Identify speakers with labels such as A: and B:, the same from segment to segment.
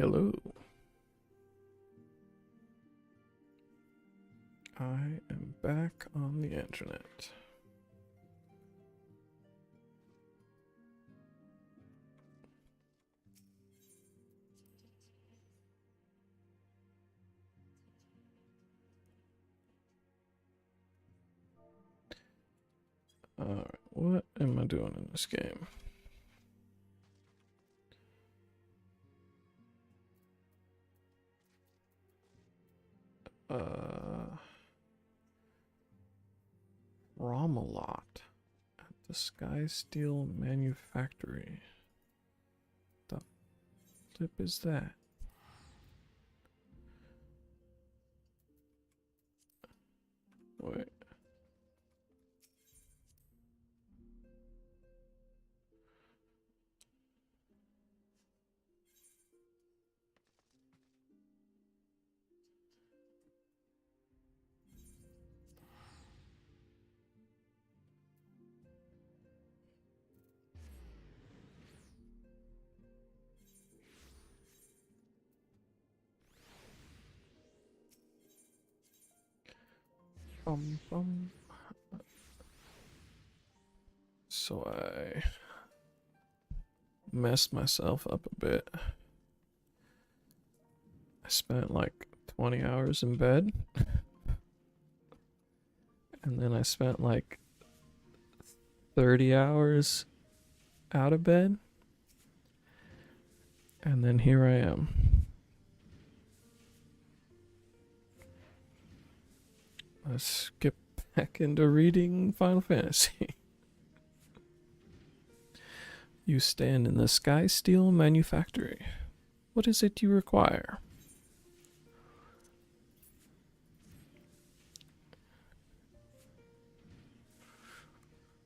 A: Hello. I am back on the internet. Alright, what am I doing in this game? Romalot at the Sky Steel Manufactory. The flip is that? Wait. Bum. So I messed myself up a bit. I spent like 20 hours in bed. And then I spent like 30 hours out of bed. And then here I am. Let's skip back into reading Final Fantasy. You stand in the Sky Steel Manufactory. What is it you require?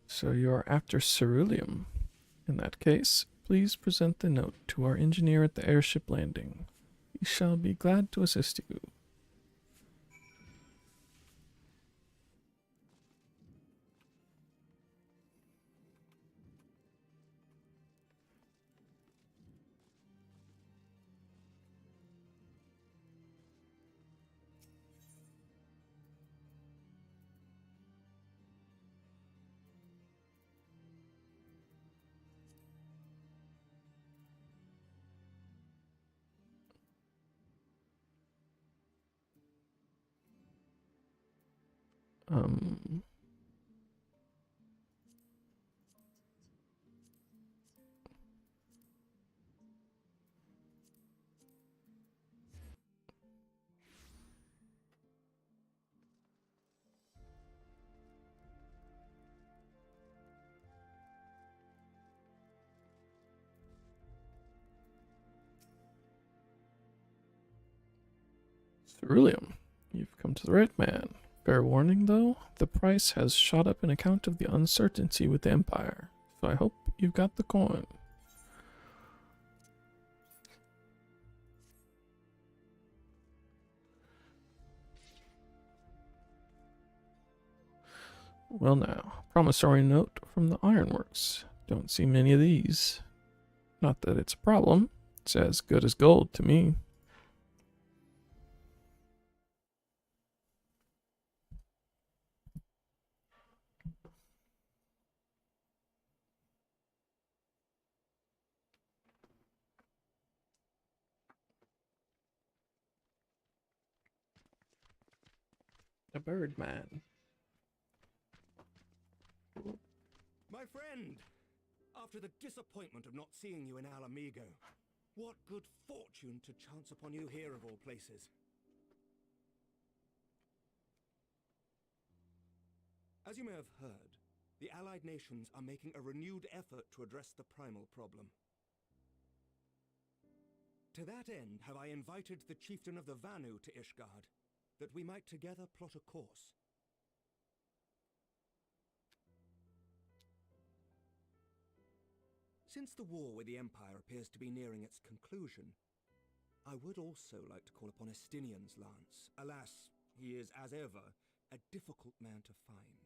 A: So you're after ceruleum. In that case, please present the note to our engineer at the airship landing. He shall be glad to assist you. Um, Ceruleum. You've come to the right man. Fair warning, though, the price has shot up in account of the uncertainty with the Empire, so I hope you've got the coin. Well now, promissory note from the Ironworks. Don't see many of these. Not that it's a problem. It's as good as gold to me. A bird man.
B: My friend! After the disappointment of not seeing you in Alamigo, what good fortune to chance upon you here of all places. As you may have heard, the Allied nations are making a renewed effort to address the primal problem. To that end have I invited the chieftain of the Vanu to Ishgard, that we might together plot a course. Since the war with the Empire appears to be nearing its conclusion, I would also like to call upon Estinian's lance. Alas, he is, as ever, a difficult man to find.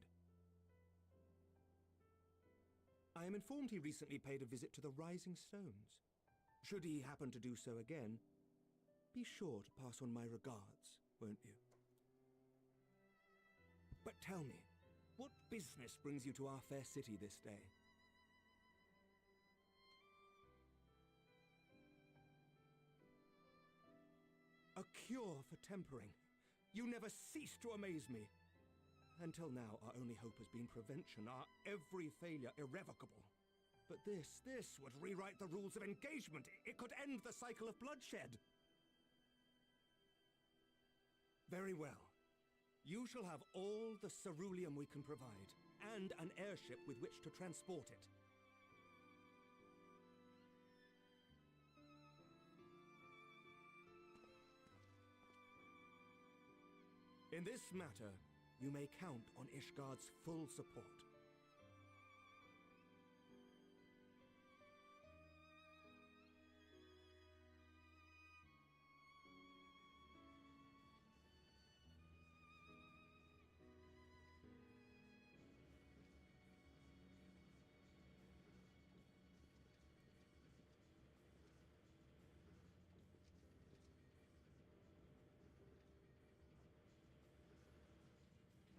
B: I am informed he recently paid a visit to the Rising Stones. Should he happen to do so again, Be sure to pass on my regards, won't you? But tell me, what business brings you to our fair city this day? A cure for tempering. You never cease to amaze me. Until now, our only hope has been prevention, our every failure irrevocable. But this would rewrite the rules of engagement. It could end the cycle of bloodshed. Very well. You shall have all the ceruleum we can provide, and an airship with which to transport it. In this matter, you may count on Ishgard's full support.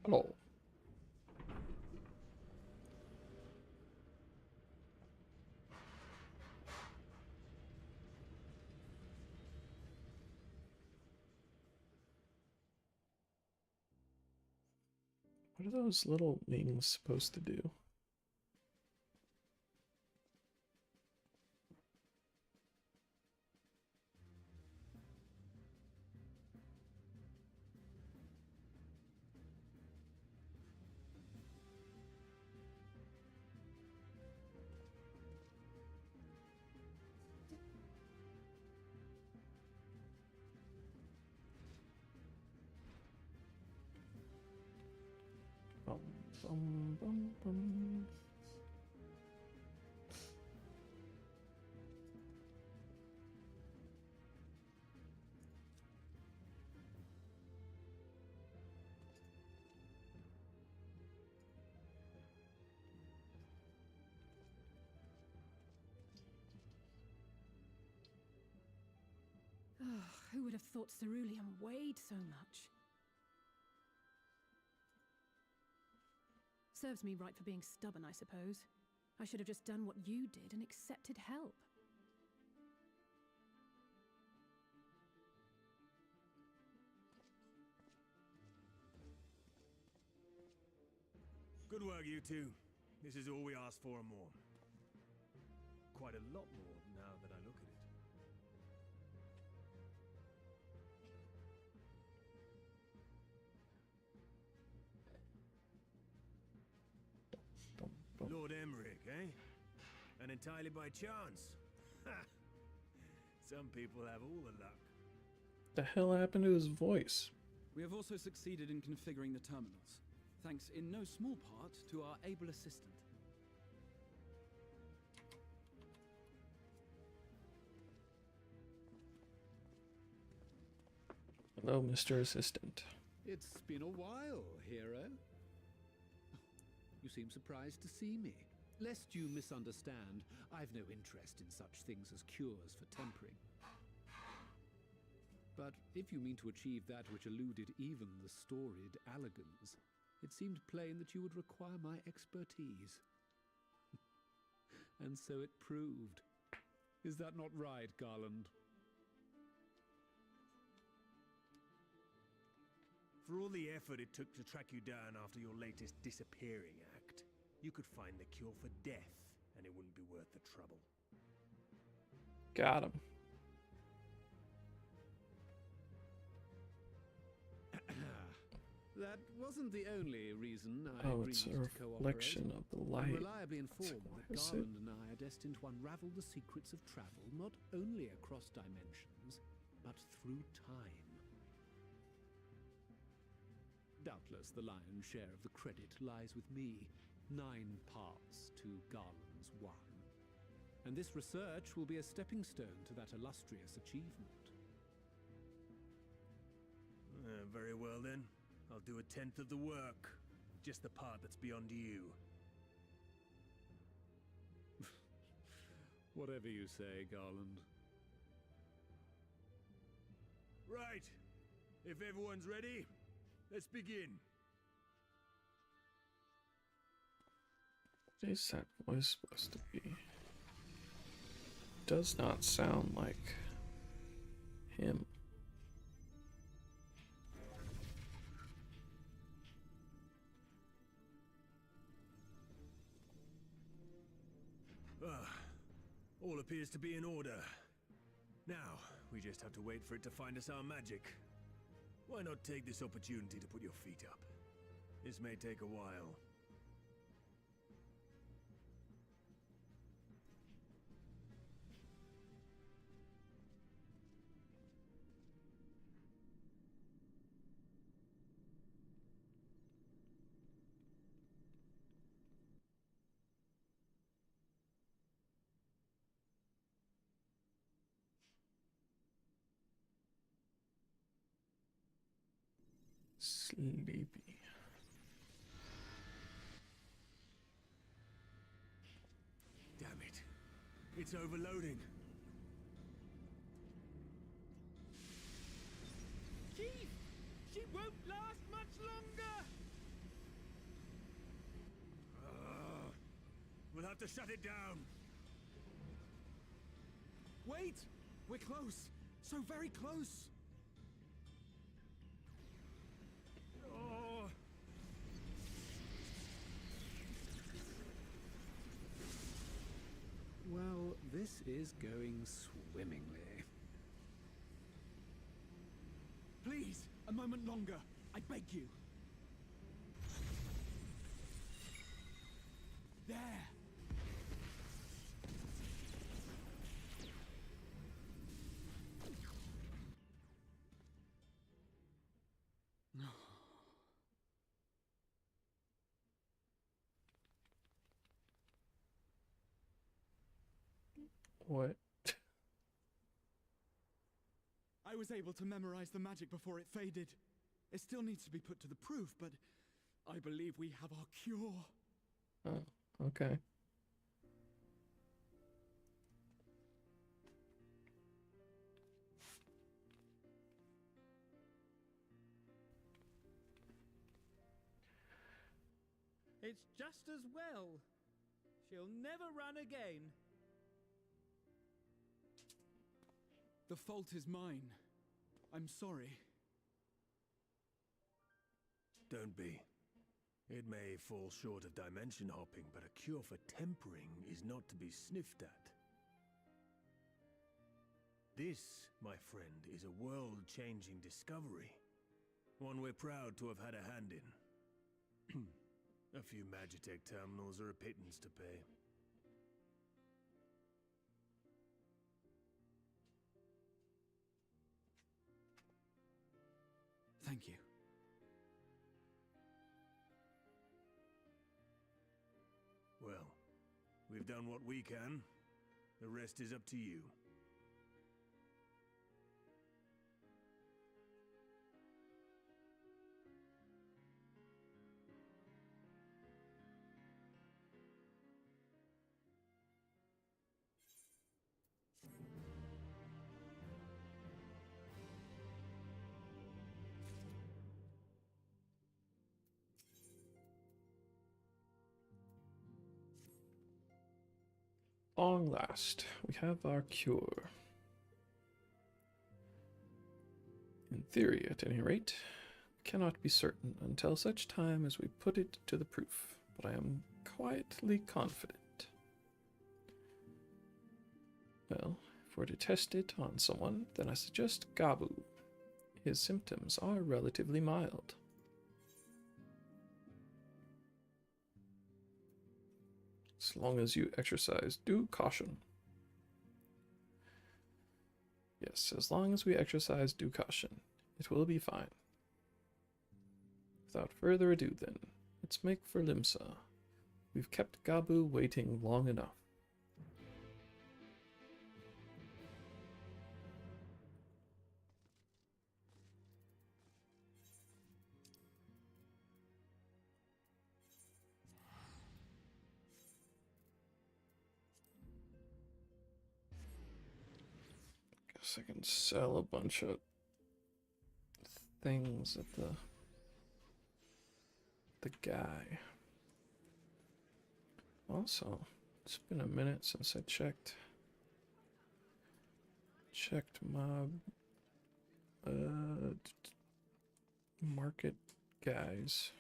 A: Hello. What are those little wings supposed to do? Bum, bum, bum, bum.
C: Who would have thought ceruleum weighed so much? Serves me right for being stubborn, I suppose. I should have just done what you did and accepted help.
B: Good work, you two. This is all we asked for and more. Quite a lot more now that I look at it.
A: Bum, bum.
B: Lord Emmerich, eh? And entirely by chance. Ha! Some people have all the luck.
A: The hell happened to his voice?
D: We have also succeeded in configuring the terminals, thanks in no small part to our able assistant.
A: Hello, Mr. Assistant.
E: It's been a while, hero. You seem surprised to see me. Lest you misunderstand, I've no interest in such things as cures for tempering. But if you mean to achieve that which eluded even the storied Allagans, it seemed plain that you would require my expertise. And so it proved. Is that not right, Garland?
B: For all the effort it took to track you down after your latest disappearing act, you could find the cure for death, and it wouldn't be worth the trouble.
A: Got him.
E: That wasn't the only reason I
A: Oh,
E: agreed
A: it's a
E: to cooperate.
A: reflection of the
E: I'm
A: light.
E: reliably informed that
A: Is it?
E: Garland and I are destined to unravel the secrets of travel not only across dimensions, but through time. Doubtless the lion's share of the credit lies with me. 9 parts to Garland's 1. And this research will be a stepping stone to that illustrious achievement.
B: Very well then. I'll do 1/10 of the work. Just the part that's beyond you.
E: Whatever you say, Garland.
F: Right. If everyone's ready, let's begin.
A: What is that voice supposed to be? Does not sound like him.
F: All appears to be in order. Now, we just have to wait for it to find us our magic. Why not take this opportunity to put your feet up? This may take a while.
A: Sleepy.
F: Damn it. It's overloading.
D: Chief! She won't last much longer!
F: We'll have to shut it down.
D: Wait! We're close! So very close!
F: Oh.
E: Well, this is going swimmingly.
D: Please, a moment longer. I beg you. There!
A: What?
D: I was able to memorize the magic before it faded. It still needs to be put to the proof, but I believe we have our cure.
A: Oh, okay.
G: It's just as well. She'll never run again.
D: The fault is mine. I'm sorry.
F: Don't be. It may fall short of dimension hopping, but a cure for tempering is not to be sniffed at. This, my friend, is a world-changing discovery. One we're proud to have had a hand in. A few Magitech terminals are a pittance to pay.
D: Thank you.
F: Well, we've done what we can. The rest is up to you.
A: Long last, we have our cure. In theory, at any rate, we cannot be certain until such time as we put it to the proof, but I am quietly confident. Well, if we're to test it on someone, then I suggest Gabu. His symptoms are relatively mild. As long as you exercise due caution. Yes, as long as we exercise due caution, it will be fine. Without further ado then, let's make for Limsa. We've kept Gabu waiting long enough. Guess I can sell a bunch of things of the guy. Also, it's been a minute since I checked my market guys.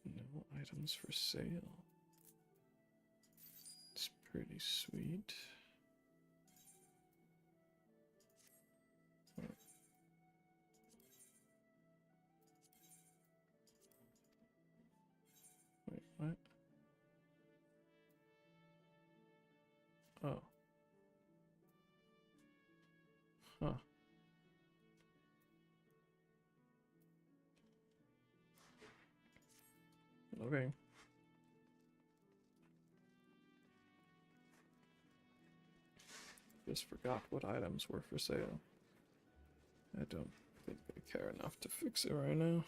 A: No items for sale. It's pretty sweet. Wait, what? Oh. Huh. Okay. Just forgot what items were for sale. I don't think I care enough to fix it right now.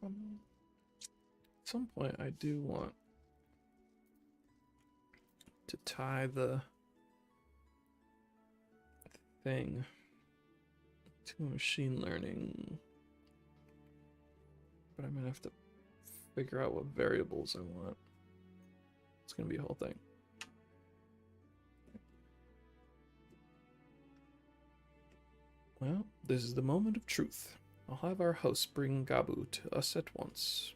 A: At some point, I do want to tie the thing to machine learning, but I'm gonna have to figure out what variables I want. It's gonna be a whole thing. Well, this is the moment of truth. I'll have our host bring Gabu to us at once.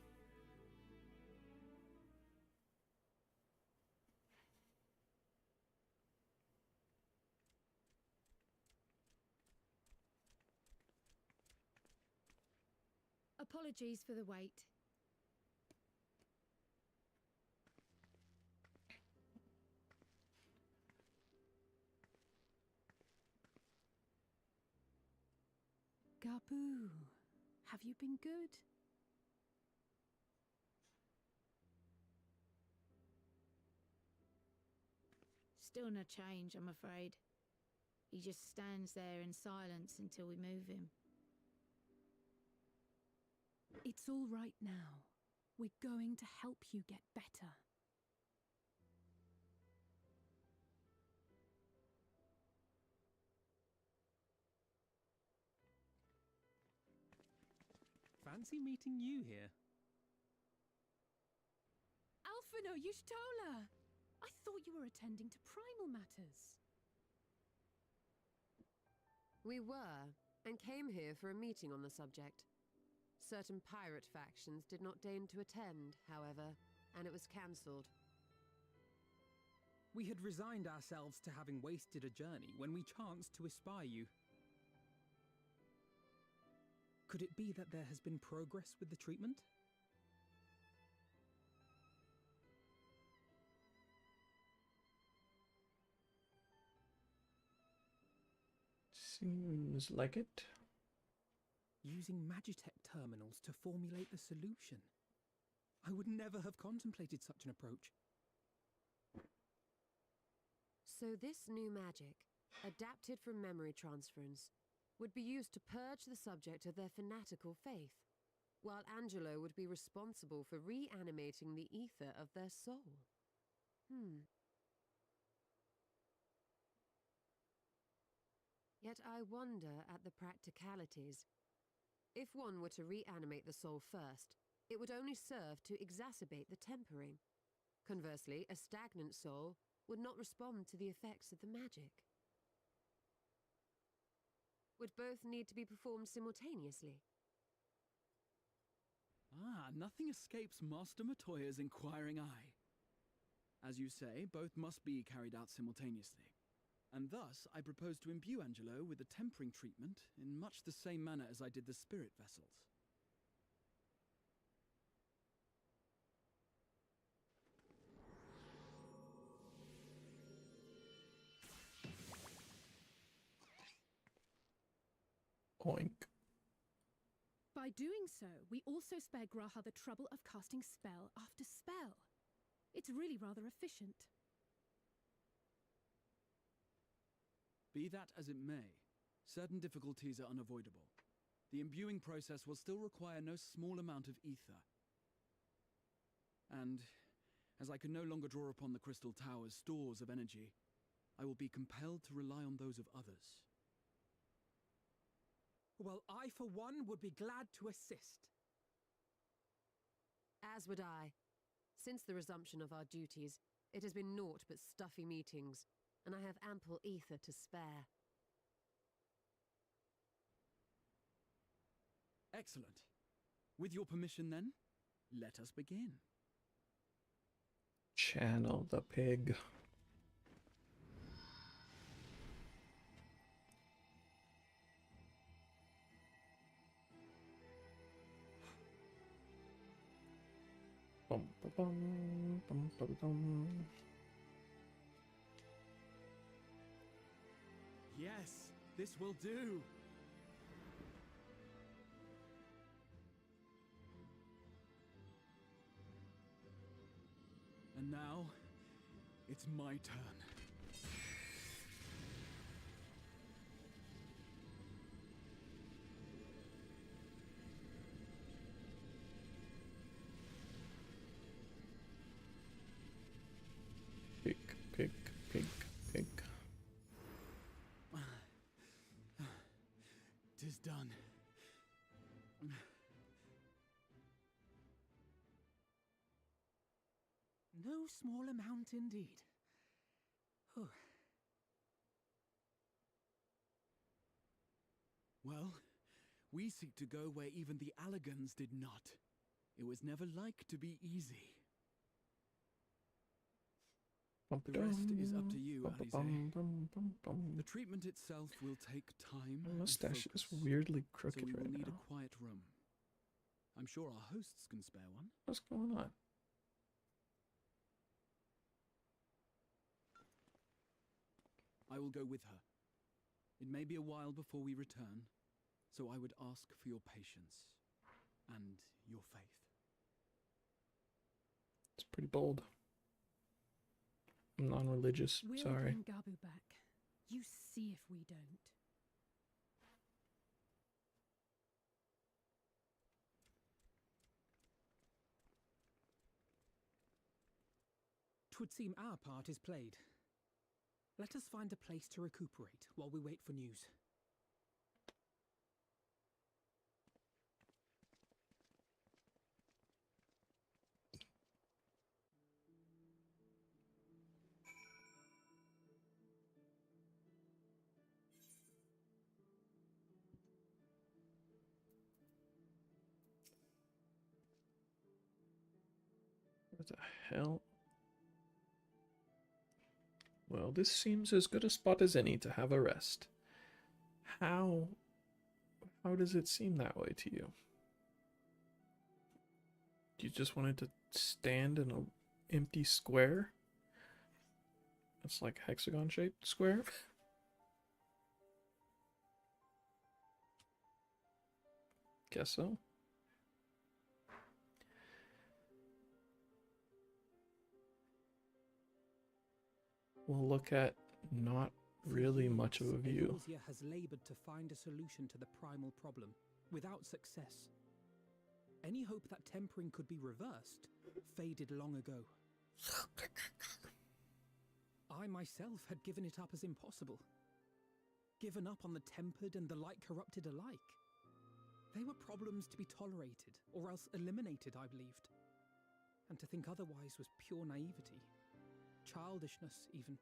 H: Apologies for the wait.
C: Gabu, have you been good?
H: Still no change, I'm afraid. He just stands there in silence until we move him.
C: It's all right now. We're going to help you get better.
G: Fancy meeting you here.
C: Alphino Y'shtola! I thought you were attending to primal matters.
I: We were, and came here for a meeting on the subject. Certain pirate factions did not deign to attend, however, and it was cancelled.
G: We had resigned ourselves to having wasted a journey when we chanced to espy you. Could it be that there has been progress with the treatment?
A: Seems like it.
G: Using Magitech terminals to formulate the solution. I would never have contemplated such an approach.
I: So this new magic, adapted from memory transference, would be used to purge the subject of their fanatical faith, while Angelo would be responsible for reanimating the ether of their soul. Yet I wonder at the practicalities. If one were to reanimate the soul first, it would only serve to exacerbate the tempering. Conversely, a stagnant soul would not respond to the effects of the magic. Would both need to be performed simultaneously?
D: Nothing escapes Master Matoya's inquiring eye. As you say, both must be carried out simultaneously. And thus, I propose to imbue Angelo with the tempering treatment in much the same manner as I did the spirit vessels.
A: Oink.
C: By doing so, we also spare Graha the trouble of casting spell after spell. It's really rather efficient.
D: Be that as it may, certain difficulties are unavoidable. The imbuing process will still require no small amount of ether. And, as I can no longer draw upon the Crystal Tower's stores of energy, I will be compelled to rely on those of others.
G: Well, I, for one, would be glad to assist.
I: As would I. Since the resumption of our duties, it has been naught but stuffy meetings, and I have ample ether to spare.
D: Excellent. With your permission, then, let us begin.
A: Channel the pig. Bum, ba, bum, bum, ba, bum.
D: Yes, this will do. And now, it's my turn.
A: Pig, pig, pig, pig.
D: 'Tis done.
G: No small amount indeed. Whew.
D: Well, we seek to go where even the Allegans did not. It was never like to be easy. The rest is up to you, Alize. The treatment itself will take time.
A: My
D: and
A: mustache is
D: focus,
A: weirdly
D: so
A: crooked
D: we will
A: right
D: need
A: now.
D: a quiet room. I'm sure our hosts can spare one.
A: What's going on?
D: I will go with her. It may be a while before we return, so I would ask for your patience and your faith.
A: It's pretty bold. I'm non-religious.
C: We'll
A: Sorry.
C: bring Gabu back. You see if we don't.
G: Twould seem our part is played. Let us find a place to recuperate while we wait for news.
A: What the hell? Well, this seems as good a spot as any to have a rest. How does it seem that way to you? You just wanted to stand in an empty square? It's like a hexagon-shaped square? Guess so. We'll look at not really much of a view.
G: Eorzea has labored to find a solution to the primal problem, without success. Any hope that tempering could be reversed faded long ago. I myself had given it up as impossible. Given up on the tempered and the light corrupted alike. They were problems to be tolerated, or else eliminated, I believed. And to think otherwise was pure naivety. Childishness, even.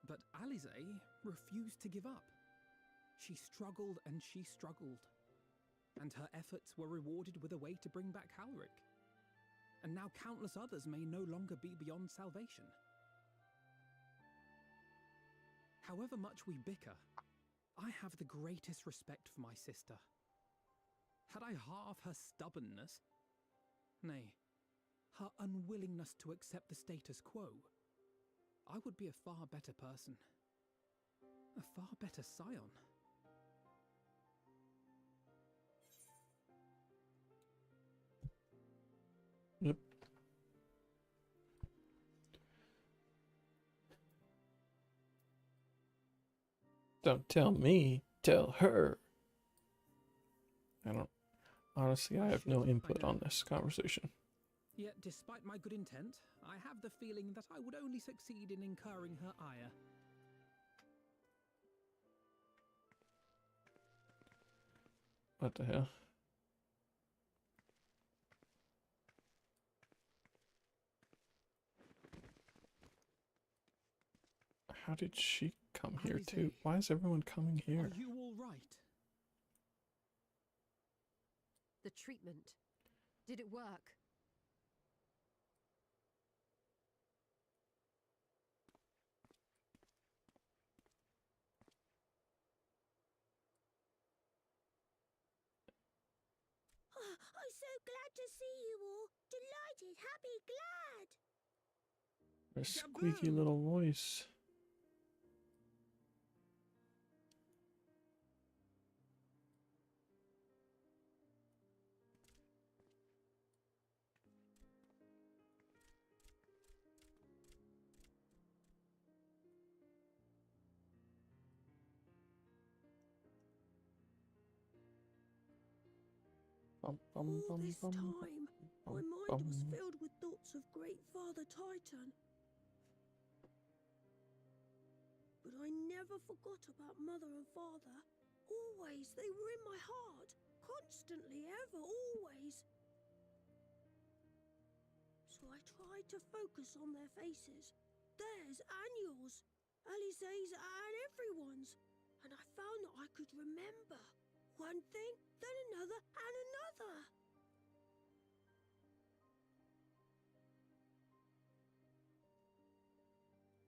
G: But Alize refused to give up. She struggled and she struggled. And her efforts were rewarded with a way to bring back Halric. And now countless others may no longer be beyond salvation. However much we bicker, I have the greatest respect for my sister. Had I half her stubbornness, nay, her unwillingness to accept the status quo, I would be a far better person. A far better scion.
A: Yep. Don't tell me, tell her. I don't. Honestly, I have no
G: Sure, I
A: input
G: know.
A: on this conversation.
G: Yet, despite my good intent, I have the feeling that I would only succeed in incurring her ire.
A: What the hell? How did she come here too?
G: Alisaie,
A: Why is everyone coming here?
G: Are you all right?
I: The treatment. Did it work?
J: I'm so glad to see you all. Delighted, happy, glad.
A: A squeaky little voice. Bum, bum,
J: All
A: bum,
J: this
A: bum,
J: time,
A: bum,
J: my mind
A: bum.
J: was filled with thoughts of Great Father Titan. But I never forgot about Mother and Father. Always, they were in my heart. Constantly, ever, always. So I tried to focus on their faces. Theirs and yours. Alisaie's and everyone's. And I found that I could remember. One thing, then another, and another.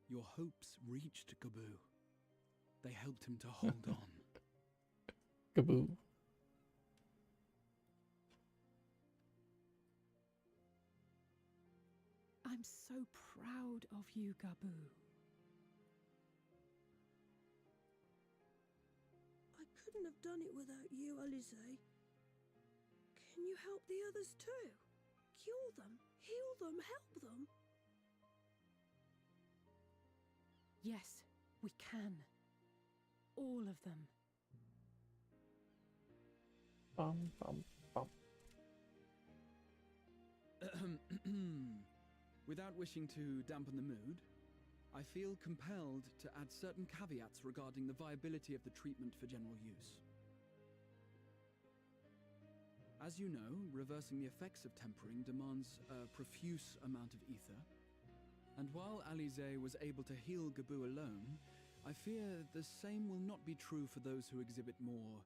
D: Your hopes reached Gaboo. They helped him to hold on.
A: Kaboo.
C: I'm so proud of you, Gaboo.
J: I couldn't have done it without you, Alisaie. Can you help the others too? Cure them, heal them, help them.
C: Yes, we can. All of them.
A: Bum, bum, bum.
D: Without wishing to dampen the mood, I feel compelled to add certain caveats regarding the viability of the treatment for general use. As you know, reversing the effects of tempering demands a profuse amount of ether. And while Alisaie was able to heal Gaboo alone, I fear the same will not be true for those who exhibit more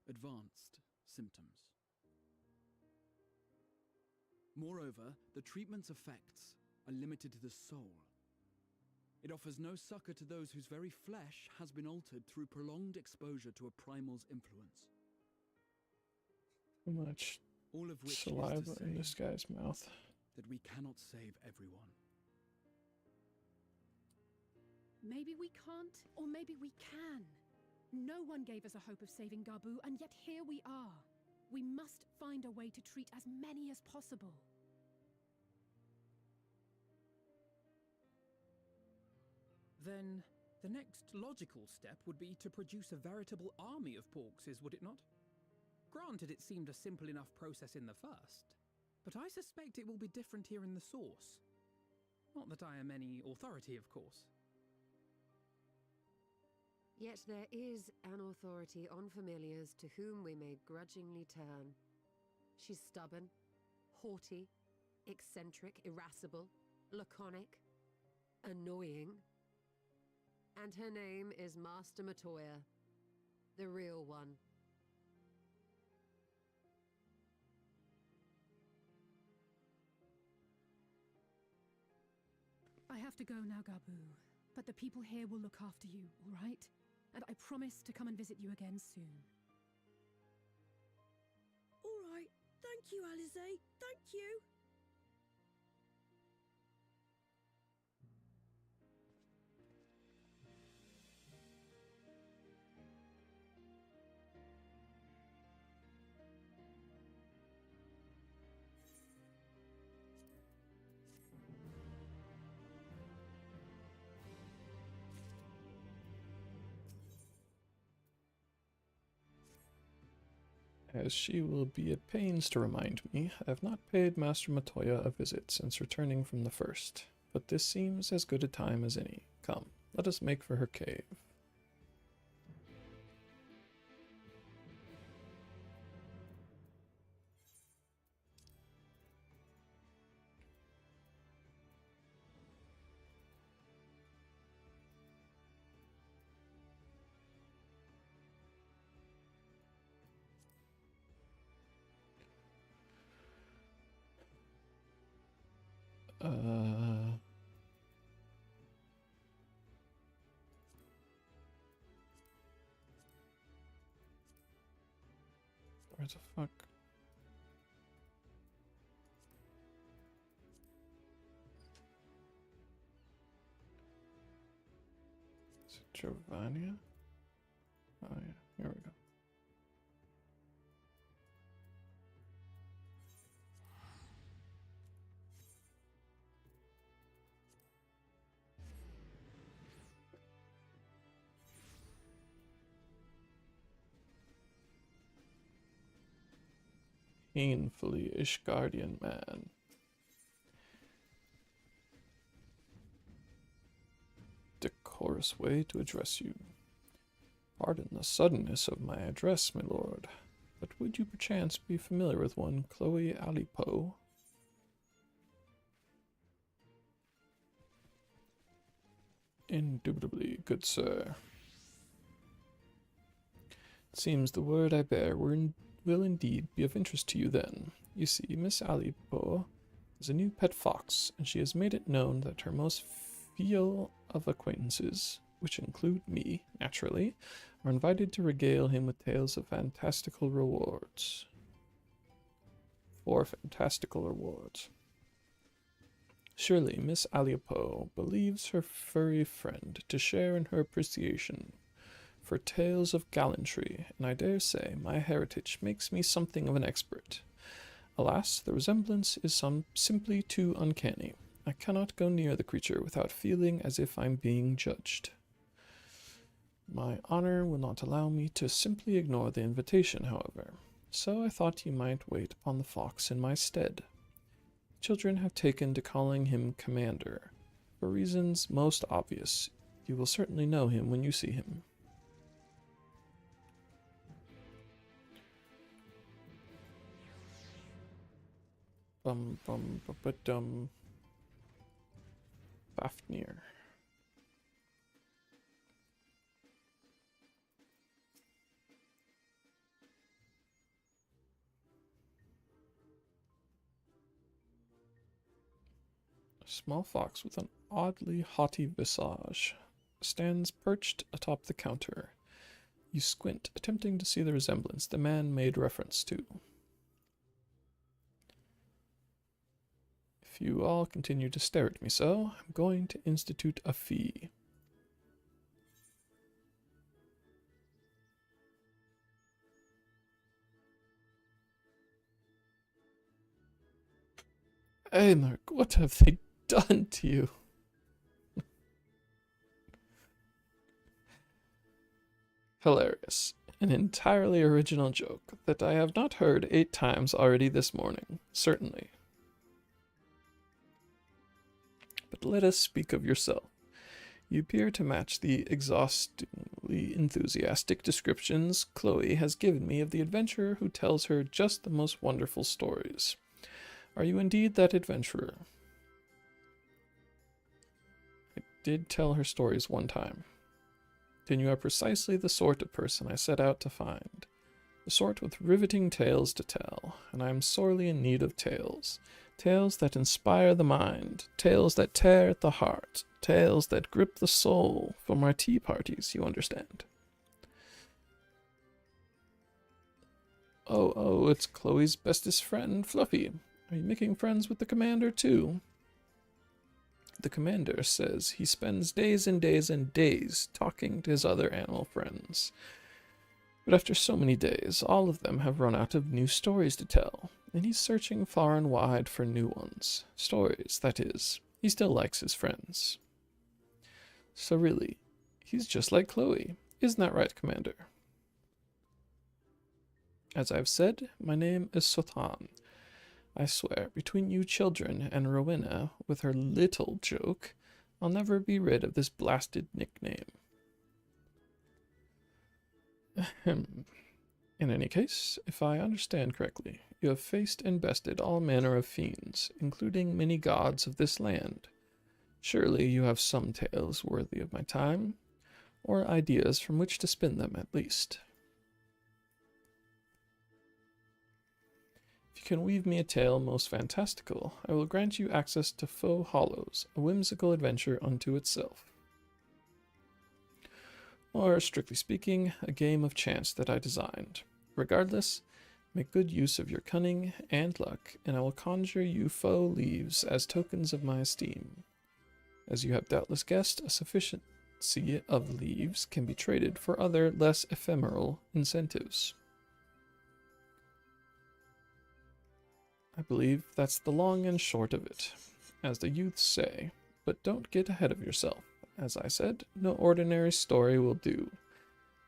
D: advanced symptoms. Moreover, the treatment's effects are limited to the soul. It offers no succor to those whose very flesh has been altered through prolonged exposure to a primal's influence.
A: Too much
D: All of which
A: saliva
D: is to
A: in
D: say
A: this guy's mouth.
D: that we cannot save everyone.
C: Maybe we can't, or maybe we can. No one gave us a hope of saving Gaboo, and yet here we are. We must find a way to treat as many as possible.
G: Then, the next logical step would be to produce a veritable army of Porkses, would it not? Granted, it seemed a simple enough process in the first, but I suspect it will be different here in the source. Not that I am any authority, of course.
I: Yet there is an authority on familiars to whom we may grudgingly turn. She's stubborn, haughty, eccentric, irascible, laconic, annoying. And her name is Master Matoya, the real one.
C: I have to go now, Gaboo, but the people here will look after you, all right? And I promise to come and visit you again soon.
J: All right. Thank you, Alisaie. Thank you.
A: As she will be at pains to remind me, I have not paid Master Matoya a visit since returning from the first, but this seems as good a time as any. Come, let us make for her cave. Where the fuck? Is it Giovannia? Oh yeah, here we go. Painfully Ishgardian man. Decorous way to address you. Pardon the suddenness of my address, my lord, but would you perchance be familiar with one Chloe Alipo? Indubitably, good sir. It seems the word I bear will indeed be of interest to you then. You see, Miss Alipo is a new pet fox, and she has made it known that her most filial of acquaintances, which include me, naturally, are invited to regale him with tales of fantastical rewards. For fantastical rewards. Surely Miss Alipo believes her furry friend to share in her appreciation for tales of gallantry, and I dare say my heritage makes me something of an expert. Alas, the resemblance is simply too uncanny. I cannot go near the creature without feeling as if I'm being judged. My honor will not allow me to simply ignore the invitation, however, so I thought you might wait upon the fox in my stead. Children have taken to calling him Commander. For reasons most obvious, you will certainly know him when you see him. Fafnir. A small fox with an oddly haughty visage stands perched atop the counter. You squint, attempting to see the resemblance the man made reference to. If you all continue to stare at me so, I'm going to institute a fee. Amark, what have they done to you? Hilarious. An entirely original joke that I have not heard 8 times already this morning, certainly. But let us speak of yourself. You appear to match the exhaustingly enthusiastic descriptions Chloe has given me of the adventurer who tells her just the most wonderful stories. Are you indeed that adventurer? I did tell her stories one time. Then you are precisely the sort of person I set out to find. The sort with riveting tales to tell, and I am sorely in need of tales. Tales that inspire the mind, tales that tear at the heart, tales that grip the soul from our tea parties, you understand. Oh, it's Chloe's bestest friend, Fluffy. Are you making friends with the commander, too? The commander says he spends days and days and days talking to his other animal friends. But after so many days, all of them have run out of new stories to tell, and he's searching far and wide for new ones. Stories, that is. He still likes his friends. So really, he's just like Chloe. Isn't that right, Commander? As I've said, my name is Sothan. I swear, between you children and Rowena, with her little joke, I'll never be rid of this blasted nickname. Ahem. In any case, if I understand correctly, you have faced and bested all manner of fiends, including many gods of this land. Surely you have some tales worthy of my time, or ideas from which to spin them at least. If you can weave me a tale most fantastical, I will grant you access to Faux Hollows, a whimsical adventure unto itself. Or, strictly speaking, a game of chance that I designed. Regardless, make good use of your cunning and luck, and I will conjure you faux leaves as tokens of my esteem. As you have doubtless guessed, a sufficiency of leaves can be traded for other, less ephemeral incentives. I believe that's the long and short of it, as the youths say, but don't get ahead of yourself. As I said, no ordinary story will do.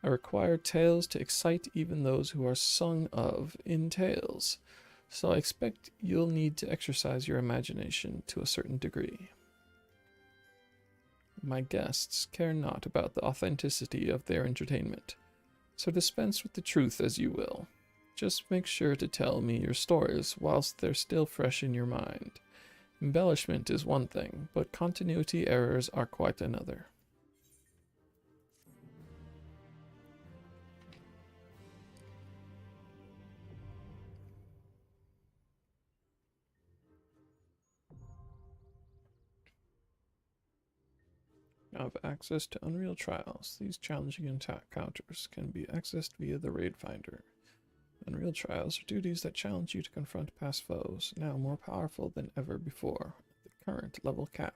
A: I require tales to excite even those who are sung of in tales, so I expect you'll need to exercise your imagination to a certain degree. My guests care not about the authenticity of their entertainment, so dispense with the truth as you will. Just make sure to tell me your stories whilst they're still fresh in your mind. Embellishment is one thing, but continuity errors are quite another. Now have access to Unreal Trials. These challenging encounters can be accessed via the Raid Finder. Unreal Trials are duties that challenge you to confront past foes, now more powerful than ever before, at the current level cap.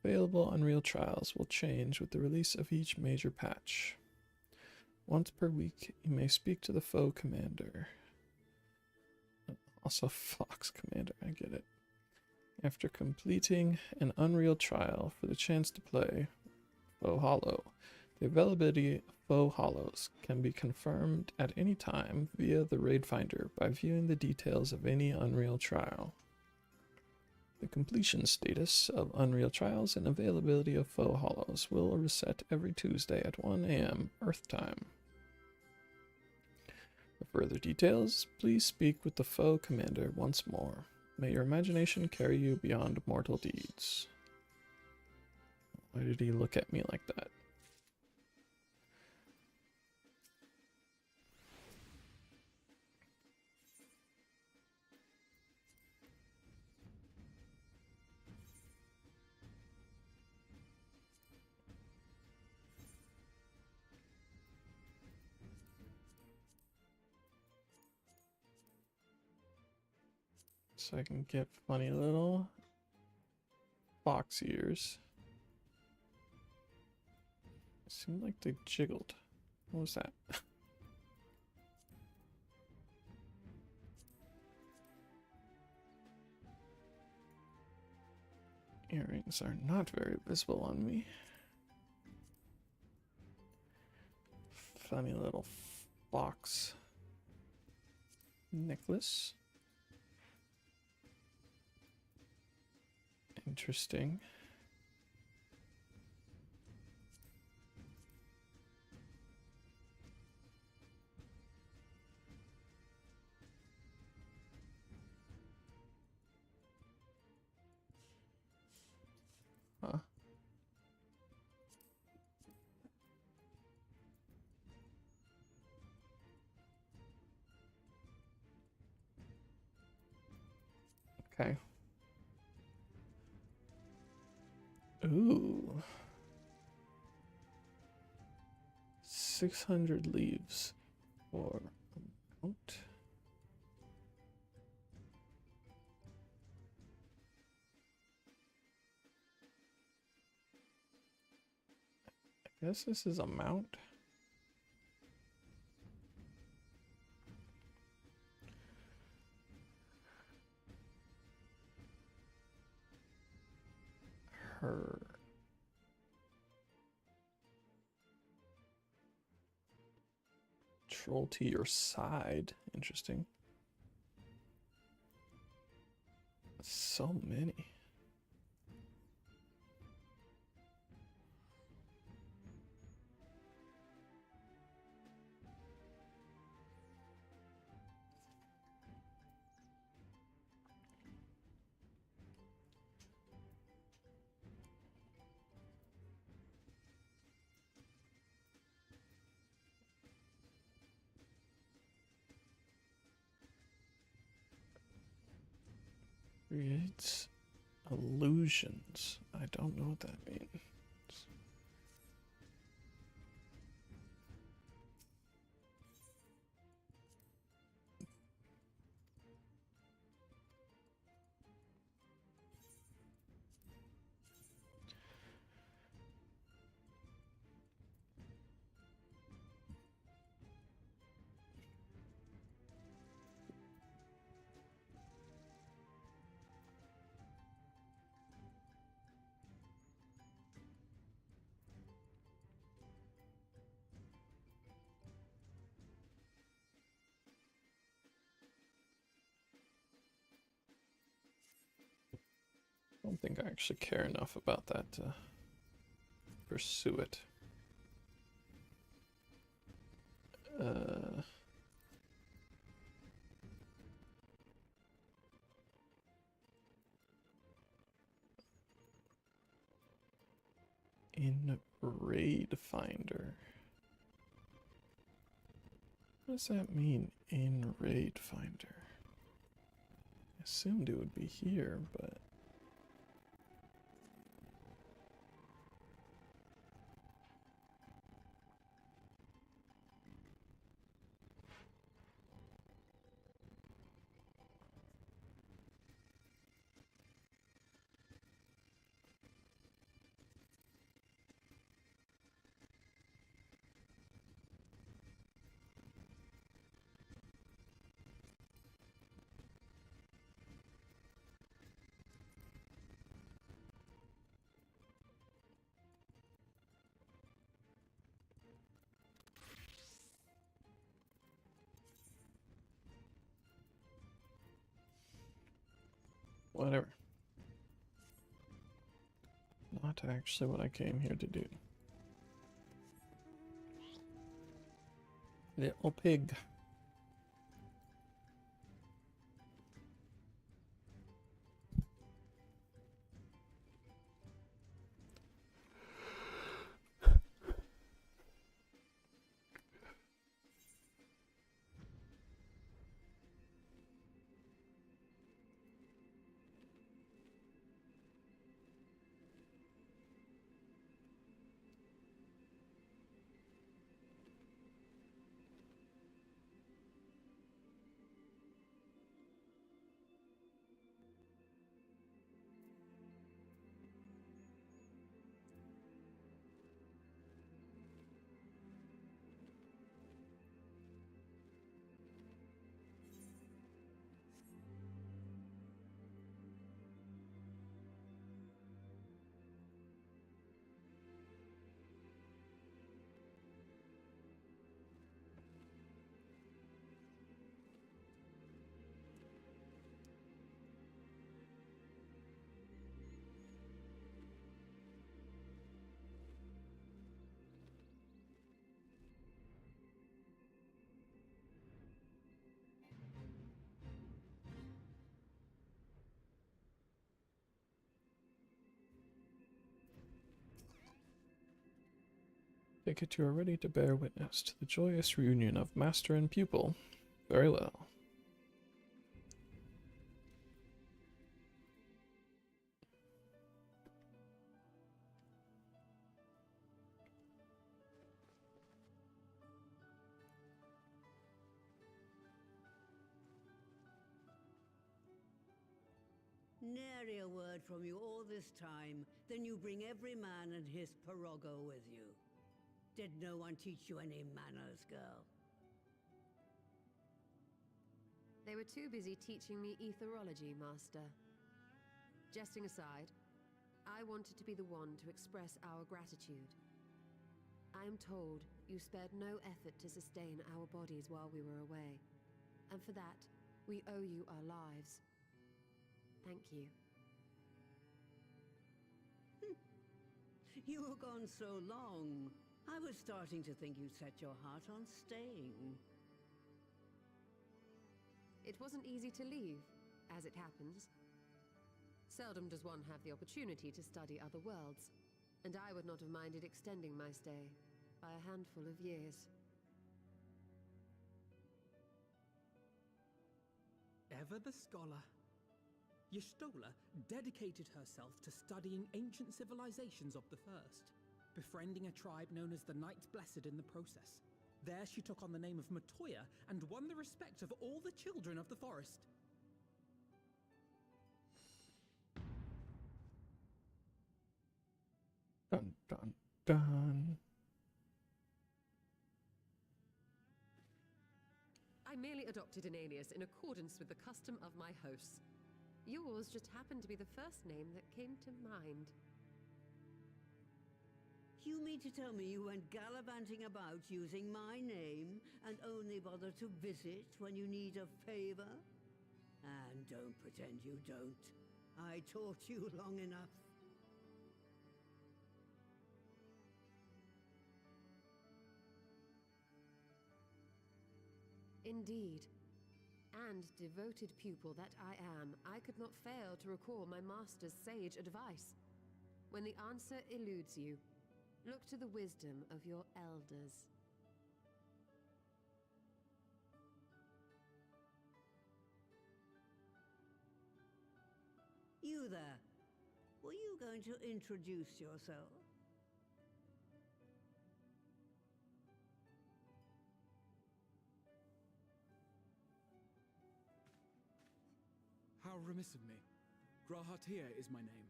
A: Available Unreal Trials will change with the release of each major patch. Once per week, you may speak to the foe commander. Also Fox Commander, I get it. After completing an Unreal Trial for the chance to play Faux Hollow, the availability of Faux Hollows can be confirmed at any time via the Raid Finder by viewing the details of any Unreal Trial. The completion status of Unreal Trials and availability of Faux Hollows will reset every Tuesday at 1 a.m. Earth Time. For further details, please speak with the foe commander once more. May your imagination carry you beyond mortal deeds. Why did he look at me like that? So I can get funny little fox ears. It seemed like they jiggled. What was that? Earrings are not very visible on me. Funny little fox necklace. Interesting. Huh. Okay. Ooh. 600 leaves for amount. I guess this is a mount. Her. Troll to your side. Interesting. So many. Creates illusions. I don't know what that means. I don't think I actually care enough about that to pursue it. In Raid Finder. What does that mean, in Raid Finder? I assumed it would be here, but... Whatever. Not actually what I came here to do. Little pig. Take it you are ready to bear witness to the joyous reunion of master and pupil. Very well.
K: Nary a word from you all this time, then you bring every man and his Parago with you. Did no one teach you any manners, girl?
I: They were too busy teaching me etherology, Master. Jesting aside, I wanted to be the one to express our gratitude. I am told you spared no effort to sustain our bodies while we were away. And for that, we owe you our lives. Thank you.
K: You were gone so long. I was starting to think you'd set your heart on staying.
I: It wasn't easy to leave, as it happens. Seldom does one have the opportunity to study other worlds, and I would not have minded extending my stay by a handful of years.
G: Ever the scholar. Y'shtola dedicated herself to studying ancient civilizations of the First, befriending a tribe known as the Knights Blessed in the process. There she took on the name of Matoya and won the respect of all the children of the forest.
A: Dun dun dun.
I: I merely adopted an alias in accordance with the custom of my hosts. Yours just happened to be the first name that came to mind.
K: You mean to tell me you went gallivanting about using my name and only bother to visit when you need a favor? And don't pretend you don't. I taught you long enough.
I: Indeed. And devoted pupil that I am, I could not fail to recall my master's sage advice. When the answer eludes you, look to the wisdom of your elders.
K: You there. Were you going to introduce yourself?
D: How remiss of me. Grahatir is my name,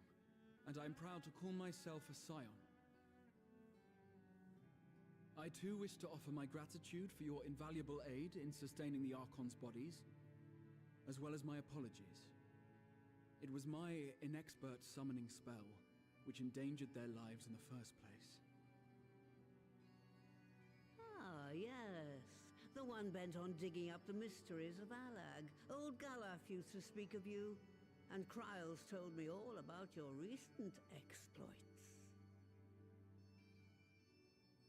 D: and I'm proud to call myself a scion. I too wish to offer my gratitude for your invaluable aid in sustaining the Archon's bodies, as well as my apologies. It was my inexpert summoning spell which endangered their lives in the first place.
K: Ah, yes. The one bent on digging up the mysteries of Alag. Old Galaf used to speak of you, and Kryles told me all about your recent exploits.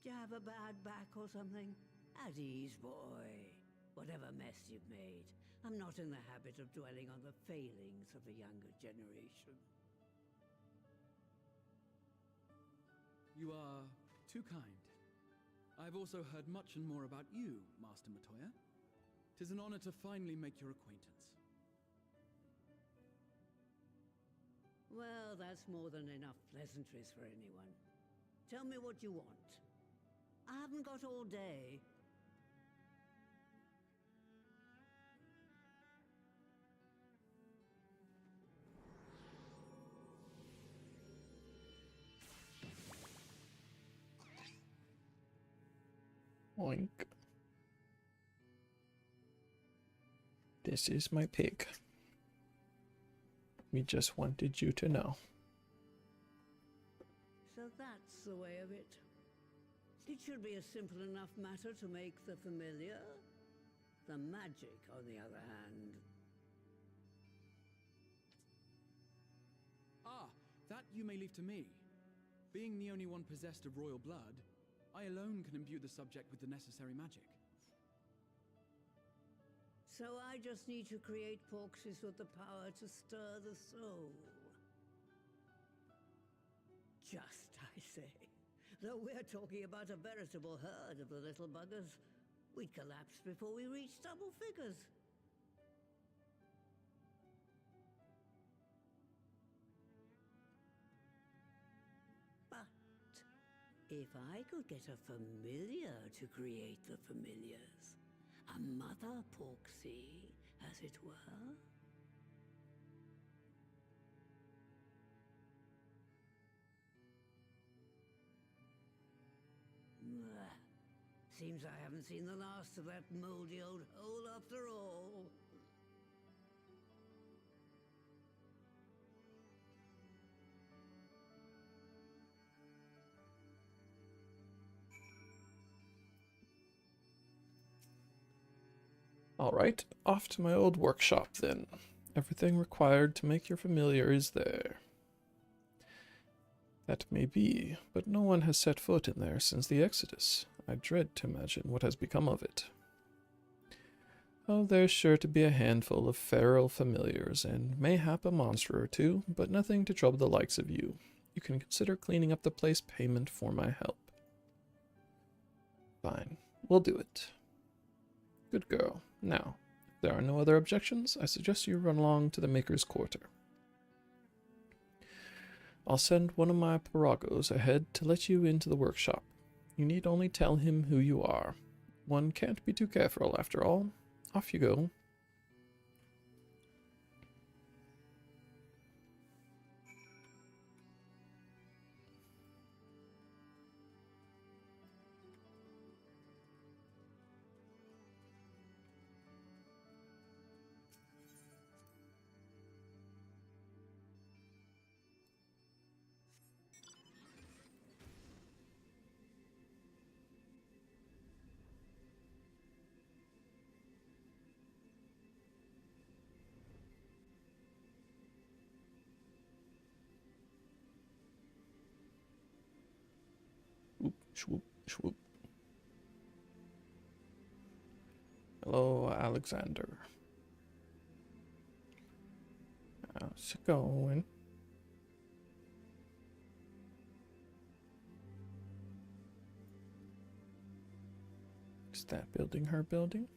K: Do you have a bad back or something? At ease, boy. Whatever mess you've made, I'm not in the habit of dwelling on the failings of the younger generation.
D: You are too kind. I've also heard much and more about you, Master Matoya. 'Tis an honor to finally make your acquaintance.
K: Well, that's more than enough pleasantries for anyone. Tell me what you want. I haven't got all day.
A: Oink. This is my pig. We just wanted you to know.
K: So that's the way of it. It should be a simple enough matter to make the familiar. The magic, on the other hand.
D: Ah, that you may leave to me. Being the only one possessed of royal blood, I alone can imbue the subject with the necessary magic.
K: So I just need to create Porxes with the power to stir the soul. Just, I say. Though we're talking about a veritable herd of the little buggers, we'd collapse before we reached double figures. But if I could get a familiar to create the familiars, a mother Porxie, as it were. Seems I haven't seen the last of that moldy old hole after all.
A: Alright, off to my old workshop then. Everything required to make your familiar is there. That may be, but no one has set foot in there since the Exodus. I dread to imagine what has become of it. Oh, there's sure to be a handful of feral familiars, and mayhap a monster or two, but nothing to trouble the likes of you. You can consider cleaning up the place payment for my help. Fine, we'll do it. Good girl. Now, if there are no other objections, I suggest you run along to the Maker's Quarter. I'll send one of my piragos ahead to let you into the workshop. You need only tell him who you are. One can't be too careful, after all. Off you go. Swoop, swoop. Hello, Alexander. How's it going? Is that building her building?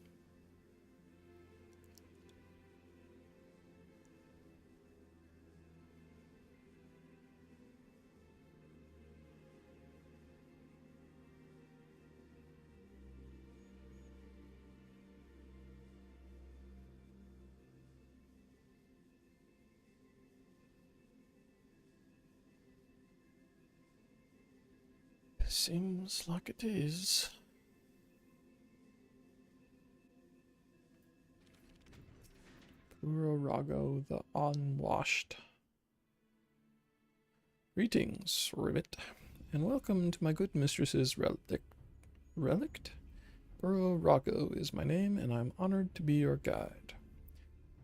A: Seems like it is. Puro-Rago the Unwashed. Greetings, Ribbit, and welcome to my good mistress's relict. Puro-Rago is my name, and I'm honored to be your guide.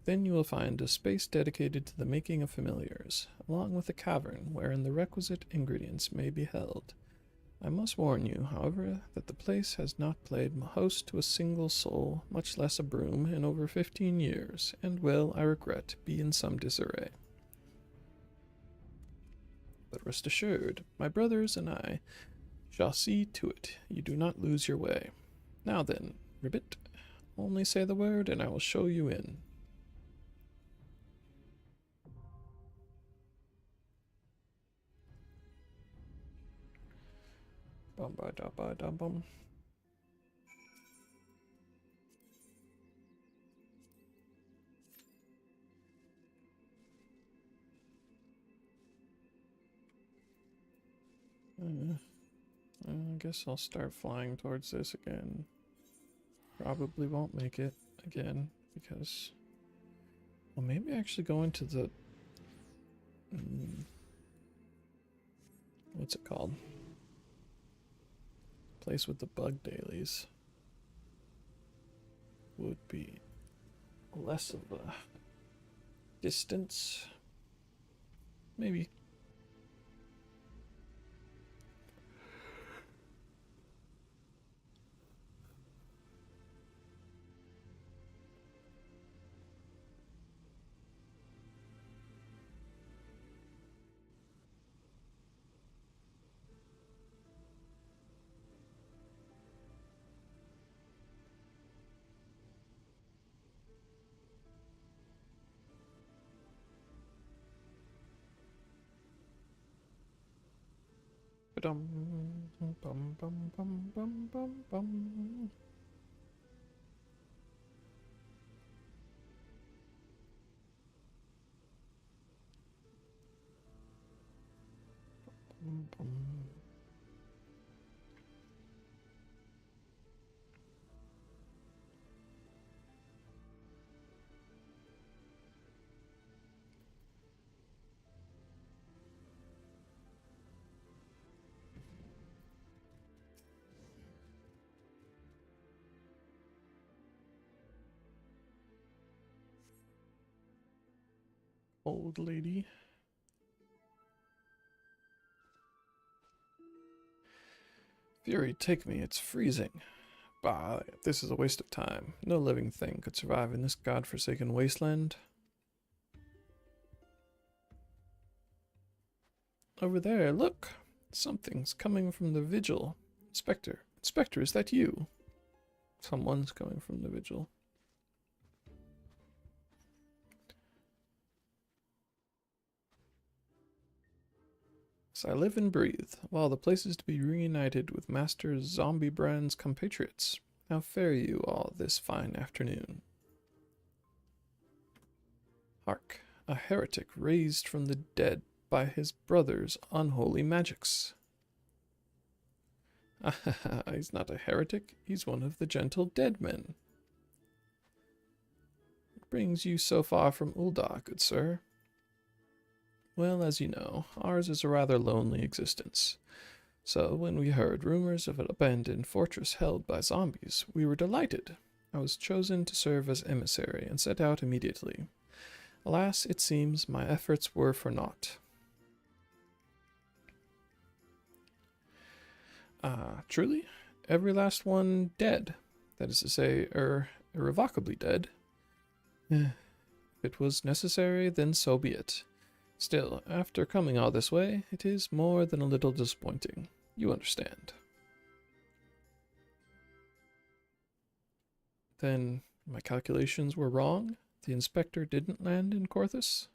A: Then you will find a space dedicated to the making of familiars, along with a cavern wherein the requisite ingredients may be held. I must warn you, however, that the place has not played host to a single soul, much less a broom, in over 15 years, and will, I regret, be in some disarray. But rest assured, my brothers and I shall see to it you do not lose your way. Now then, Ribbit, only say the word and I will show you in. Bum ba da ba da bum. I guess I'll start flying towards this again. Probably won't make it again because, well, maybe actually go into the what's it called? Place with the bug dailies would be less of a distance. Maybe. Bum bum bum bum bum bum bum. Bum, bum. old lady. Fury, take me, it's freezing. Bah, this is a waste of time. No living thing could survive in this godforsaken wasteland. Over there, look! Something's coming from the vigil. Inspector. Inspector, is that you? Someone's coming from the vigil. As I live and breathe, while the place is to be reunited with Master Zombiebrand's compatriots. How fare you all this fine afternoon? Hark, a heretic raised from the dead by his brother's unholy magics. He's not a heretic, he's one of the gentle dead men. What brings you so far from Ul'dah, good sir? Well, as you know, ours is a rather lonely existence. So, when we heard rumors of an abandoned fortress held by zombies, we were delighted. I was chosen to serve as emissary and set out immediately. Alas, it seems my efforts were for naught. Truly? Every last one dead. That is to say, irrevocably dead. If it was necessary, then so be it. Still, after coming all this way, it is more than a little disappointing. You understand. Then, my calculations were wrong? The inspector didn't land in Korthus?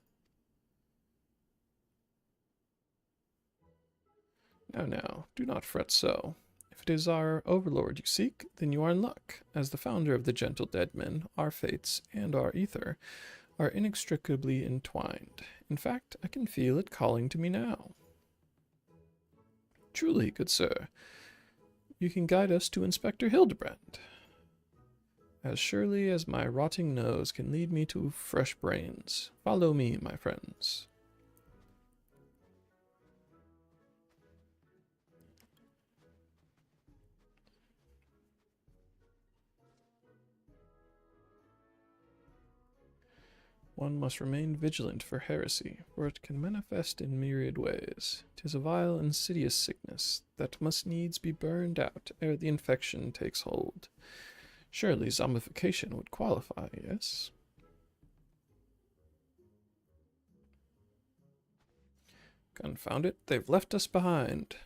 A: Now, do not fret so. If it is our overlord you seek, then you are in luck. As the founder of the Gentle Dead Men, our fates and our ether are inextricably entwined. In fact, I can feel it calling to me now. Truly, good sir, you can guide us to Inspector Hildebrand. As surely as my rotting nose can lead me to fresh brains. Follow me, my friends. One must remain vigilant for heresy, for it can manifest in myriad ways. 'Tis a vile, insidious sickness that must needs be burned out ere the infection takes hold. Surely zombification would qualify, yes? Confound it, they've left us behind.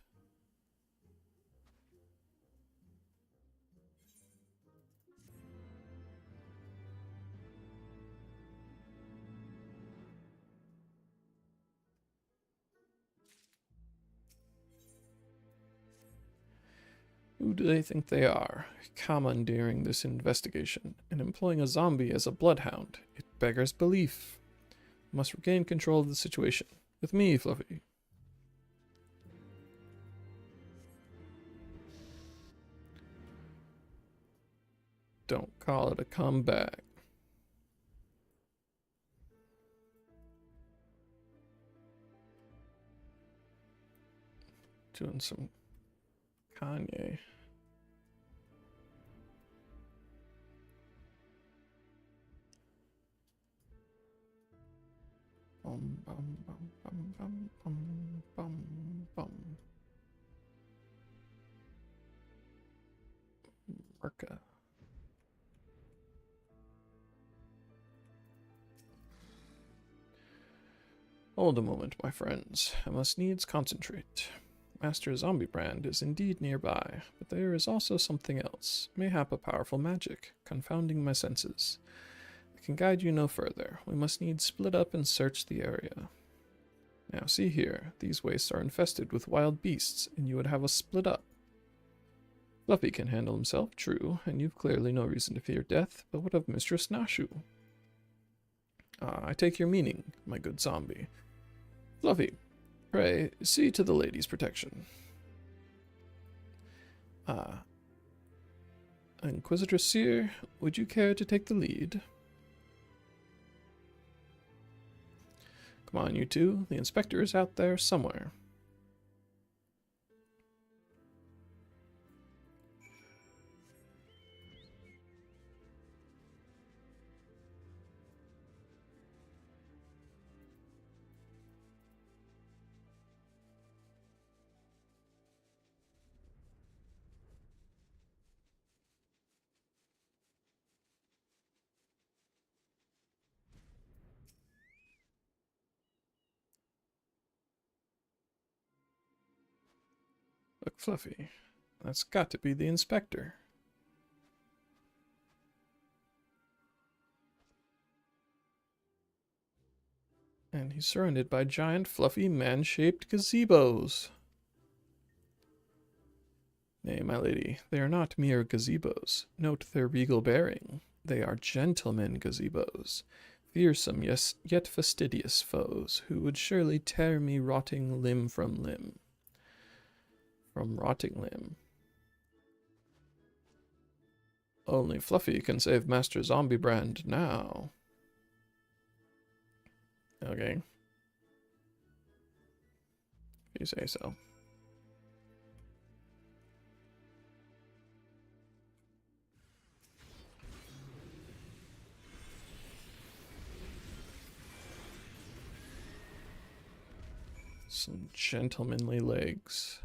A: Who do they think they are, commandeering this investigation and employing a zombie as a bloodhound? It beggars belief. Must regain control of the situation. With me, Fluffy. Don't call it a comeback. Doing some Kanye. Bum, bum, bum, bum, bum, bum, bum, bum. Merca. Hold a moment, my friends. I must needs concentrate. Master Zombiebrand is indeed nearby, but there is also something else, mayhap a powerful magic, confounding my senses. I can guide you no further. We must needs split up and search the area. Now see here, these wastes are infested with wild beasts, and you would have us split up. Fluffy can handle himself, true, and you've clearly no reason to fear death, but what of Mistress Nashu? I take your meaning, my good zombie. Fluffy, pray, see to the lady's protection. Inquisitress Seer, would you care to take the lead? Come on, you two. The inspector is out there somewhere. Look, Fluffy. That's got to be the inspector. And he's surrounded by giant, fluffy, man-shaped gazebos. Nay, my lady, they are not mere gazebos. Note their regal bearing. They are gentlemen gazebos. Fearsome, yes, yet fastidious foes, who would surely tear me rotting limb from limb. From rotting limb. Only Fluffy can save Master Zombie Brand now. Okay. If you say so. Some gentlemanly legs.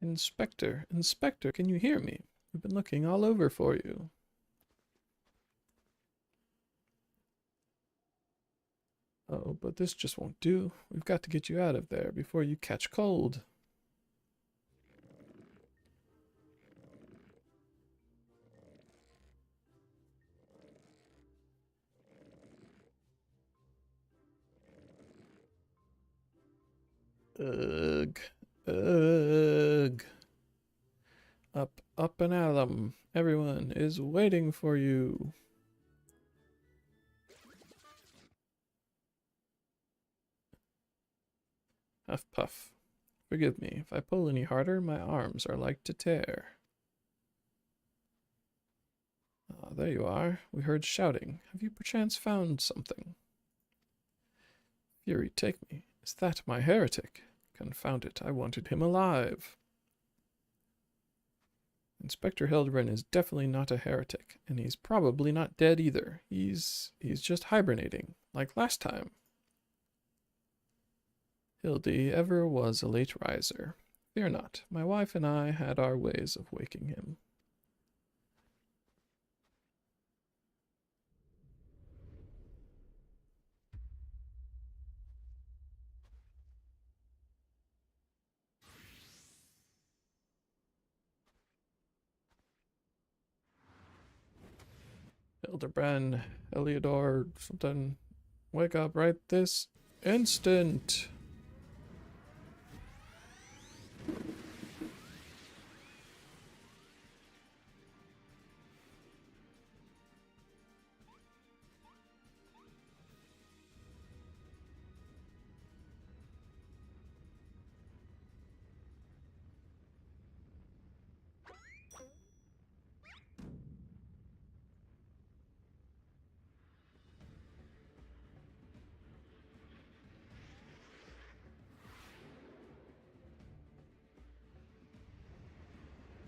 A: Inspector, Inspector, can you hear me? We've been looking all over for you. Oh, but this just won't do. We've got to get you out of there before you catch cold. Ugh. Ugh. Up and at 'em. Everyone is waiting for you. Huff puff. Forgive me, if I pull any harder, my arms are like to tear. Ah, there you are. We heard shouting. Have you perchance found something? Fury, take me. Is that my heretic? Confound it, I wanted him alive. Inspector Hildebrand is definitely not a heretic, and he's probably not dead either. He's just hibernating, like last time. Hildy ever was a late riser. Fear not, my wife and I had our ways of waking him. Hildebrand, Heliodor, something. Wake up right this instant.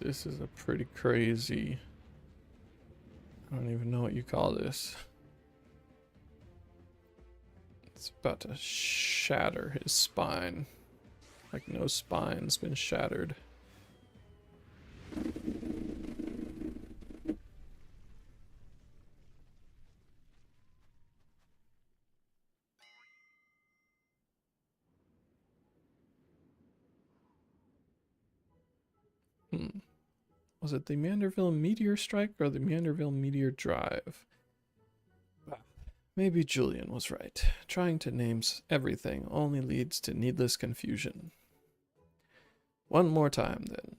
A: This is a pretty crazy... I don't even know what you call this. It's about to shatter his spine. Like no spine's been shattered. Was it the Meanderville meteor strike or the Meanderville meteor drive? Maybe Julian was right. Trying to name everything only leads to needless confusion. One more time, then.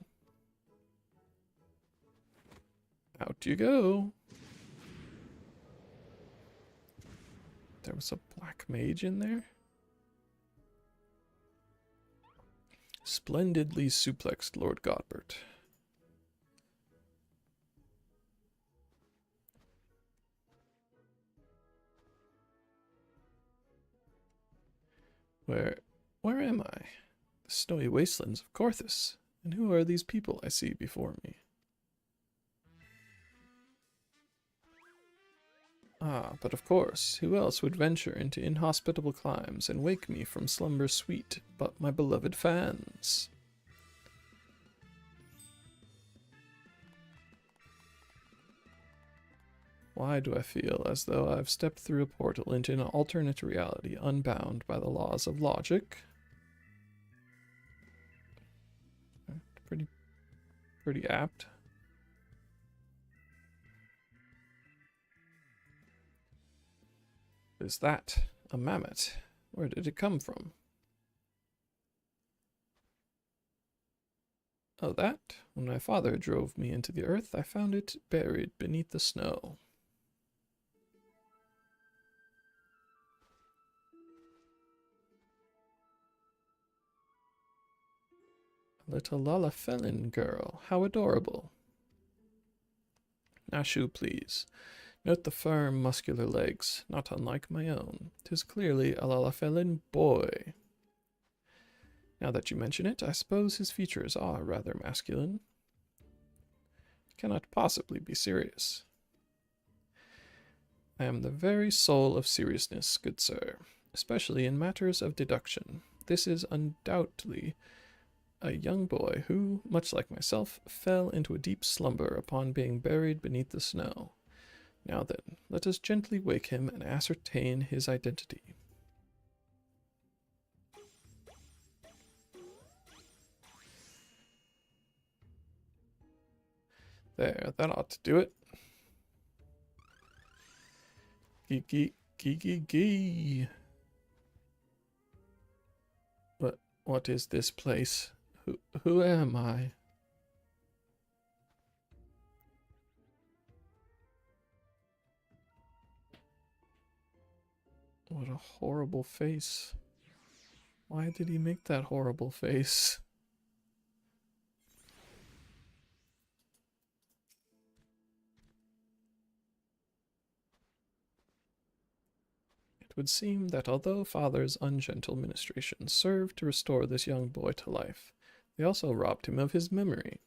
A: Out you go. There was a black mage in there? Splendidly suplexed Lord Godbert. Where am I? The snowy wastelands of Corthus. And who are these people I see before me? Ah, but of course, who else would venture into inhospitable climes and wake me from slumber sweet but my beloved fans? Why do I feel as though I've stepped through a portal into an alternate reality, unbound by the laws of logic? Pretty apt. Is that a mammoth? Where did it come from? Oh, that? When my father drove me into the earth, I found it buried beneath the snow. A little Lalafelin girl. How adorable. Nashu, please. Note the firm, muscular legs, not unlike my own. 'Tis clearly a Lalafelin boy. Now that you mention it, I suppose his features are rather masculine. Cannot possibly be serious. I am the very soul of seriousness, good sir, especially in matters of deduction. This is undoubtedly a young boy who, much like myself, fell into a deep slumber upon being buried beneath the snow. Now then, let us gently wake him and ascertain his identity. There, that ought to do it. Gee. What is this place? Who am I? What a horrible face. Why did he make that horrible face? It would seem that although Father's ungentle ministration served to restore this young boy to life, they also robbed him of his memory.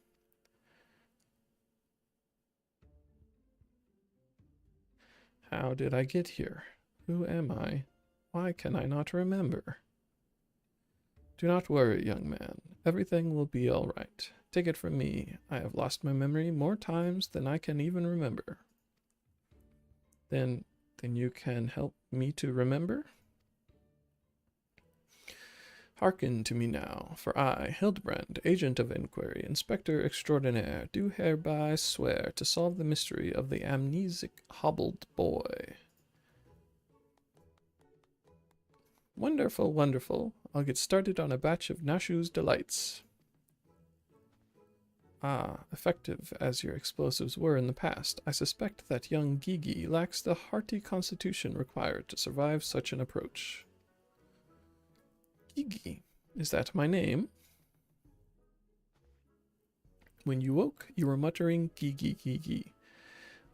A: How did I get here? Who am I? Why can I not remember? Do not worry, young man. Everything will be all right. Take it from me, I have lost my memory more times than I can even remember. Then you can help me to remember? Hearken to me now, for I, Hildebrand, agent of inquiry, inspector extraordinaire, do hereby swear to solve the mystery of the amnesic hobbled boy. Wonderful, wonderful. I'll get started on a batch of Nashu's delights. Ah, effective as your explosives were in the past, I suspect that young Gigi lacks the hearty constitution required to survive such an approach. Gigi, is that my name? When you woke, you were muttering Gigi Gigi.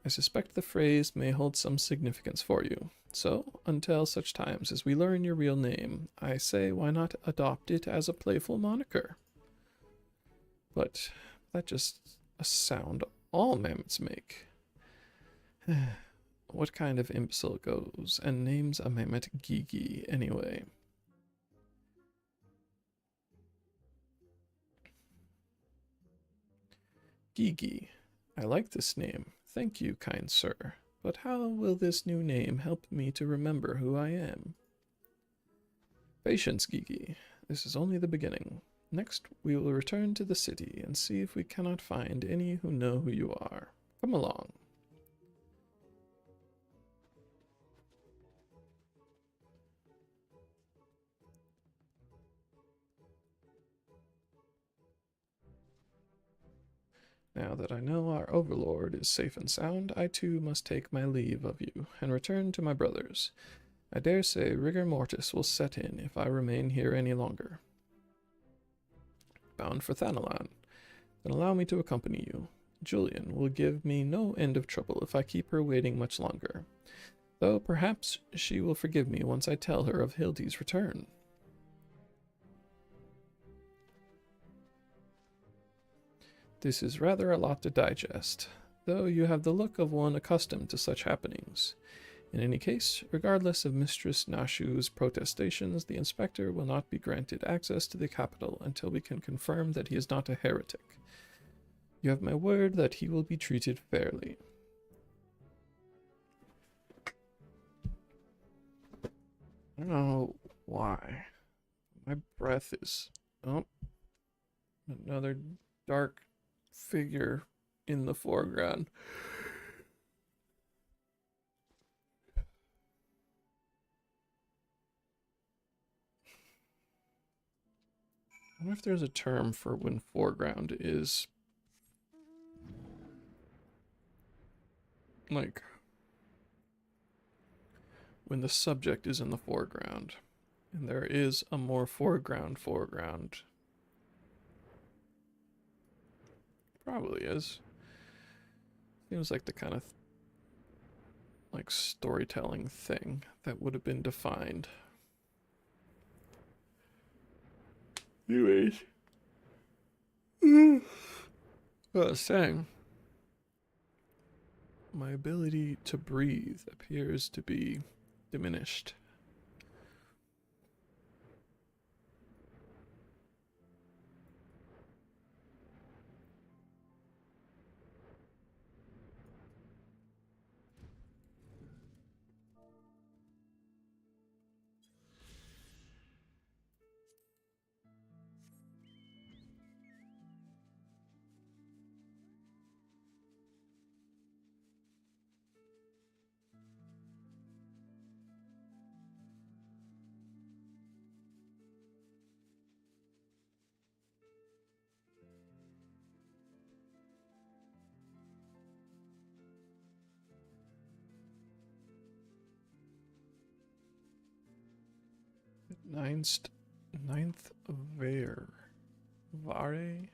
A: I suspect the phrase may hold some significance for you. So, until such times as we learn your real name, I say why not adopt it as a playful moniker? But that's just a sound all mammoths make. What kind of imbecile goes and names a mammoth Gigi anyway? Gigi. I like this name. Thank you, kind sir. But how will this new name help me to remember who I am? Patience, Gigi. This is only the beginning. Next, we will return to the city and see if we cannot find any who know who you are. Come along. Now that I know our overlord is safe and sound, I too must take my leave of you and return to my brothers. I dare say rigor mortis will set in if I remain here any longer. Bound for Thanalan. Then allow me to accompany you. Julian will give me no end of trouble if I keep her waiting much longer, though perhaps she will forgive me once I tell her of Hildy's return. This is rather a lot to digest, though you have the look of one accustomed to such happenings. In any case, regardless of Mistress Nashu's protestations, the inspector will not be granted access to the capital until we can confirm that he is not a heretic. You have my word that he will be treated fairly. don't know why. My breath is... Oh. Another dark figure in the foreground. I wonder if there's a term for when foreground is like when the subject is in the foreground and there is a more foreground. Probably is. Seems like the kind of like storytelling thing that would have been defined. Anyways. Saying my ability to breathe appears to be diminished. Ninth Vare. Vare?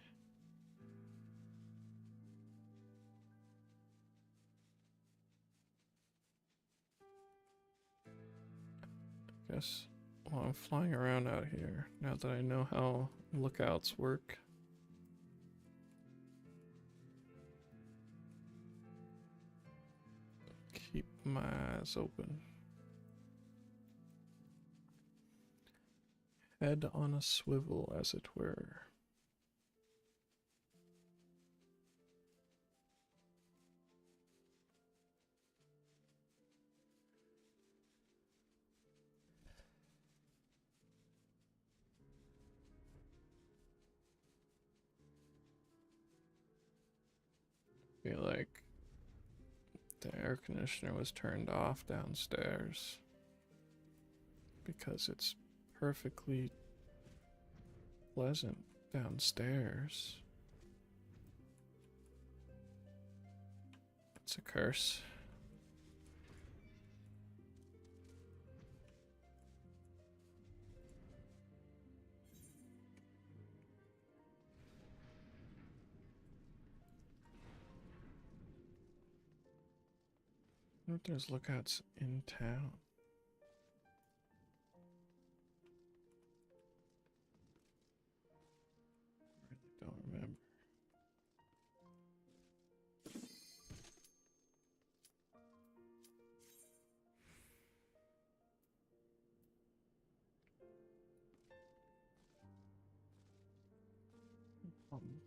A: Guess while I'm flying around out here, now that I know how lookouts work. Keep my eyes open. Head on a swivel, as it were. Feel like the air conditioner was turned off downstairs because it's perfectly pleasant downstairs. It's a curse. I wonder if there's lookouts in town. I really don't remember.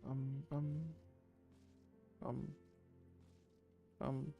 A: Um, um, um, um.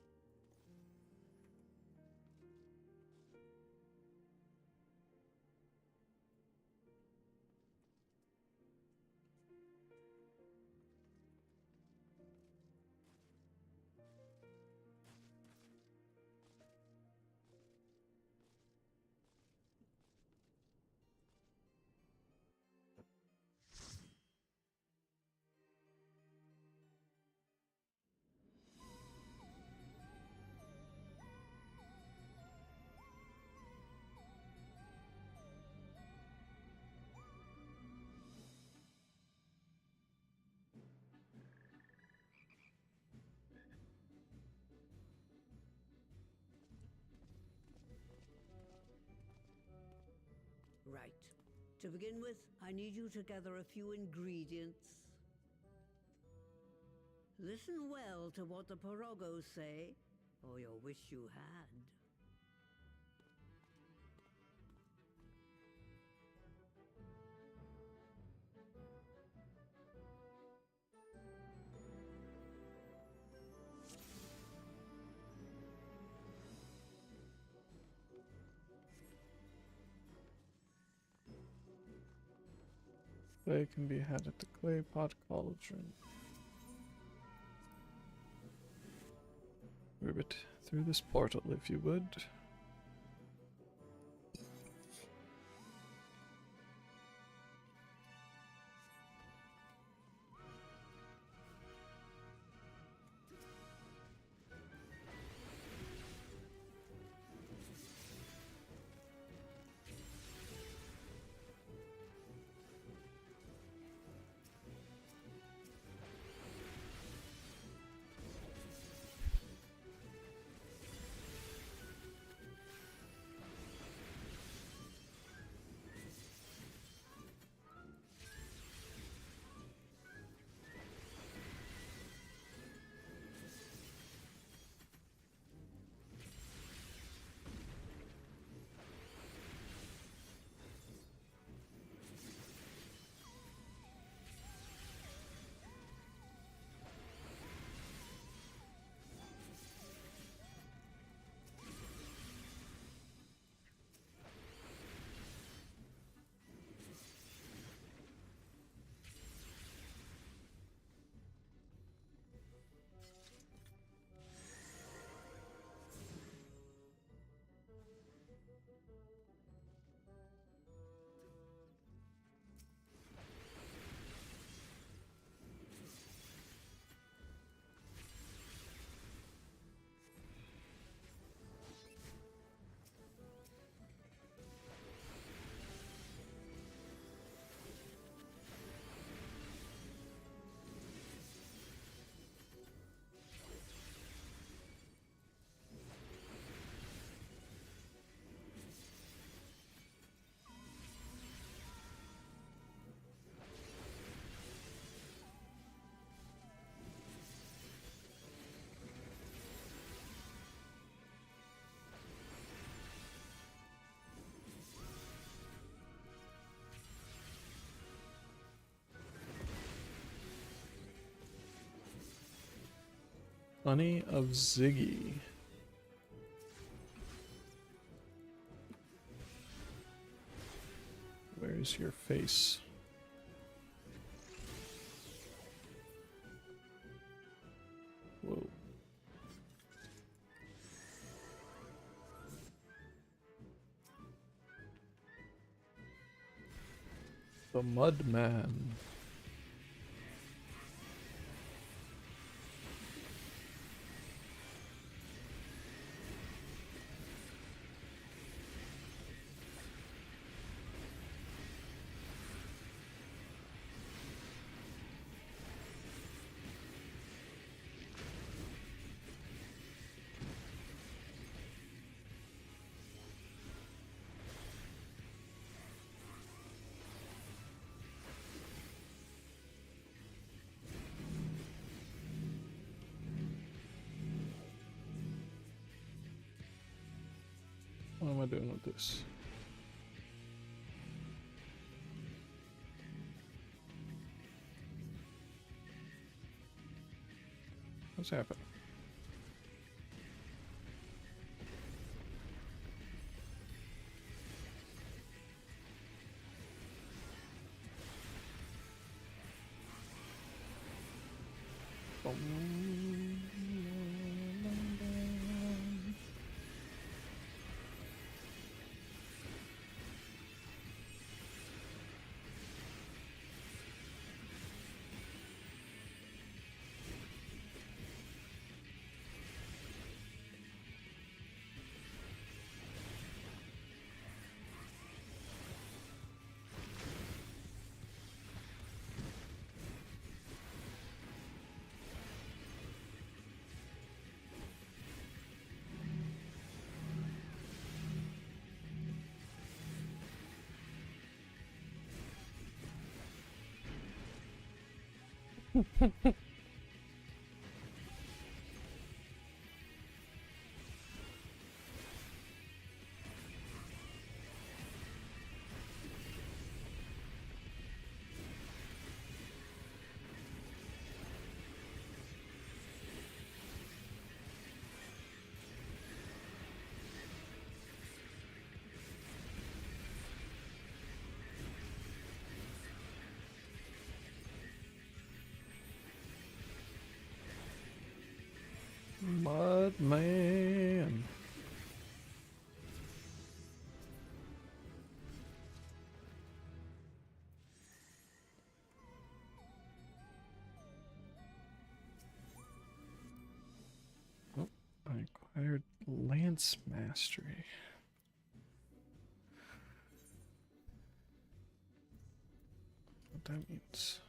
K: Right. To begin with, I need you to gather a few ingredients. Listen well to what the Porogos say, or you'll wish you had.
A: Clay can be had at the clay pot cauldron. Ribbit through this portal if you would. Honey of Ziggy. Where's your face? Whoa. The Mudman. What am I doing with this? What's happening? good man. Oh, I acquired Lance Mastery. What that means.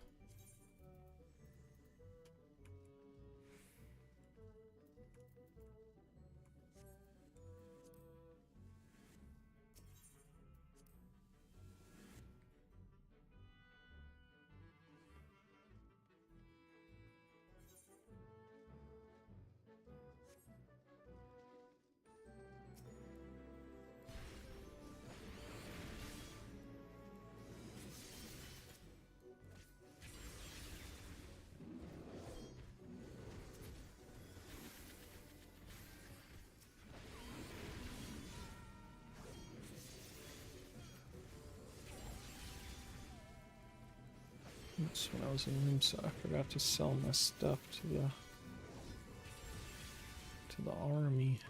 A: Oops, when I was in Nimsa, I forgot to sell my stuff to the army.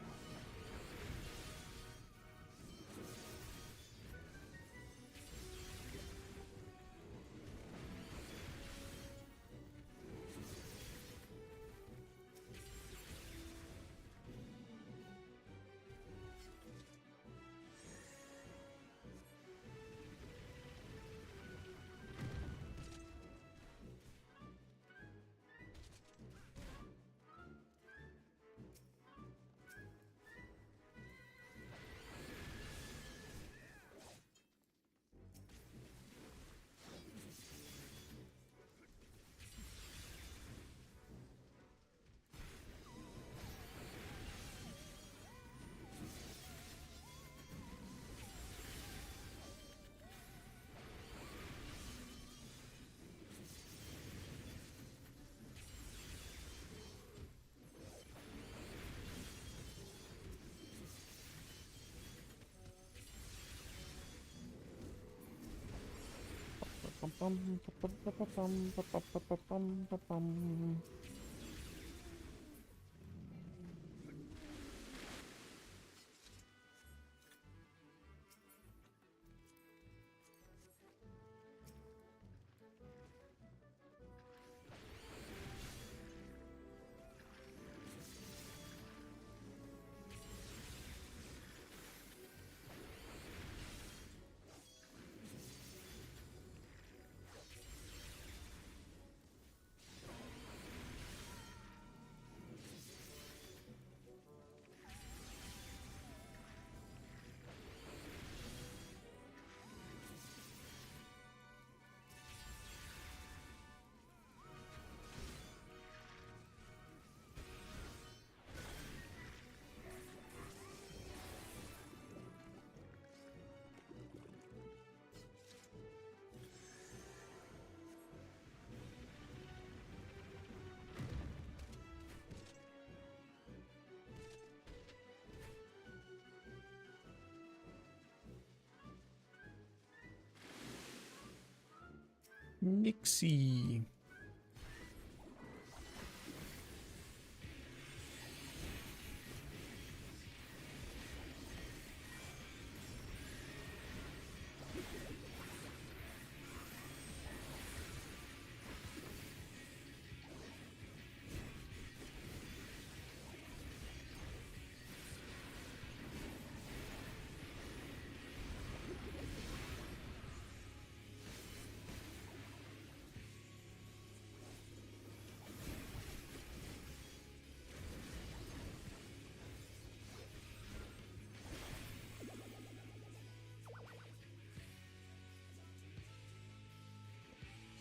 A: Nixie.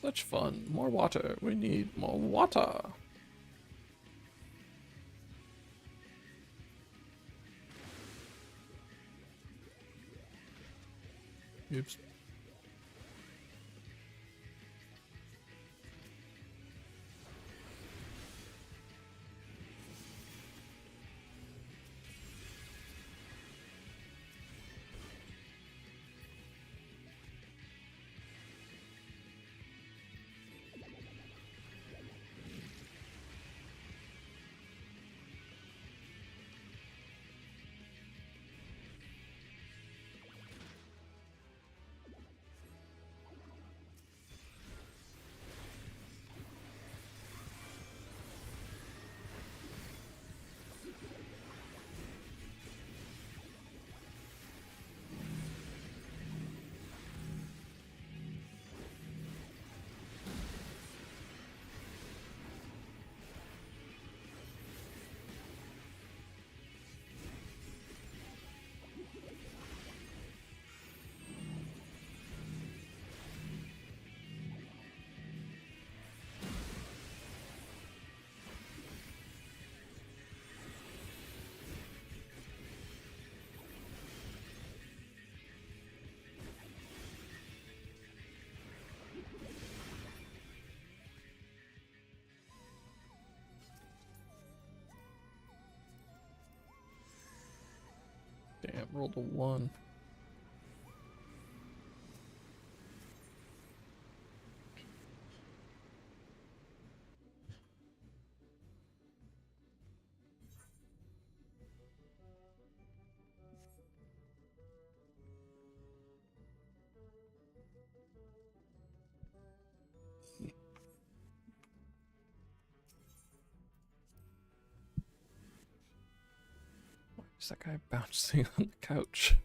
A: Such fun. More water. We need more water. Oops. Damn, rolled a 1. Is that guy bouncing on the couch?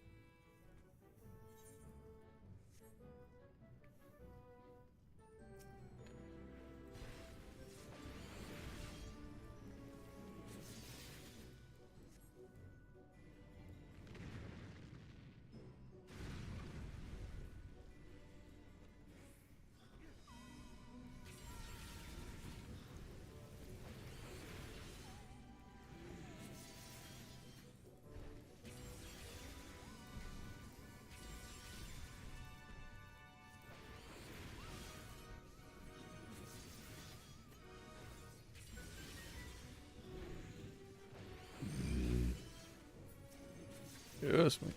A: Yes, man.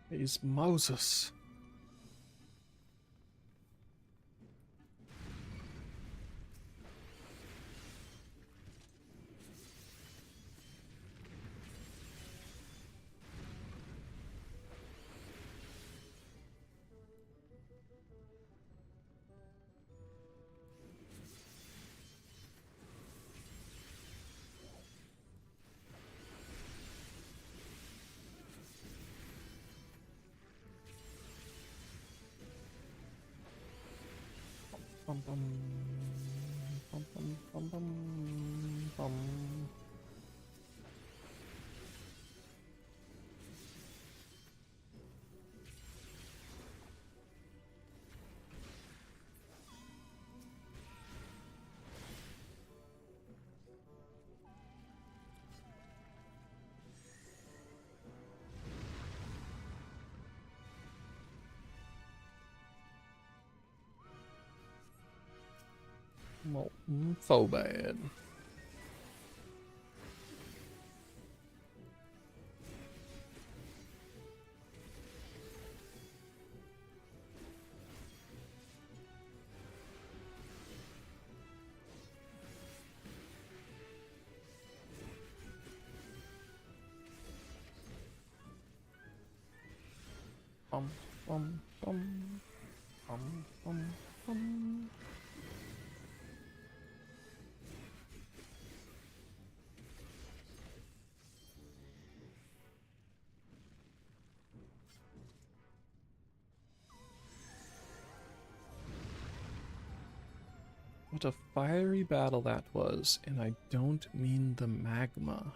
A: He's Moses. Bum, bum, bum, bum, bum, bum, bum. Molten Phobad. Bum, bum, bum, bum, bum, bum. What a fiery battle that was, and I don't mean the magma.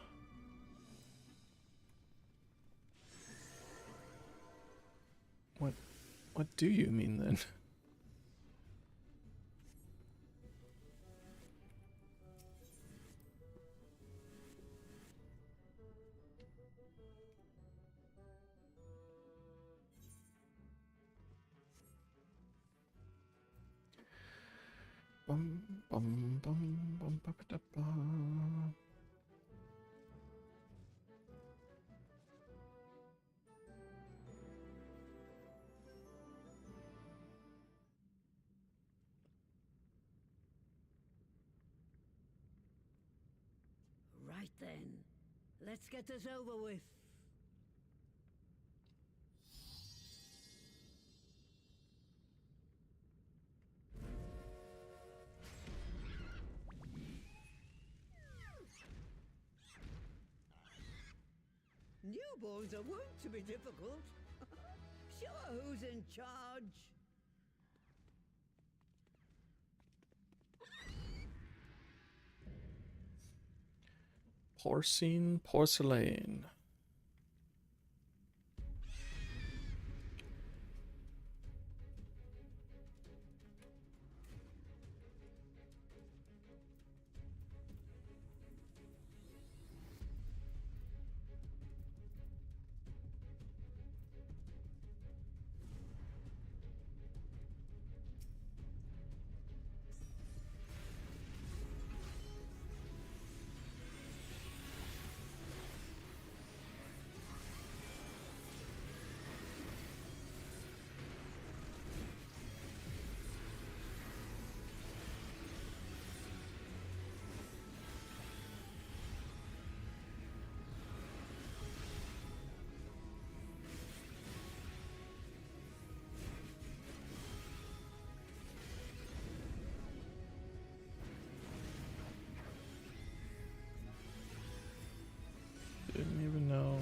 A: What do you mean then? Bum bum bum bum ba ba da ba.
K: Right then, let's get this over with. Newborns are wont to be difficult. Sure, who's in charge?
A: Porcine porcelain. Didn't even know.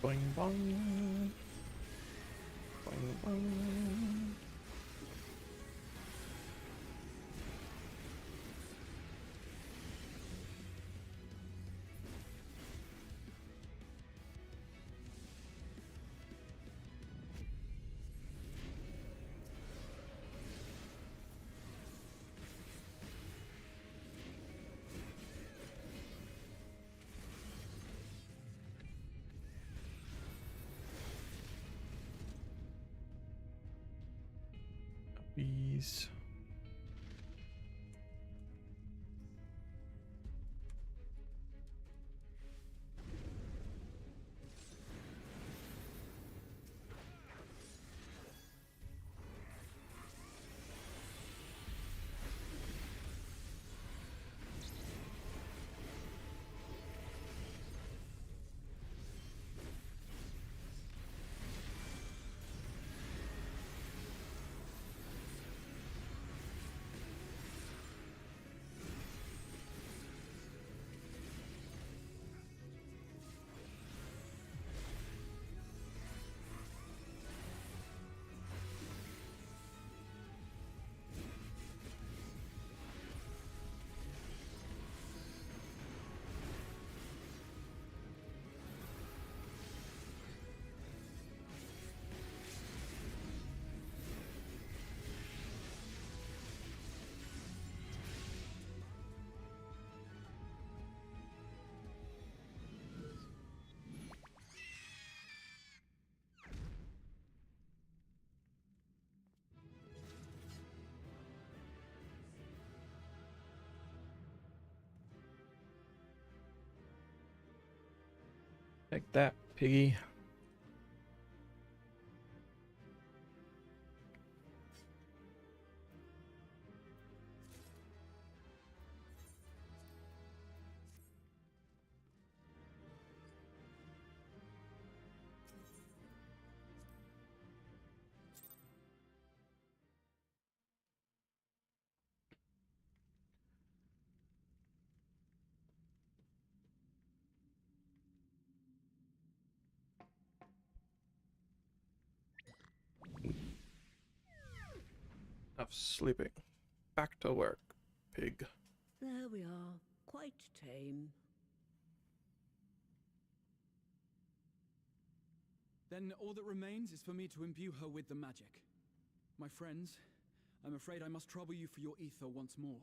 A: Boing bong. Boing bong. Bees. Take that, piggy. Enough sleeping. Back to work, pig.
K: There we are, quite tame.
D: Then all that remains is for me to imbue her with the magic. My friends, I'm afraid I must trouble you for your ether once more.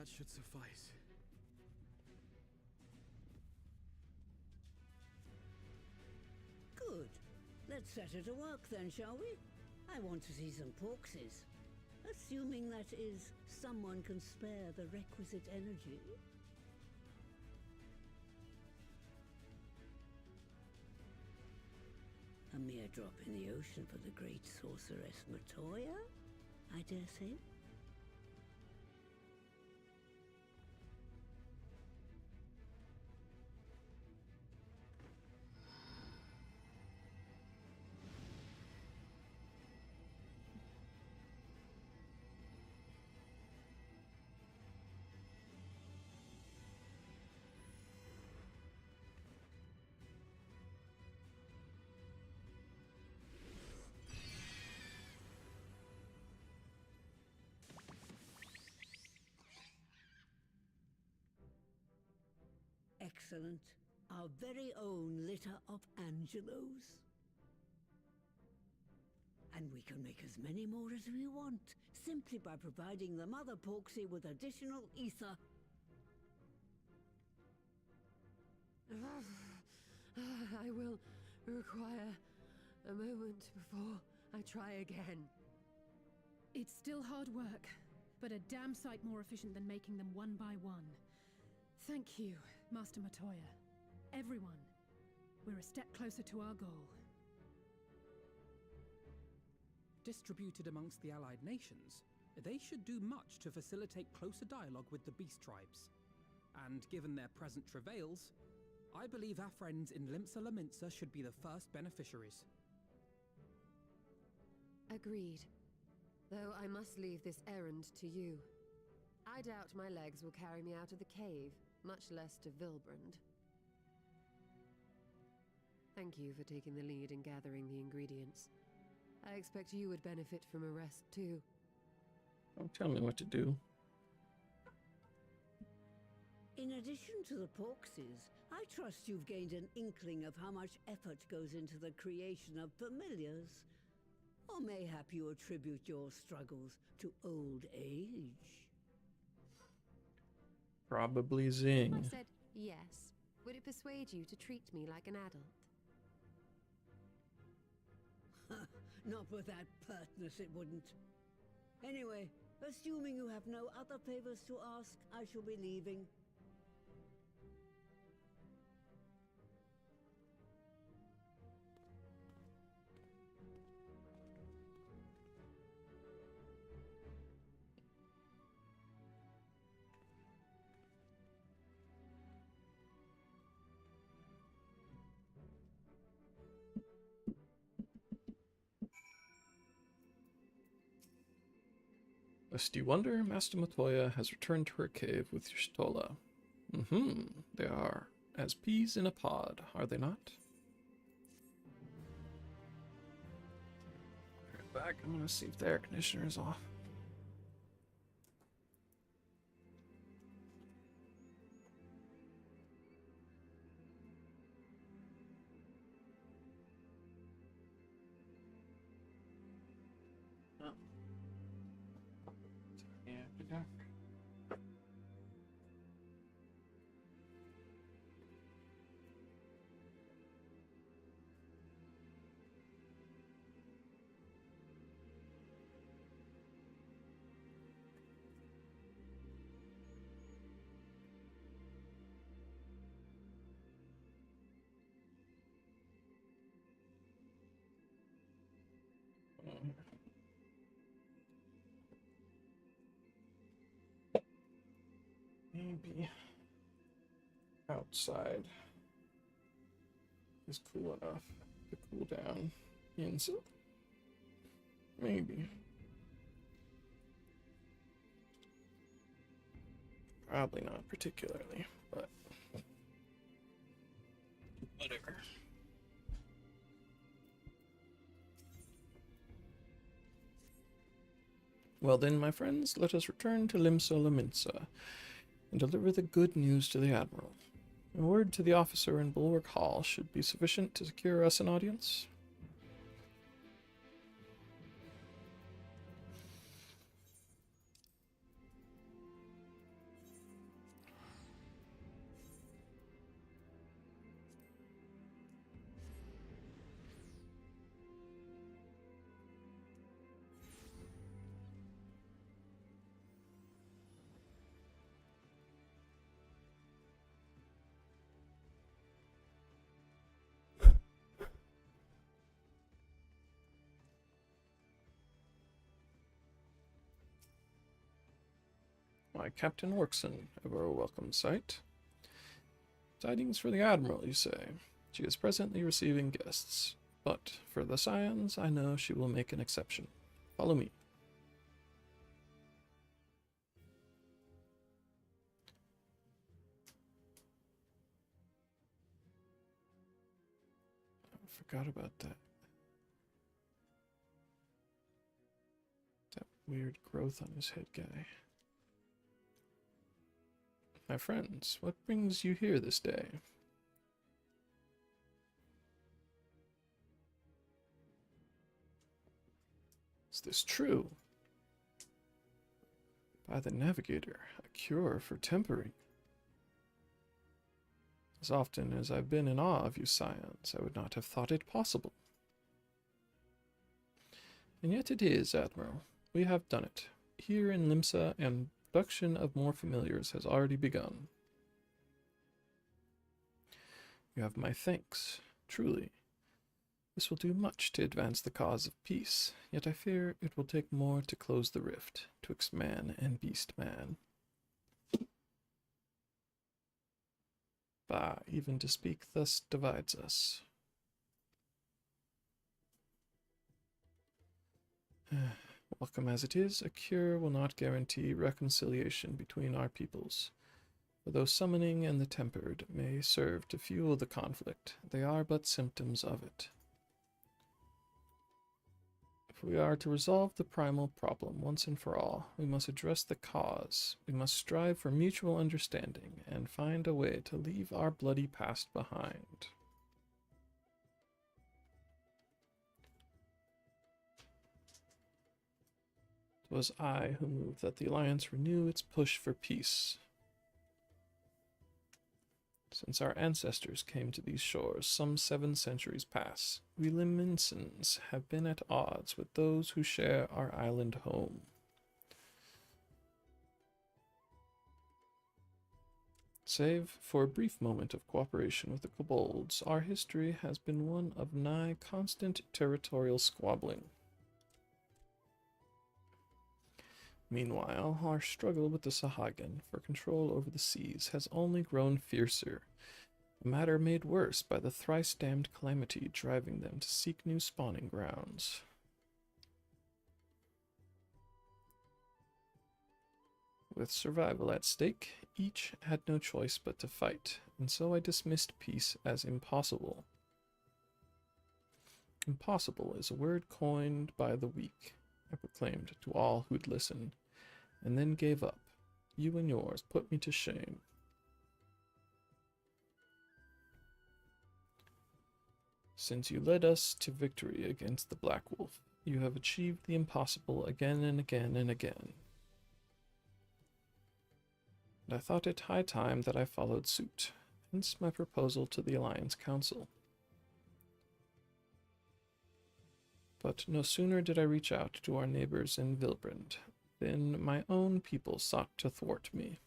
D: That should suffice.
K: Good. Let's set her to work then, shall we? I want to see some porkses. Assuming that is, someone can spare the requisite energy. A mere drop in the ocean for the great sorceress Matoya, I dare say. Excellent. Our very own litter of Angelos. And we can make as many more as we want, simply by providing the Mother Porksy with additional ether.
I: I will require a moment before I try again.
C: It's still hard work, but a damn sight more efficient than making them one by one. Thank you, Master Matoya. Everyone, we're a step closer to our goal.
G: Distributed amongst the allied nations, they should do much to facilitate closer dialogue with the beast tribes. And given their present travails, I believe our friends in Limsa Lominsa should be the first beneficiaries.
I: Agreed. Though I must leave this errand to you. I doubt my legs will carry me out of the cave, much less to Vilbrand. Thank you for taking the lead in gathering the ingredients. I expect you would benefit from a rest too.
A: Don't tell me what to do.
K: In addition to the porkses, I trust you've gained an inkling of how much effort goes into the creation of familiars. Or mayhap you attribute your struggles to old age.
A: Probably Zing.
I: I said yes. Would it persuade you to treat me like an adult?
K: Not with that pertness, it wouldn't. Anyway, assuming you have no other favors to ask, I shall be leaving.
A: Lest you wonder, Master Matoya has returned to her cave with Y'shtola. They are as peas in a pod, are they not? Right back, I'm gonna see if the air conditioner is off. Maybe outside is cool enough to cool down inside. Maybe. Probably not particularly, but whatever. Well then, my friends, let us return to Limsa Lominsa and deliver the good news to the Admiral. A word to the officer in Bulwark Hall should be sufficient to secure us an audience. Why, Captain Orkson, ever a welcome sight. Tidings for the Admiral, you say. She is presently receiving guests, but for the Scions, I know she will make an exception. Follow me. I forgot about that. That weird growth on his head guy. My friends, what brings you here this day? Is this true? By the Navigator, a cure for tempering. As often as I've been in awe of you Scions, I would not have thought it possible. And yet it is, Admiral. We have done it. Here in Limsa, and production of more familiars has already begun. You have my thanks, truly. This will do much to advance the cause of peace, yet I fear it will take more to close the rift twixt man and beast man. Bah, even to speak thus divides us. Welcome as it is, a cure will not guarantee reconciliation between our peoples. For though summoning and the tempered may serve to fuel the conflict, they are but symptoms of it. If we are to resolve the primal problem once and for all, we must address the cause. We must strive for mutual understanding and find a way to leave our bloody past behind. It was I who moved that the Alliance renew its push for peace. Since our ancestors came to these shores some 7 centuries past, we Liminsans have been at odds with those who share our island home. Save for a brief moment of cooperation with the kobolds, our history has been one of nigh constant territorial squabbling. Meanwhile, our struggle with the Sahagin for control over the seas has only grown fiercer, a matter made worse by the thrice-damned calamity driving them to seek new spawning grounds. With survival at stake, each had no choice but to fight, and so I dismissed peace as impossible. Impossible is a word coined by the weak, I proclaimed to all who'd listen, and then gave up. You and yours put me to shame. Since you led us to victory against the Black Wolf, you have achieved the impossible again and again and again. And I thought it high time that I followed suit, hence my proposal to the Alliance Council. But no sooner did I reach out to our neighbors in Vilbrand than my own people sought to thwart me.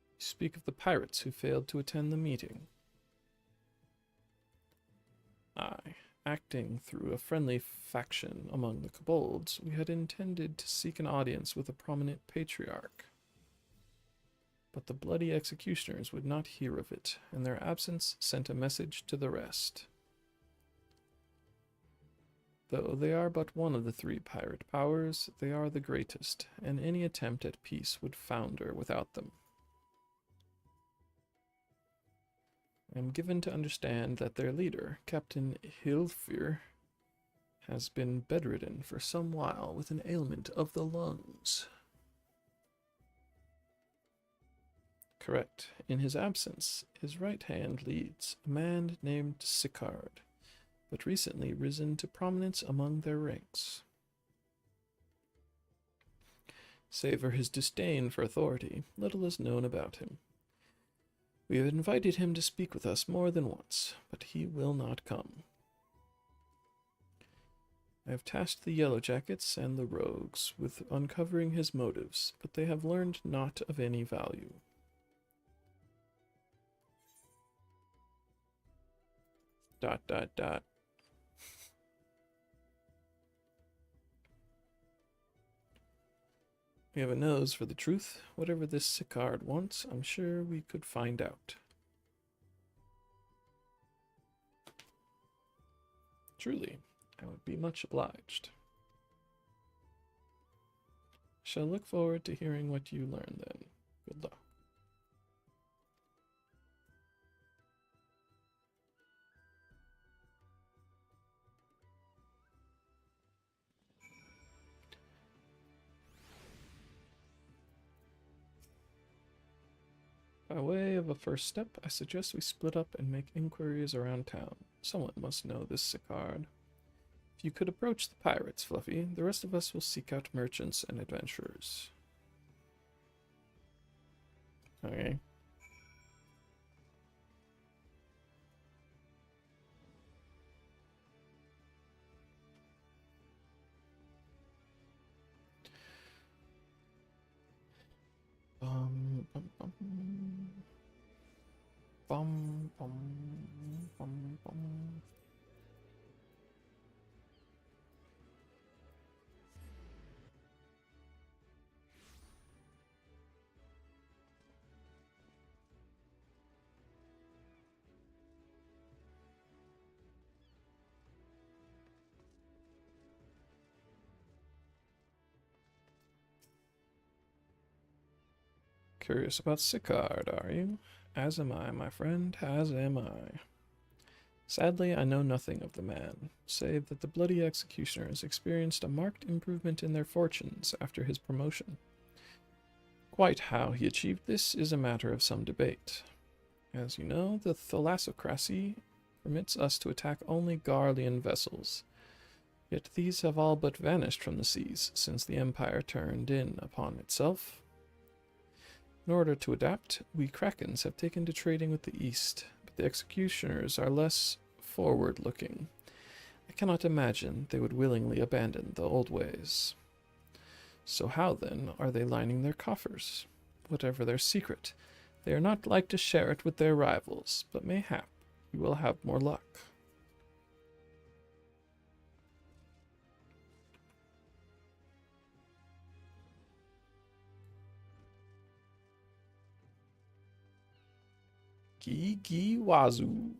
A: You speak of the pirates who failed to attend the meeting. Aye, acting through a friendly faction among the kobolds, we had intended to seek an audience with a prominent patriarch. But the bloody executioners would not hear of it, and their absence sent a message to the rest. Though they are but one of the 3 pirate powers, they are the greatest, and any attempt at peace would founder without them. I am given to understand that their leader, Captain Hilfir, has been bedridden for some while with an ailment of the lungs. Correct. In his absence, his right hand leads a man named Sicard, but recently risen to prominence among their ranks. Save for his disdain for authority, little is known about him. We have invited him to speak with us more than once, but he will not come. I have tasked the Yellow Jackets and the Rogues with uncovering his motives, but they have learned naught of any value. Dot, dot, dot. We have a nose for the truth. Whatever this Sicard wants, I'm sure we could find out. Truly, I would be much obliged. Shall look forward to hearing what you learn then. Good luck. By way of a first step, I suggest we split up and make inquiries around town. Someone must know this Sicard. If you could approach the pirates, Fluffy, the rest of us will seek out merchants and adventurers. Okay. Bum, bum, bum. Bum, bum, bum, bum. Curious about Sicard, are you? As am I, my friend, as am I. Sadly, I know nothing of the man, save that the bloody executioners experienced a marked improvement in their fortunes after his promotion. Quite how he achieved this is a matter of some debate. As you know, the thalassocracy permits us to attack only Garlean vessels, yet these have all but vanished from the seas since the Empire turned in upon itself. In order to adapt, we Krakens have taken to trading with the East, but the executioners are less forward-looking. I cannot imagine they would willingly abandon the old ways. So how, then, are they lining their coffers? Whatever their secret, they are not like to share it with their rivals, but mayhap we will have more luck. Gee wazoo.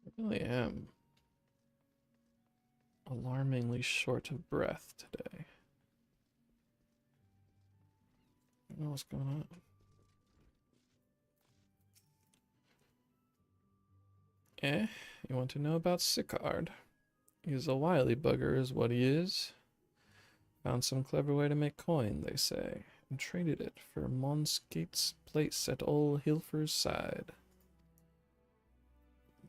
A: I really am alarmingly short of breath today. I don't know what's going on. You want to know about Sicard? He's a wily bugger is what he is. Found some clever way to make coin, they say, and traded it for Monsgate's place at old Hilfer's side.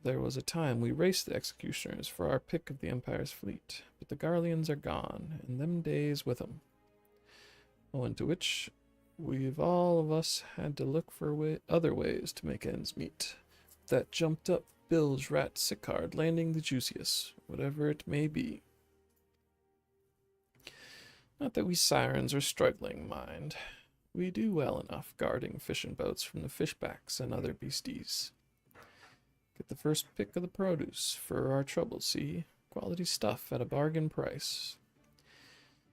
A: There was a time we raced the executioners for our pick of the Empire's fleet, but the Garleans are gone, and them days with 'em. Owing to which, we've all of us had to look for other ways to make ends meet. That jumped up bilge rat Sicard landing the juiciest, whatever it may be. Not that we sirens are struggling, mind. We do well enough guarding fishing boats from the fishbacks and other beasties. Get the first pick of the produce for our trouble, see? Quality stuff at a bargain price.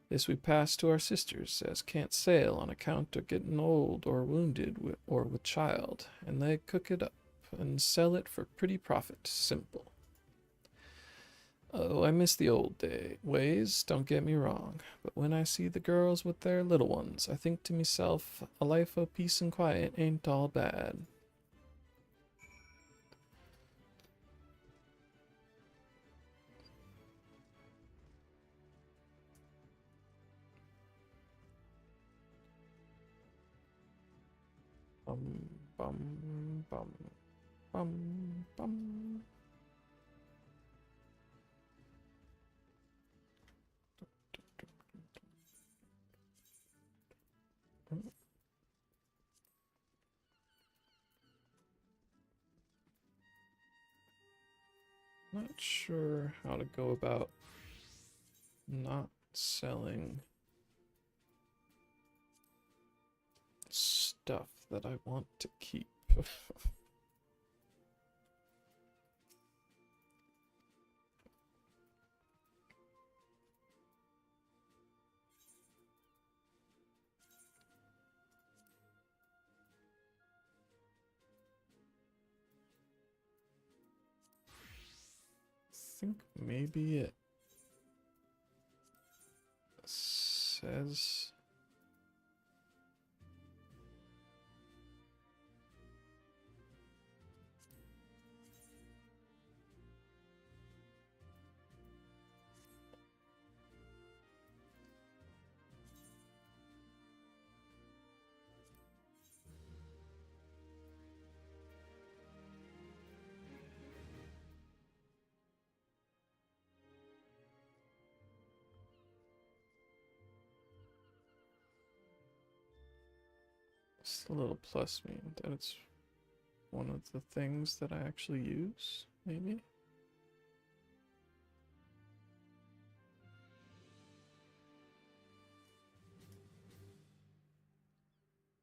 A: This we pass to our sisters, as can't sail on account of getting old or wounded or with child, and they cook it up and sell it for pretty profit, simple. Oh, I miss the old ways, don't get me wrong, but when I see the girls with their little ones, I think to myself, a life of peace and quiet ain't all bad. Bum, bum, bum, bum, bum. Not sure how to go about not selling stuff that I want to keep. I think maybe it says it's the little plus mean that it's one of the things that I actually use, maybe?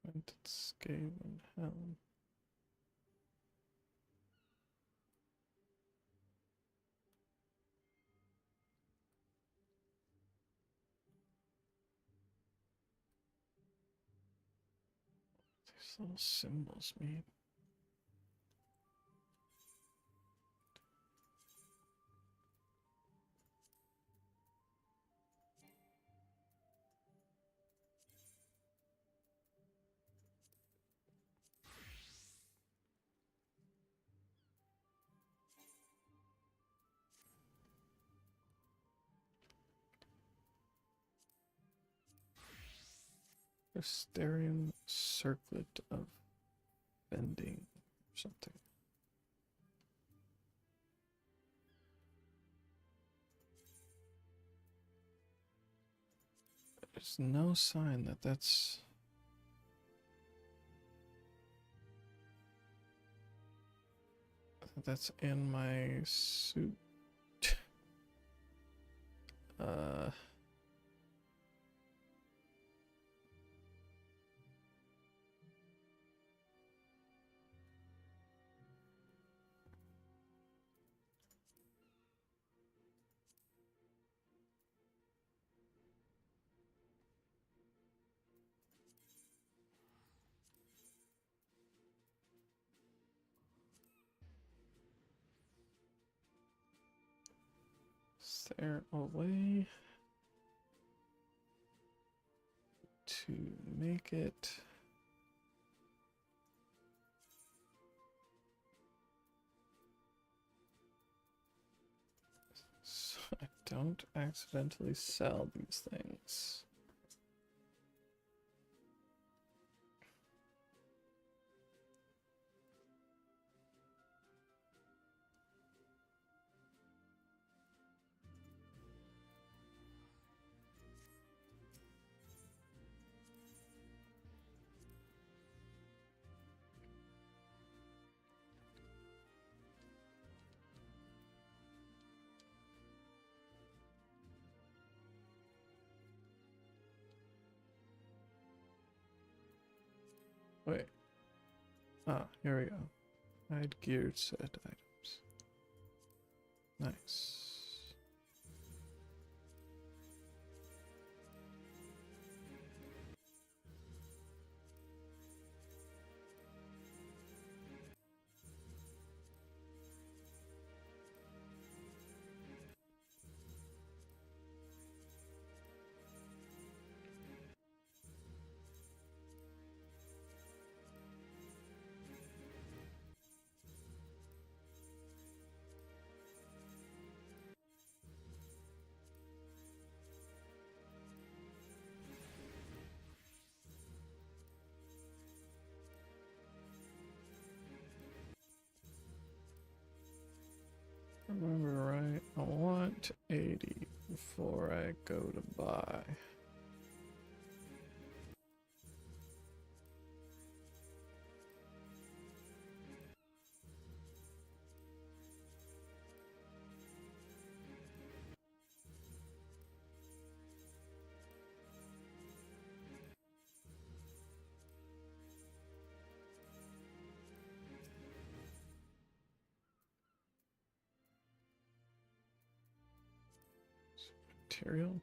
A: Rented Skaven Helm. These little symbols mean. Asterian circlet of bending or something. There's no sign that that's in my suit. Is there a way to make it so I don't accidentally sell these things? Wait. Ah, here we go. Hide geared set items. Nice. Remember right, I want 80 before I go to buy. material.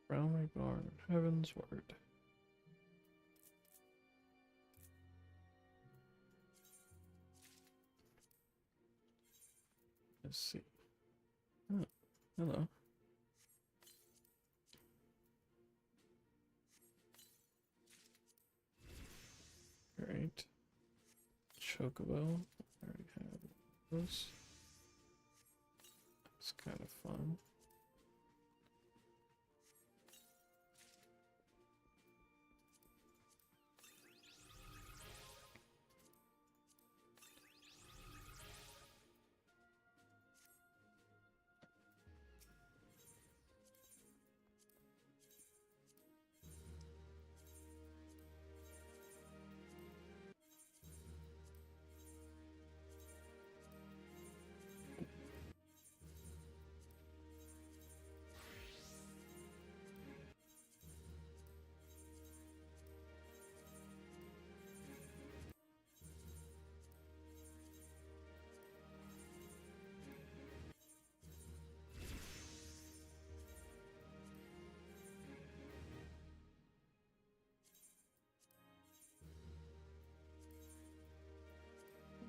A: Brownly born, heaven's word. Let's see. Oh, hello. Great. Chocobo. I already have those. It's kind of fun.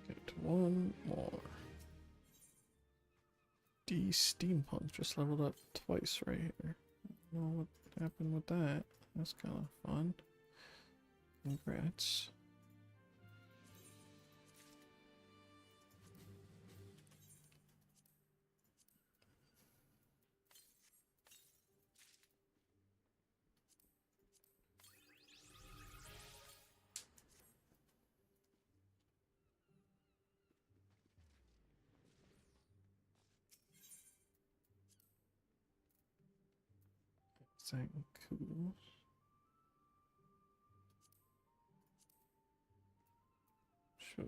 A: Get one more. D Steampunk just leveled up twice right here. I don't know what happened with that. That's kind of fun. Congrats. Thank you. Sure.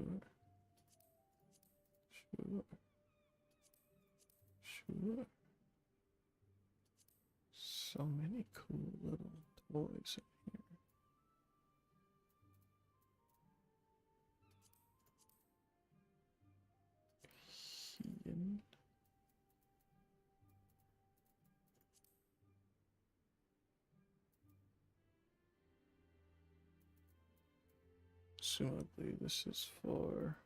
A: Sure. Sure. So many cool little toys in here. Hean. Presumably this is for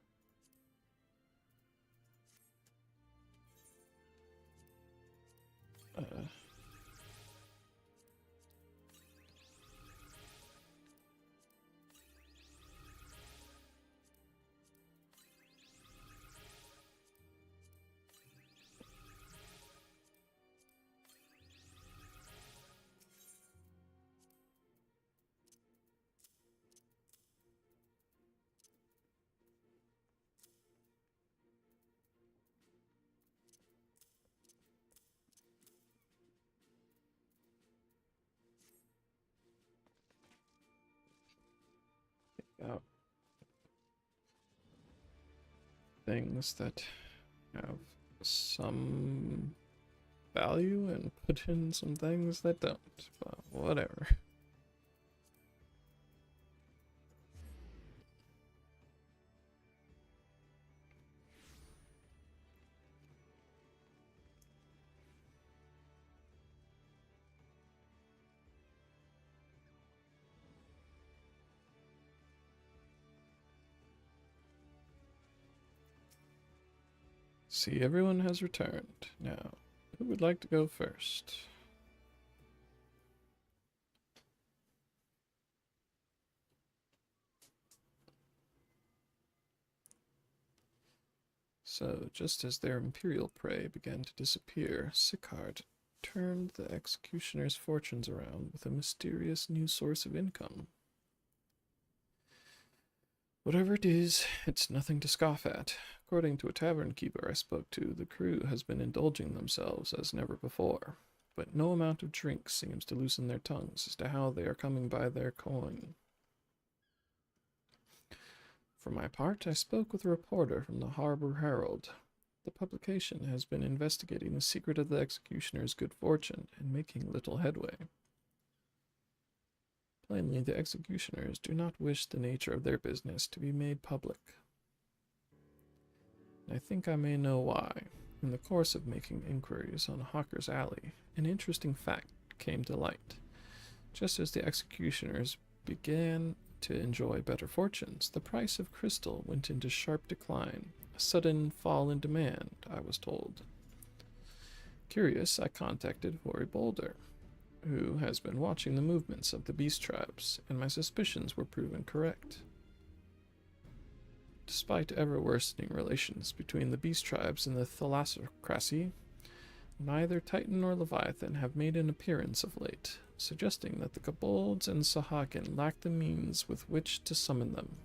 A: things that have some value and put in some things that don't, but whatever. See, everyone has returned. Now, who would like to go first? So, just as their imperial prey began to disappear, Sicard turned the executioner's fortunes around with a mysterious new source of income. Whatever it is, it's nothing to scoff at. According to a tavern keeper I spoke to, the crew has been indulging themselves as never before, but no amount of drink seems to loosen their tongues as to how they are coming by their coin. For my part, I spoke with a reporter from the Harbor Herald. The publication has been investigating the secret of the executioner's good fortune and making little headway. Plainly, the executioners do not wish the nature of their business to be made public. I think I may know why. In the course of making inquiries on Hawker's Alley, an interesting fact came to light. Just as the executioners began to enjoy better fortunes, the price of crystal went into sharp decline, a sudden fall in demand, I was told. Curious, I contacted Hoary Boulder, who has been watching the movements of the beast tribes, and my suspicions were proven correct. Despite ever-worsening relations between the beast tribes and the thalassocracy, neither Titan nor Leviathan have made an appearance of late, suggesting that the kobolds and Sahagin lack the means with which to summon them.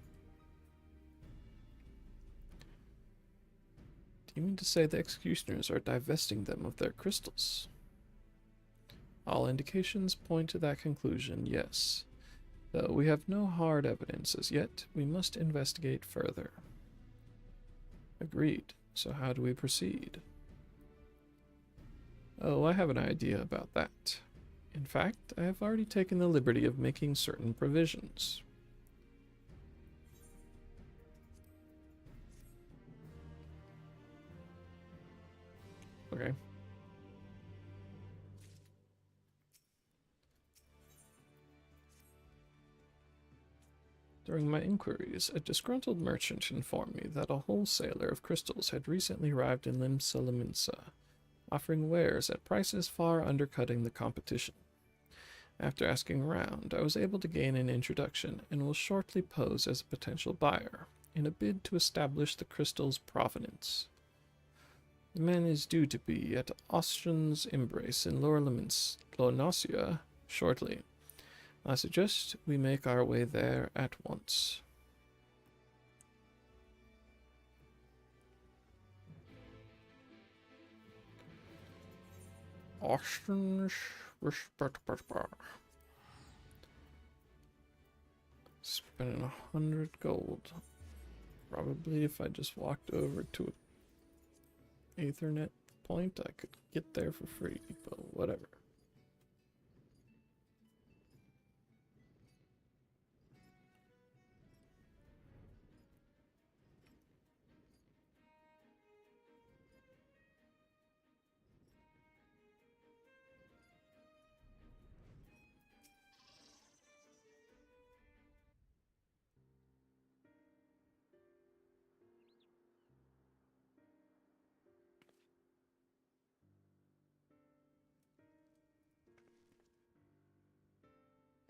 A: Do you mean to say the executioners are divesting them of their crystals? All indications point to that conclusion, yes. Though we have no hard evidence as yet, we must investigate further. Agreed. So how do we proceed? Oh, I have an idea about that. In fact, I have already taken the liberty of making certain provisions. Okay. During my inquiries, a disgruntled merchant informed me that a wholesaler of crystals had recently arrived in Limsa Lominsa, offering wares at prices far undercutting the competition. After asking around, I was able to gain an introduction and will shortly pose as a potential buyer, in a bid to establish the crystal's provenance. The man is due to be at Austrian's Embrace in Lower Lonosia shortly. I suggest we make our way there at once. Austrian's spending 100 gold. Probably if I just walked over to an Aethernet point, I could get there for free, but whatever.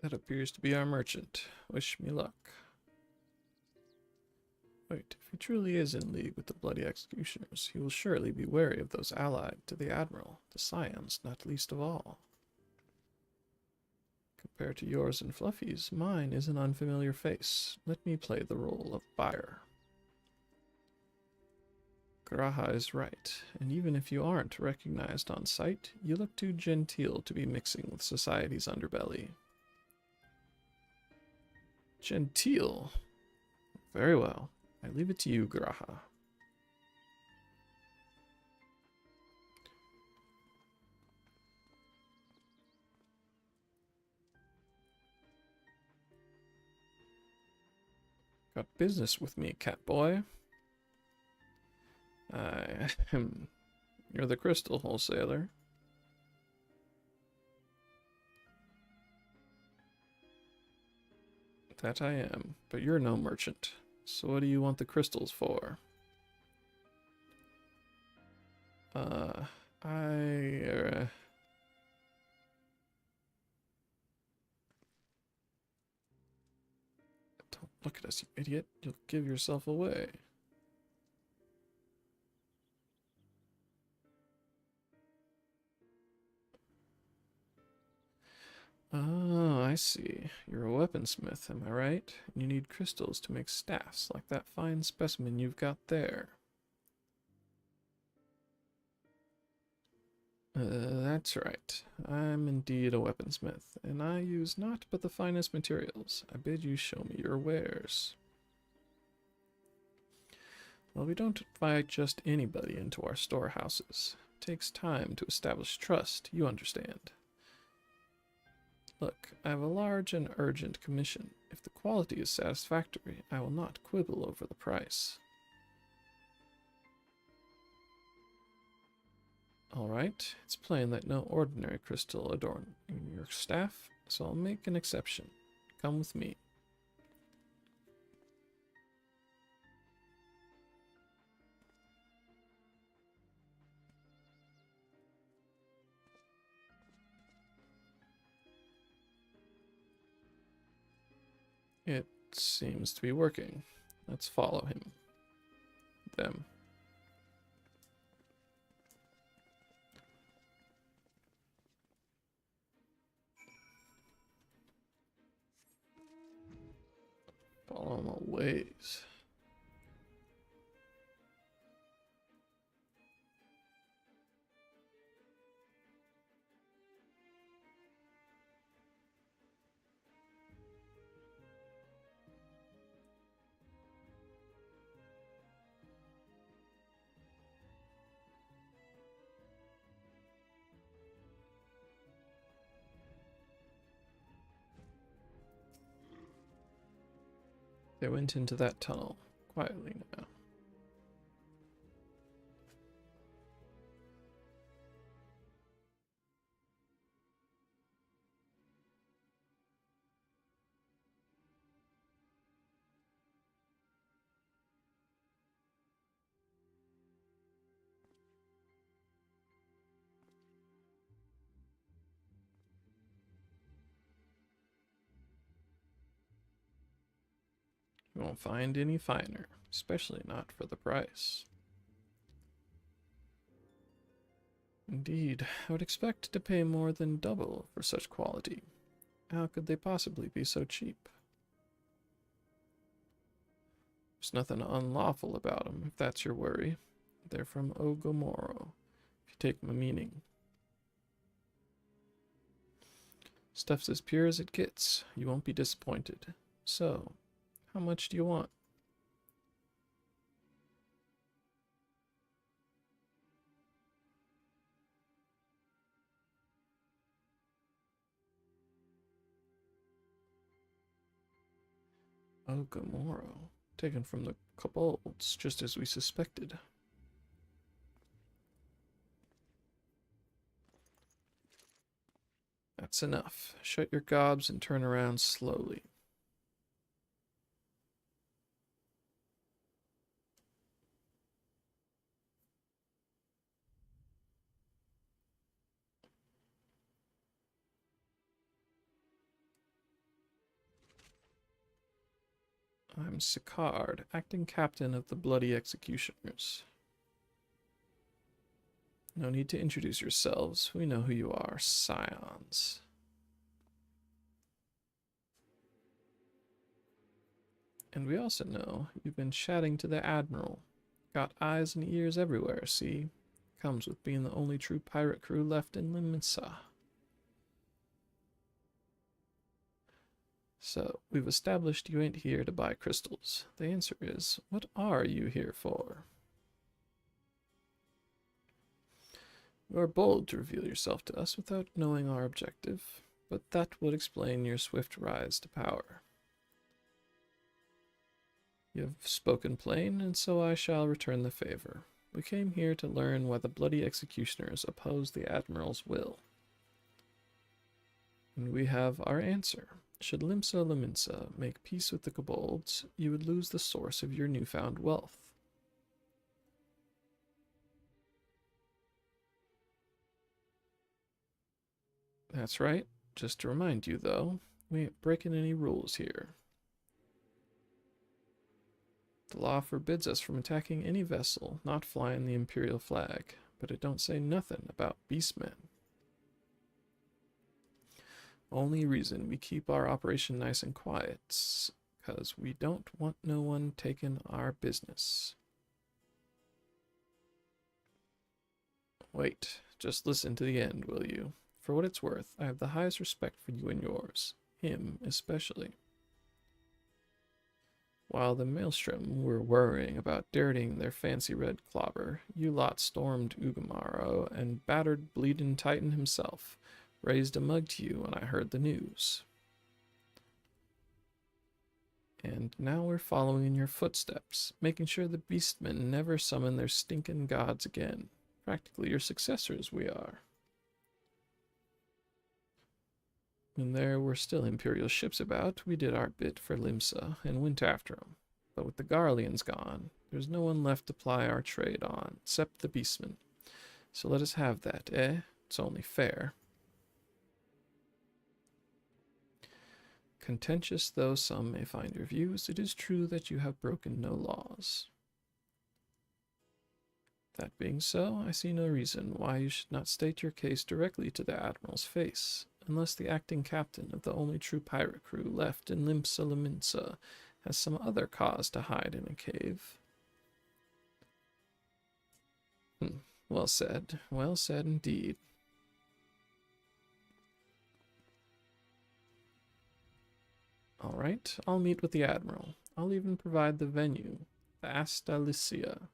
A: That appears to be our merchant. Wish me luck. Wait, if he truly is in league with the bloody executioners, he will surely be wary of those allied to the Admiral, the Scions not least of all. Compared to yours and Fluffy's, mine is an unfamiliar face. Let me play the role of buyer. Graha is right, and even if you aren't recognized on sight, you look too genteel to be mixing with society's underbelly. Genteel? Very well. I leave it to you, Graha. Got business with me, Catboy. You're the crystal wholesaler. That I am, but you're no merchant. So what do you want the crystals for? Don't look at us, you idiot. You'll give yourself away. Oh, I see. You're a weaponsmith, am I right? And you need crystals to make staffs like that fine specimen you've got there. That's right. I'm indeed a weaponsmith, and I use naught but the finest materials. I bid you show me your wares. Well, we don't invite just anybody into our storehouses. It takes time to establish trust, you understand. Look, I have a large and urgent commission. If the quality is satisfactory, I will not quibble over the price. Alright, it's plain that no ordinary crystal adorn your staff, so I'll make an exception. Come with me. It seems to be working. Let's follow him. Them. Follow my ways. They went into that tunnel quietly now. You won't find any finer, especially not for the price. Indeed, I would expect to pay more than double for such quality. How could they possibly be so cheap? There's nothing unlawful about them, if that's your worry. They're from Ogomoro, if you take my meaning. Stuff's as pure as it gets. You won't be disappointed. So, how much do you want? Ogomoro, taken from the kobolds, just as we suspected. That's enough. Shut your gobs and turn around slowly. I'm Sicard, acting captain of the Bloody Executioners. No need to introduce yourselves. We know who you are, scions. And we also know you've been chatting to the Admiral. Got eyes and ears everywhere, see? Comes with being the only true pirate crew left in Limsa. So, we've established you ain't here to buy crystals. The answer is, what are you here for? You are bold to reveal yourself to us without knowing our objective, but that would explain your swift rise to power. You have spoken plain, and so I shall return the favor. We came here to learn why the Bloody Executioners oppose the Admiral's will. And we have our answer. Should Limsa Lominsa make peace with the kobolds, you would lose the source of your newfound wealth. That's right. Just to remind you, though, we ain't breaking any rules here. The law forbids us from attacking any vessel not flying the Imperial flag, but it don't say nothing about beastmen. Only reason we keep our operation nice and quiet, 'cause we don't want no one taking our business. Wait, just listen to the end, will you? For what it's worth, I have the highest respect for you and yours, him especially. While the Maelstrom were worrying about dirtying their fancy red clobber, you lot stormed Ogomoro and battered Bleeding Titan himself, Raised a mug to you when I heard the news. And now we're following in your footsteps, making sure the beastmen never summon their stinking gods again. Practically your successors, we are. When there were still Imperial ships about, we did our bit for Limsa and went after 'em. But with the Garleans gone, there's no one left to ply our trade on, except the beastmen. So let us have that, eh? It's only fair. Contentious though some may find your views, it is true that you have broken no laws. That being so, I see no reason why you should not state your case directly to the Admiral's face, unless the acting captain of the only true pirate crew left in Limsa Lominsa has some other cause to hide in a cave. Well said indeed. All right, I'll meet with the Admiral. I'll even provide the venue, the Astalicia.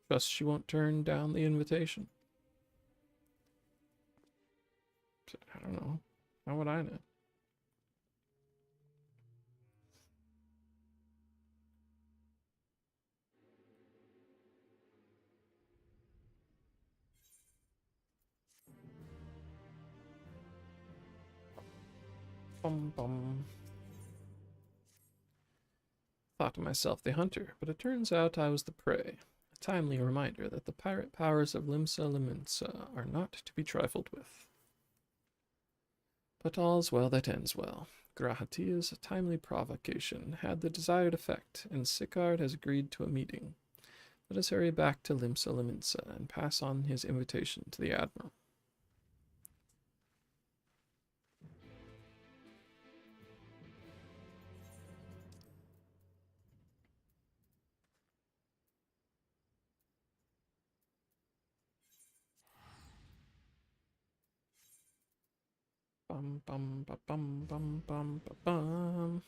A: Trust she won't turn down the invitation. I don't know. How would I know? Bum bum. Thought to myself the hunter, but it turns out I was the prey. A timely reminder that the pirate powers of Limsa Lominsa are not to be trifled with. But all's well that ends well. Grahatia's timely provocation had the desired effect, and Sicard has agreed to a meeting. Let us hurry back to Limsa Lominsa and pass on his invitation to the Admiral. Bum bum ba bum bum bum ba bum.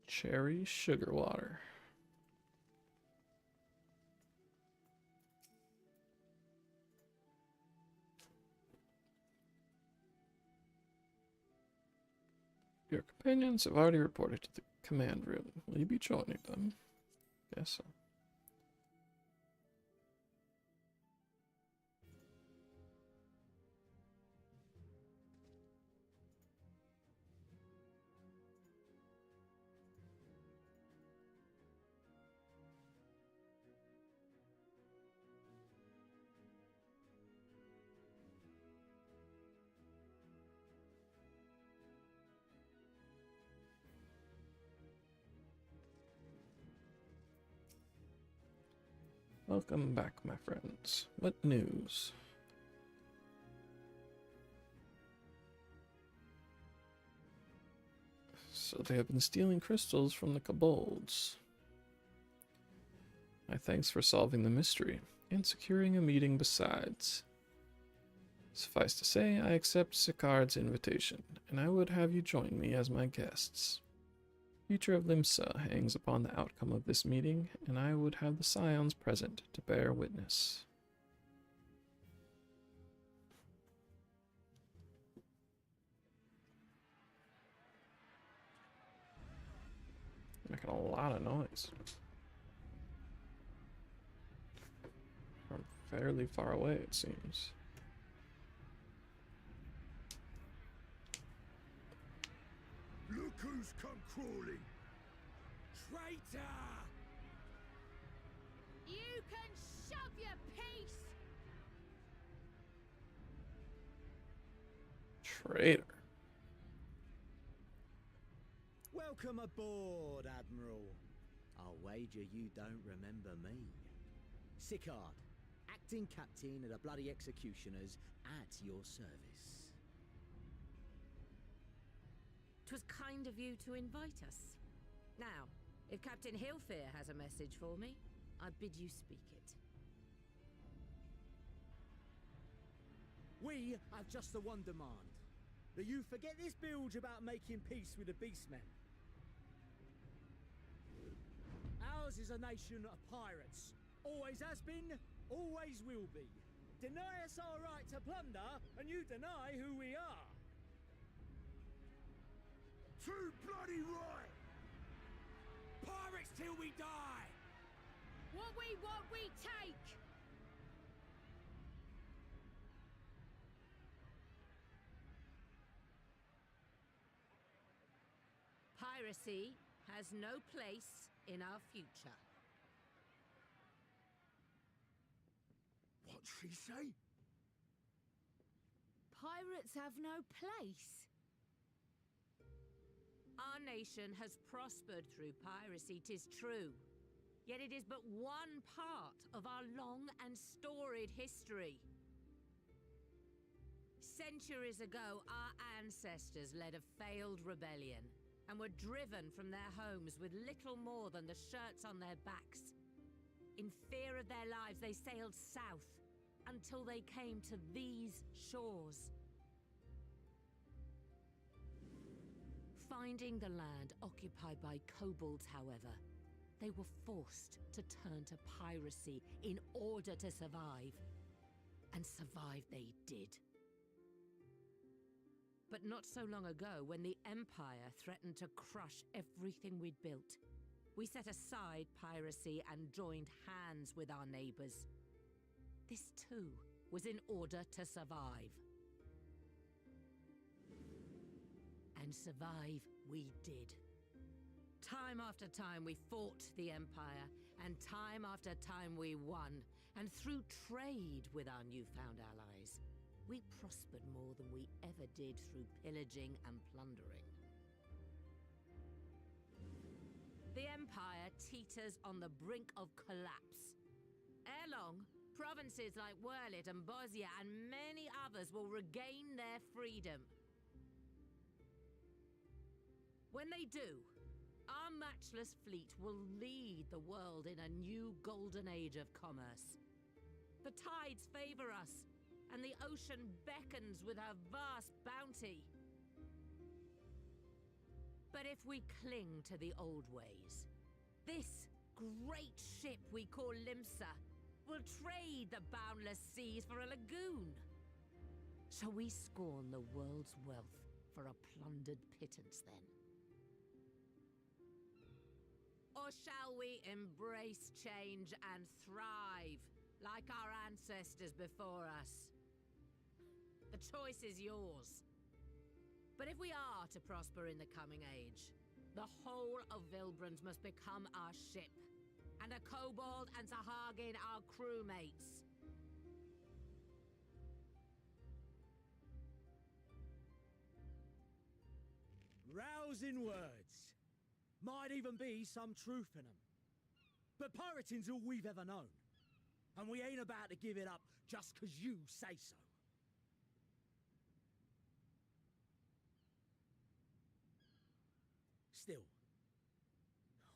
A: Cherry sugar water. Your companions have already reported to the command room. Will you be joining them? Yes, sir. Welcome back, my friends. What news? So they have been stealing crystals from the kobolds. My thanks for solving the mystery, and securing a meeting besides. Suffice to say, I accept Sicard's invitation, and I would have you join me as my guests. The future of Limsa hangs upon the outcome of this meeting, and I would have the Scions present to bear witness. Making a lot of noise. From fairly far away, it seems.
F: Look who's come crawling!
B: Traitor!
H: You can shove your piece!
A: Traitor.
L: Welcome aboard, Admiral. I'll wager you don't remember me. Sicard, acting captain of the Bloody Executioners, at your service.
I: 'Twas kind of you to invite us. Now, if Captain Hilfear has a message for me, I bid you speak it.
L: We have just the one demand. That you forget this bilge about making peace with the beastmen. Ours is a nation of pirates. Always has been, always will be. Deny us our right to plunder, and you deny who we are.
F: Too bloody right! Pirates till we die!
H: What we want, we take! Piracy has no place in our future.
F: What'd she say?
H: Pirates have no place. Our nation has prospered through piracy, 'tis true. Yet it is but one part of our long and storied history. Centuries ago, our ancestors led a failed rebellion and were driven from their homes with little more than the shirts on their backs. In fear of their lives, they sailed south until they came to these shores. Finding the land occupied by kobolds, however, they were forced to turn to piracy in order to survive. And survive they did. But not so long ago, when the Empire threatened to crush everything we'd built, we set aside piracy and joined hands with our neighbors. This too was in order to survive. And survive we did. Time after time we fought the Empire, and time after time we won. And through trade with our newfound allies, we prospered more than we ever did through pillaging and plundering. The Empire teeters on the brink of collapse. Ere long, provinces like Wurlit and Bosnia and many others will regain their freedom. When they do, our matchless fleet will lead the world in a new golden age of commerce. The tides favor us, and the ocean beckons with her vast bounty. But if we cling to the old ways, this great ship we call Limsa will trade the boundless seas for a lagoon. Shall we scorn the world's wealth for a plundered pittance then? Or shall we embrace change and thrive like our ancestors before us? The choice is yours. But if we are to prosper in the coming age, the whole of Vilbrand must become our ship, and a kobold and Sahagin our crewmates.
L: Rousing words. Might even be some truth in them. But pirating's all we've ever known. And we ain't about to give it up just 'cause you say so. Still,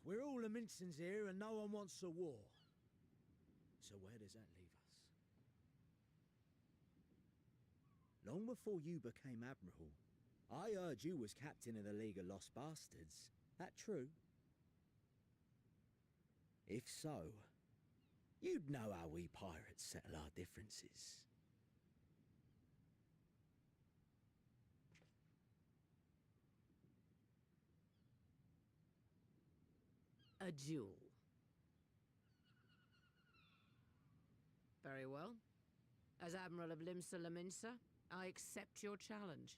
L: we're all the Mincins here and no one wants a war. So where does that leave us? Long before you became Admiral, I heard you was captain of the League of Lost Bastards. That true? If so, you'd know how we pirates settle our differences.
H: A duel. Very well. As Admiral of Limsa Lominsa, I accept your challenge.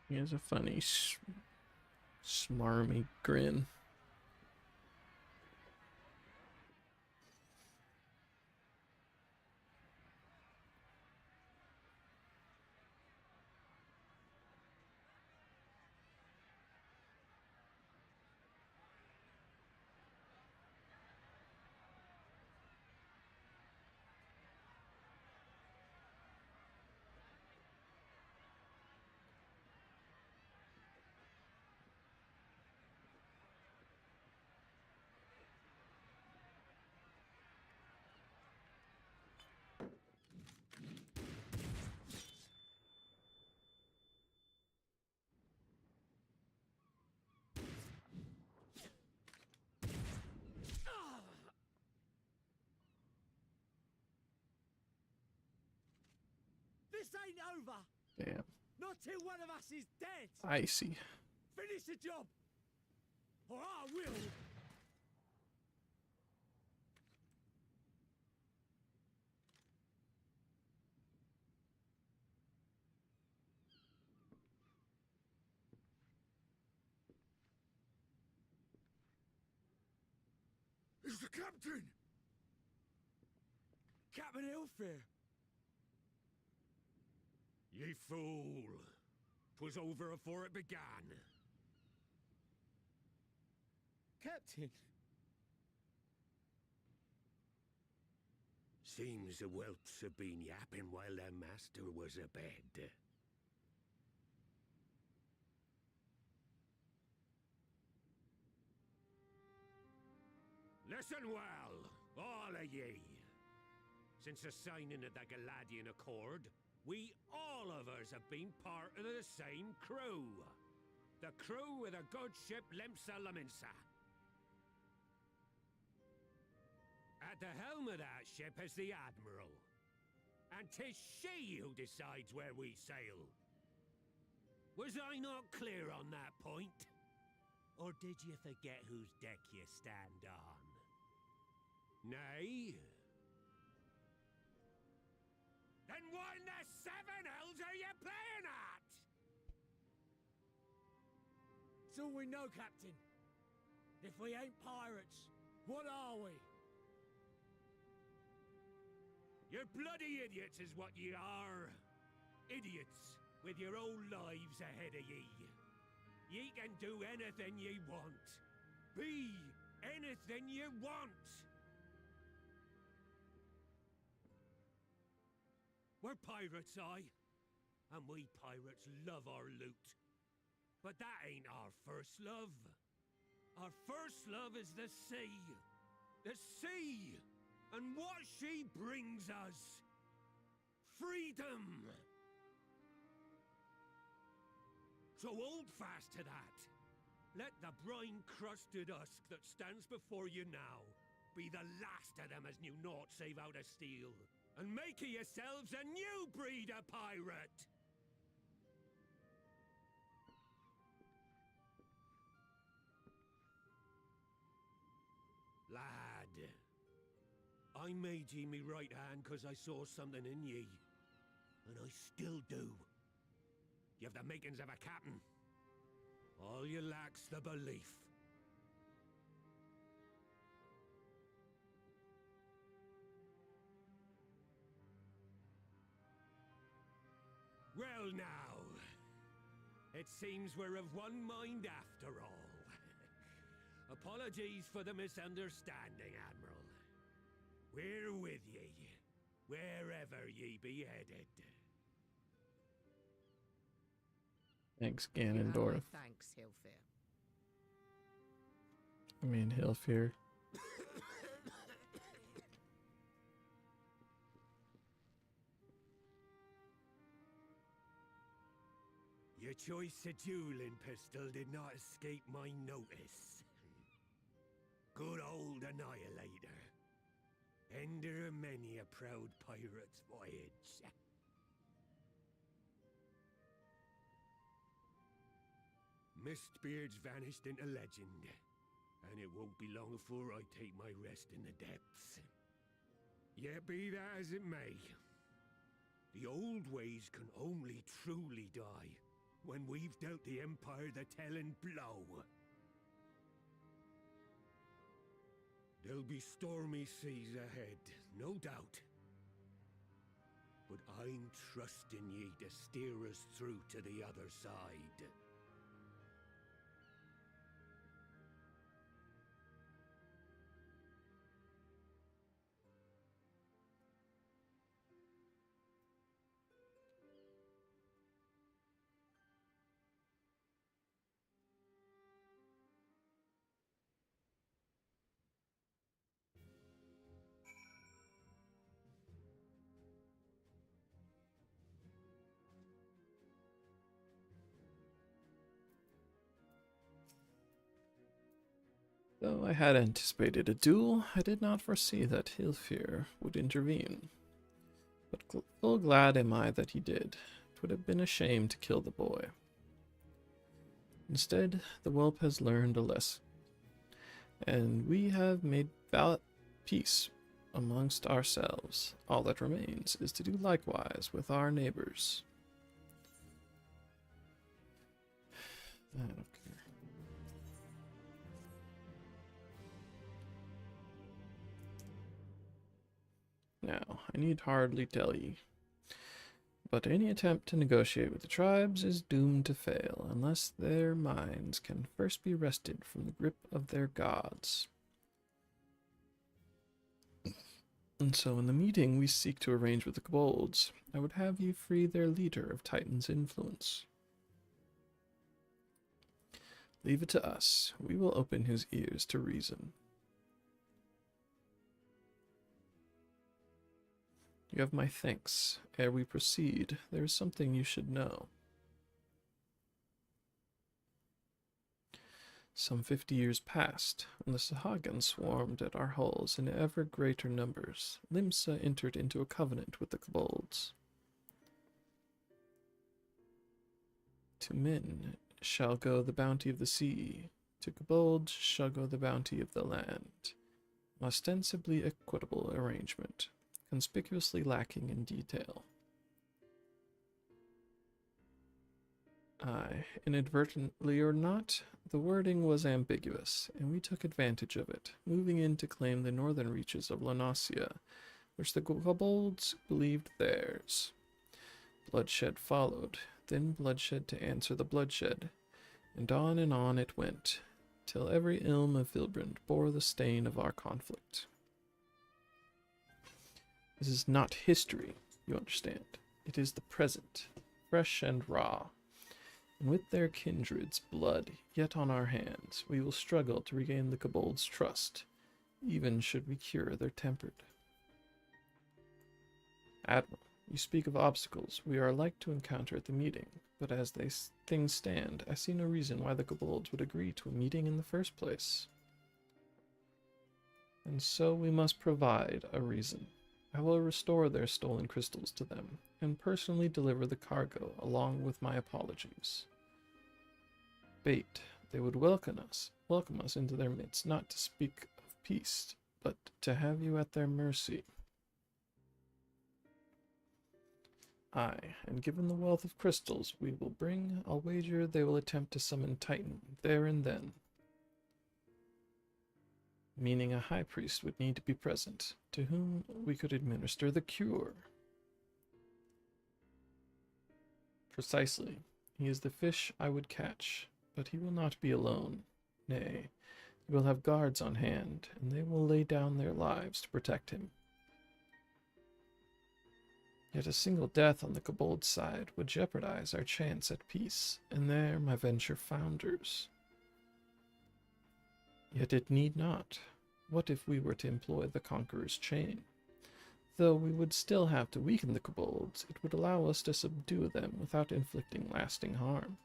A: He has a funny, smarmy grin.
L: This ain't over.
A: Damn.
L: Not till one of us is dead.
A: Icy.
L: Finish the job, or I will.
F: It's the captain!
L: Captain Ilfir.
F: Ye fool! 'Twas over afore it began.
L: Captain.
F: Seems the whelps have been yapping while their master was abed. Listen well, all of ye. Since the signing of the Galadian Accord, we all of us have been part of the same crew. The crew with a good ship Lemsa Laminsa. At the helm of that ship is the Admiral. And 'tis she who decides where we sail. Was I not clear on that point? Or did you forget whose deck you stand on? Nay? Then what in the seven hells are you playing at?
L: It's all we know, Captain. If we ain't pirates, what are we?
F: You're bloody idiots is what ye are. Idiots with your own lives ahead of ye. Ye can do anything ye want. Be anything ye want. We're pirates, aye. And we pirates love our loot. But that ain't our first love. Our first love is the sea. The sea! And what she brings us. Freedom! So hold fast to that. Let the brine-crusted husk that stands before you now be the last of them as knew naught save out of steel. And make of yourselves a new breed of pirate! Lad, I made ye me right hand 'cause I saw something in ye. And I still do. You have the makings of a captain. All you lack's the belief. Well now, it seems we're of one mind after all. Apologies for the misunderstanding, Admiral. We're with ye, wherever ye be headed.
A: Thanks,
H: You have my
A: Ganondorf.
H: thanks, Hilfir.
A: I mean, Hilfir.
F: Your choice of dueling pistol did not escape my notice. Good old Annihilator. Ender of many a proud pirate's voyage. Mistbeard's vanished into legend, and it won't be long before I take my rest in the depths. Yet be that as it may, the old ways can only truly die when we've dealt the Empire the telling blow. There'll be stormy seas ahead, no doubt. But I'm trusting ye to steer us through to the other side.
A: Though I had anticipated a duel, I did not foresee that Hilfir would intervene. But full glad am I that he did. It would have been a shame to kill the boy. Instead, the whelp has learned a lesson, and we have made peace amongst ourselves. All that remains is to do likewise with our neighbors. I don't care. Now, I need hardly tell ye, but any attempt to negotiate with the tribes is doomed to fail unless their minds can first be wrested from the grip of their gods. And so in the meeting we seek to arrange with the kobolds, I would have you free their leader of Titan's influence. Leave it to us. We will open his ears to reason. You have my thanks. Ere we proceed, there is something you should know. Some 50 years past, when the Sahagin swarmed at our halls in ever greater numbers, Limsa entered into a covenant with the kobolds. To men shall go the bounty of the sea, to kobolds shall go the bounty of the land. An ostensibly equitable arrangement, conspicuously lacking in detail. Aye, inadvertently or not, the wording was ambiguous, and we took advantage of it, moving in to claim the northern reaches of Lonasia, which the kobolds believed theirs. Bloodshed followed, then bloodshed to answer the bloodshed, and on it went, till every ilm of Vilbrand bore the stain of our conflict. This is not history, you understand. It is the present, fresh and raw. And with their kindred's blood yet on our hands, we will struggle to regain the kobolds' trust, even should we cure their tempered. Admiral, you speak of obstacles we are like to encounter at the meeting, but as things stand, I see no reason why the kobolds would agree to a meeting in the first place. And so we must provide a reason. I will restore their stolen crystals to them, and personally deliver the cargo along with my apologies. Bait, they would welcome us into their midst, not to speak of peace, but to have you at their mercy. Aye, and given the wealth of crystals we will bring, I'll wager they will attempt to summon Titan there and then. Meaning a high priest would need to be present, to whom we could administer the cure. Precisely. He is the fish I would catch, but he will not be alone. Nay, he will have guards on hand, and they will lay down their lives to protect him. Yet a single death on the kobold side would jeopardize our chance at peace, and there my venture founders. Yet it need not. What if we were to employ the Conqueror's Chain? Though we would still have to weaken the kobolds, it would allow us to subdue them without inflicting lasting harm.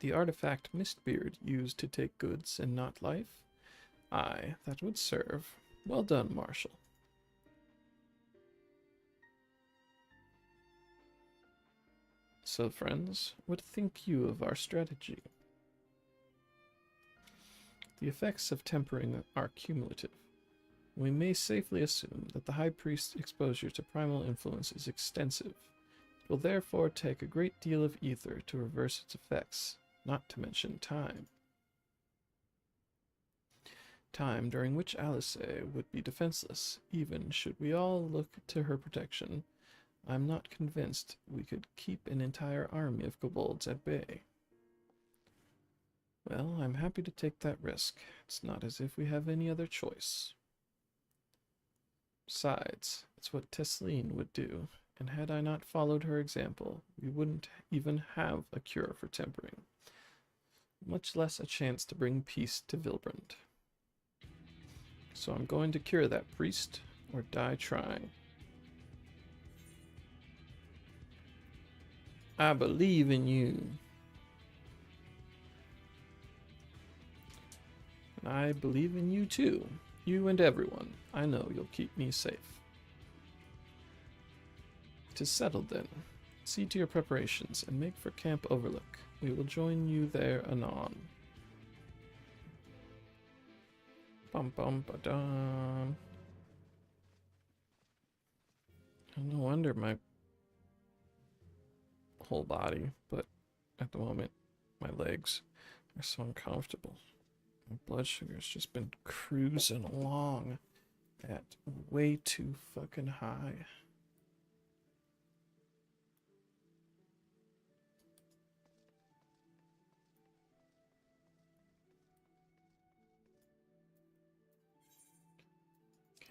A: The artifact Mistbeard used to take goods and not life? Aye, that would serve. Well done, Marshal. So, friends, what think you of our strategy? The effects of tempering are cumulative. We may safely assume that the High Priest's exposure to primal influence is extensive. It will therefore take a great deal of ether to reverse its effects, not to mention time. Time during which Alice would be defenseless, even should we all look to her protection. I'm not convinced we could keep an entire army of kobolds at bay. Well, I'm happy to take that risk. It's not as if we have any other choice. Besides, it's what Tesleen would do, and had I not followed her example, we wouldn't even have a cure for tempering, much less a chance to bring peace to Vilbrand. So I'm going to cure that priest, or die trying. I believe in you. And I believe in you too. You and everyone. I know you'll keep me safe. 'Tis settled then. See to your preparations, and make for Camp Overlook. We will join you there anon. Bum bum ba dum. No wonder my whole body, but at the moment, my legs are so uncomfortable. My blood sugar's just been cruising along at way too fucking high.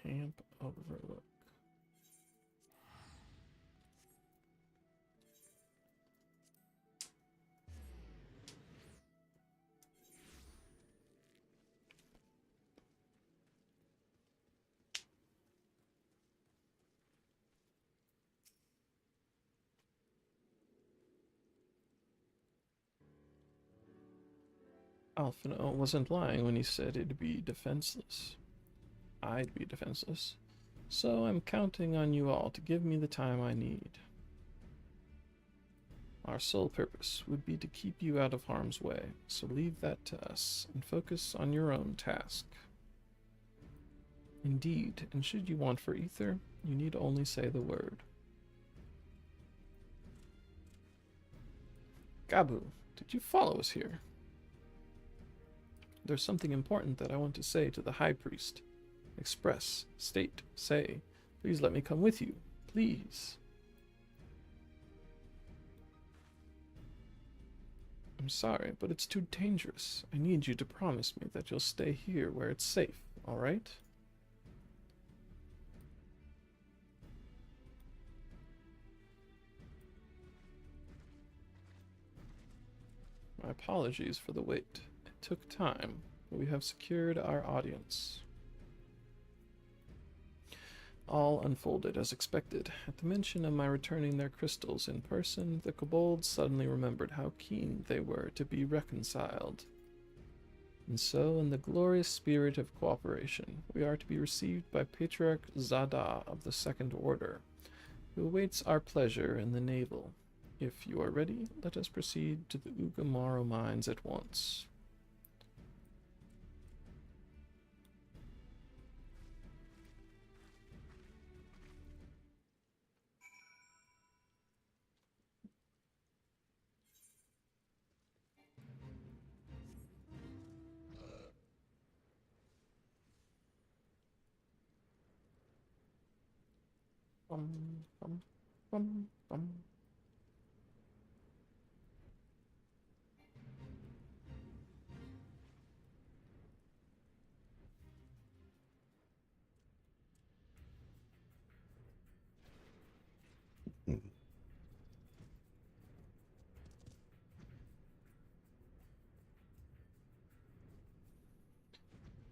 A: Camp Overlook. Alphino wasn't lying when he said it'd be defenseless. I'd be defenseless. So I'm counting on you all to give me the time I need. Our sole purpose would be to keep you out of harm's way, so leave that to us and focus on your own task. Indeed, and should you want for ether, you need only say the word. Gabu, did you follow us here? There's something important that I want to say to the High Priest. Express, state, say. Please let me come with you. Please. I'm sorry, but it's too dangerous. I need you to promise me that you'll stay here where it's safe, all right? My apologies for the wait. It took time, but we have secured our audience. All unfolded as expected. At the mention of my returning their crystals in person, the kobolds suddenly remembered how keen they were to be reconciled. And so, in the glorious spirit of cooperation, we are to be received by Patriarch Zada of the Second Order, who awaits our pleasure in the navel. If you are ready, let us proceed to the Ugamaro mines at once. Bum, bum, bum, bum.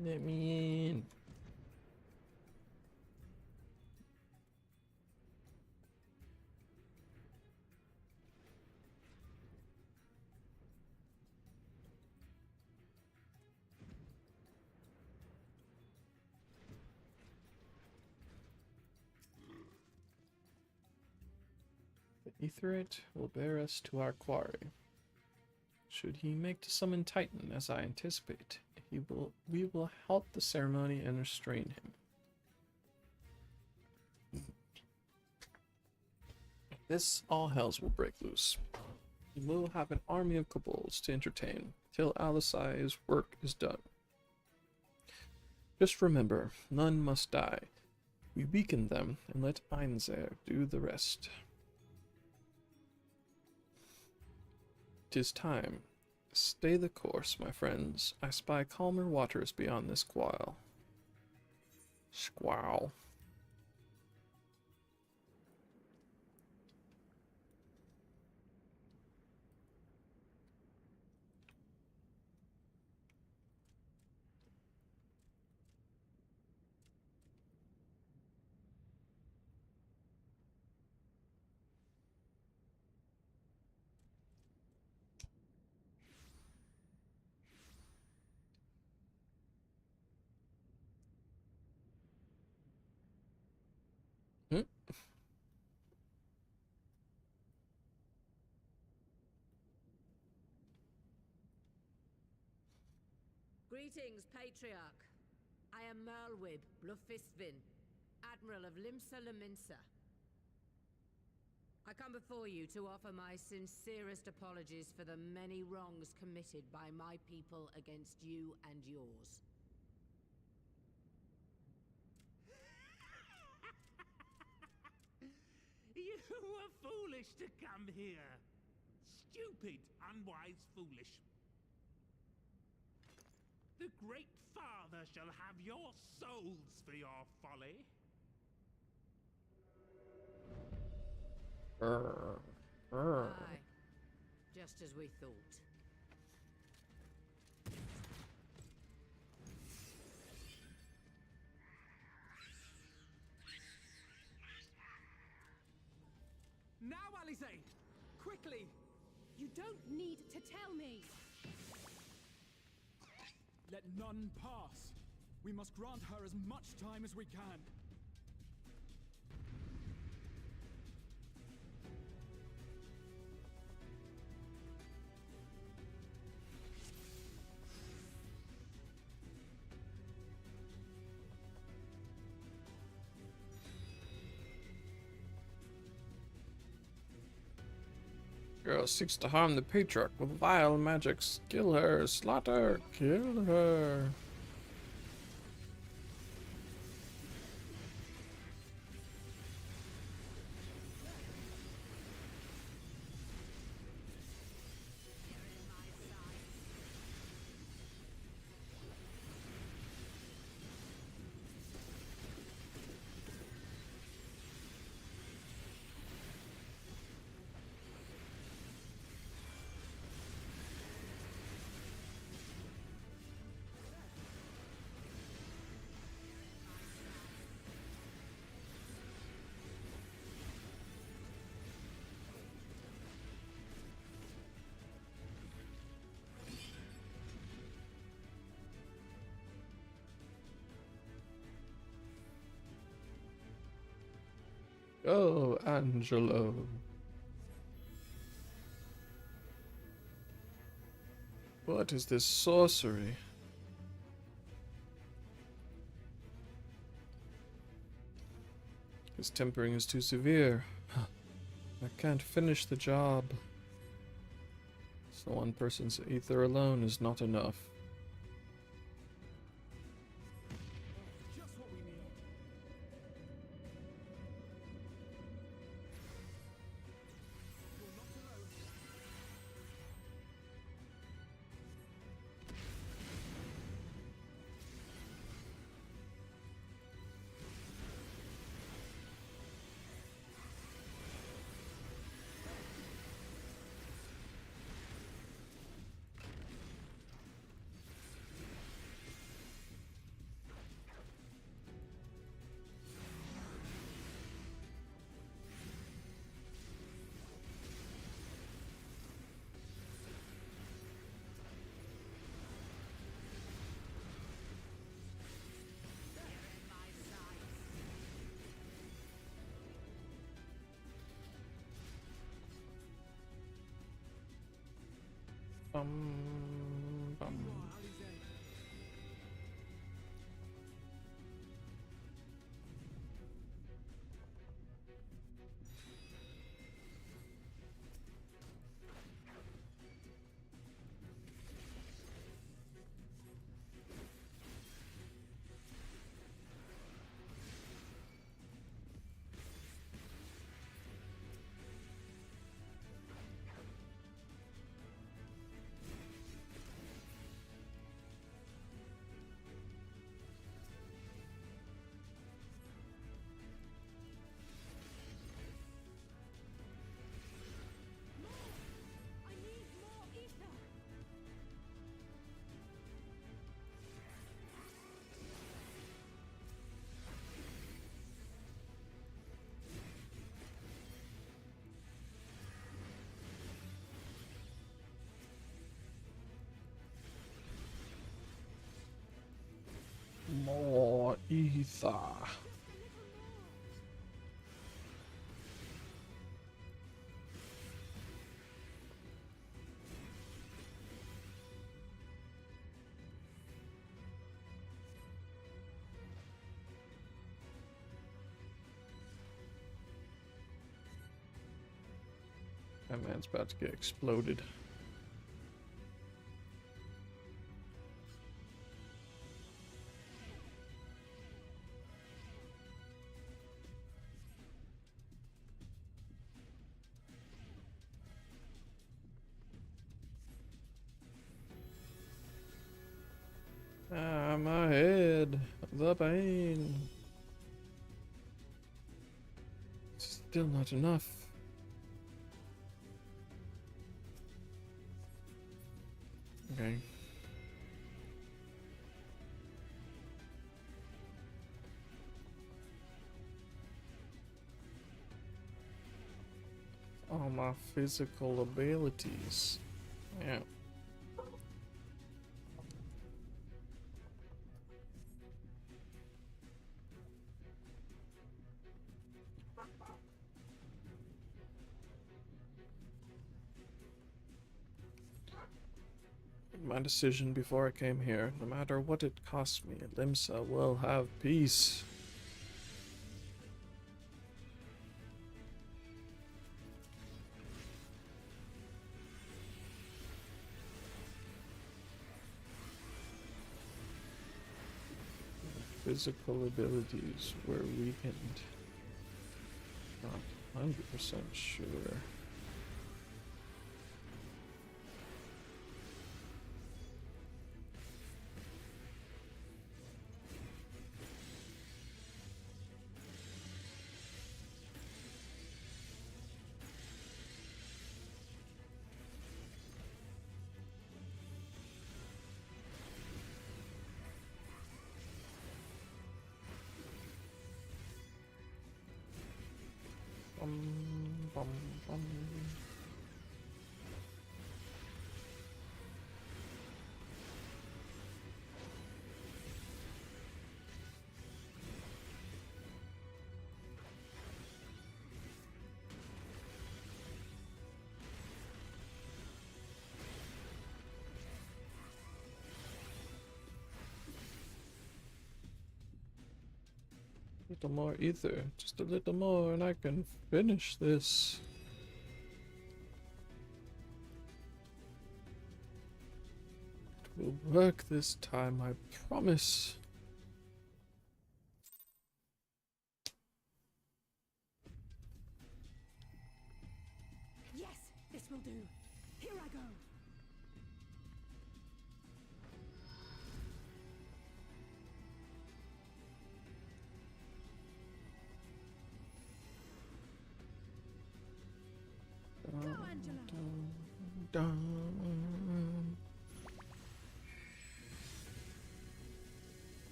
A: Let me in. The Aetheryte will bear us to our quarry. Should he make to summon Titan, as I anticipate, we will halt the ceremony and restrain him. This all hells will break loose. We will have an army of kobolds to entertain till Alisai's work is done. Just remember, none must die. We weaken them and let Einzer do the rest. 'Tis time. Stay the course, my friends. I spy calmer waters beyond this squall. Squall.
H: Greetings, Patriarch. I am Merlwyb Blufistvin, Admiral of Limsa Lominsa. I come before you to offer my sincerest apologies for the many wrongs committed by my people against you and yours.
M: You were foolish to come here. Stupid, unwise, foolish. The Great Father shall have your souls for your folly.
H: Aye, just as we thought.
G: Now, Alize! Quickly!
C: You don't need to tell me!
D: Let none pass. We must grant her as much time as we can.
A: Girl seeks to harm the Patriarch with vile magics. Kill her, slaughter, kill her. Oh, Angelo. What is this sorcery? His tempering is too severe. I can't finish the job. So one person's ether alone is not enough.
D: Just what we need. You're not alone.
A: Bum.
C: I need more ether!
A: More ether. That man's about to get exploded. Ah, my head. The pain. Still not enough. Okay. All my physical abilities. Yeah. My decision before I came here. No matter what it costs me, Limsa will have peace. Physical abilities were weakened. Not 100% sure. Bum, bum. Little more ether, just a little more, and I can finish this. It will work this time, I promise.
C: Yes, this will do. Here I go. Go, Angela.
A: Dun.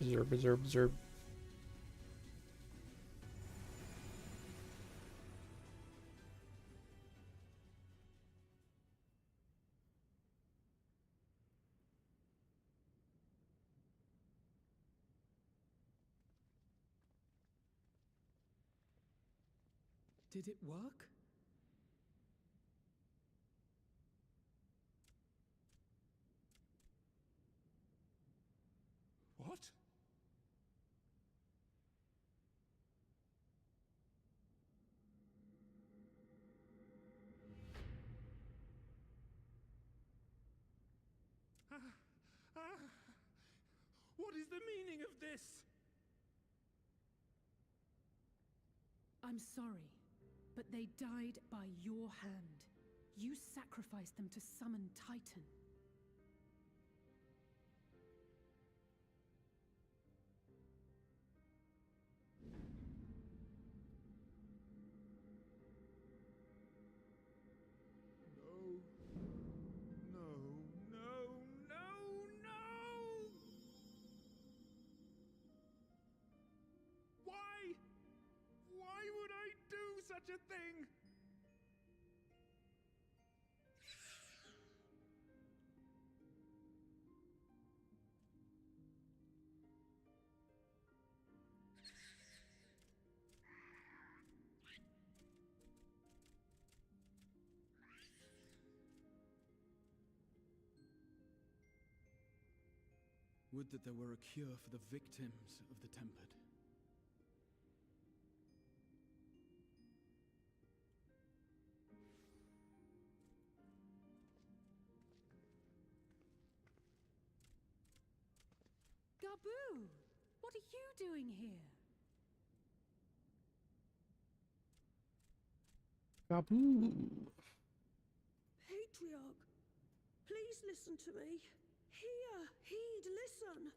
A: Zerb, zerb, zerb.
G: Did it work?
B: What?
M: What is the meaning of this?
C: I'm sorry, but they died by your hand. You sacrificed them to summon Titan.
M: No! Why? Why would I do such a thing?
D: Would that there were a cure for the victims of the Tempered.
C: Gabu! What are you doing here?
A: Gabu.
J: Patriarch, please listen to me. Heed, listen.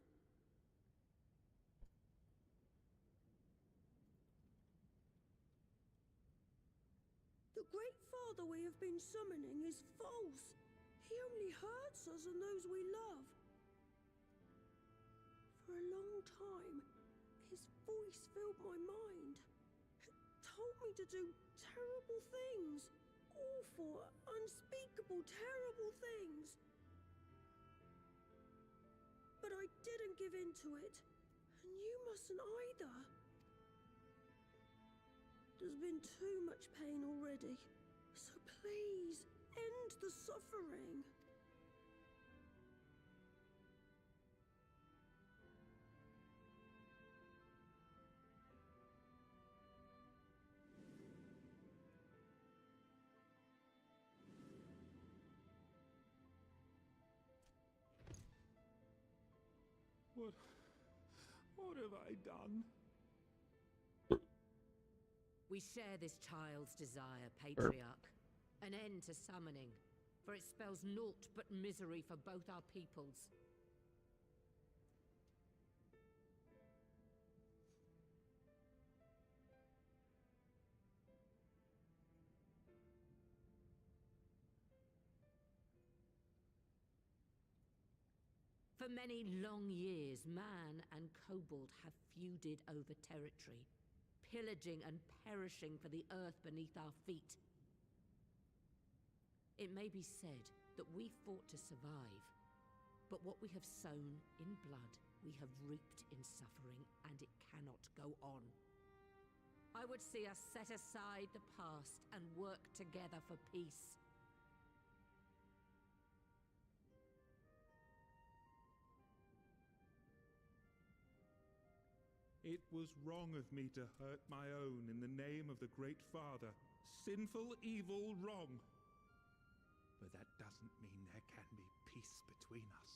J: The Great Father we have been summoning is false. He only hurts us and those we love. For a long time, his voice filled my mind. It told me to do terrible things. Awful, unspeakable, terrible things. But I didn't give in to it. And you mustn't either. There's been too much pain already. So please, end the suffering.
M: What have I done?
H: We share this child's desire, Patriarch. An end to summoning, for it spells naught but misery for both our peoples. For many long years, man and kobold have feuded over territory, pillaging and perishing for the earth beneath our feet. It may be said that we fought to survive, but what we have sown in blood, we have reaped in suffering, and it cannot go on. I would see us set aside the past and work together for peace.
M: It was wrong of me to hurt my own in the name of the Great Father. Sinful, evil, wrong. But that doesn't mean there can be peace between us.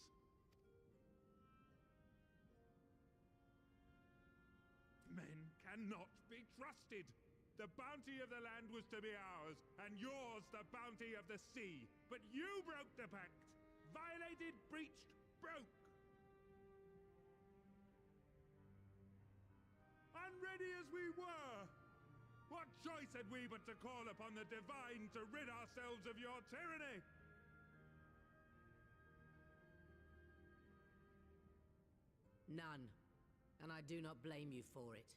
M: Men cannot be trusted. The bounty of the land was to be ours, and yours the bounty of the sea. But you broke the pact. Violated, breached, broke. Unready as we were, what choice had we but to call upon the divine to rid ourselves of your tyranny?
H: None, and I do not blame you for it.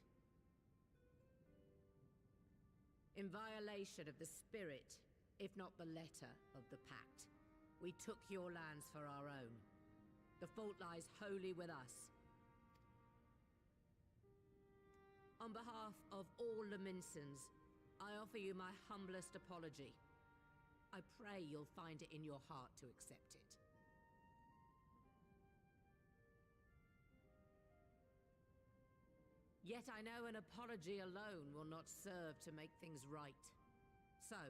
H: In violation of the spirit, if not the letter, of the pact, we took your lands for our own. The fault lies wholly with us. On behalf of all Laminsons, I offer you my humblest apology. I pray you'll find it in your heart to accept it. Yet I know an apology alone will not serve to make things right. So,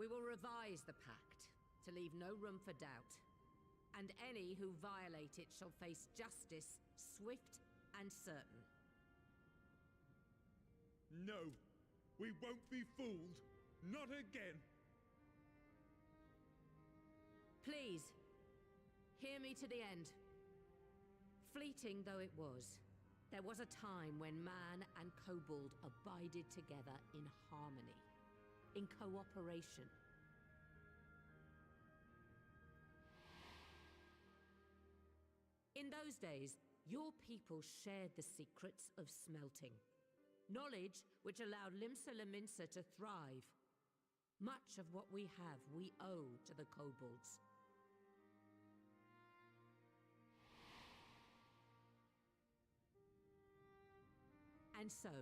H: we will revise the pact to leave no room for doubt. And any who violate it shall face justice, swift and certain.
M: No, we won't be fooled. Not again.
H: Please, hear me to the end. Fleeting though it was, there was a time when man and kobold abided together in harmony, in cooperation. In those days, your people shared the secrets of smelting. Knowledge which allowed Limsa Lominsa to thrive. Much of what we have, we owe to the kobolds. And so,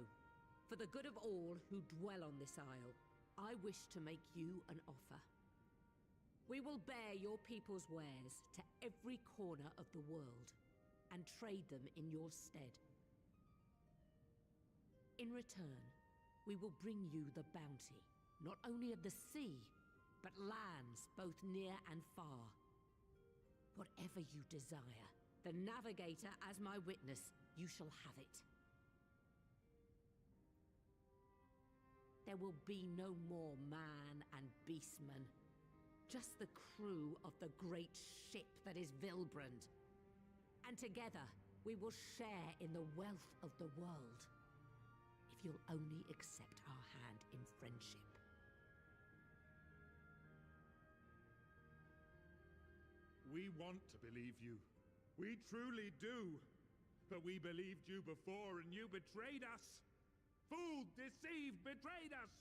H: for the good of all who dwell on this isle, I wish to make you an offer. We will bear your people's wares to every corner of the world and trade them in your stead. In return, we will bring you the bounty, not only of the sea, but lands both near and far. Whatever you desire, the Navigator as my witness. You shall have it. There will be no more man and beastman. Just the crew of the great ship that is Vilbrand. And together, we will share in the wealth of the world. If you'll only accept our hand in friendship.
M: We want to believe you. We truly do. But we believed you before and you betrayed us. Fooled, deceived, betrayed us.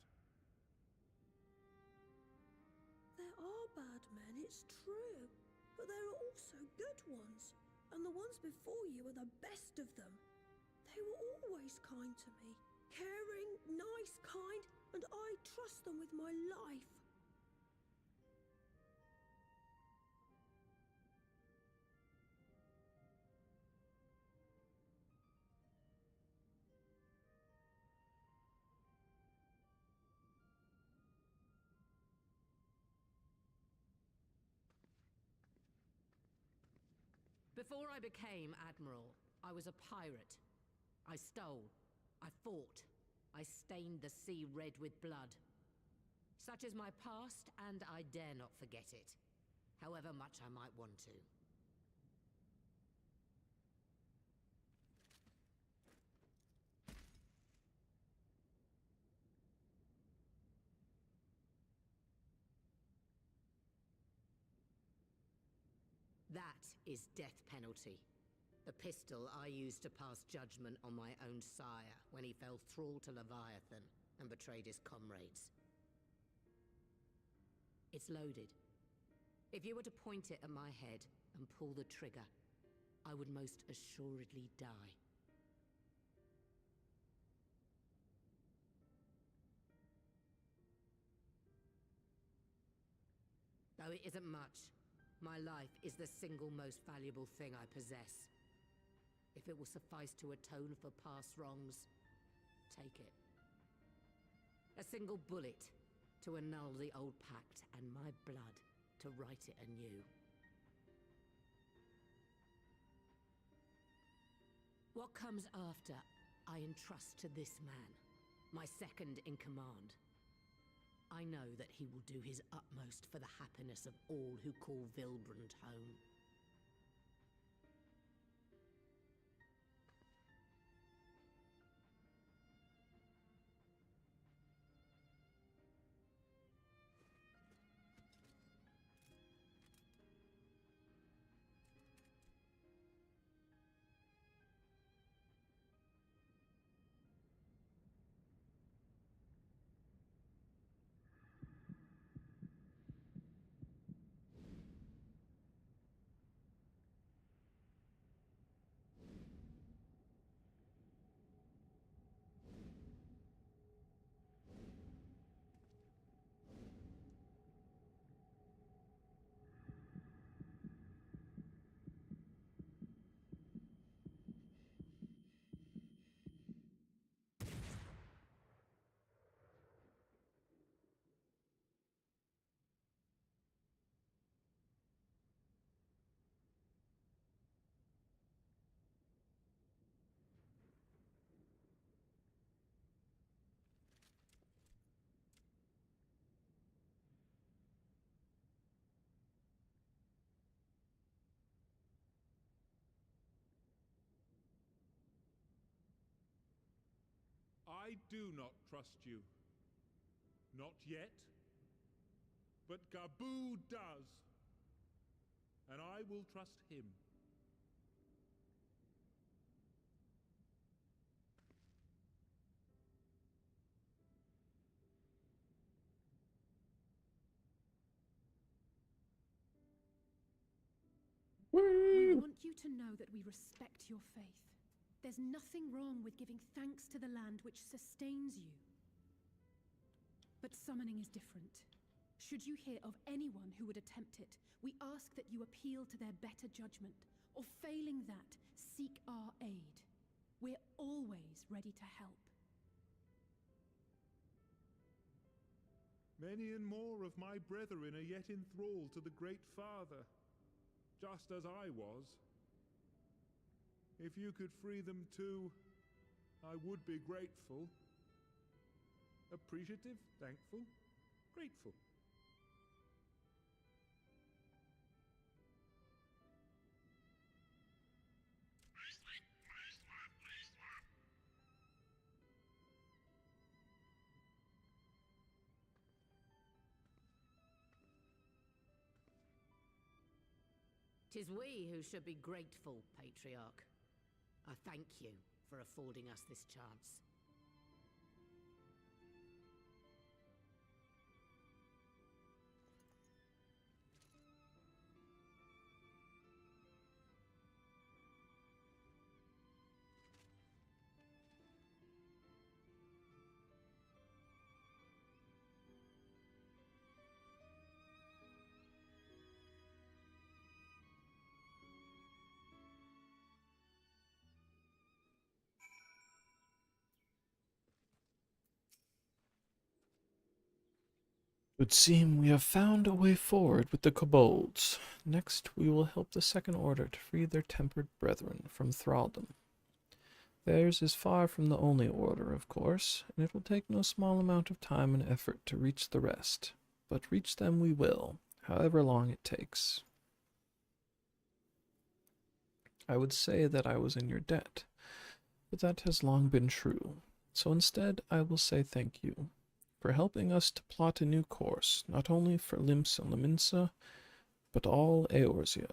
J: There are bad men, it's true. But there are also good ones. And the ones before you are the best of them. They were always kind to me. Caring, nice, kind, and I trust them with my life.
H: Before I became Admiral, I was a pirate. I stole. I fought. I stained the sea red with blood. Such is my past, and I dare not forget it, however much I might want to. That is death penalty. The pistol I used to pass judgment on my own sire when he fell thrall to Leviathan and betrayed his comrades. It's loaded. If you were to point it at my head and pull the trigger, I would most assuredly die. Though it isn't much, my life is the single most valuable thing I possess. If it will suffice to atone for past wrongs, take it. A single bullet to annul the old pact, and my blood to write it anew. What comes after, I entrust to this man, my second in command. I know that he will do his utmost for the happiness of all who call Vilbrand home.
M: I do not trust you. Not yet. But Gaboo does. And I will trust him.
C: We want you to know that we respect your faith. There's nothing wrong with giving thanks to the land which sustains you. But summoning is different. Should you hear of anyone who would attempt it, we ask that you appeal to their better judgment, or failing that, seek our aid. We're always ready to help.
M: Many and more of my brethren are yet in thrall to the Great Father, just as I was. If you could free them too, I would be grateful. Appreciative, thankful, grateful.
H: Tis we who should be grateful, Patriarch. I thank you for affording us this chance.
A: It would seem we have found a way forward with the kobolds. Next, we will help the Second Order to free their tempered brethren from thraldom. Theirs is far from the only order, of course, and it will take no small amount of time and effort to reach the rest. But reach them we will, however long it takes. I would say that I was in your debt, but that has long been true. So instead, I will say thank you for helping us to plot a new course, not only for Limsa Lominsa, but all Eorzea.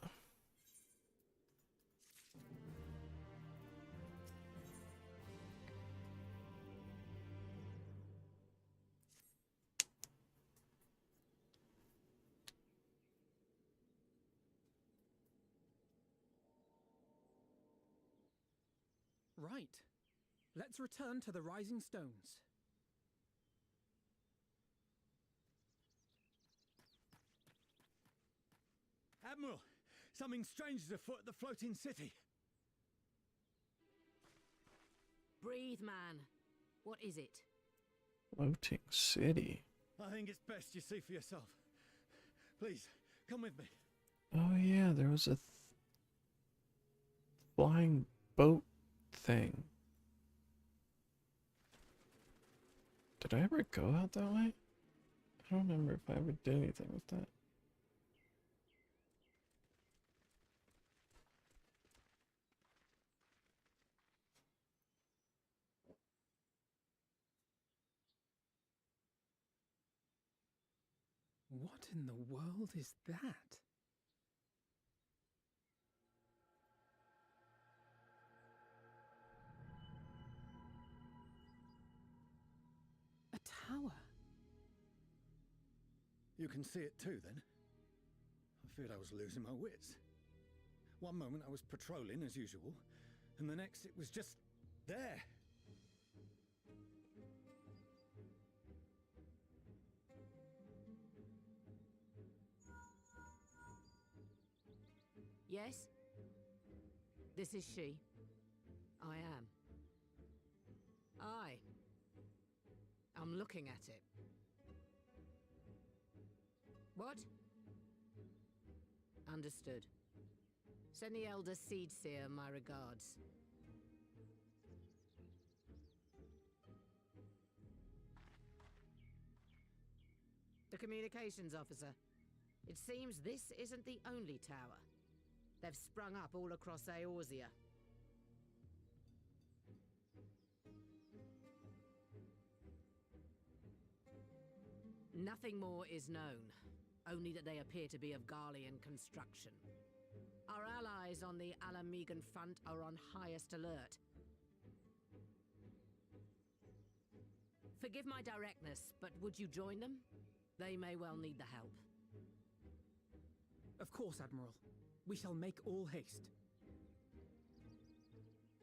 G: Right. Let's return to the Rising Stones.
L: Admiral, something strange is afoot at the floating city.
H: Breathe, man. What is it?
A: Floating city.
L: I think it's best you see for yourself. Please, come with me.
A: Oh yeah, there was a flying boat thing. Did I ever go out that way? I don't remember if I ever did anything with that.
G: What in the world is that? A tower.
L: You can see it too, then? I feared I was losing my wits. One moment I was patrolling as usual, and the next it was just there.
H: Yes? This is she. I am. I'm looking at it. What? Understood. Send the Elder Seedseer my regards. The communications officer. It seems this isn't the only tower. They've sprung up all across Eorzea. Nothing more is known, only that they appear to be of Garlean construction. Our allies on the Alamegan front are on highest alert. Forgive my directness, but would you join them? They may well need the help.
G: Of course, Admiral. We shall make all haste.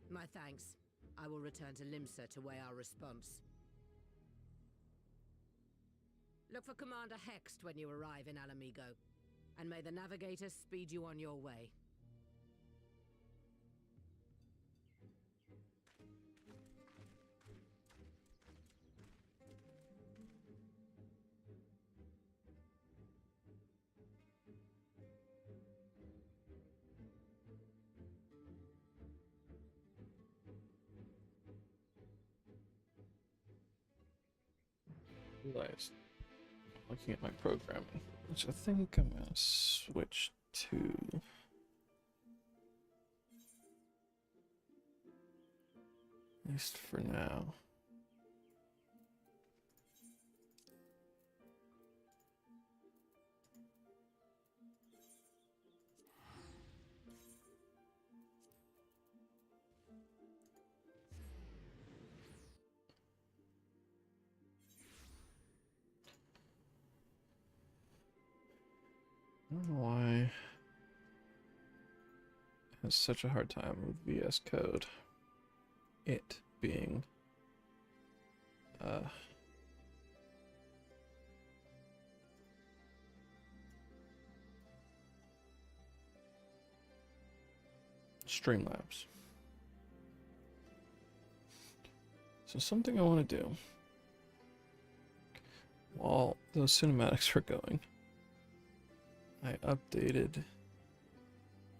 H: My thanks. I will return to Limsa to weigh our response. Look for Commander Hext when you arrive in Alamigo, and may the Navigator speed you on your way.
A: realized, looking at my programming, which I think I'm gonna switch to. At least for now. I don't know why it has such a hard time with VS Code. It being Streamlabs. So something I want to do while those cinematics were going, I updated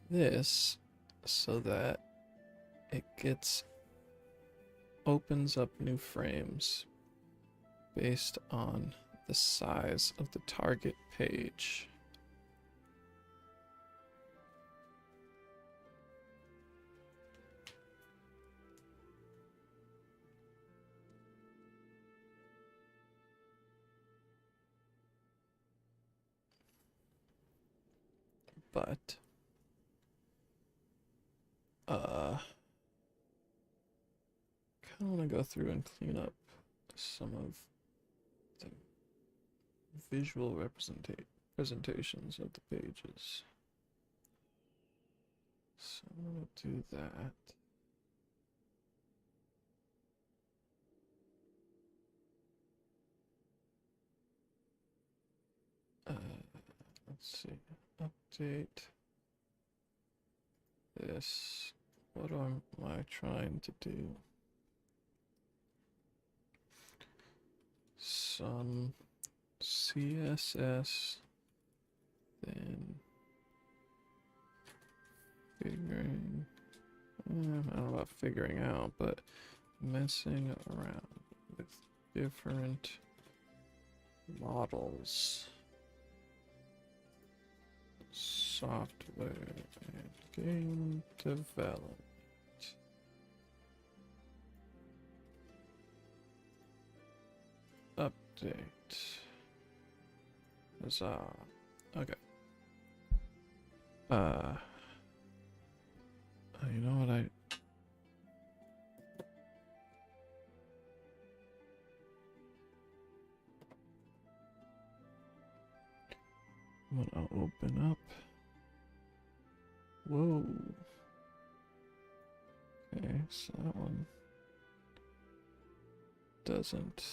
A: this so that it opens up new frames based on the size of the target page. But kind of want to go through and clean up some of the visual presentations of the pages. So I'm going to do that. Let's see. Update this. What am I trying to do? Some CSS, then figuring, I don't know about figuring out, but messing around with different models, software, and game development. Update. Huzzah. Okay. You know what I'm gonna open up. Whoa. Okay, so that one doesn't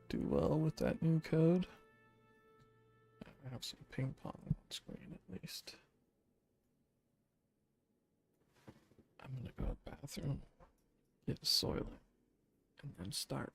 A: do well with that new code. I have some ping pong on screen at least. I'm gonna go to the bathroom, get a soil, and then start.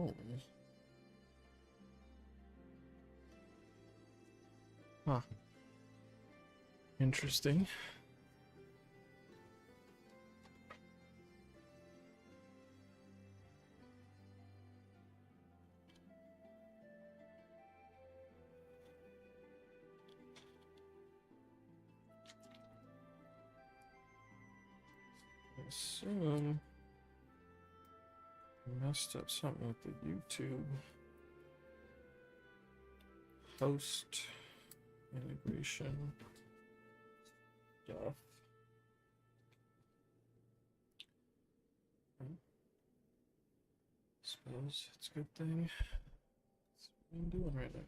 A: Oh. Huh. Interesting. I assume I messed up something with the YouTube host integration stuff. Suppose it's a good thing. That's what I'm doing right now.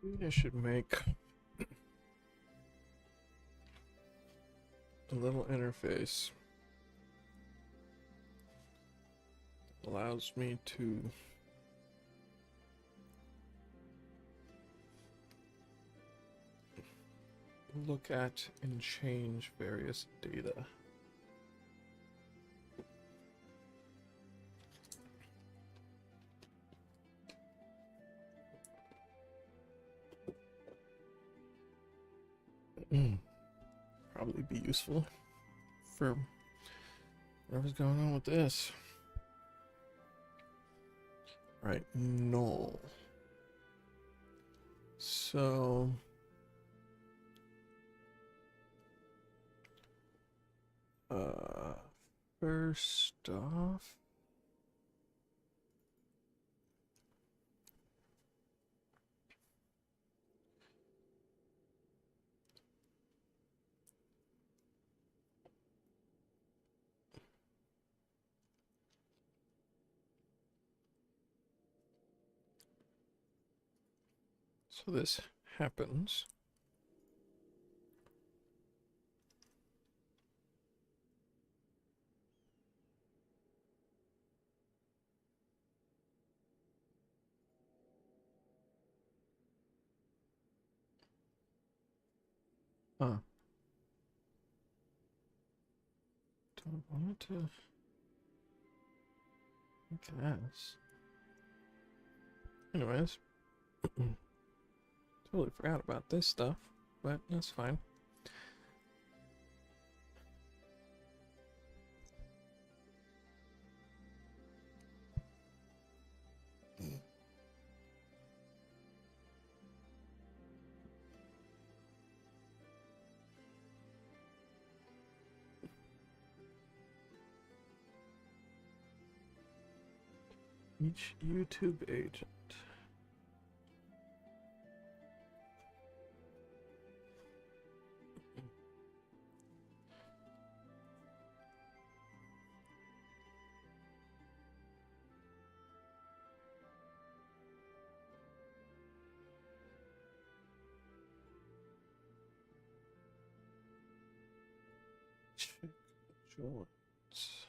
A: Maybe I should make a little interface that allows me to look at and change various data. Probably be useful for whatever's going on with this. Right, null. So first off, so this happens. Huh. Don't want to. I guess. Anyways. Totally forgot about this stuff, but that's fine. Each YouTube agent. Check joints.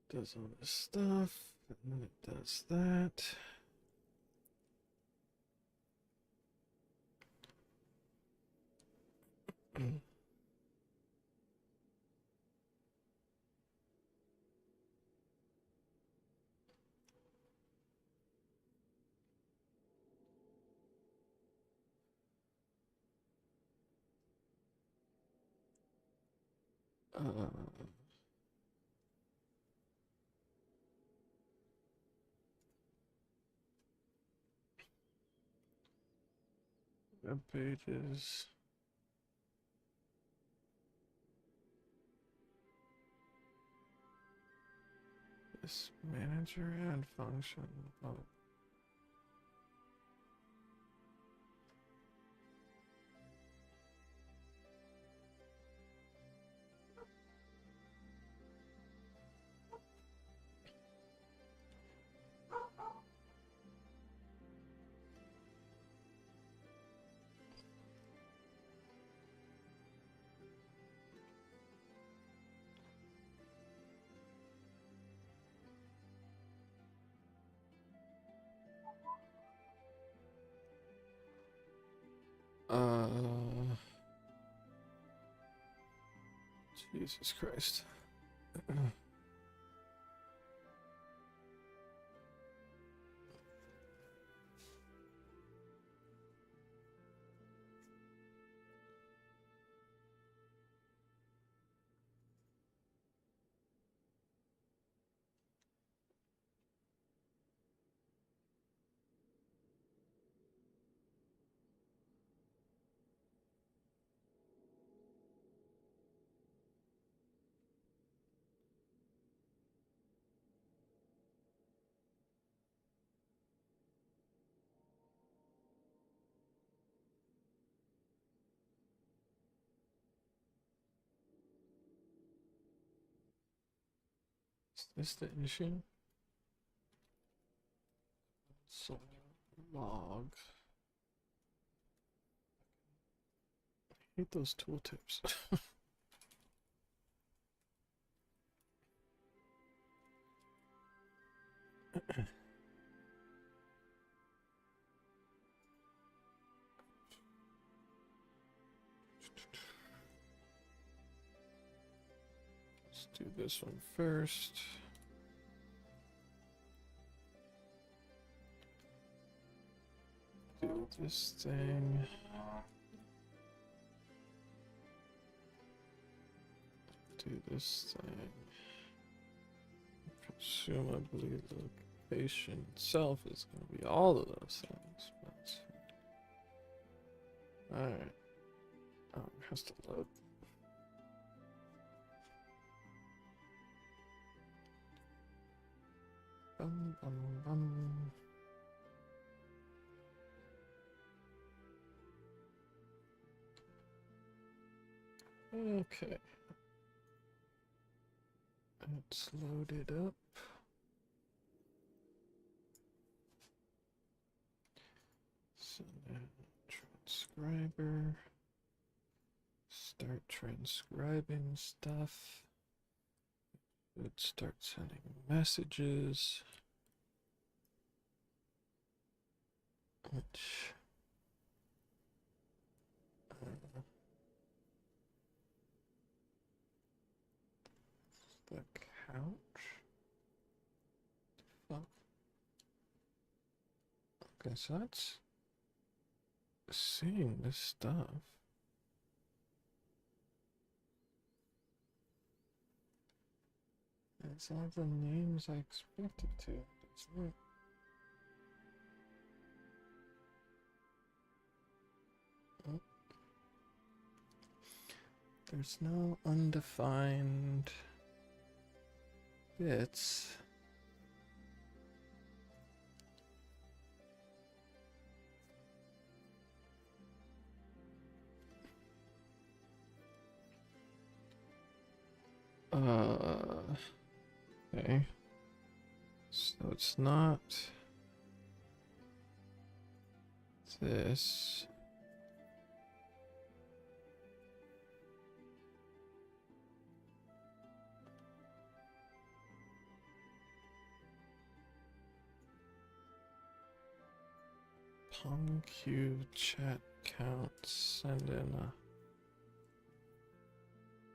A: Does all this stuff, and then it does that. Web pages. this manager and function. Oh. Jesus Christ. Is this the issue? So, log. I hate those tooltips. Let's do this one first. Do this thing. Do this thing. Presumably the location itself is going to be all of those things. But... Alright. Oh, it has to load. Bum, bum, bum. Okay. It's loaded up. So now transcriber. Start transcribing stuff. It start sending messages. Which the couch? Fuck. Okay, so that's seeing this stuff. It's all the names I expected to. It's not. Oh. There's no undefined bits. Okay. So it's not this. PongQ chat count, send in a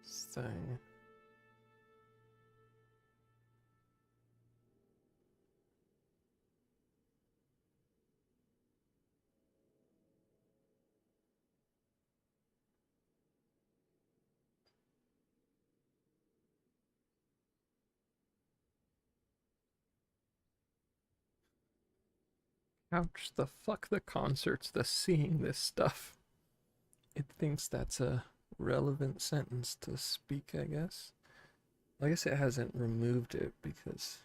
A: thing. Ouch, the fuck the concerts, the seeing this stuff. It thinks that's a relevant sentence to speak, I guess. I guess it hasn't removed it because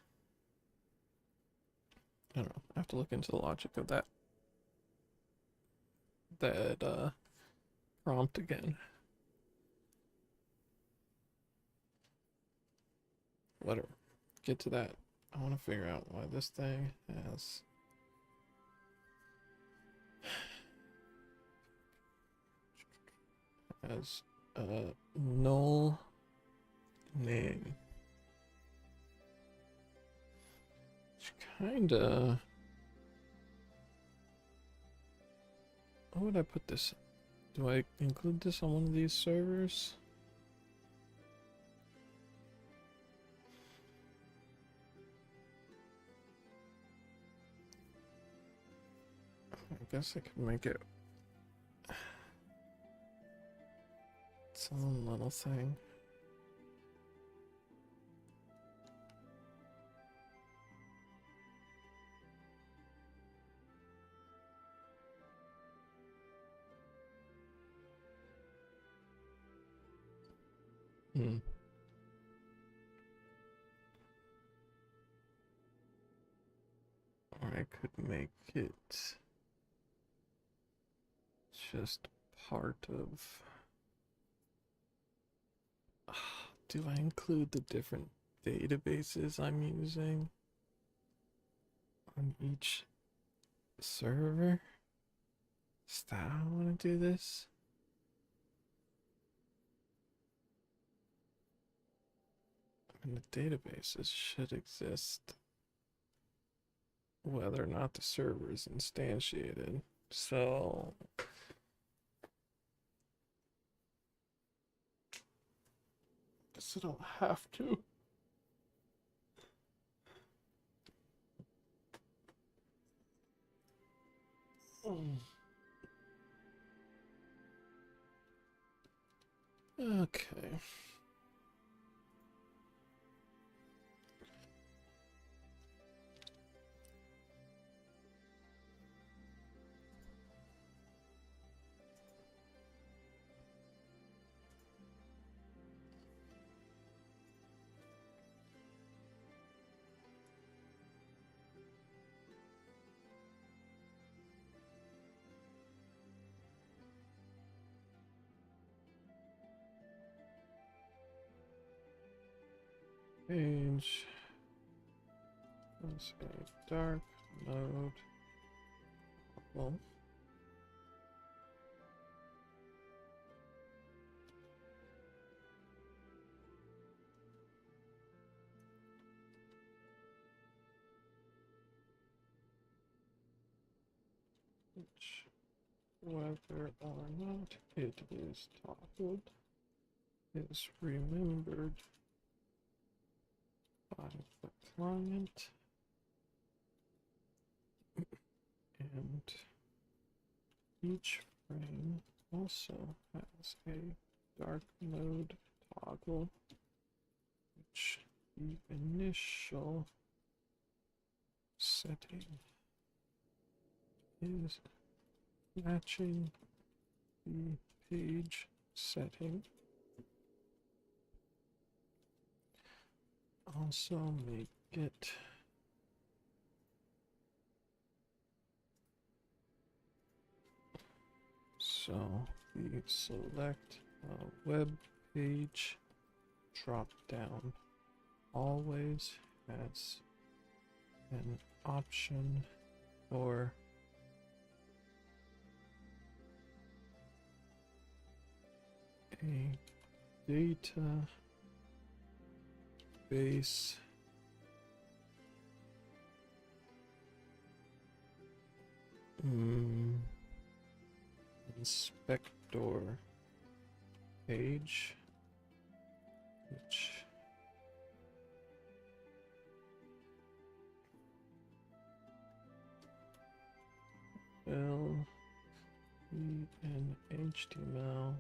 A: I don't know. I have to look into the logic of that prompt again. Whatever. Get to that. I want to figure out why this thing has a null name. Which kinda... How would I put this? Do I include this on one of these servers? I guess I could make it its own little thing. Or I could make it just part of... Do I include the different databases I'm using on each server? Is that how I want to do this? I mean, the databases should exist whether or not the server is instantiated. So guess I don't have to. Okay. Page. Let's go dark mode. Well. Which, whether or not it is toggled, is remembered by the client, and each frame also has a dark mode toggle, which the initial setting is matching the page setting. Also make it so we select a web page drop down always has an option for a data base inspector page, which will be in HTML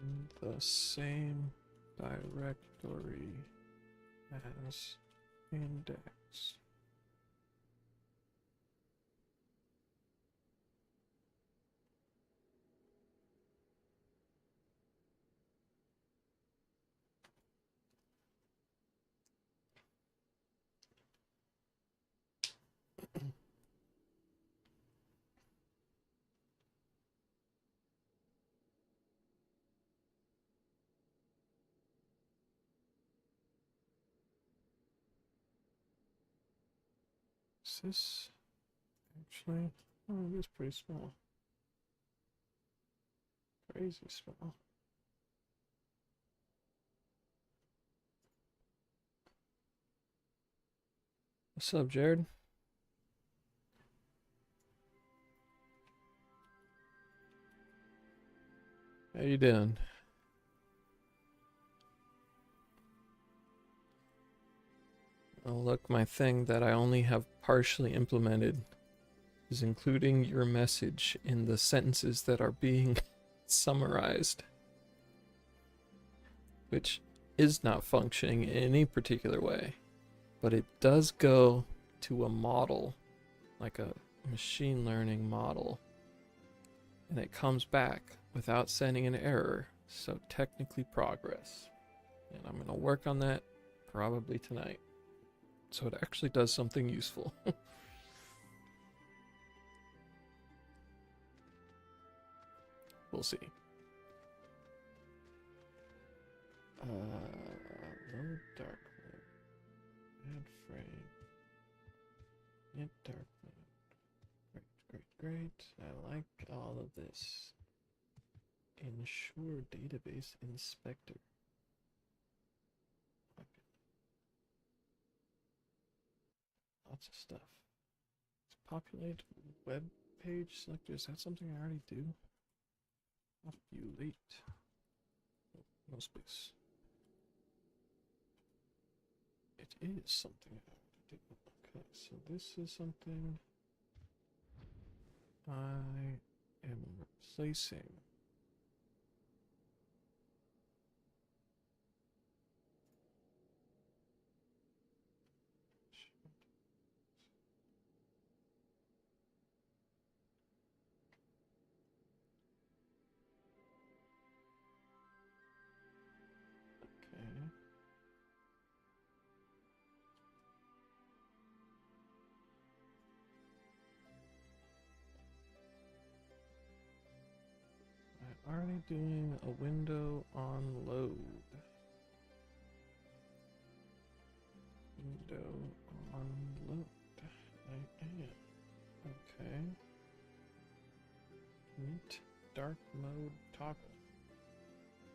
A: in the same directory as index. Is this actually? Oh, it is pretty small. Crazy small. What's up, Jared? How you doing? Oh, look, my thing that I only have partially implemented is including your message in the sentences that are being summarized, which is not functioning in any particular way, but it does go to a model, like a machine learning model, and it comes back without sending an error, so technically progress. And I'm going to work on that probably tonight, so it actually does something useful. We'll see. Load dark mode. Add frame. Hit dark mode. Great. I like all of this. Ensure database inspector. Lots of stuff. Populate web page selector. Is that something I already do? Populate. Oh, no space. It is something I already do. Okay, so this is something I am replacing. Okay. I'm already doing a window on load. Window on load. I am. Okay. Neat. Dark mode toggle.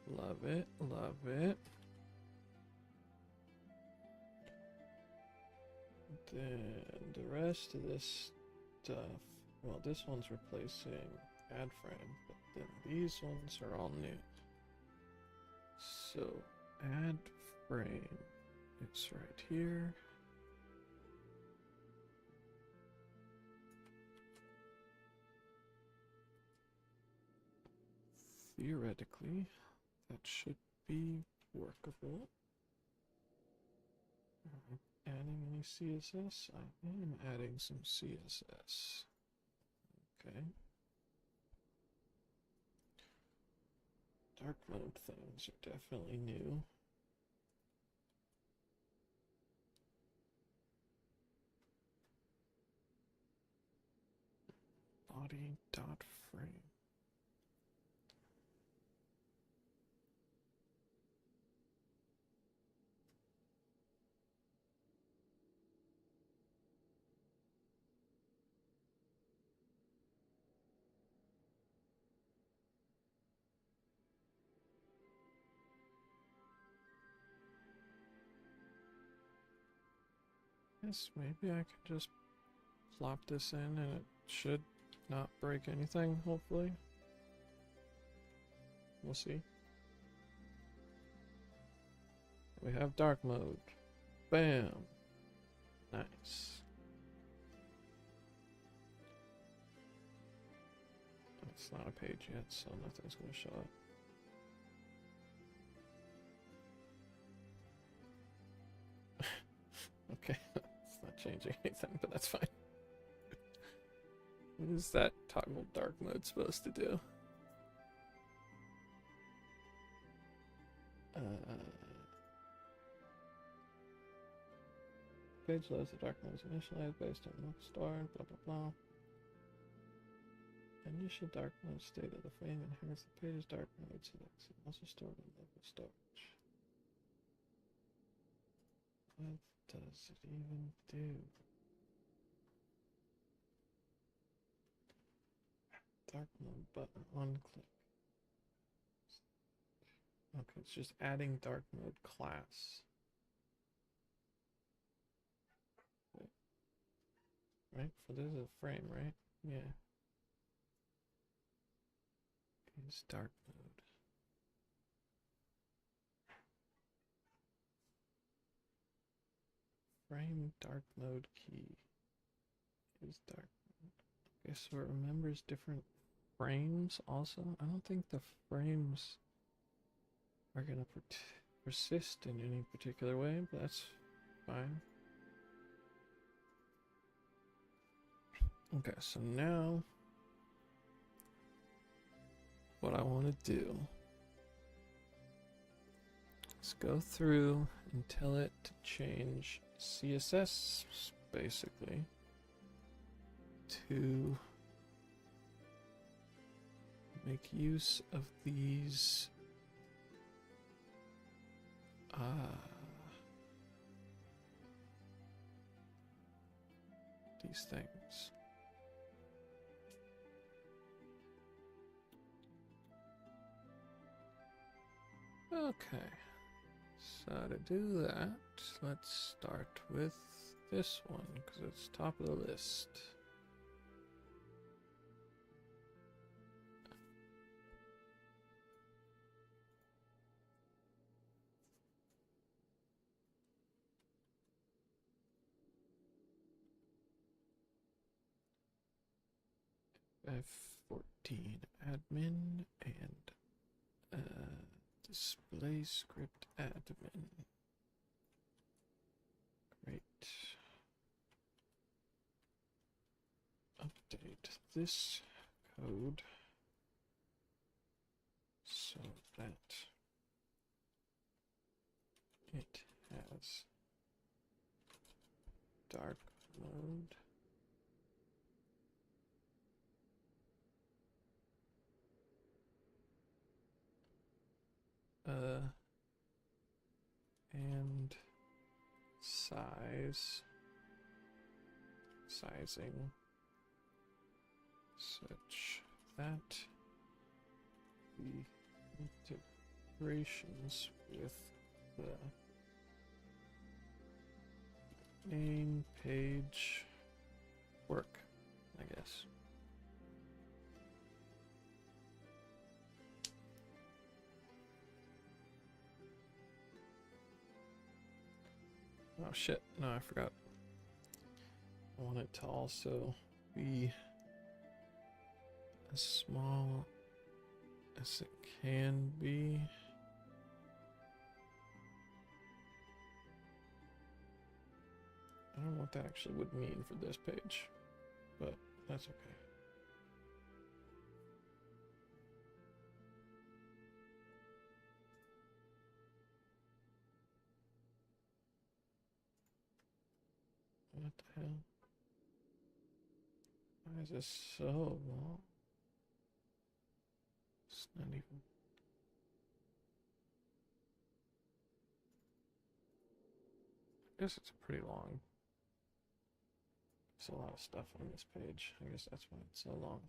A: Love it, love it. Then the rest of this stuff, well, this one's replacing add frame, but then these ones are all new. So add frame, it's right here. Theoretically, that should be workable. Adding any CSS? I am adding some CSS. Okay. Dark mode things are definitely new. Body dot frame. Yes, maybe I can just plop this in and it should not break anything, hopefully. We'll see. We have dark mode. Bam! Nice. It's not a page yet, so nothing's going to show up. Okay, it's not changing anything, but that's fine. What is that toggle dark mode supposed to do? Page loads the dark mode is initialized based on local store, blah blah blah. Initial dark mode state of the frame inherits the page's dark mode selects and also stored in local storage. What does it even do? Dark mode button on click. Okay, it's just adding dark mode class. Right? For this is a frame, right? Yeah. It's dark mode. Frame dark mode key is dark mode. Okay, so it remembers different frames also. I don't think the frames are gonna persist in any particular way, but that's fine. Okay, so now what I want to do is go through and tell it to change CSS basically to make use of these things. Okay, so to do that, let's start with this one because it's top of the list. F14 admin and display script admin. Great. Update this code so that it has dark mode. And sizing such that the integrations with the main page work, I guess. Oh shit, no, I forgot. I want it to also be as small as it can be. I don't know what that actually would mean for this page, but that's okay. What the hell? Why is this so long? It's not even... I guess it's pretty long. There's a lot of stuff on this page. I guess that's why it's so long.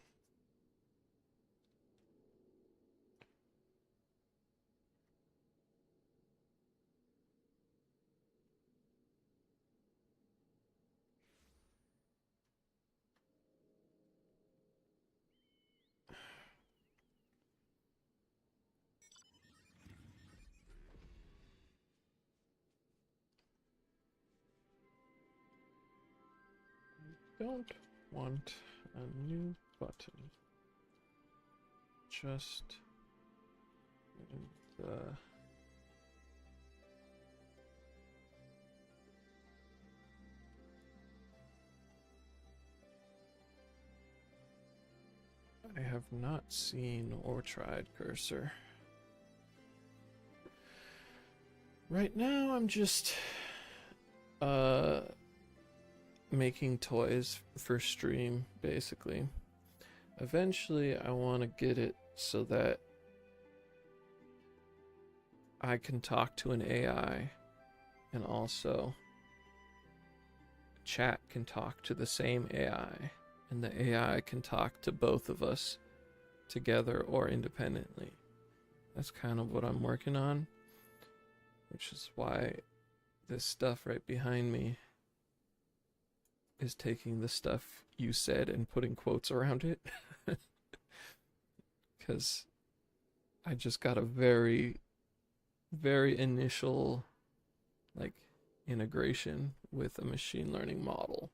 A: Don't want a new button. Just the I have not seen or tried cursor. Right now I'm just making toys for stream, basically. Eventually I want to get it so that I can talk to an AI and also chat can talk to the same AI and the AI can talk to both of us together or independently. That's kind of what I'm working on, which is why this stuff right behind me is taking the stuff you said and putting quotes around it. Because I just got a very, very initial like integration with a machine learning model,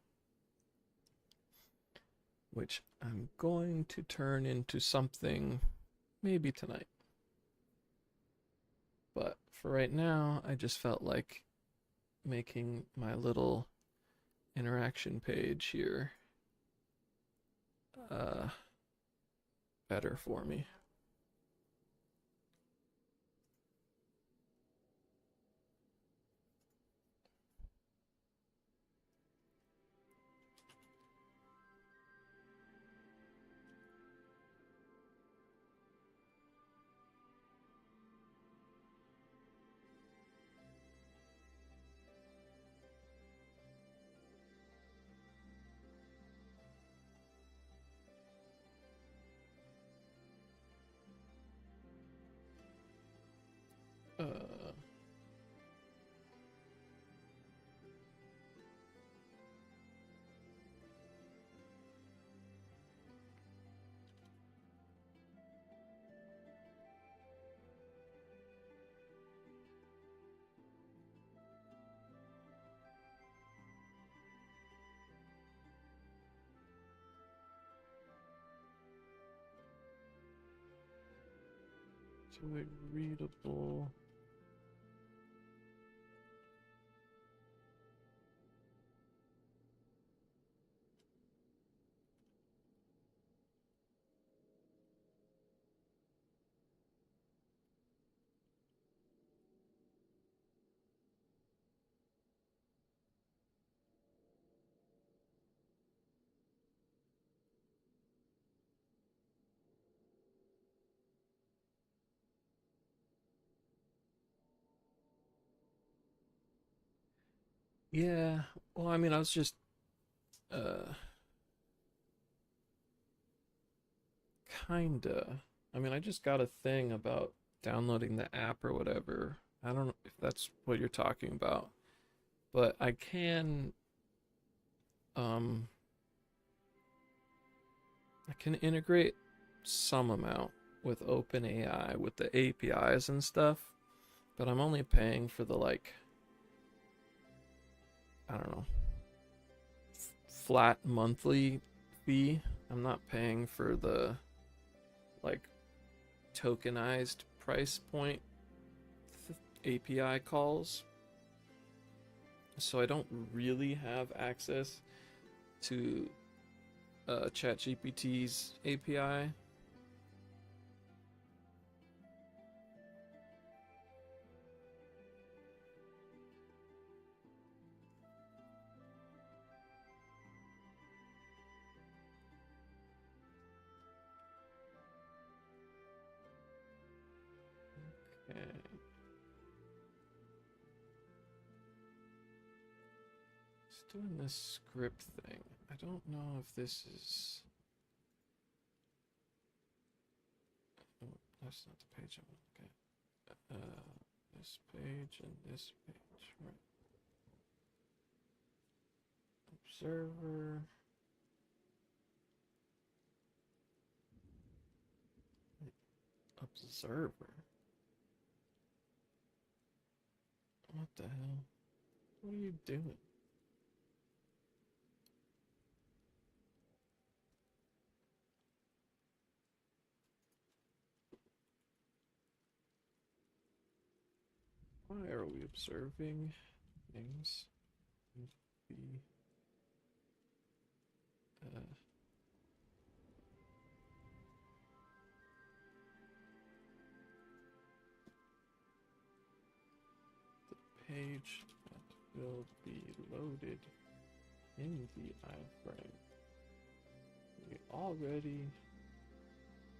A: which I'm going to turn into something maybe tonight. But for right now, I just felt like making my little interaction page here better for me. Uh, to a readable. Yeah, well, I mean, I was just uh kinda. I mean, I just got a thing about downloading the app or whatever. I don't know if that's what you're talking about, but I can um I can integrate some amount with OpenAI with the APIs and stuff, but I'm only paying for the like, I don't know, flat monthly fee. I'm not paying for the like tokenized price point API calls. So I don't really have access to ChatGPT's API. Okay. It's doing this script thing. I don't know if this is... Oh, that's not the page I want. Okay. This page and this page, right? Observer. Observer? What the hell? What are you doing? Why are we observing things? The page that will be loaded in the iframe. We already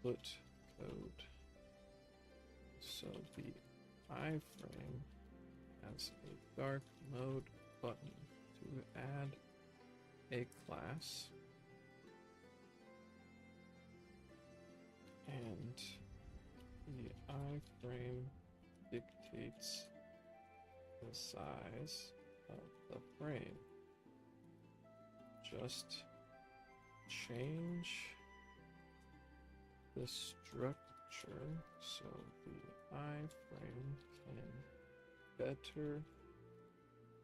A: put code, so the iframe has a dark mode button to add a class, And the iframe dictates the size of the frame. Just change the structure so the iframe can better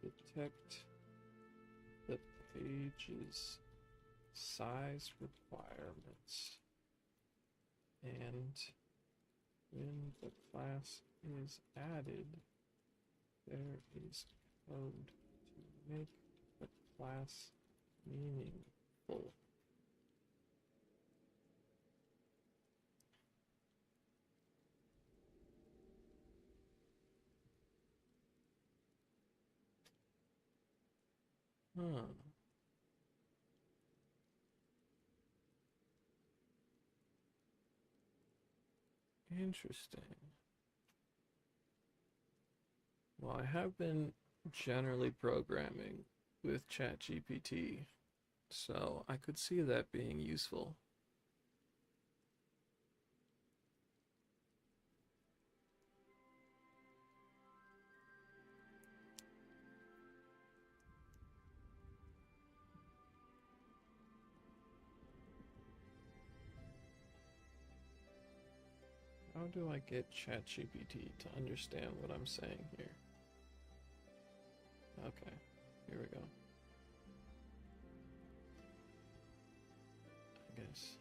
A: detect the page's size requirements. And when the class is added, there is code to make the class meaningful. Huh. Interesting. Well, I have been generally programming with ChatGPT, so I could see that being useful. How do I get ChatGPT to understand what I'm saying here? Okay, here we go. I guess.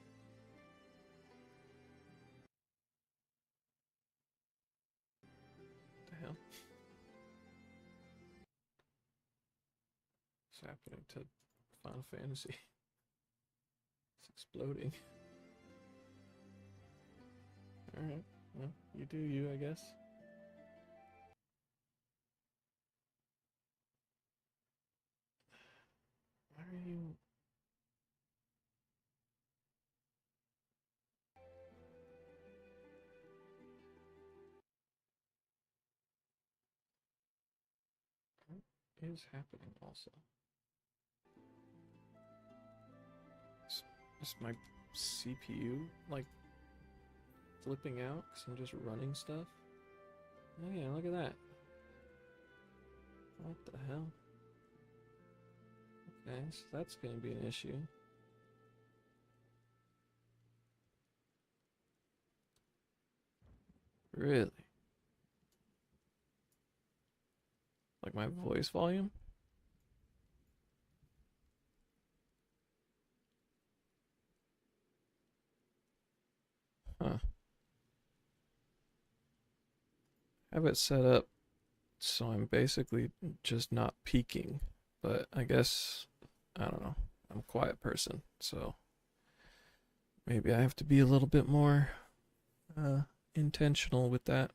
A: What the hell? What's happening to Final Fantasy? It's exploding. Alright, well, you do you, I guess. Why are you... What is happening also? Is my CPU, like, flipping out because I'm just running stuff? Oh yeah, look at that. What the hell? Okay, so that's going to be an issue. Really? Like my voice volume? Huh. Have it set up so I'm basically just not peaking, but I guess, I don't know, I'm a quiet person, so maybe I have to be a little bit more intentional with that.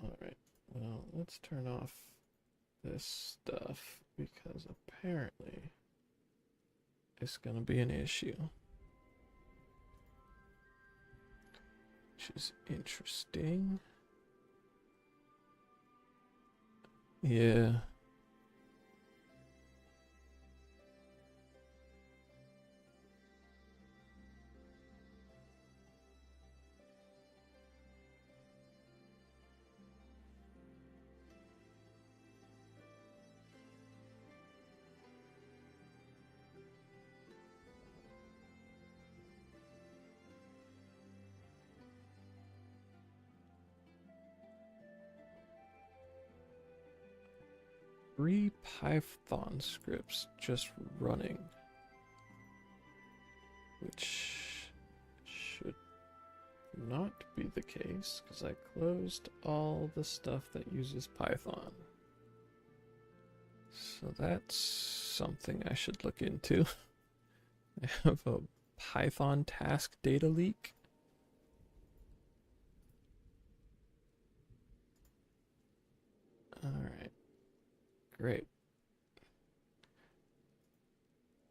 A: Alright, well, let's turn off this stuff because apparently it's gonna be an issue. Which is interesting. Yeah. Three Python scripts just running, which should not be the case because I closed all the stuff that uses Python. So that's something I should look into. I have a Python task data leak. All right. Great.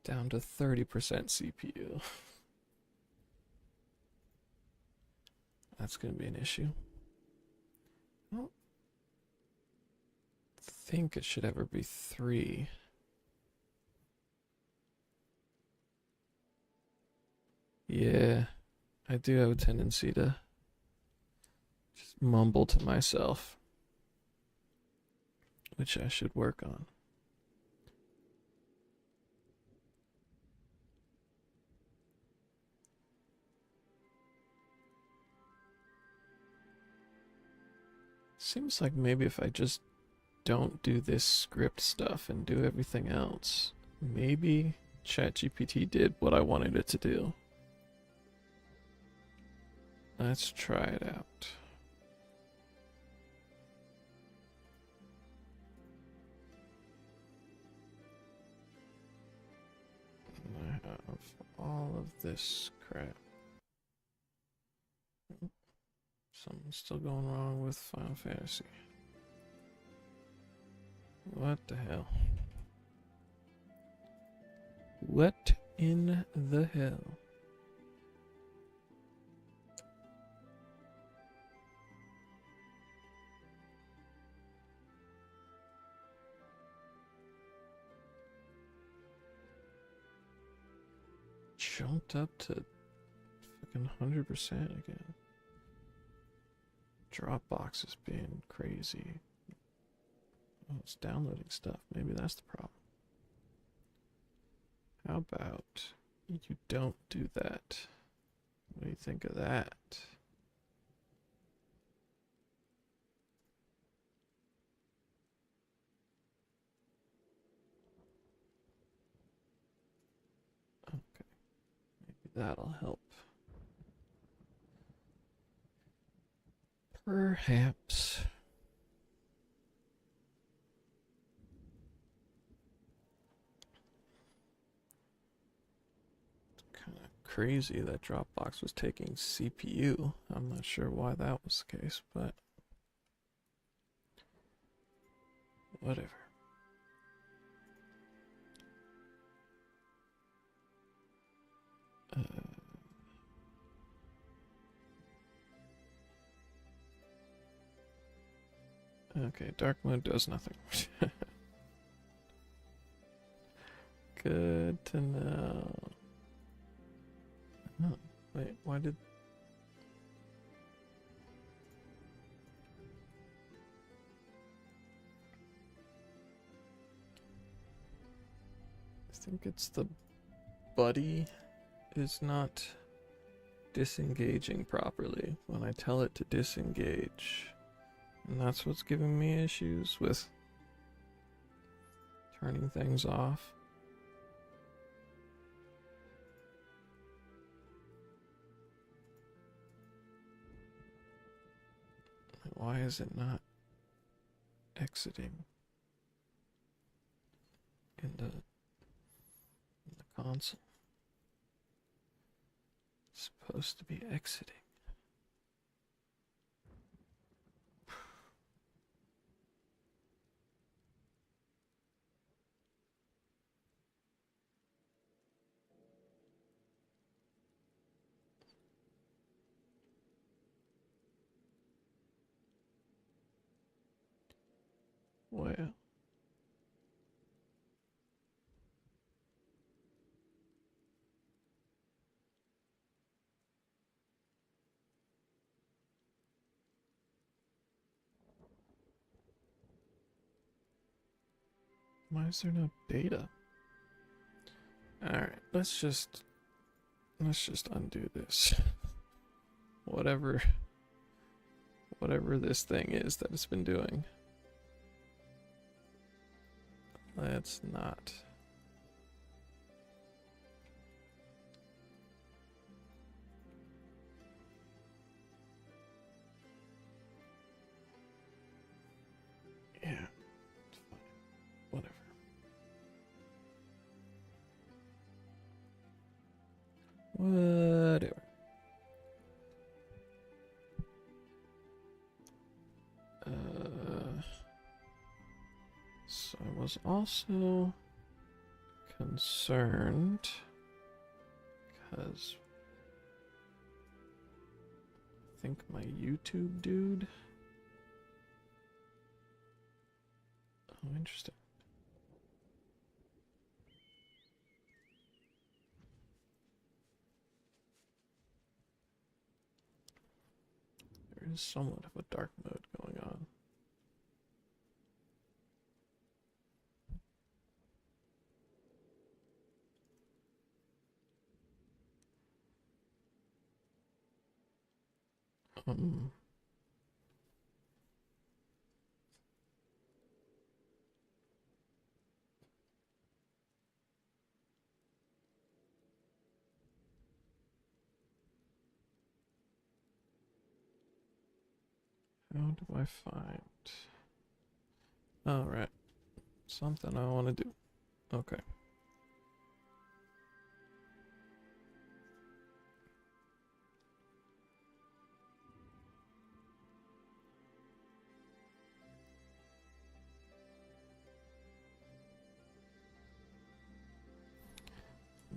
A: Down to 30% CPU. That's going to be an issue. I don't think it should ever be 3. Yeah, I do have a tendency to just mumble to myself, which I should work on. Seems like maybe if I just don't do this script stuff and do everything else, maybe ChatGPT did what I wanted it to do. Let's try it out. I have all of this crap. Something's still going wrong with Final Fantasy. What the hell? What in the hell? Jumped up to fucking 100% again. Dropbox is being crazy. Oh, it's downloading stuff. Maybe that's the problem. How about you don't do that? What do you think of that? Okay. Maybe that'll help. Perhaps. Kind of crazy that Dropbox was taking CPU. I'm not sure why that was the case, but whatever. Okay, dark mode does nothing. Good to know. Oh, wait, why did... I think it's the buddy is not disengaging properly when I tell it to disengage. And that's what's giving me issues with turning things off. Why is it not exiting in the console? It's supposed to be exiting. Well, why is there no data? Alright, let's just undo this. Whatever this thing is that it's been doing. Let's not. Yeah, it's fine. Whatever. Whatever. So I was also concerned because I think my YouTube dude. Oh, interesting. There is somewhat of a dark mode going on. How do I find? All right, something I want to do. Okay.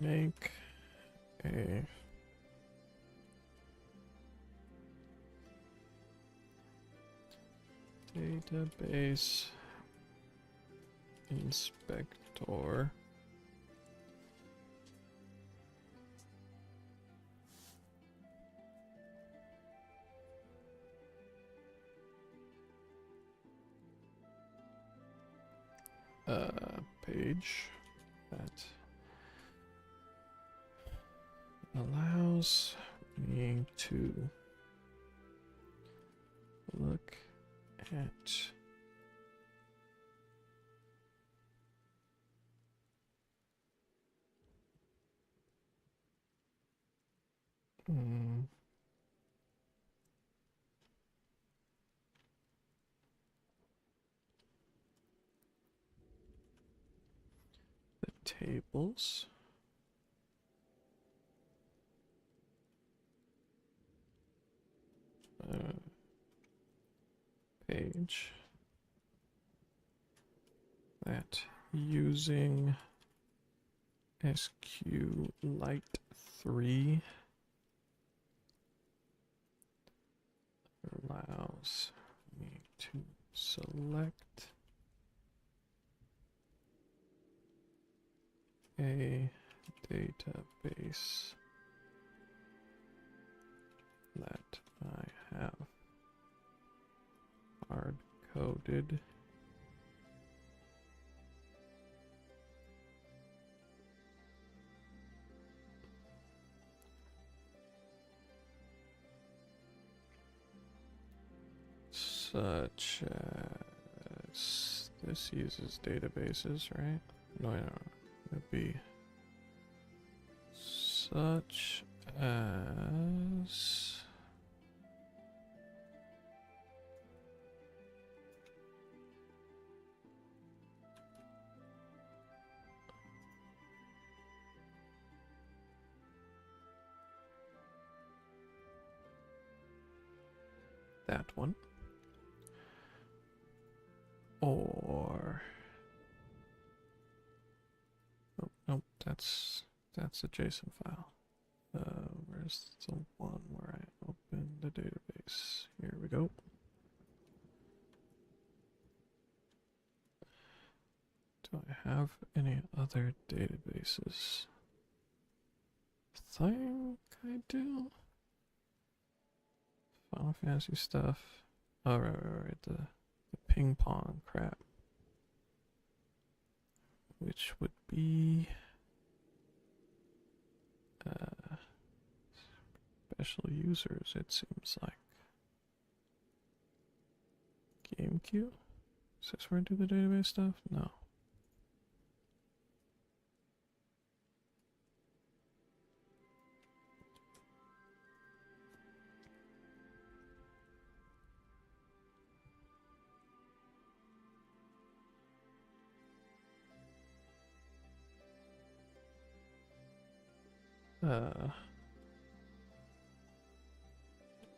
A: Make a database inspector. Page that allows me to look at the tables. Page that using SQLite 3 allows me to select a database that I have hard-coded such as this uses databases, right? No, it'd be such as that one, or nope, that's a JSON file. Where's the one where I open the database? Here we go. Do I have any other databases? I think I do. Final Fantasy stuff. Oh, right. The ping pong crap. Which would be special users, it seems like. GameCube? Is this where I do the database stuff? No.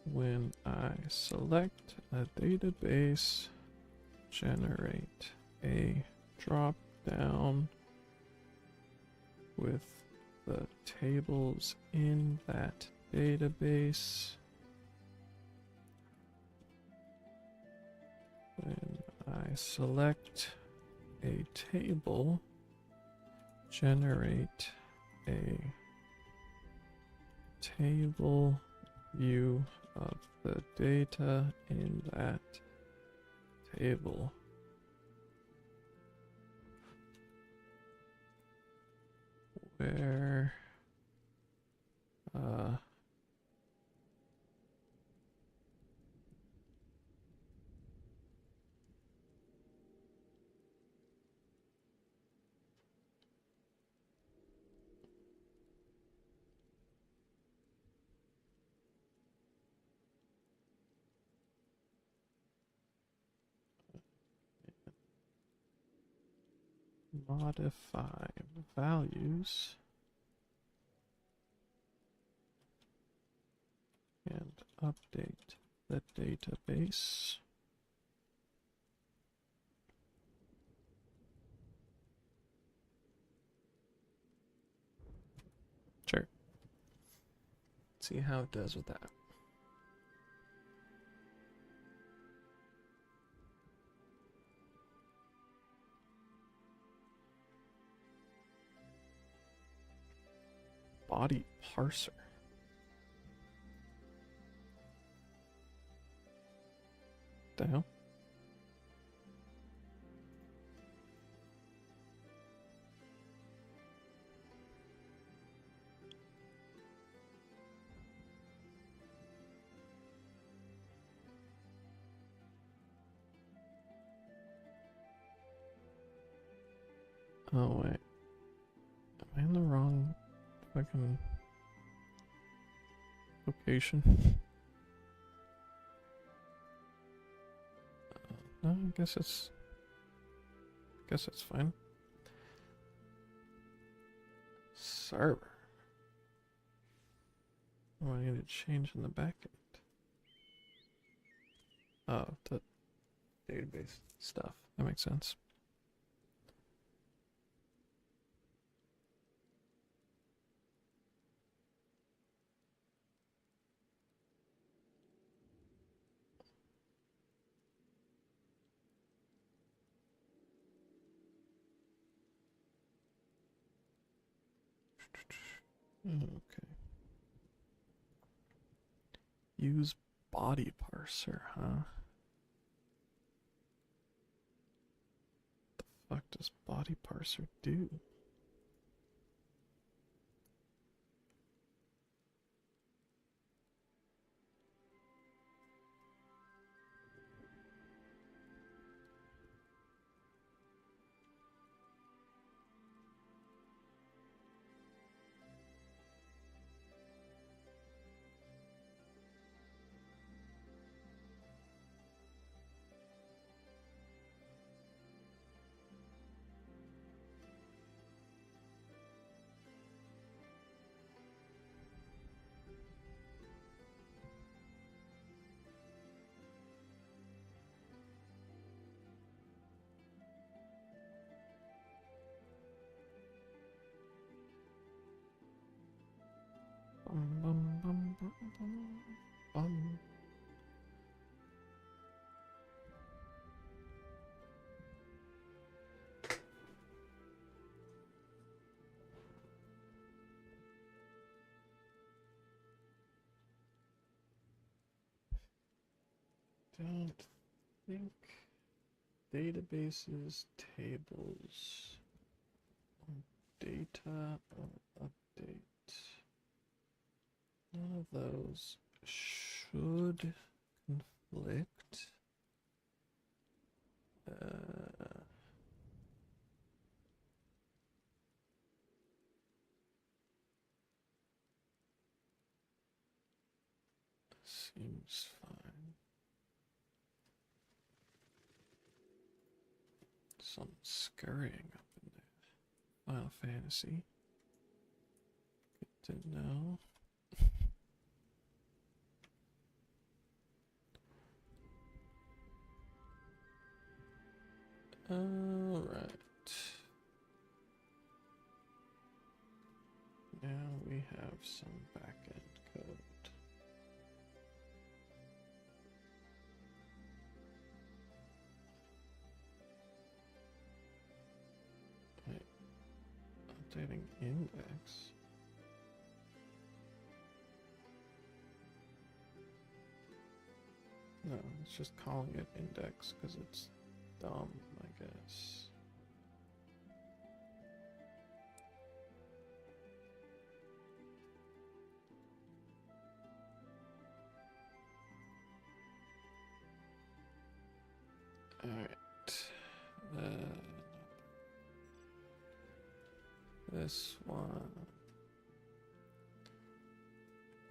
A: When I select a database, generate a drop down with the tables in that database. When I select a table, generate a table view of the data in that table. Where modify values and update the database. Sure. See how it does with that. Body parser. The hell? Oh wait. Am I in the wrong fucking location? No, I guess it's fine. Server. Oh, I need to change in the backend. Oh, the database stuff. That makes sense. Okay. Use body parser, huh? The fuck does body parser do? Bum, bum, bum, bum, bum, bum. Don't think databases, tables, data, or update. None of those should conflict. Seems fine. Some scurrying up in there. Final Fantasy. Good to know. Alright. Now we have some back-end code. Wait. Updating index. No, it's just calling it index because it's dumb, I guess. Alright. This one.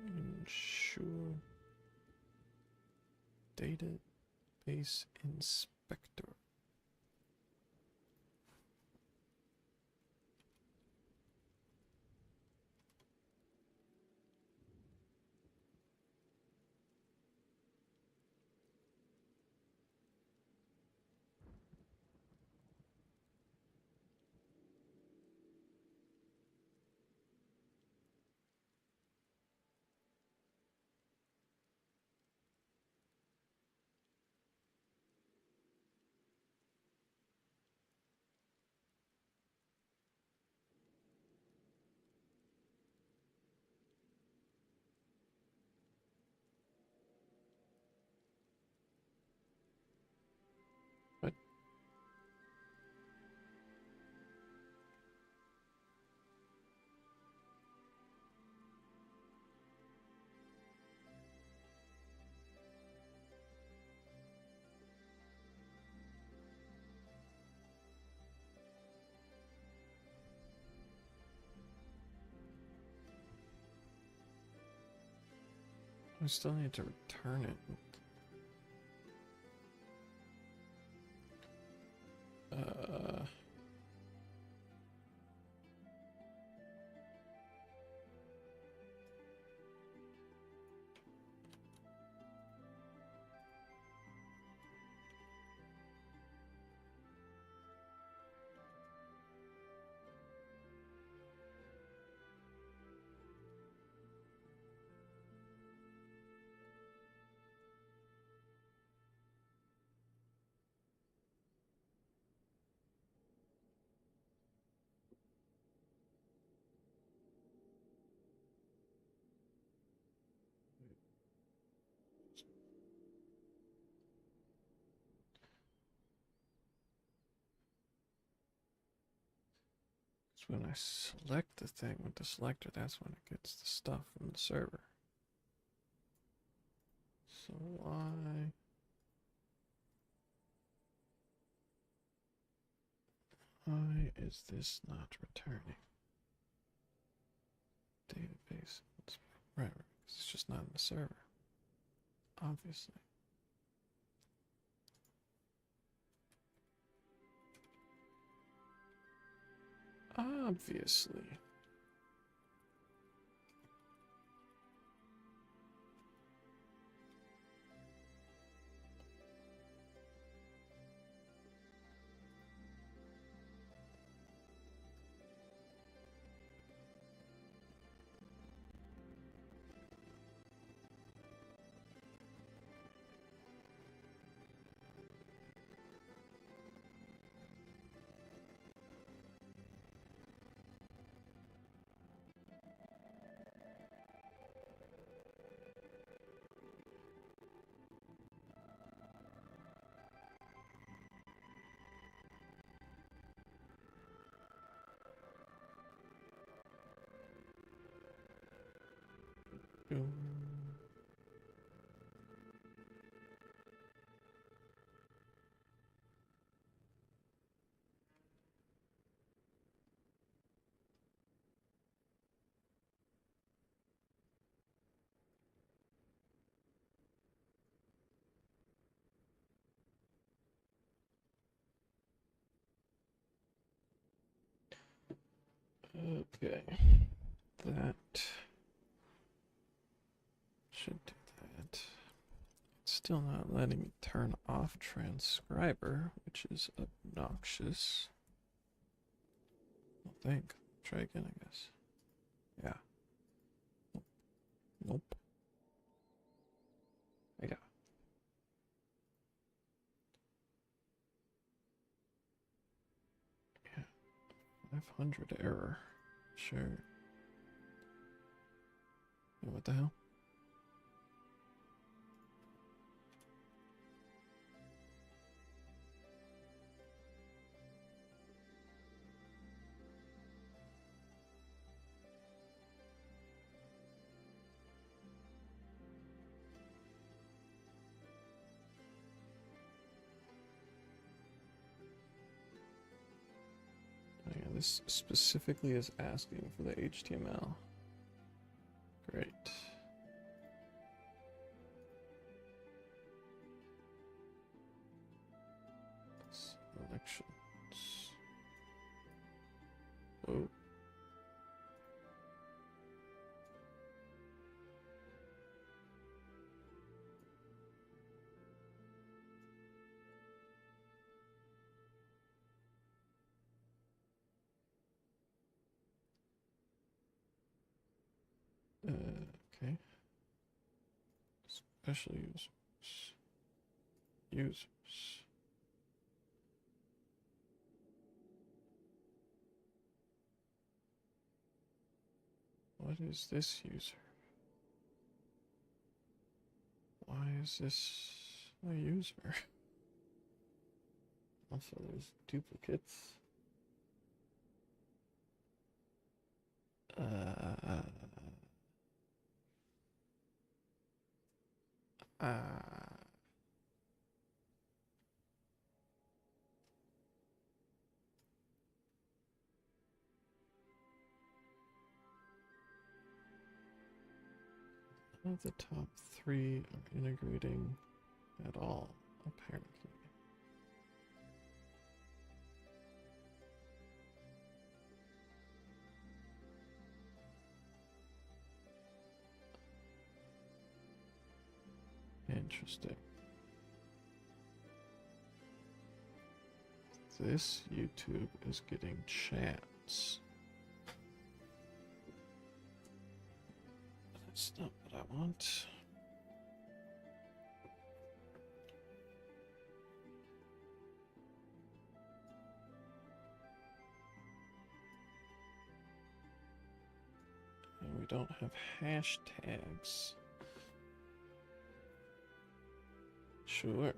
A: Ensure database inspector. What? I still need to return it. When I select the thing with the selector, that's when it gets the stuff from the server. So why is this not returning? Database. Right, it's just not in the server. Obviously. Obviously. Okay, that should do that. It's still not letting me turn off transcriber, which is obnoxious. I think. Try again, I guess. Yeah. Nope. Yeah. Yeah. 500 error. Sure. What the hell? This specifically is asking for the HTML. Great. Selections. Oh. Okay. Special users. Users. What is this user? Why is this a user? Also, there's duplicates. None of the top three are integrating at all, apparently. Interesting. This YouTube is getting chats. That's not what I want. And we don't have hashtags. Sure.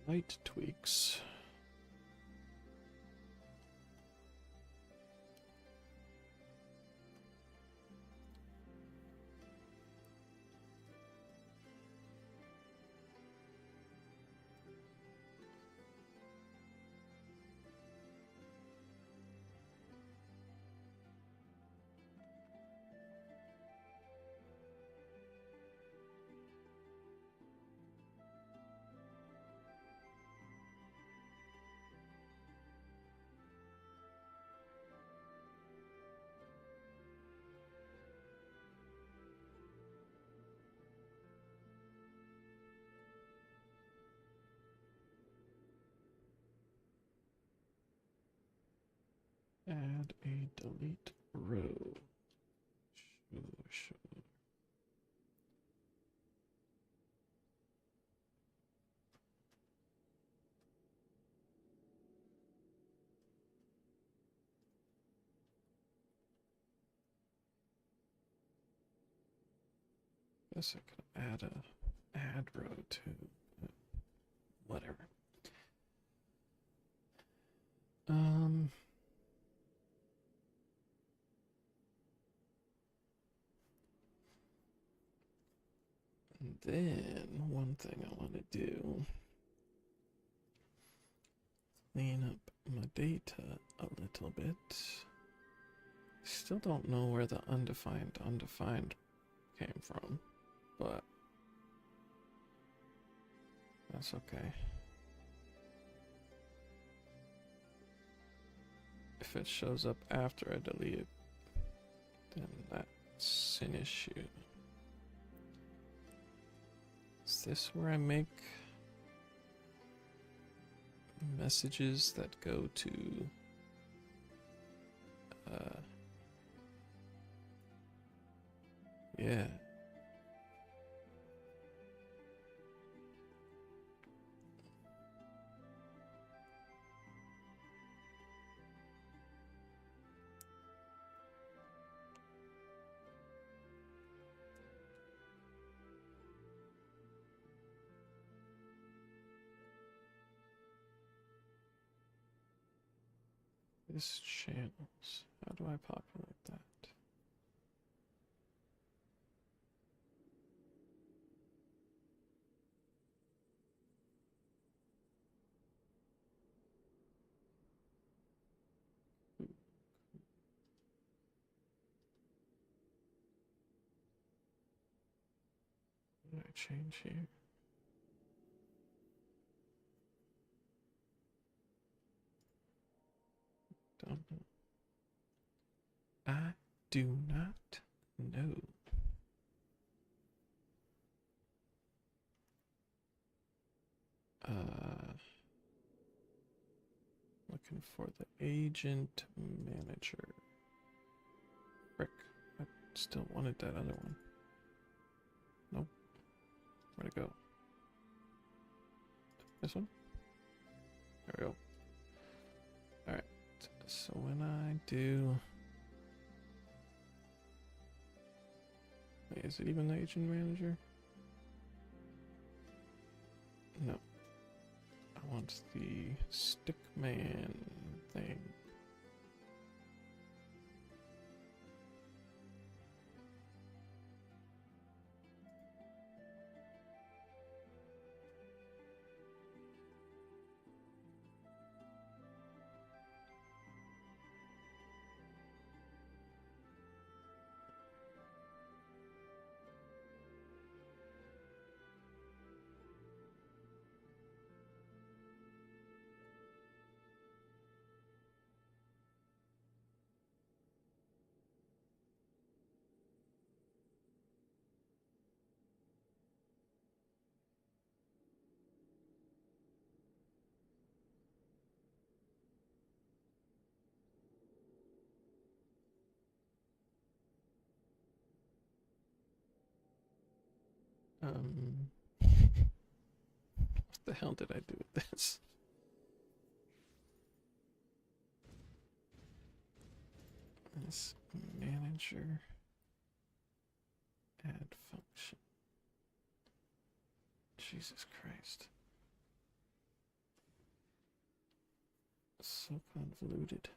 A: Slight tweaks. Add a delete row. Sure. Guess I could add a add row too. Whatever. And then one thing I want to do, clean up my data a little bit. Still don't know where the undefined came from, but That's okay. If it shows up after I delete it, then that's an issue. Is this where I make messages that go to yeah. This channels. How do I populate that? What did I change here? Don't know. I do not know. Looking for the agent manager. Frick. I still wanted that other one. Nope. Where'd it go? This one? There we go. Alright. So when I do... Wait, is it even the agent manager? No. I want the Stickman thing. What the hell did I do with this? This manager add function. Jesus Christ. So convoluted.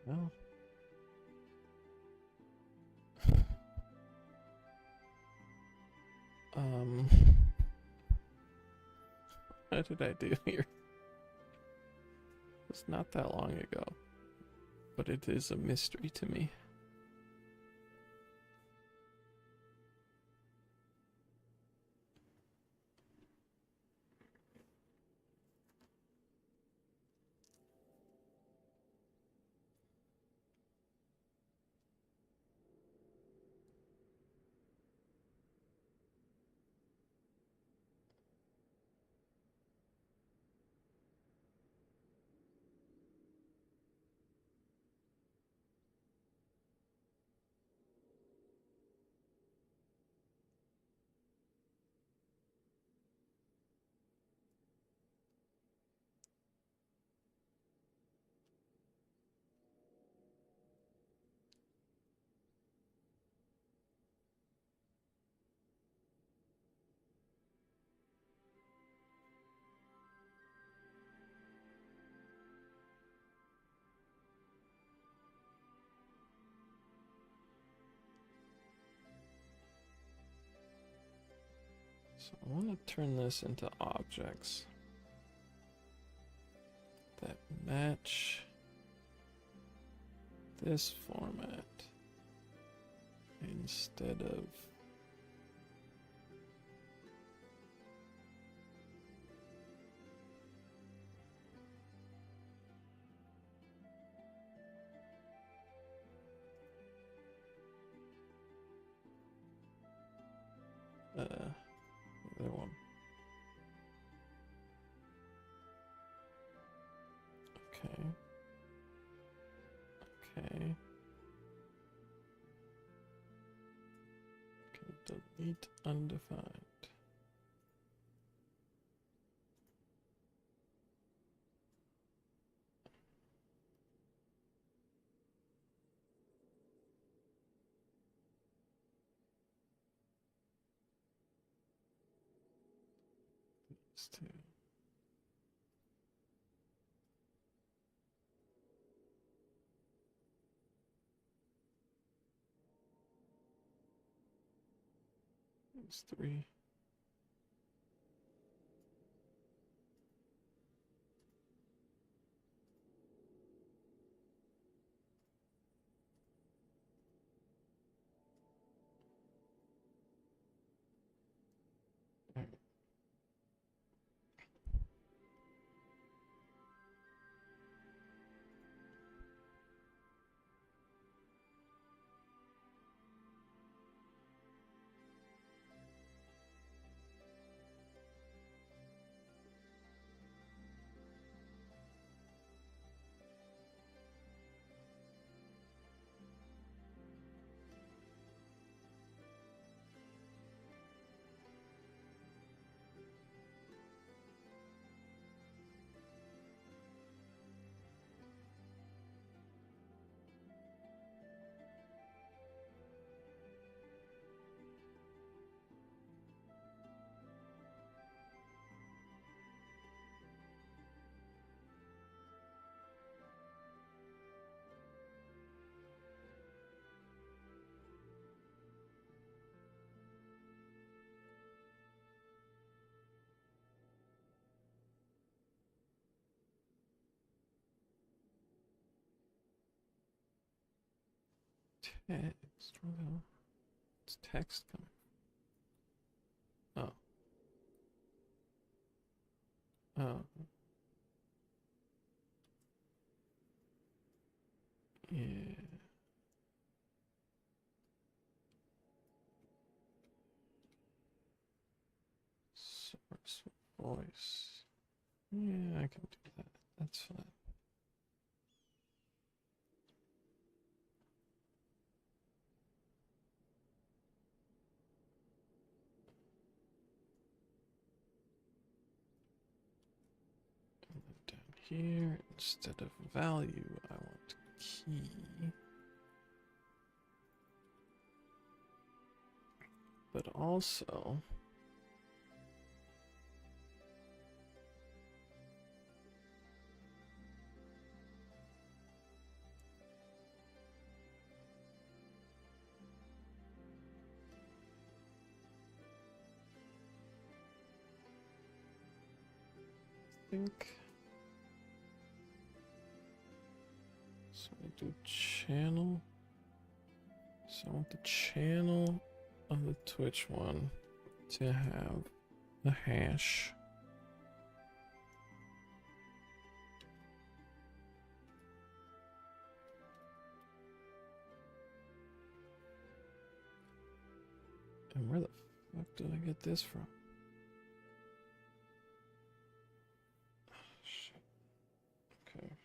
A: Well, what did I do here? It's not that long ago, but it is a mystery to me. So I want to turn this into objects that match this format instead of the other one. Okay. Okay. Can delete undefined. These two. These three. Text. Well, it's text coming. Oh. Oh. Yeah. Source voice. Yeah, I can do that. That's fine. Down here, instead of value, I want key. But also, I think, so I do channel. So I want the channel of the Twitch one to have a hash. And where the fuck did I get this from? Shit. Okay.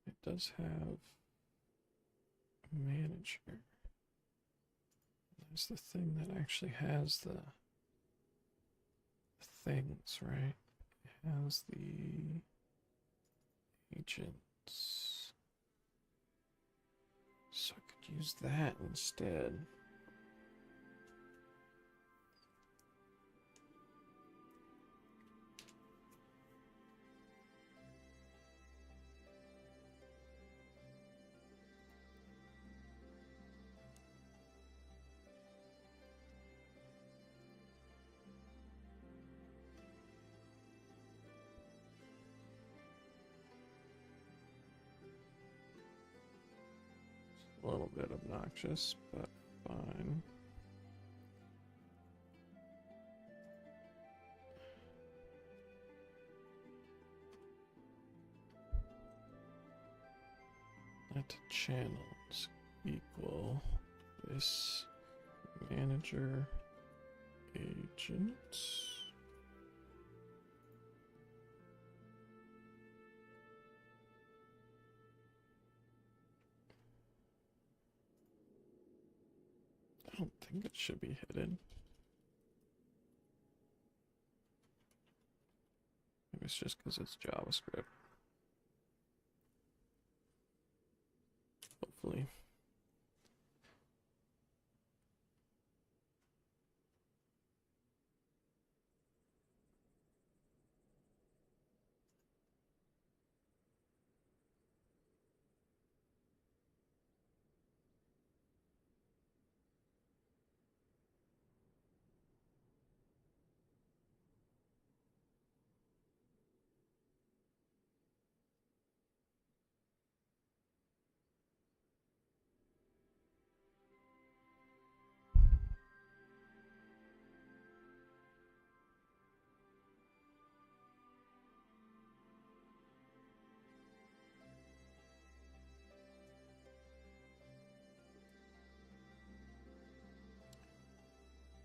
A: It does have a manager. That's the thing that actually has the things, right? has the agents. So I could use that instead. A little bit obnoxious, but fine. Let channels equal this manager agent. I don't think it should be hidden. Maybe it's just because it's JavaScript. Hopefully.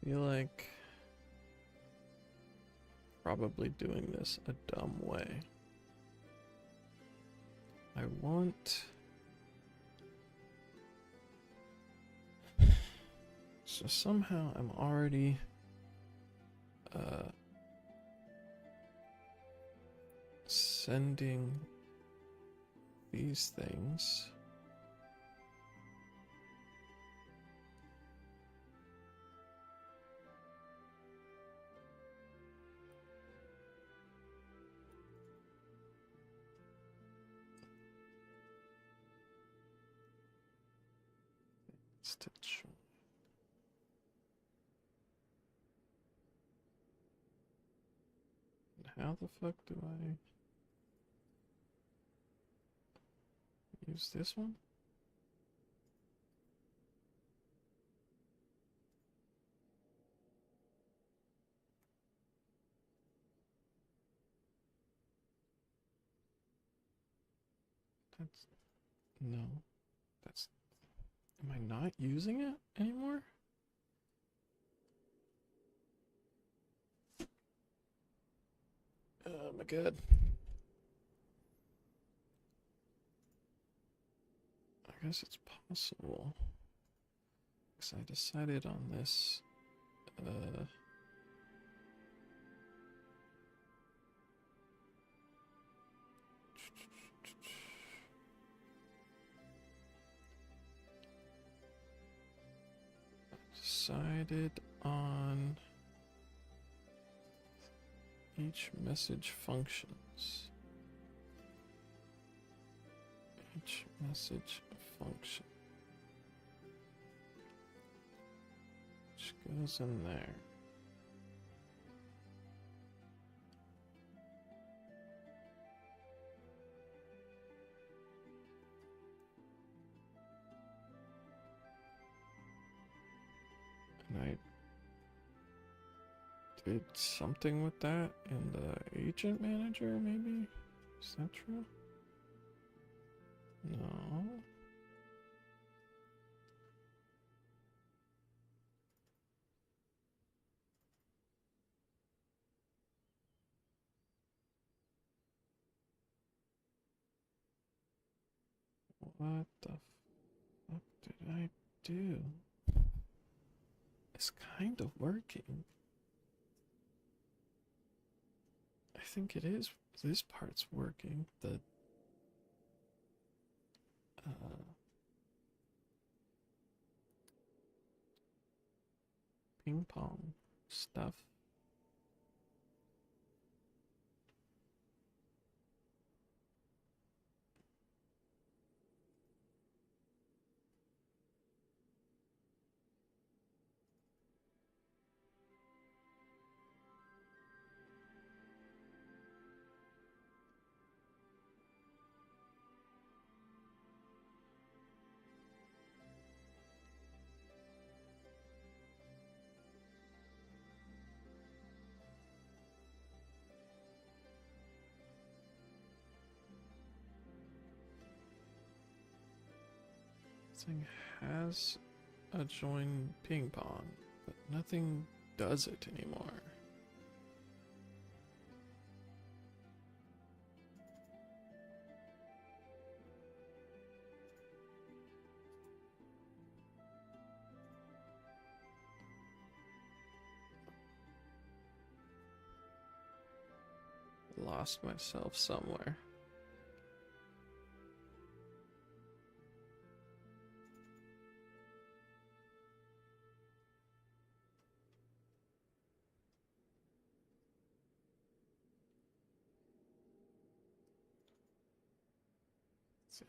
A: Feel like probably doing this a dumb way. I want... So somehow I'm already sending these things. Stitch. How the fuck do I use this one? That's no. That's am I not using it anymore? Oh my god. I guess it's possible. Because I decided on this. Decided on each message functions. Each message function. Which goes in there. And I did something with that in the agent manager, maybe? Is that true? No. What the fuck did I do? It's kind of working. I think it is. This part's working. The ping pong stuff. Thing has a join ping pong, but nothing does it anymore. Lost myself somewhere.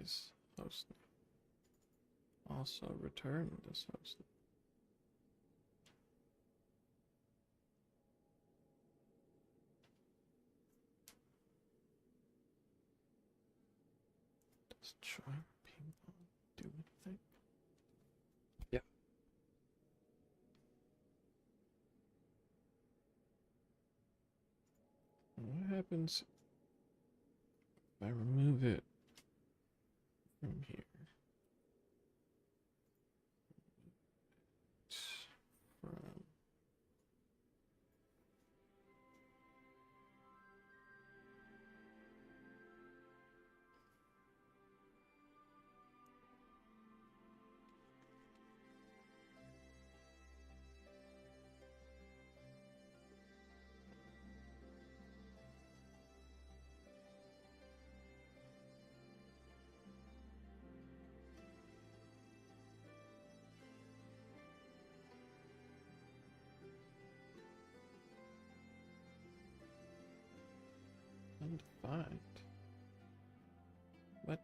A: Is host also return this host. Does try ping pong do anything? Yeah. What happens if I remove it from here? From undefined. What?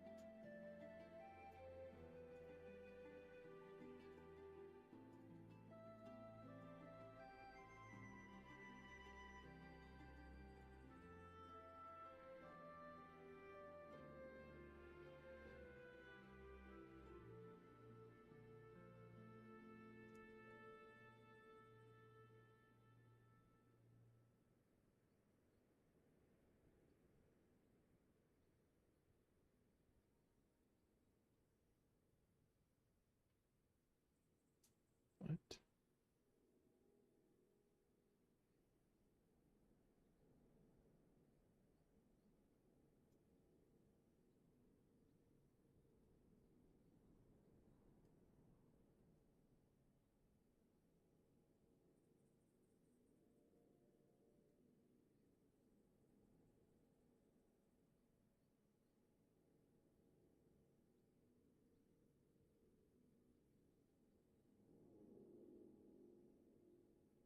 A: What?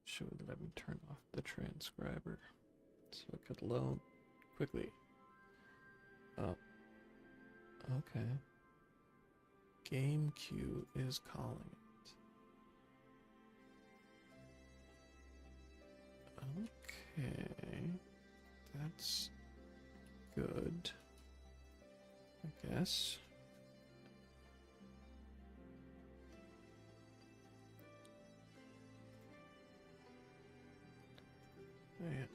A: Should let me turn off the transcriber so it could load quickly. Oh, okay. Game queue is calling it. Okay, that's good, I guess. Yeah.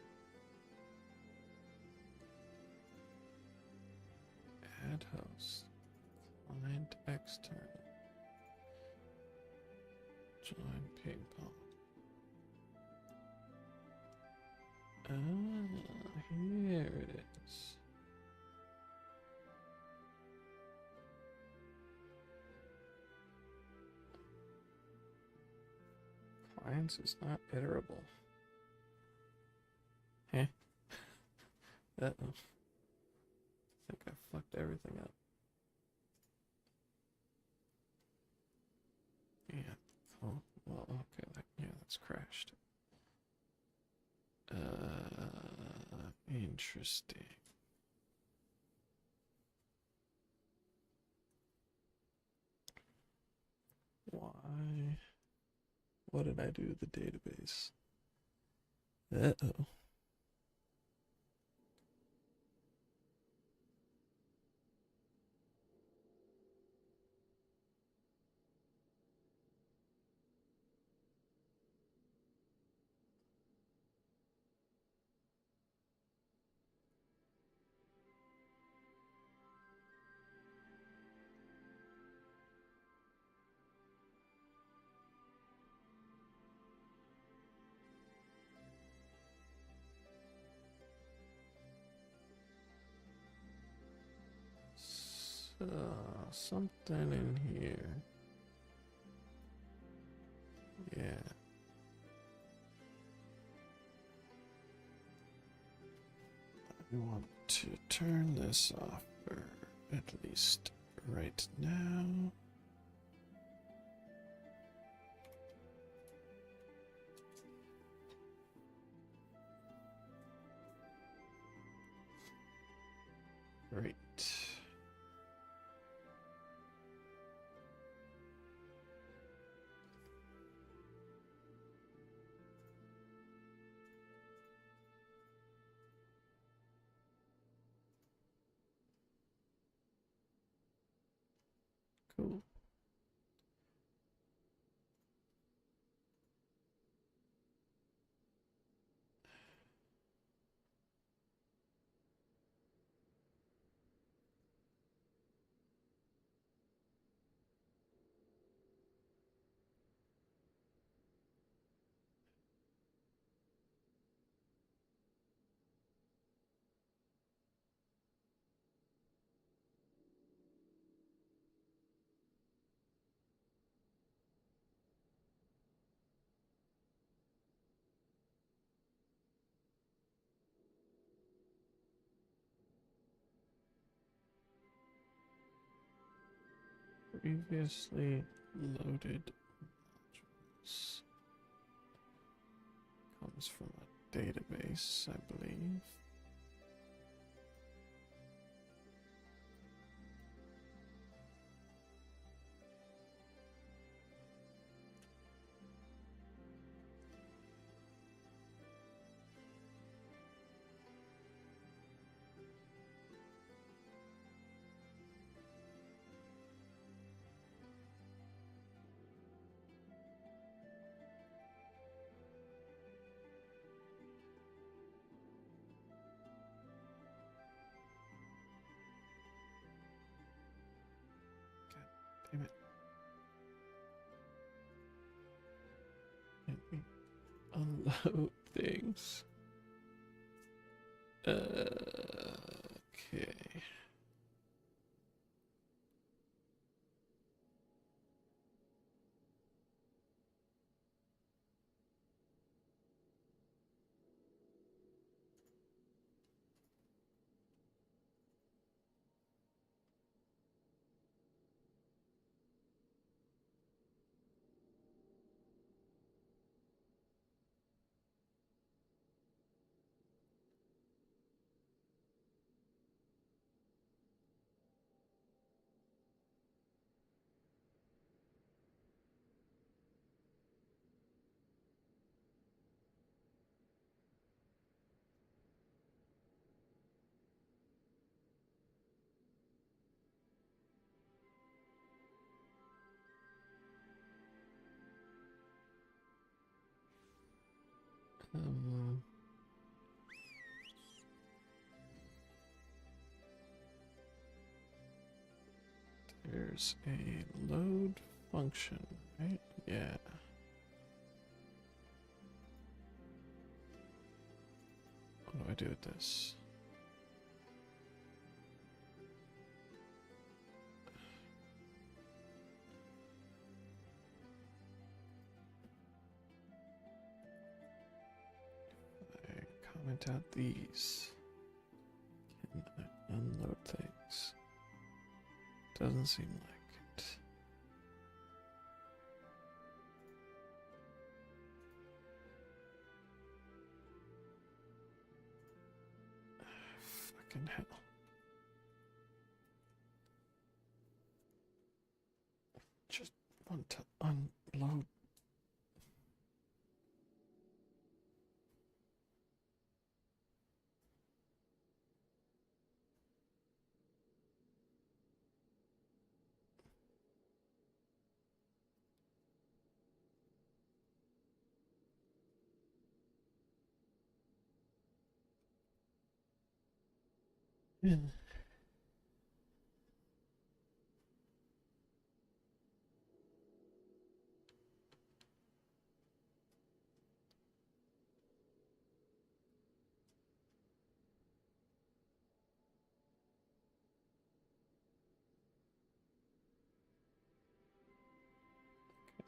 A: Add host. Client external. Join ping pong. Ah, here it is. Clients is not iterable. Heh. Uh-oh. I think I fucked everything up. Yeah. Oh, well, okay. That's crashed. Interesting. Why? What did I do to the database? Uh-oh. Something in here. Yeah. I want to turn this off, or at least right now. Great. Cool. Previously loaded modules. Comes from a database, I believe. Damn it. Let me unload things. Okay. There's a load function, right? Yeah. What do I do with this? I comment out these. unload things. Doesn't seem like it. Fucking hell. Just want to unload. Yeah.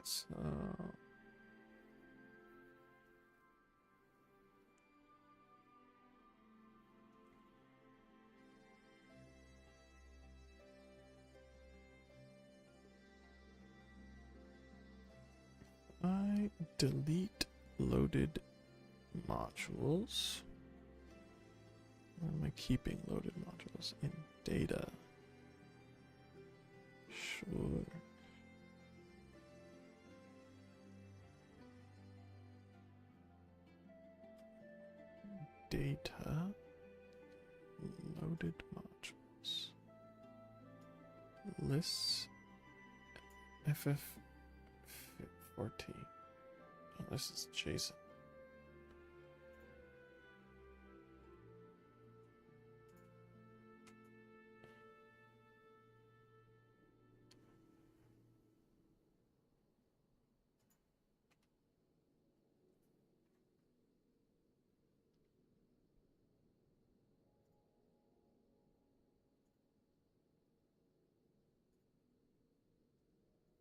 A: So I delete loaded modules. Where am I keeping loaded modules? In data. Sure. Data. Loaded modules. Lists. FF14. Oh, this is JSON.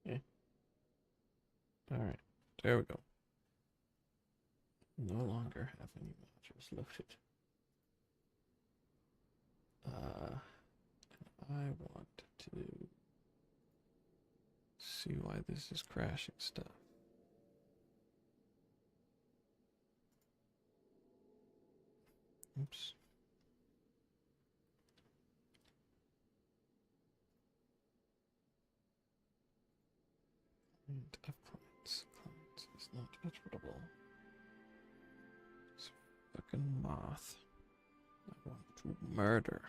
A: Yeah. All right. There we go. No longer have any modules loaded. I want to see why this is crashing stuff. Oops. And F clients. Clients is not editable. It's fucking moth. I want to murder.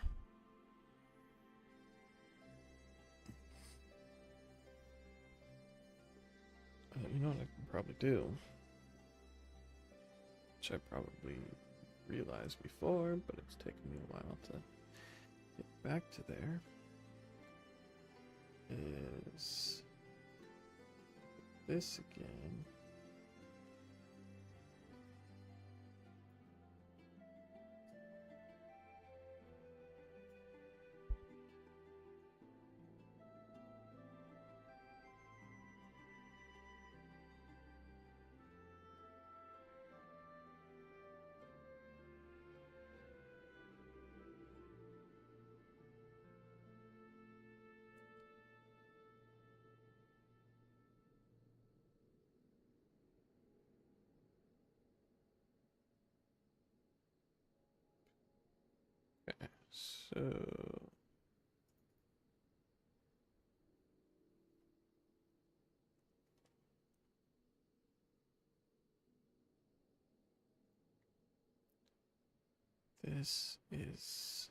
A: You know what I can probably do? Which I probably realized before, but it's taken me a while to get back to there. Is this again? Okay, so this is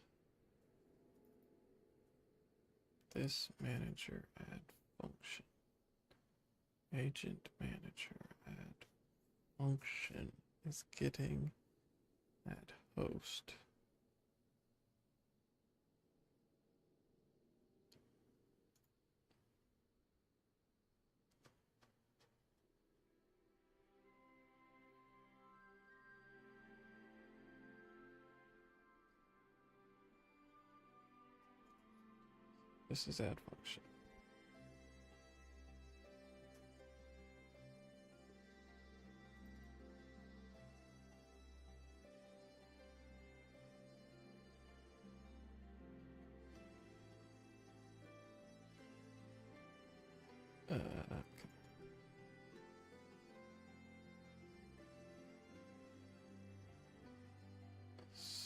A: this manager add function. Agent manager add function is getting add host. This is add function.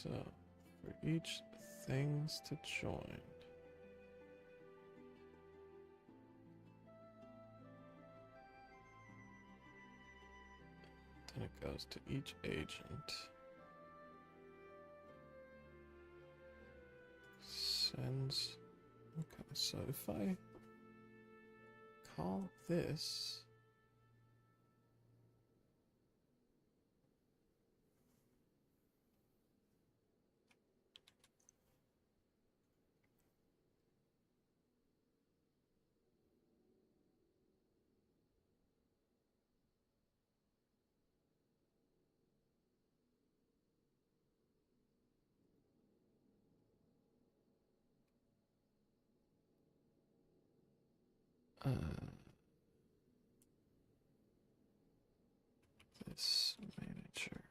A: So, for each things to join. Then it goes to each agent. Sends. Okay, so if I call this. This manager,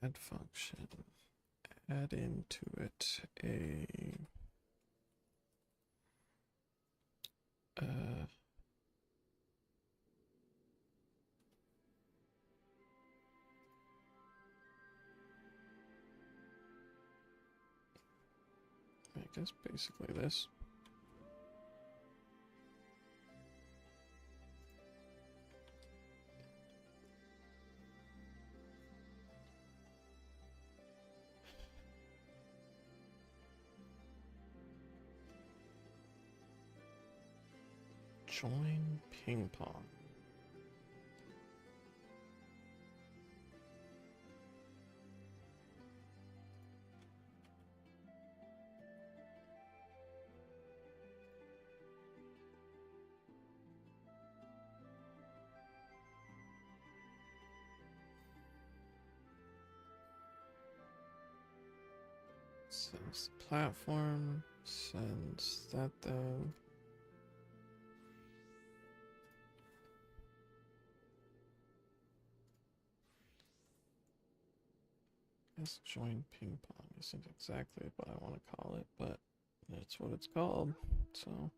A: add function, add into it a I guess basically this. Join ping pong. Sends the platform, sends that thing. Guess join ping pong isn't exactly what I want to call it, but that's what it's called. So,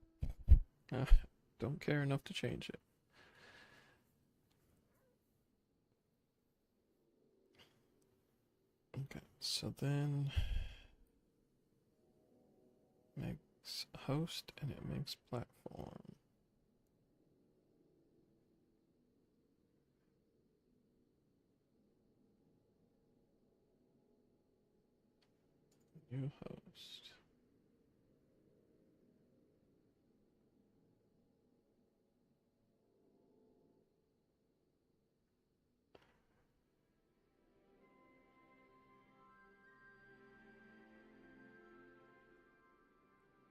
A: don't care enough to change it. Okay, so then makes host and it makes platform. New host.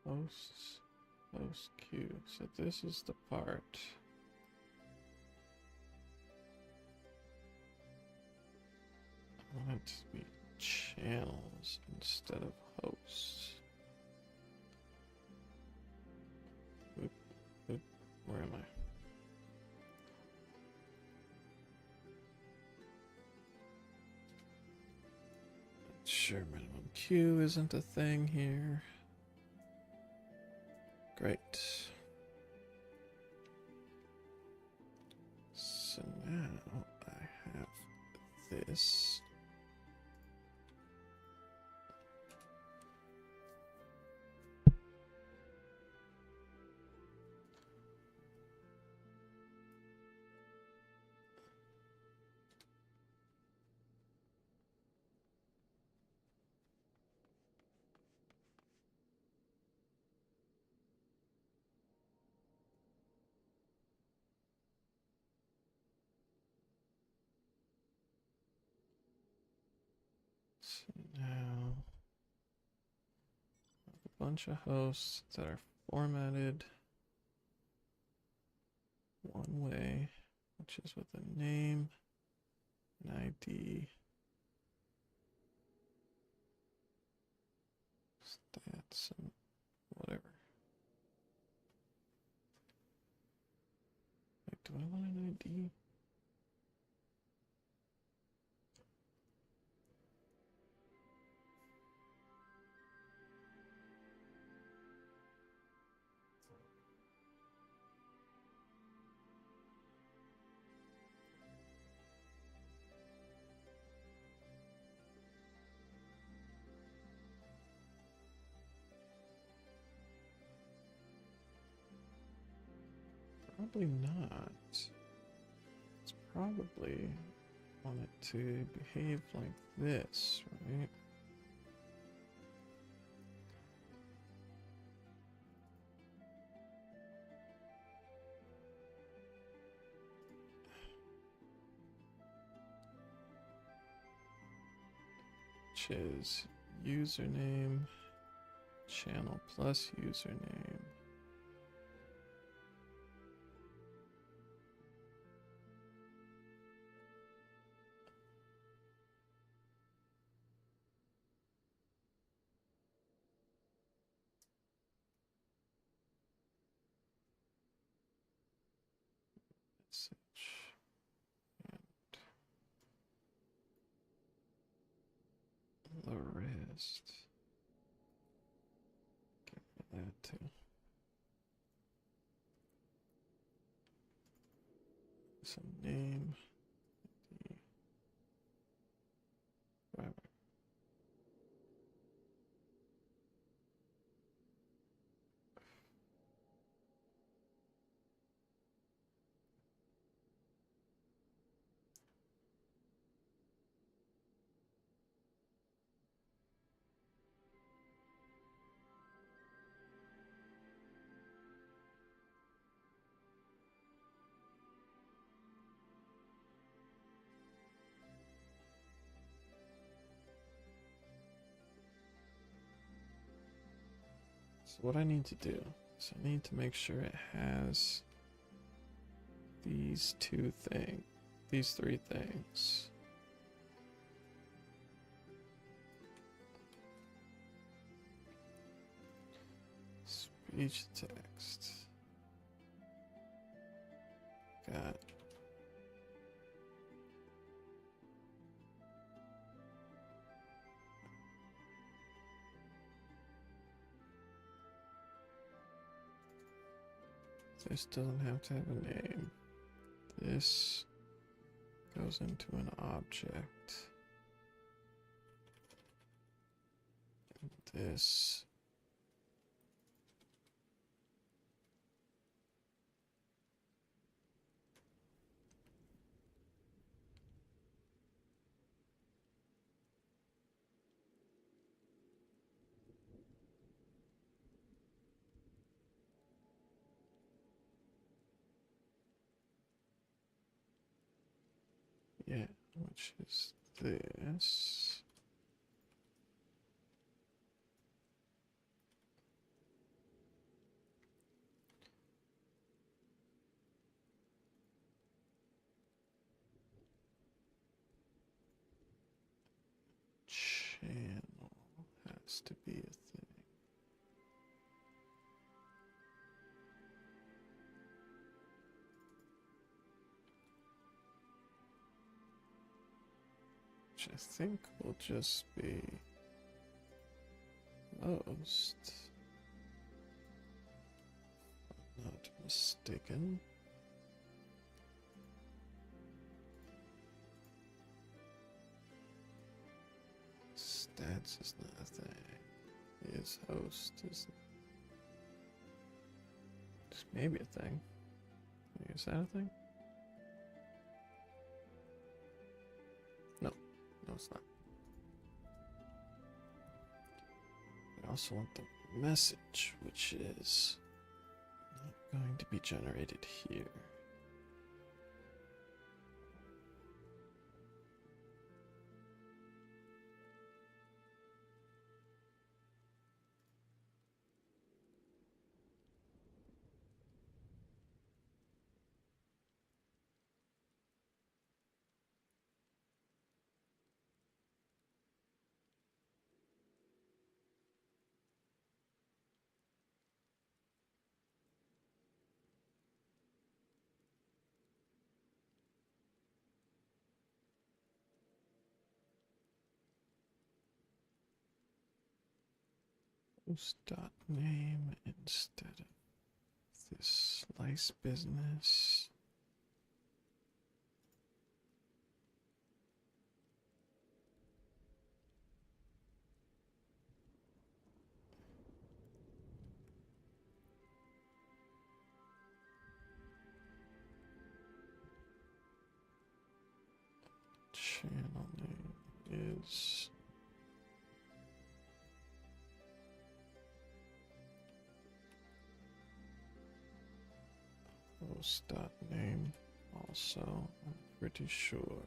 A: Hosts, host queue. So this is the part. I want it to be channels instead of hosts. Oop, oop, where am I? Sure, minimum queue isn't a thing here. Great. So now I have this. So now I have a bunch of hosts that are formatted one way, which is with a name, an ID, stats, and whatever. Wait, do I want an ID? Probably not. It's probably want it to behave like this, right? Which is username, channel plus username. Message and the rest. Get rid of that too. Some name. Whatever. So what I need to do is I need to make sure it has these three things. Speech to text. Got this doesn't have to have a name. This goes into an object. And this which is this. Channel has to be a thing. Which I think will just be host. If I'm not mistaken. Stats is not a thing. Is host is maybe a thing. Is that a thing? No, it's not. I also want the message, which is not going to be generated here. Host.name instead of this slice business. is host.name also, I'm pretty sure.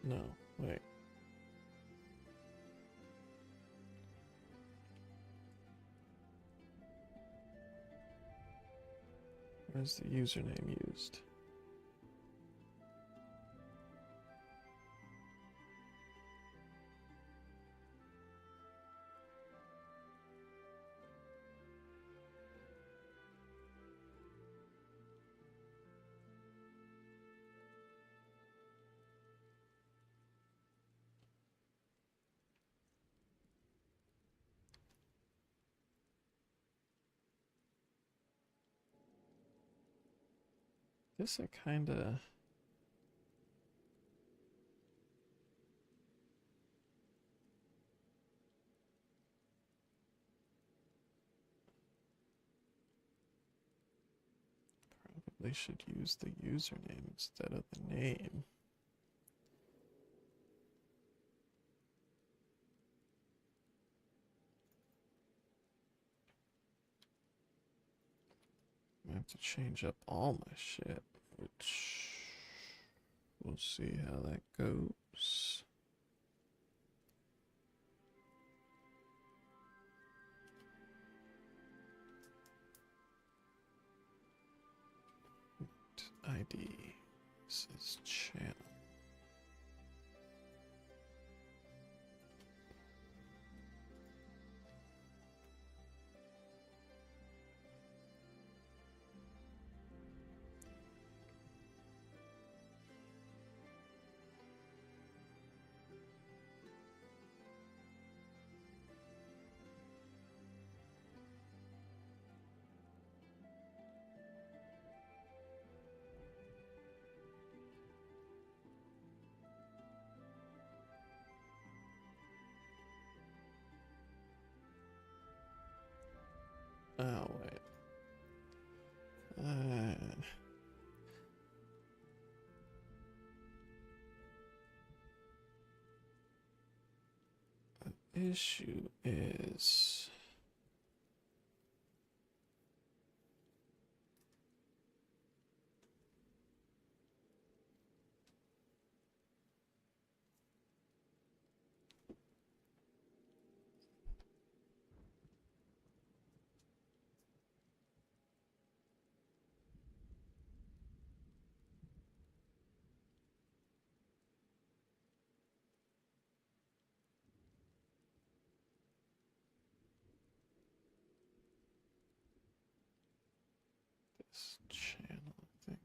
A: No, wait. Where's the username used? Guess I kinda probably should use the username instead of the name. I have to change up all my shit, which we'll see how that goes. ID says channel. Oh, wait. The issue is... this channel, I think.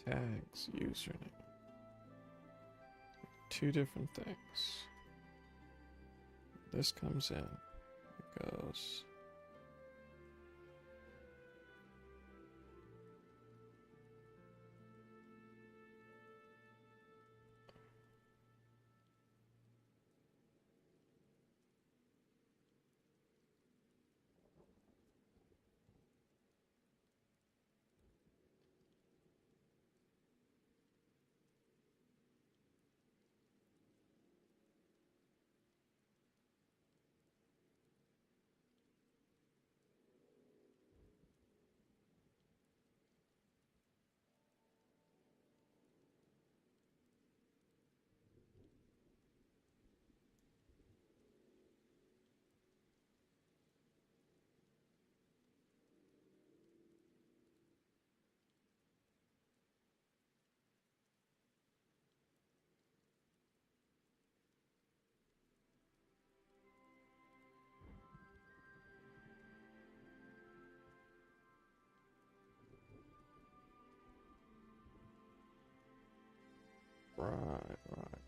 A: Ag's username. Two different things. This comes in. It goes. Right, right.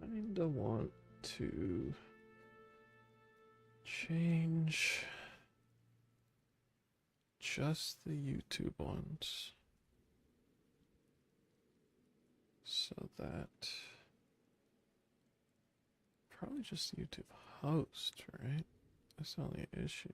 A: I kinda want to change just the YouTube ones so that probably just the YouTube host, right? That's the only issue.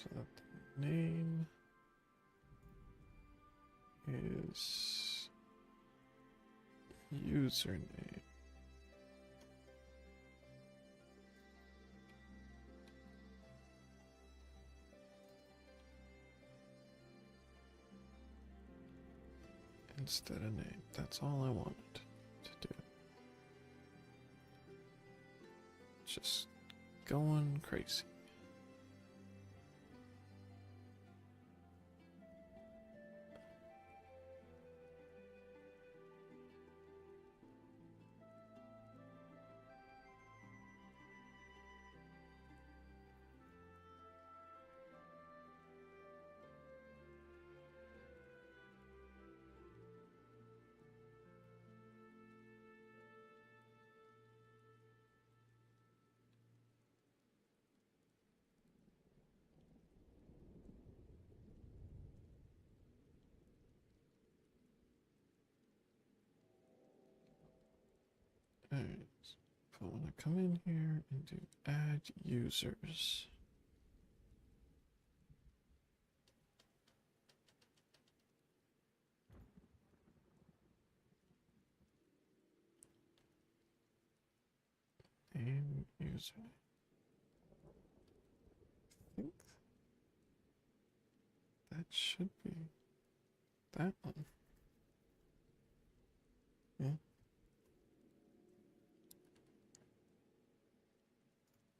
A: So the name is username. Instead of name. That's all I wanted to do. Just going crazy. Alright, so I want to come in here and do add users. Name user. I think that should be that one. Yeah.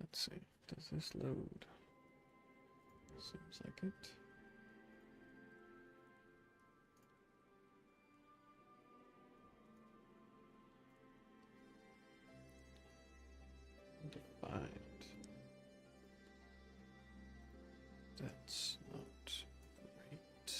A: Let's see. Does this load? Seems like it. Defined. That's not great.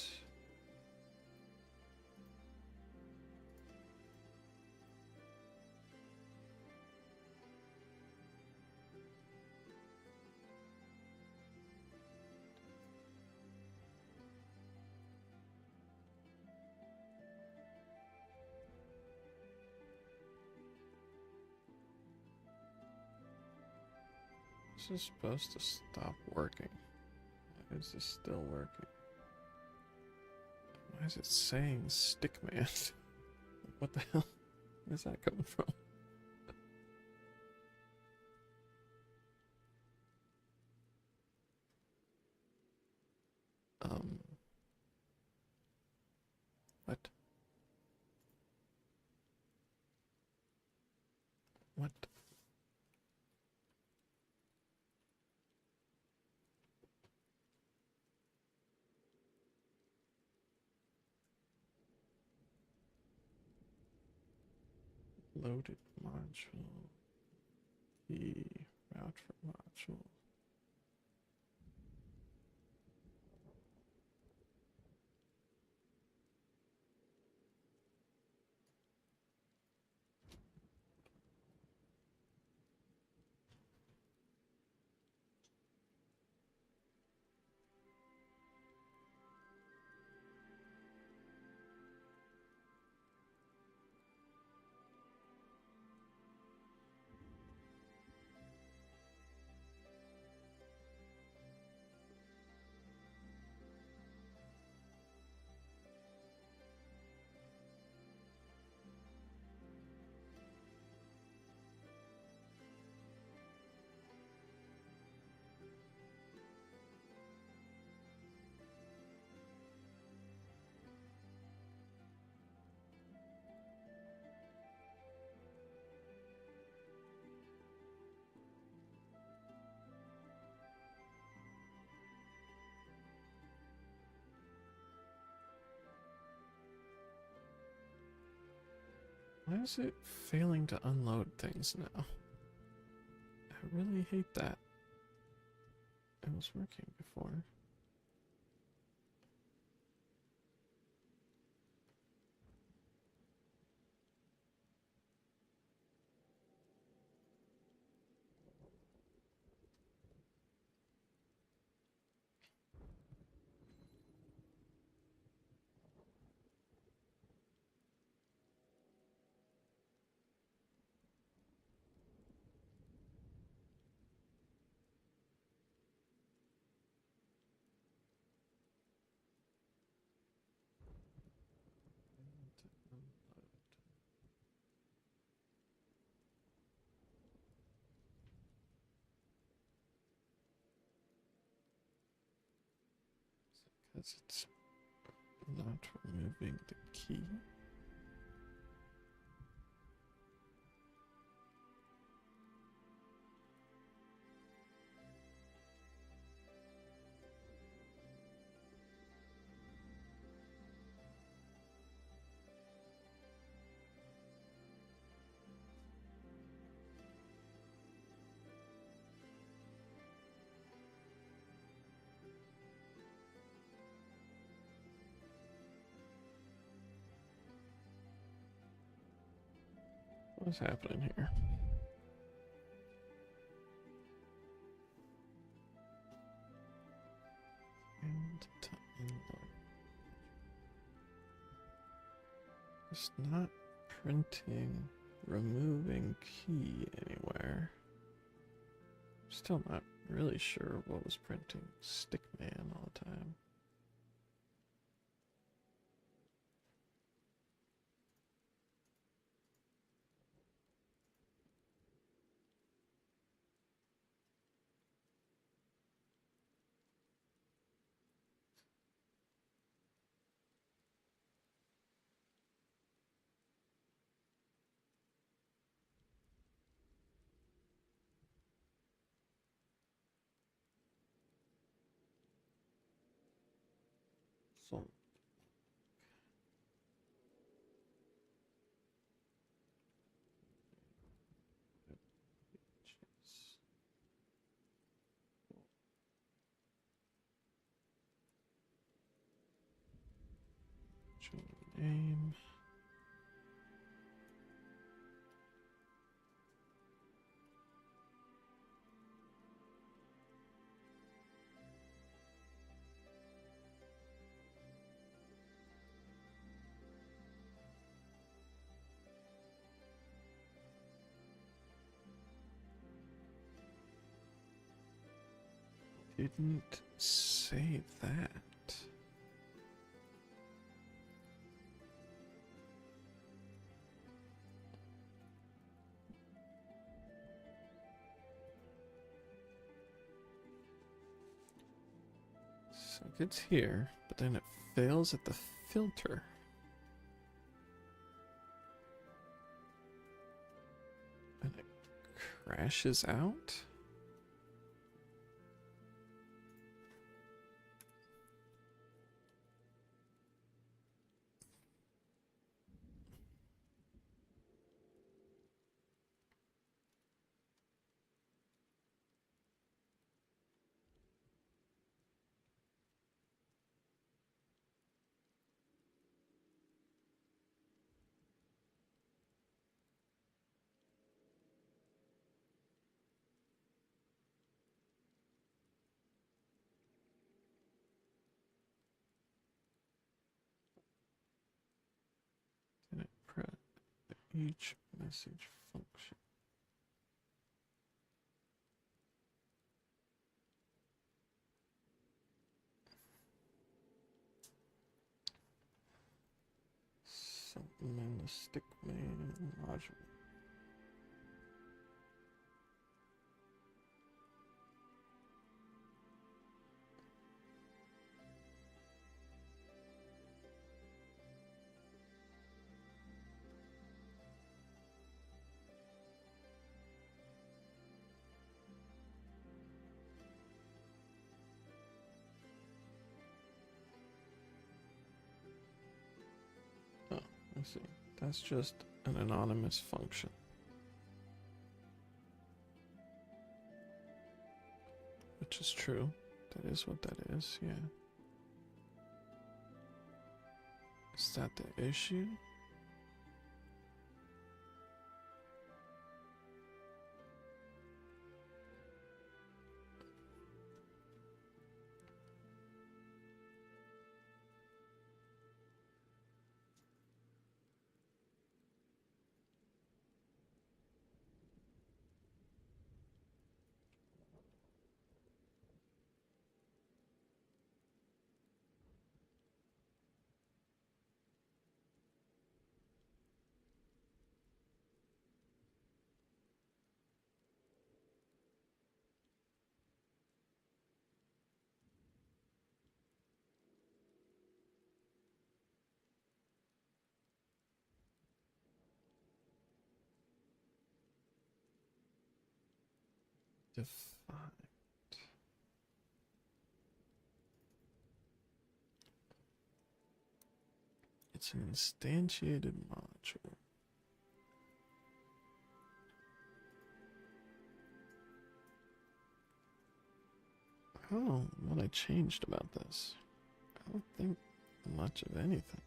A: Is this supposed to stop working? Why is this still working? Why is it saying Stickman? What the hell? Where's that coming from? What? What? Loaded module. Key. Route for module. Why is it failing to unload things now? I really hate that. It was working before. Because it's not removing the key. What's happening here? And to unload. It's not printing removing key anywhere. Still not really sure what was printing Stickman all the time. So name. didn't say that. So it gets here, but then it fails at the filter. And it crashes out? Can I press each message function? Something in the stick main module. Oh, I see. That's just an anonymous function. Which is true. That is what that is, yeah. Is that the issue? Defined. It's an instantiated module. I don't know what I changed about this. I don't think much of anything.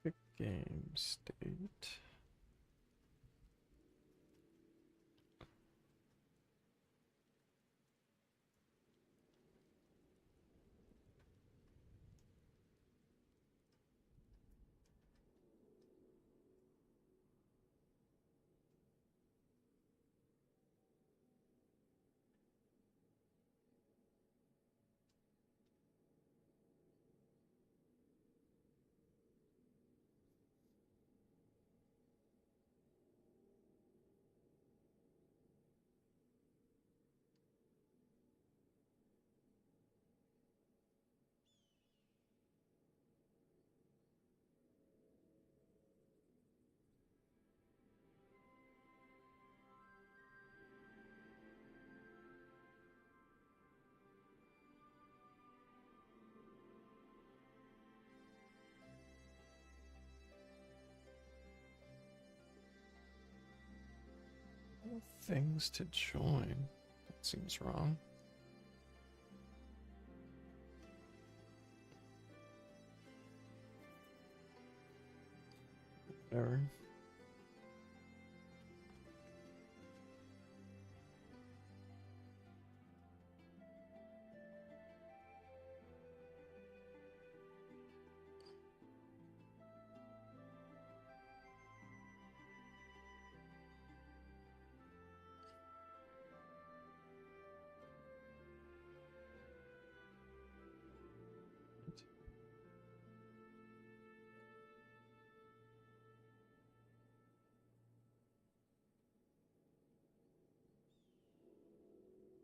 A: The game state. No things to join. That seems wrong. Whatever.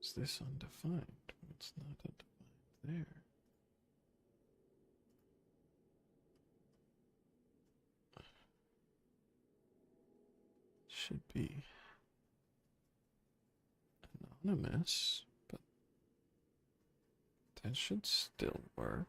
A: Is this undefined? It's not undefined there. Should be anonymous, but that should still work.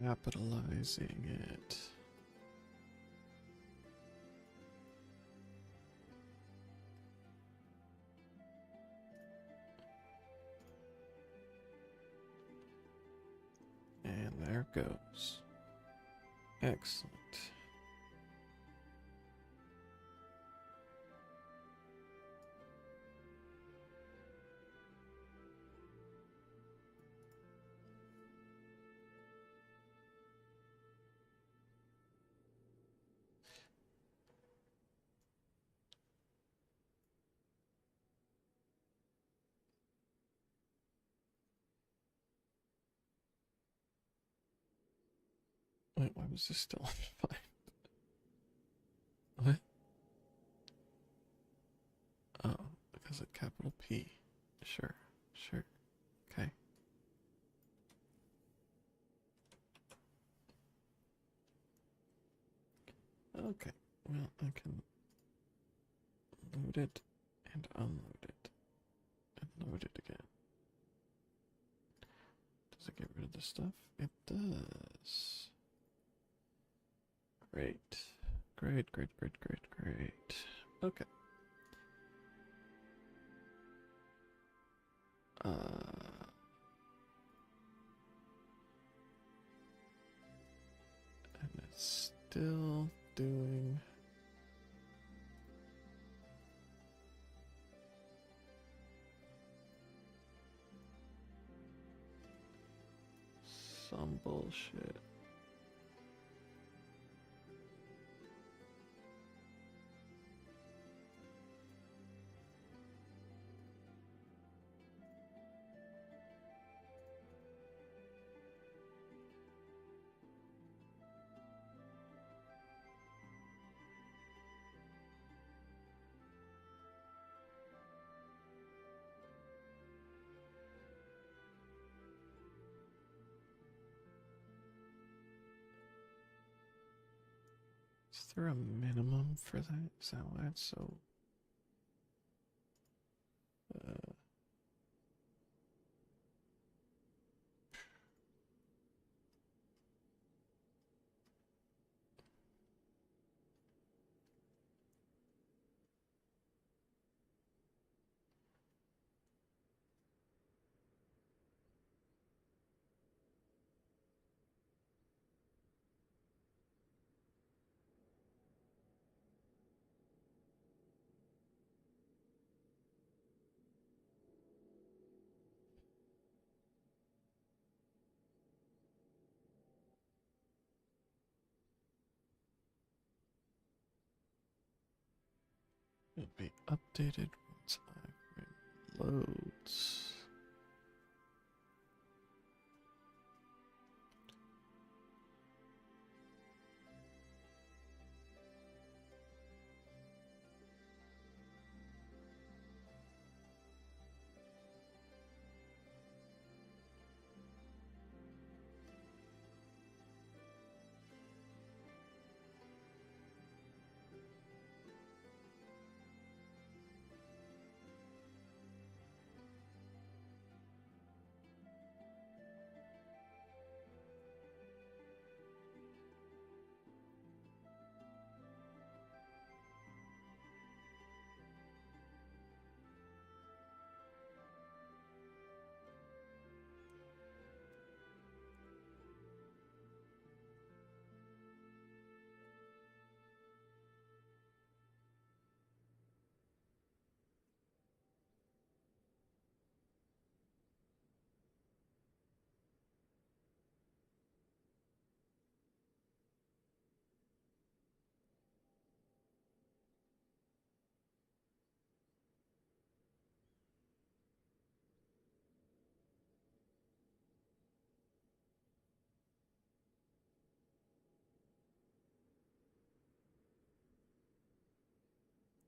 A: Capitalizing it. And there it goes. Excellent. Wait, why was this still undefined? What? Oh, because of capital P. Sure, sure. Okay. Okay, well, I can load it and unload it and load it again. Does it get rid of the stuff? It does. Great. Great, great, great, great, great. Okay. And it's still doing some bullshit. Is there a minimum for that? Is that why it's so... It'll be updated once I loads.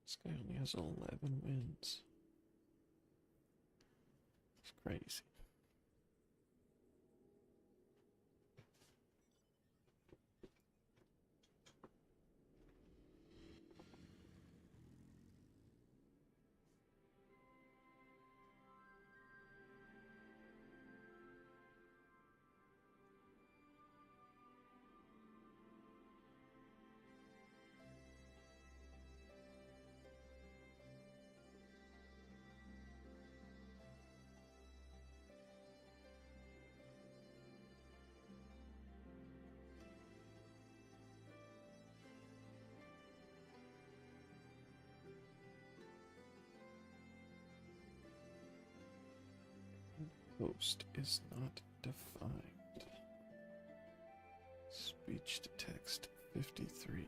A: This guy only has 11 wins. It's crazy. Host is not defined. Speech to text 53.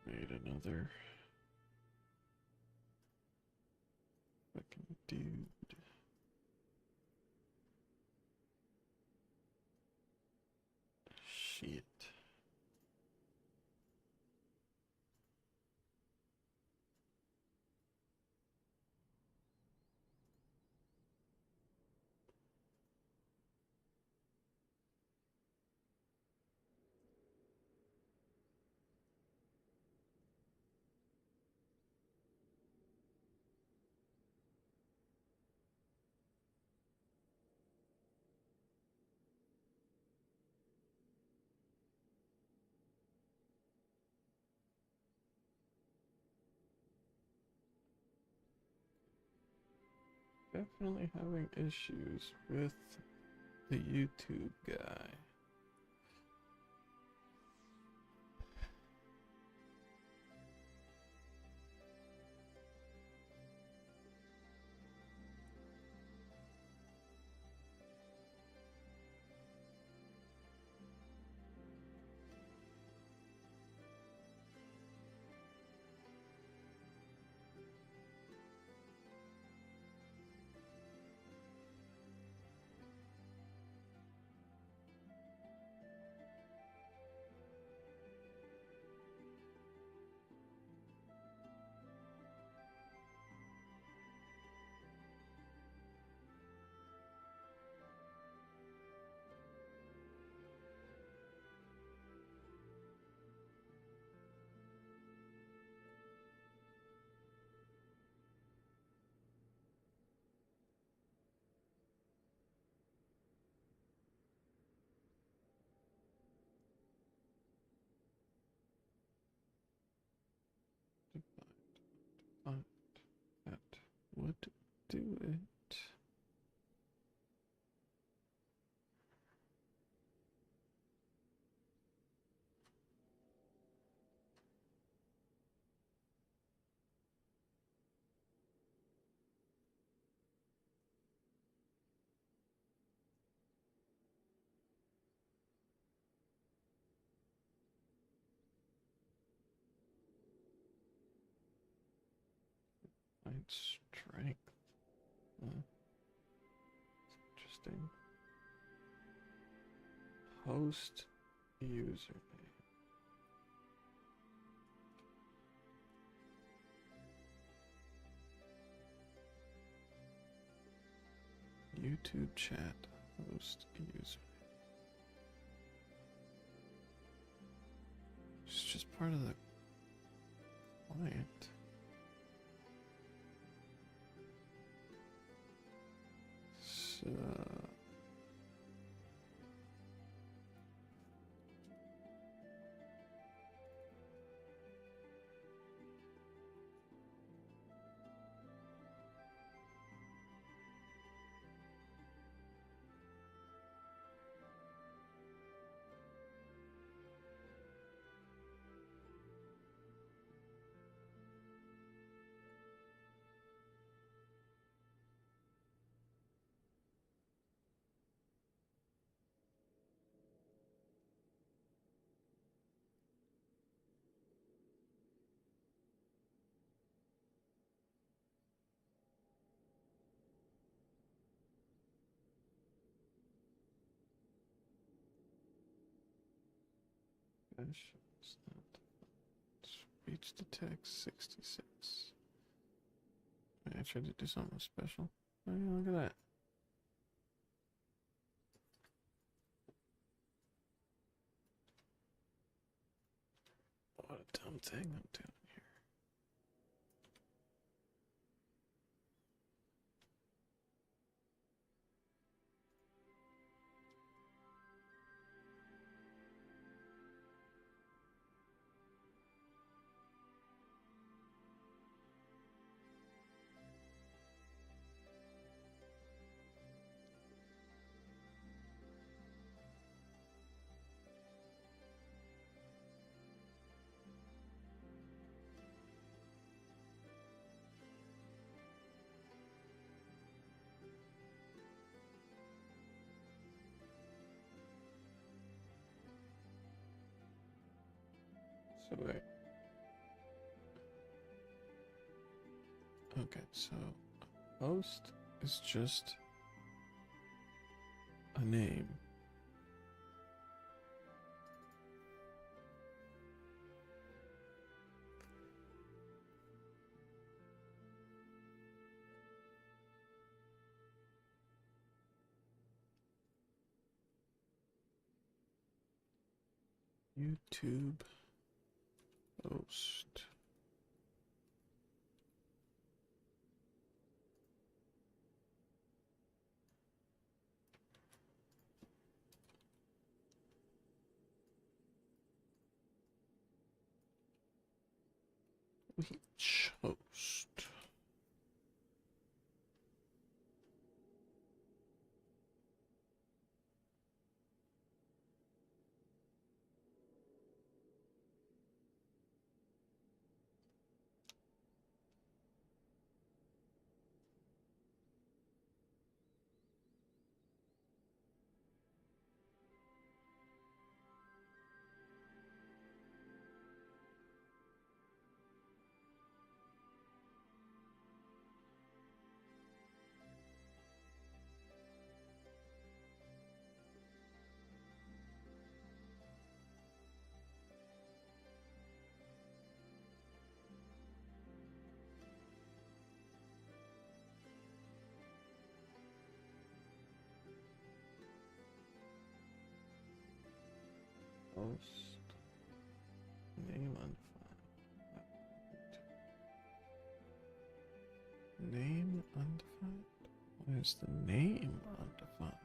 A: Made another fucking dude. Shit. Definitely having issues with the YouTube guy. That would do it. Find strength. Interesting. Host username. YouTube chat. Host username. It's just part of the client. So gosh, it's not. Speech to text 66. I tried to do something special. Oh, yeah, look at that. What a dumb thing I'm doing here. So wait. Okay, so host is just a name. YouTube host. Each host. Host. Name undefined. Name undefined? Why is the name undefined?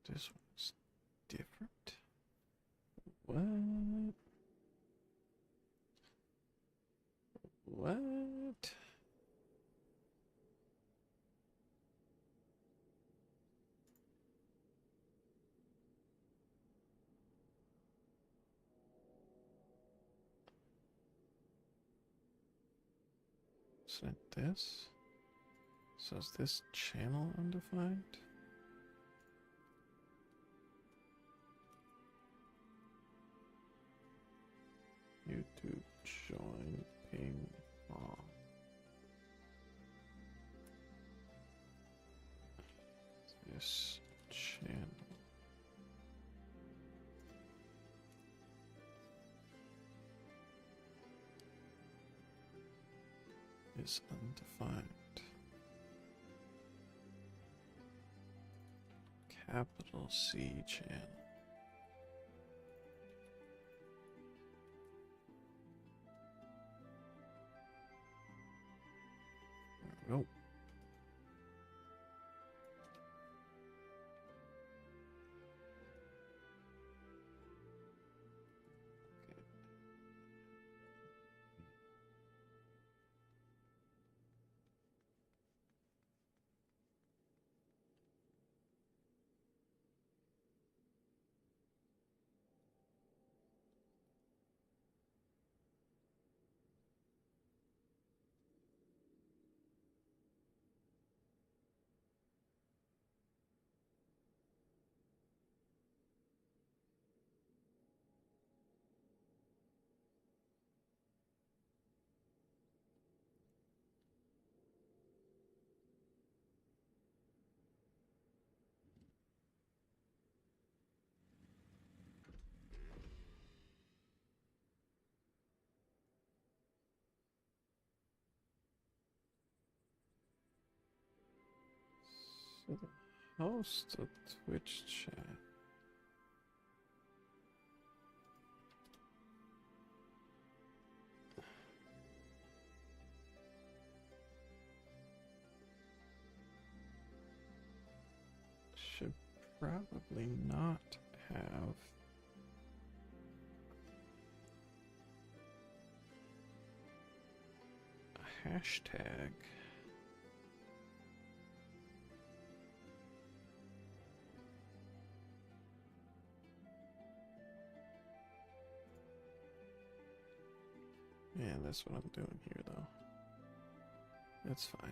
A: This one's different? What? What? Is it this? So is this channel undefined? YouTube join ping on. This channel. Is undefined. Capital C channel. There we go. So the host of Twitch chat. Should probably not have a hashtag. Yeah, that's what I'm doing here, though. It's fine.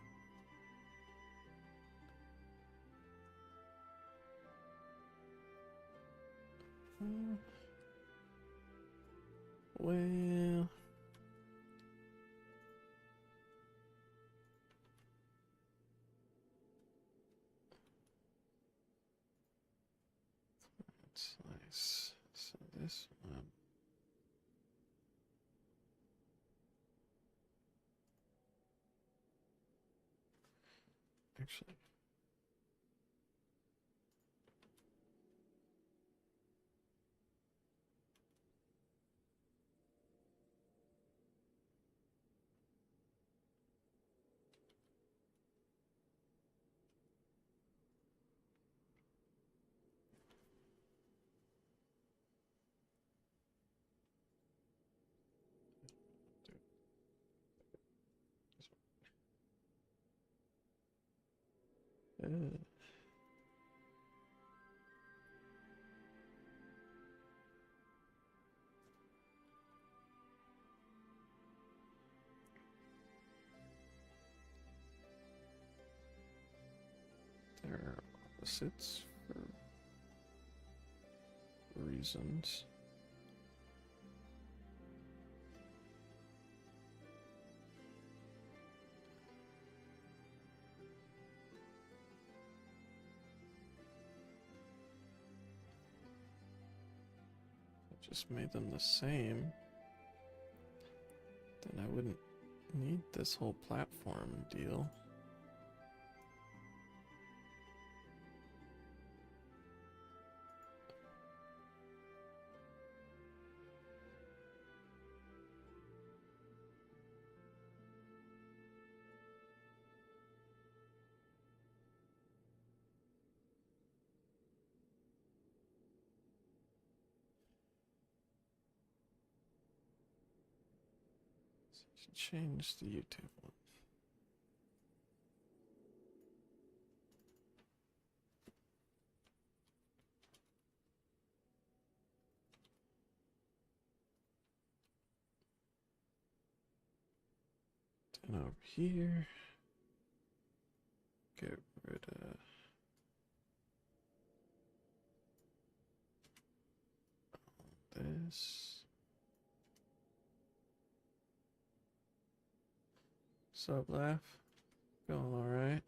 A: Well... That's nice. So this one... Actually... They're opposites for reasons. If I just made them the same, then I wouldn't need this whole platform deal. Change the YouTube one. And over here, get rid of this. Sup, Laugh? Going alright?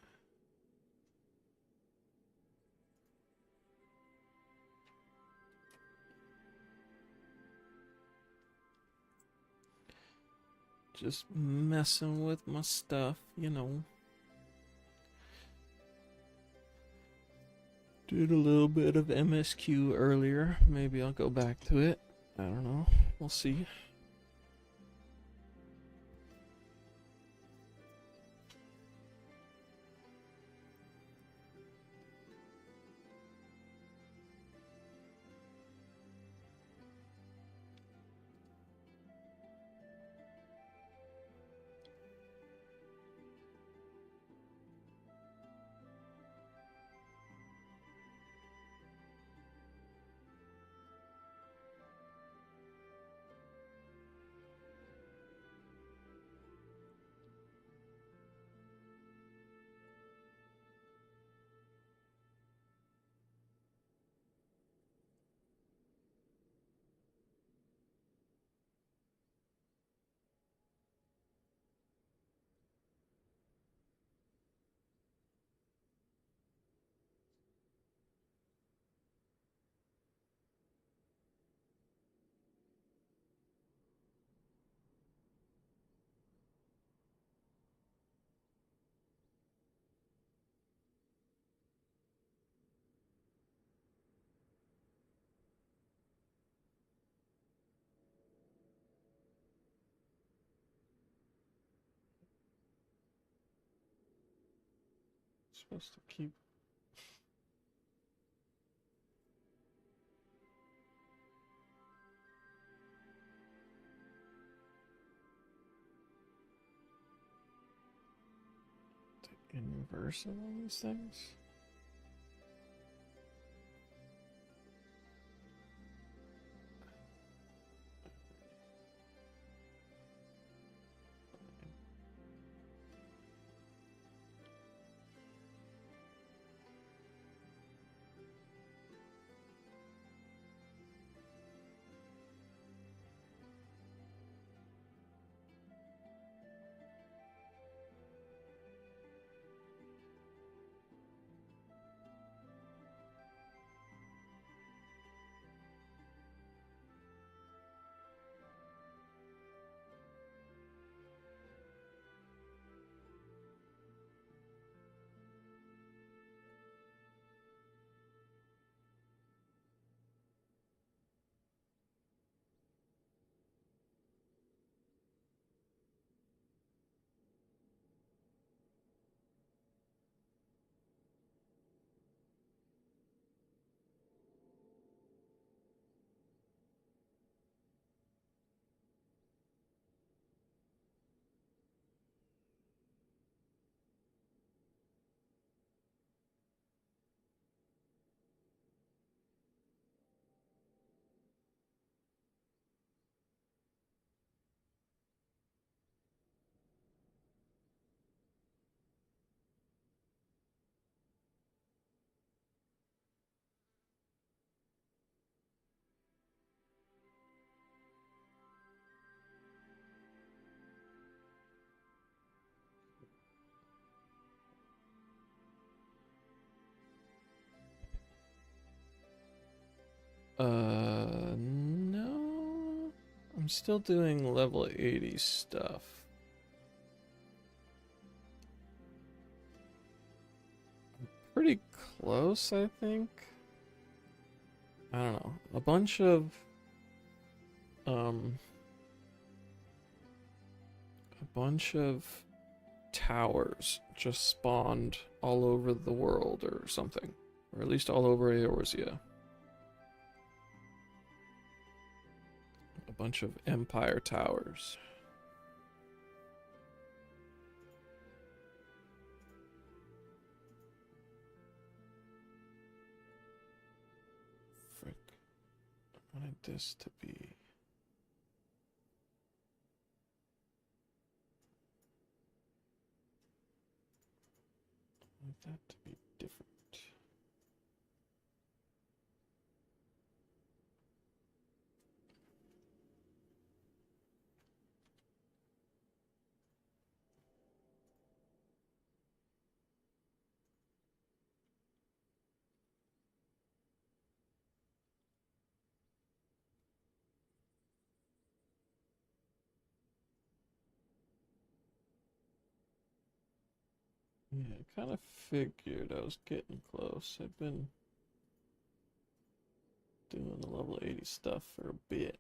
A: Just messing with my stuff, you know. Did a little bit of MSQ earlier. Maybe I'll go back to it. I don't know. We'll see. Supposed to keep the inverse of all these things. No. I'm still doing level 80 stuff. I'm pretty close, I think. I don't know. A bunch of towers just spawned all over the world or something. Or at least all over Eorzea. A bunch of Empire towers. wanted this to be. I want that to be different. Yeah, I kind of figured I was getting close. I've been doing the level 80 stuff for a bit.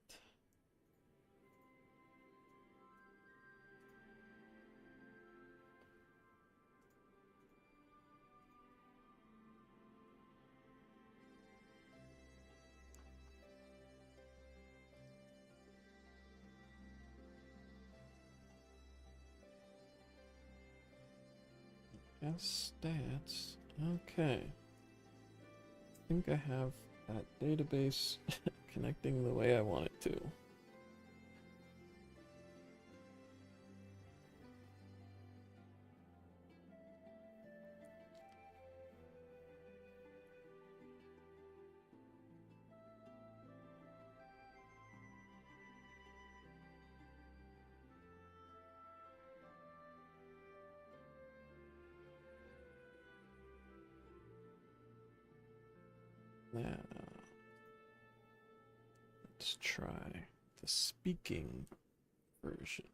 A: Yes, stats. Okay. I think I have that database connecting the way I want it to. Now, let's try the speaking version.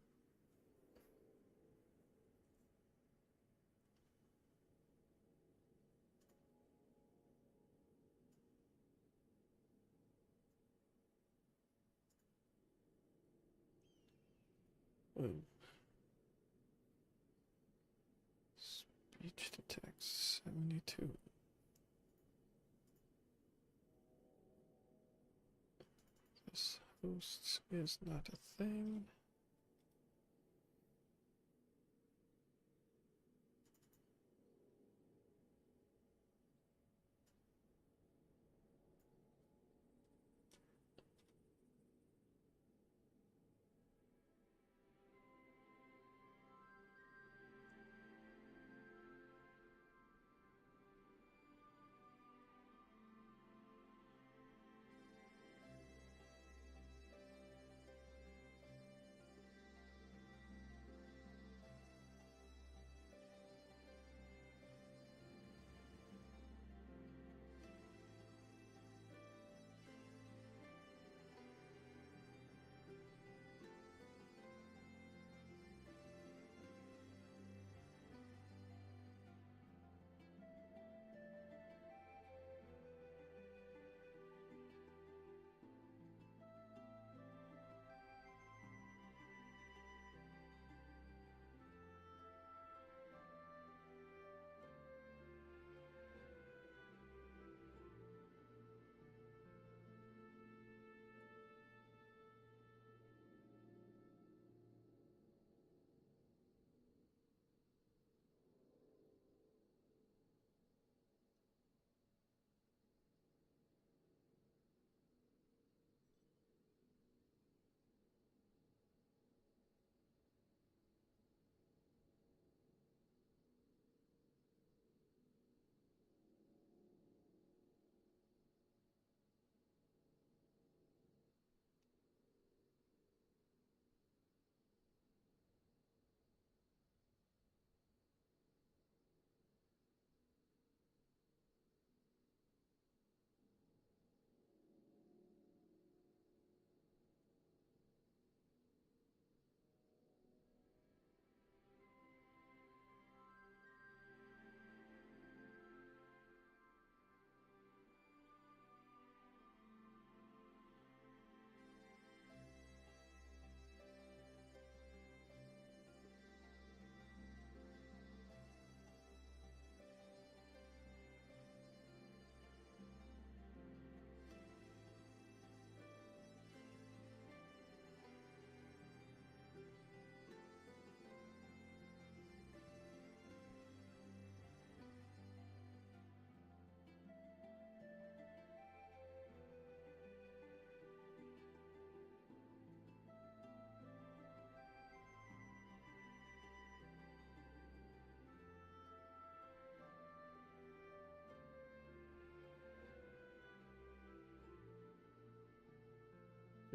A: Oh. Speech to text 72. This hosts is not a thing.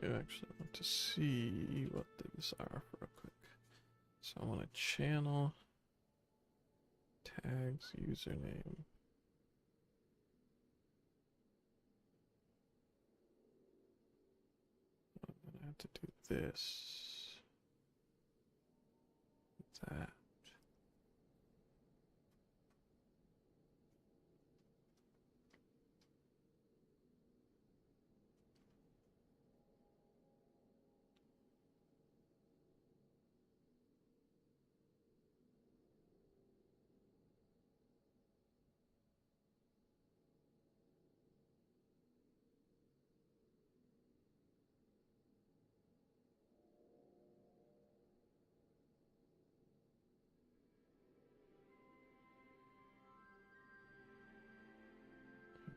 A: You actually want to see what these are real quick. So I want a channel, tags, username. I'm gonna have to do this, that.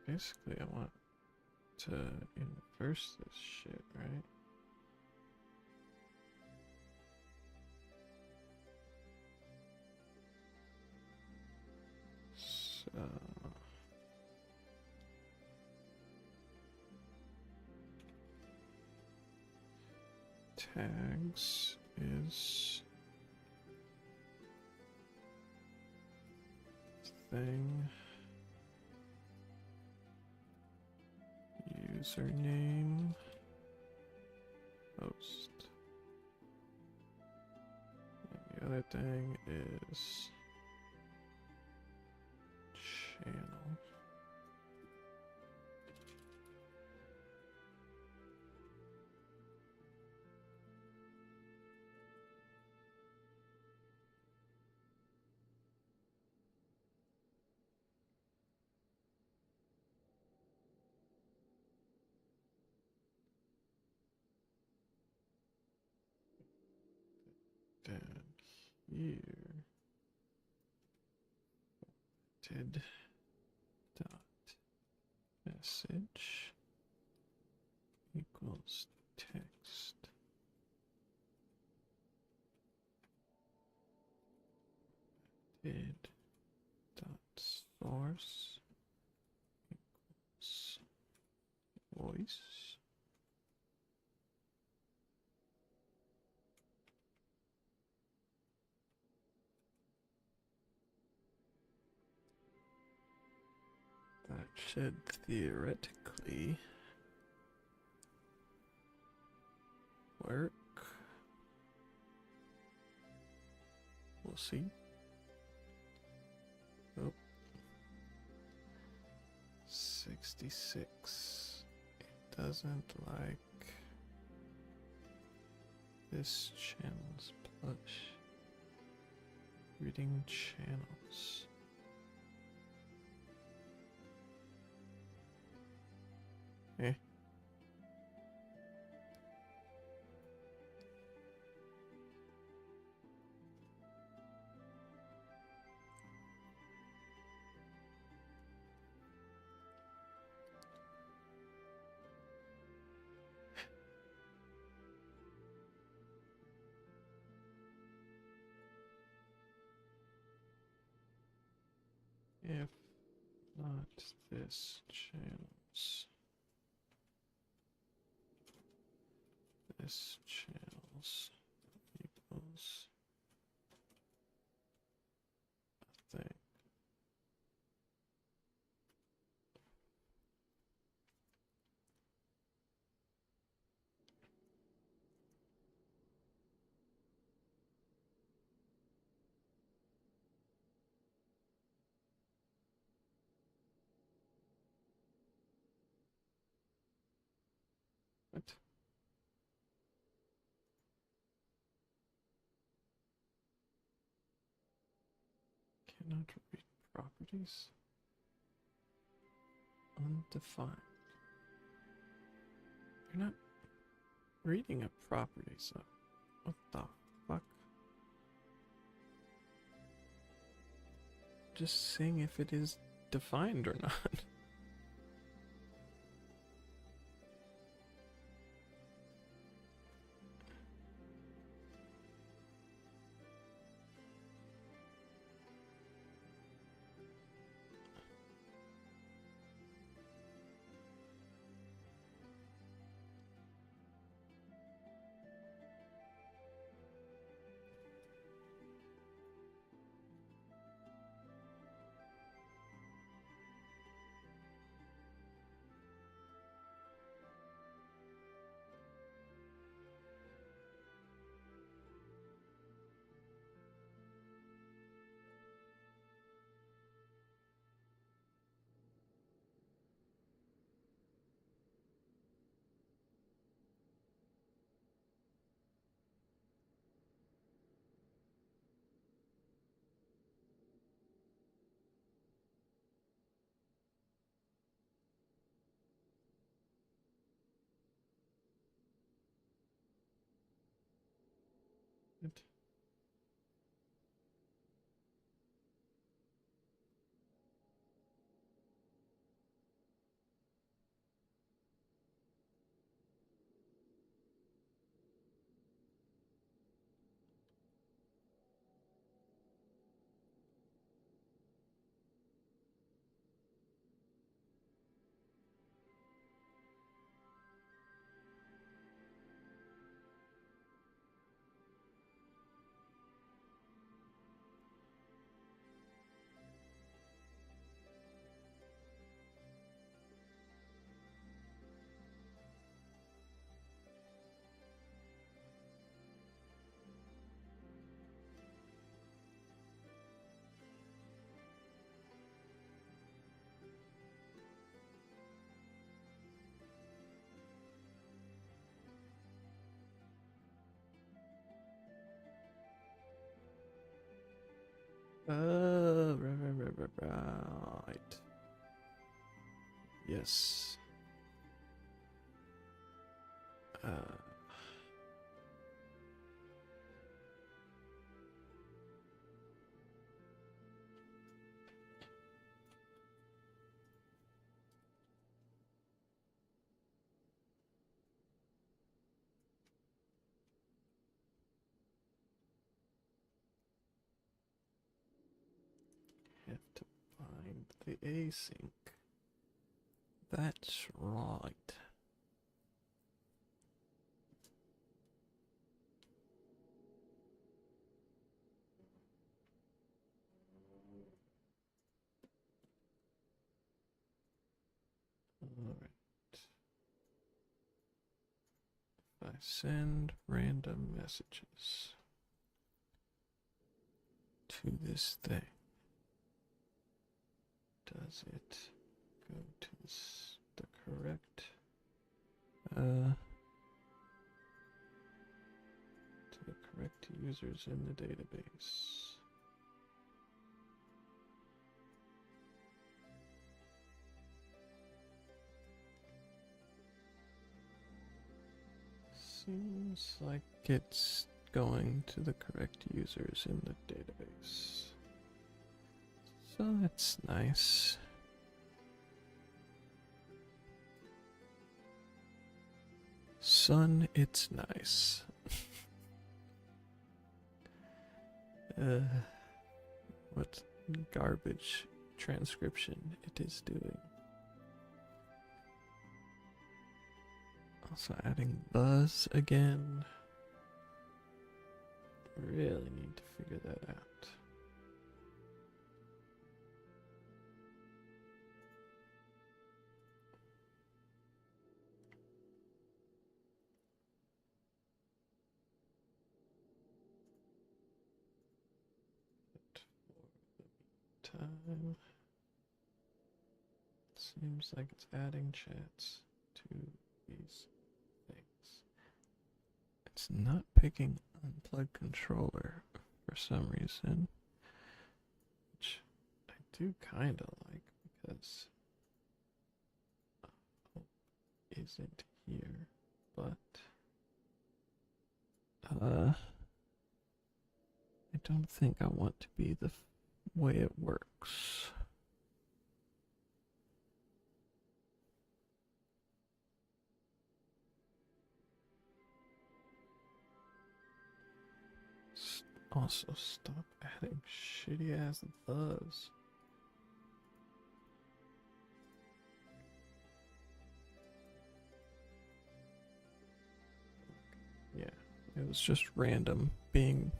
A: Basically, I want to inverse this shit, right? So tags is thing. Username, host. And the other thing is channel. Then here, did dot message equals text. Did dot source equals voice. That should theoretically work. We'll see. Oh. 66. It doesn't like this channel's plush. Reading channels. Eh. If not this channels. This channels equals a thing. What? Cannot read properties. Undefined. You're not reading a property, so what the fuck? Just seeing if it is defined or not. It. Right. Yes. Have to find the async. That's right. Alright. If I send random messages to this thing, does it go to the correct to the correct users in the database? Seems like it's going to the correct users in the database. So that's nice. Son, it's nice. What garbage transcription it is doing. Also adding buzz again. Really need to figure that out. Time. Seems like it's adding chats to these things. It's not picking unplugged controller for some reason, which I do kind of like because Hope isn't here, but I don't think I want to be the way it works. Also, stop adding shitty ass buzz. Yeah, it was just random being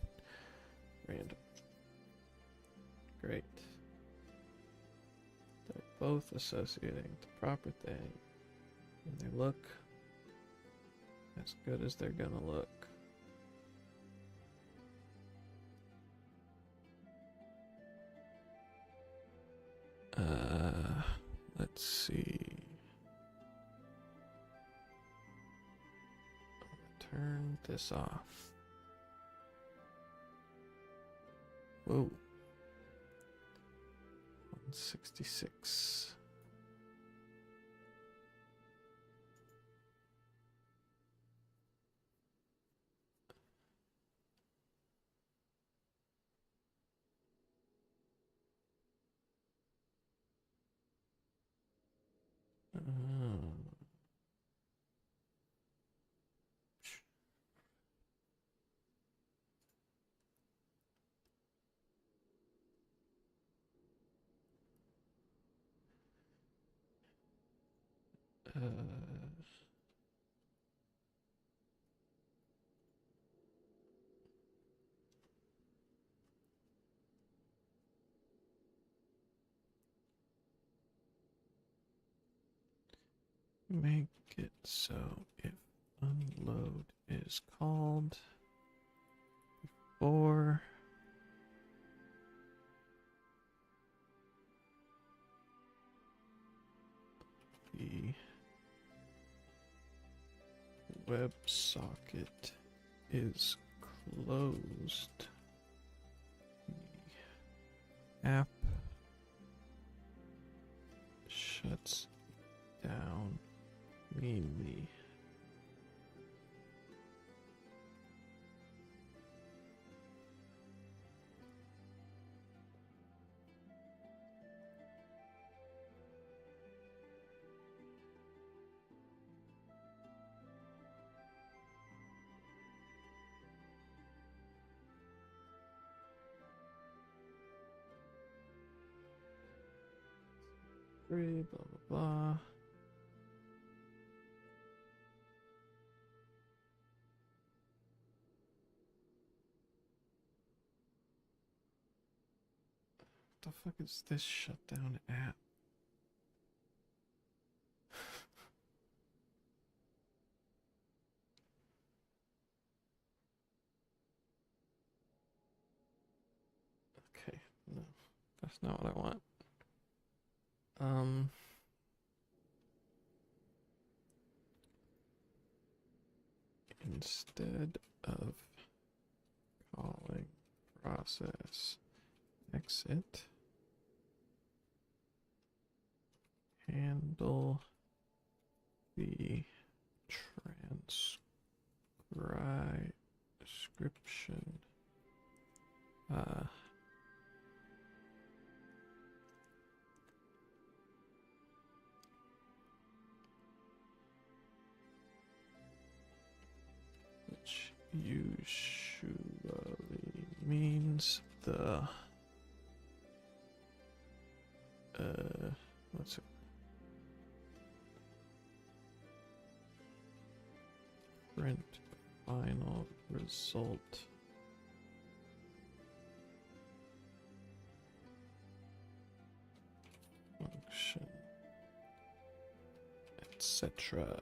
A: random. Great. They're both associating the proper thing. And they look as good as they're gonna look. Let's see. Turn this off. Whoa. 166. Make it so if unload is called before the WebSocket is closed, the app shuts down mainly. Free, blah blah blah. What the fuck is this shutdown app? Okay, no, that's not what I want. Instead of calling process exit, handle the transcription. Which usually means the what's it? Print final result. Function, etc.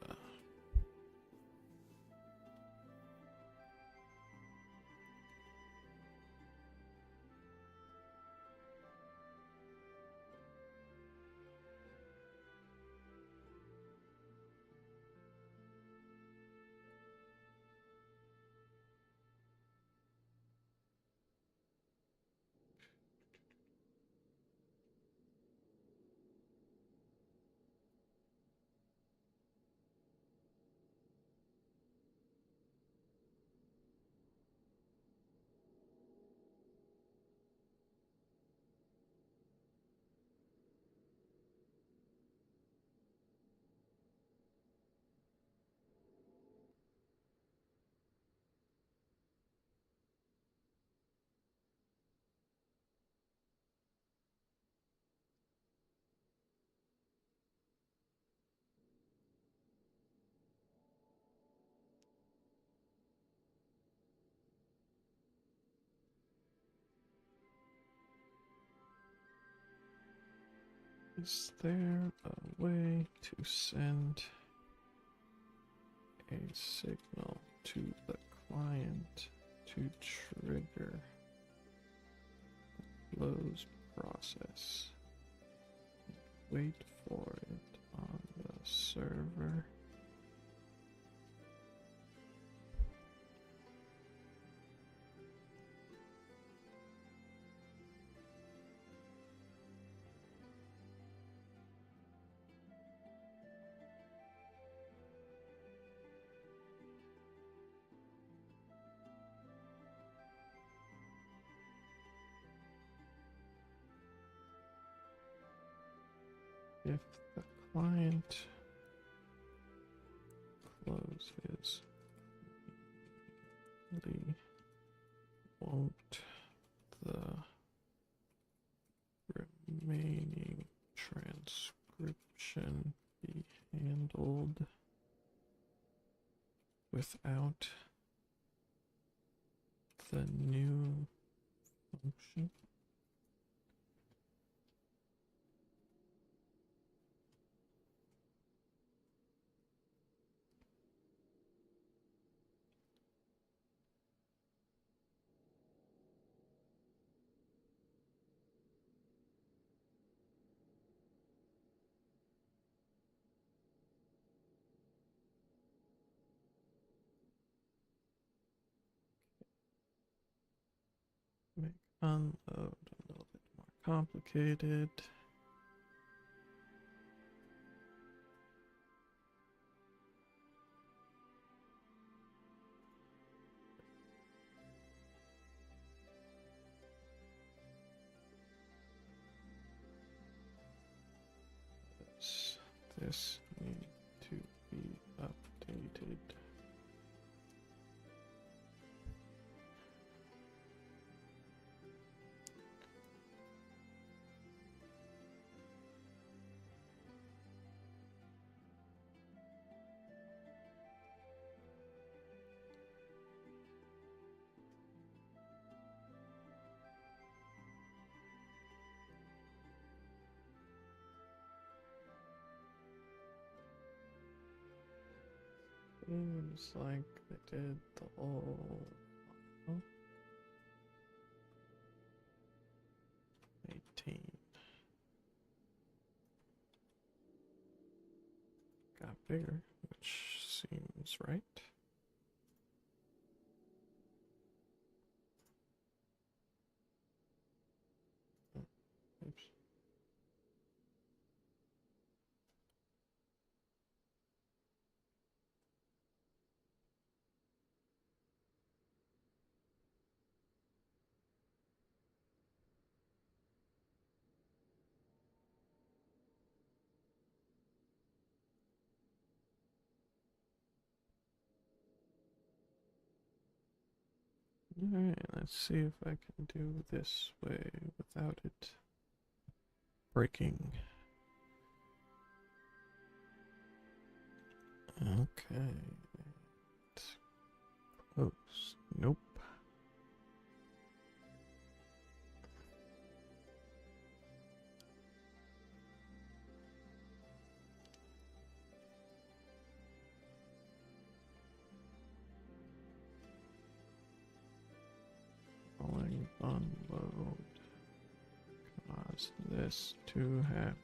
A: Is there a way to send a signal to the client to trigger the close process? Wait for it on the server. If the client closes, won't the remaining transcription be handled old without the new function. Make unload a little bit more complicated. This need to be updated. Seems like they did the whole file. 18. Got bigger, which seems right. Oops. Alright, let's see if I can do this way without it breaking. Okay. It's close. Nope. Rolling unload cause this to happen.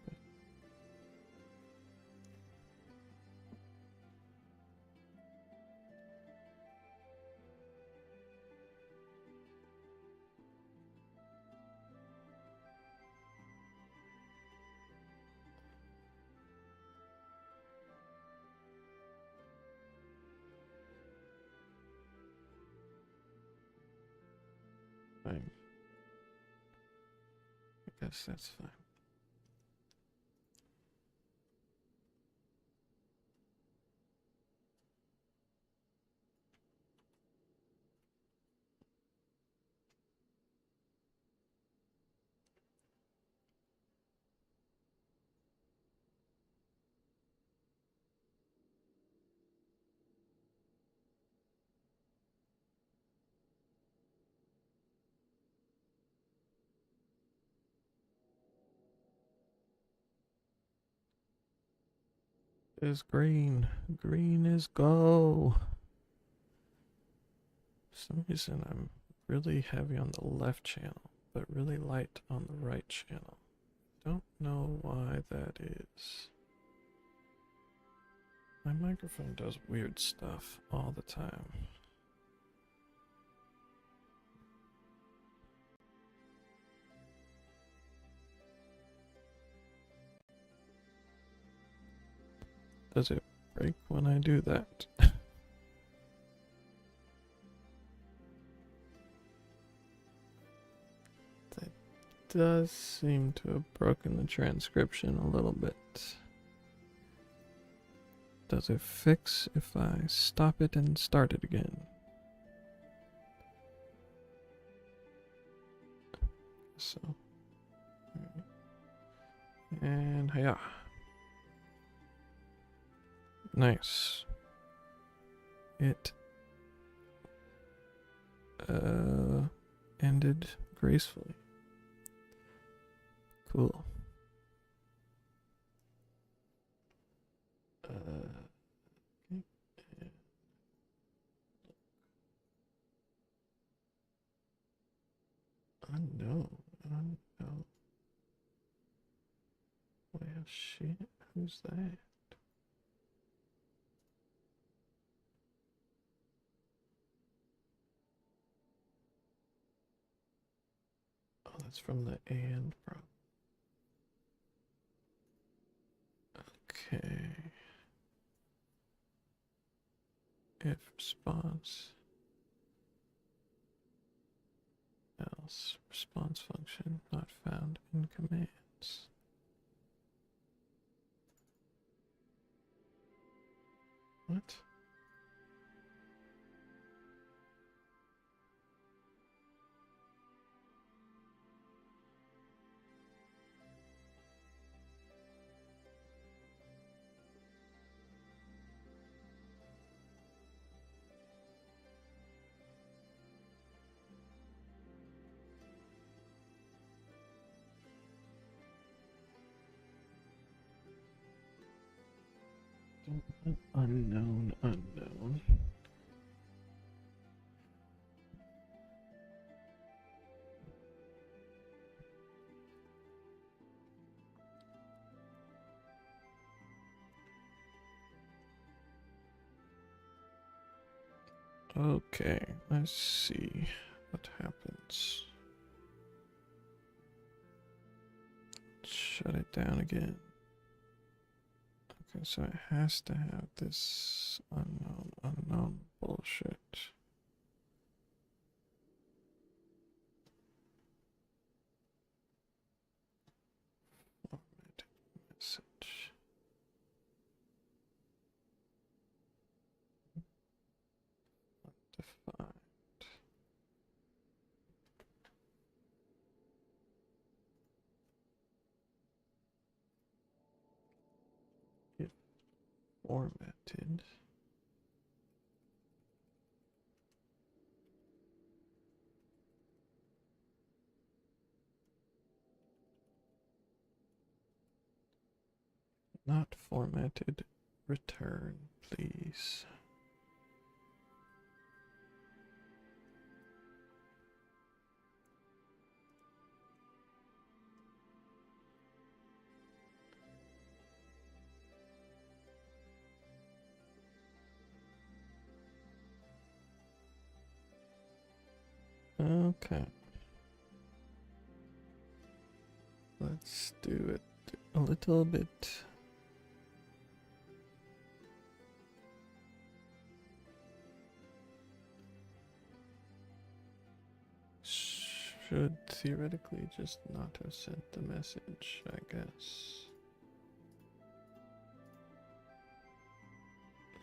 A: Fine. I guess that's fine. Is green. Green is go. For some reason I'm really heavy on the left channel, but really light on the right channel. Don't know why that is. My microphone does weird stuff all the time. Does it break when I do that? That does seem to have broken the transcription a little bit. Does it fix if I stop it and start it again? So, and hiya. Nice. It ended gracefully. Cool. Unknown. Well, shit. Who's that? Oh, that's from the and problem. Okay. If response else response function not found in commands. What? Unknown. Okay, let's see what happens. Shut it down again. Okay, so it has to have this unknown bullshit. Format message. Undefined. If formatted. Not formatted. Return, please. Okay. Let's do it a little bit. Should theoretically just not have sent the message, I guess.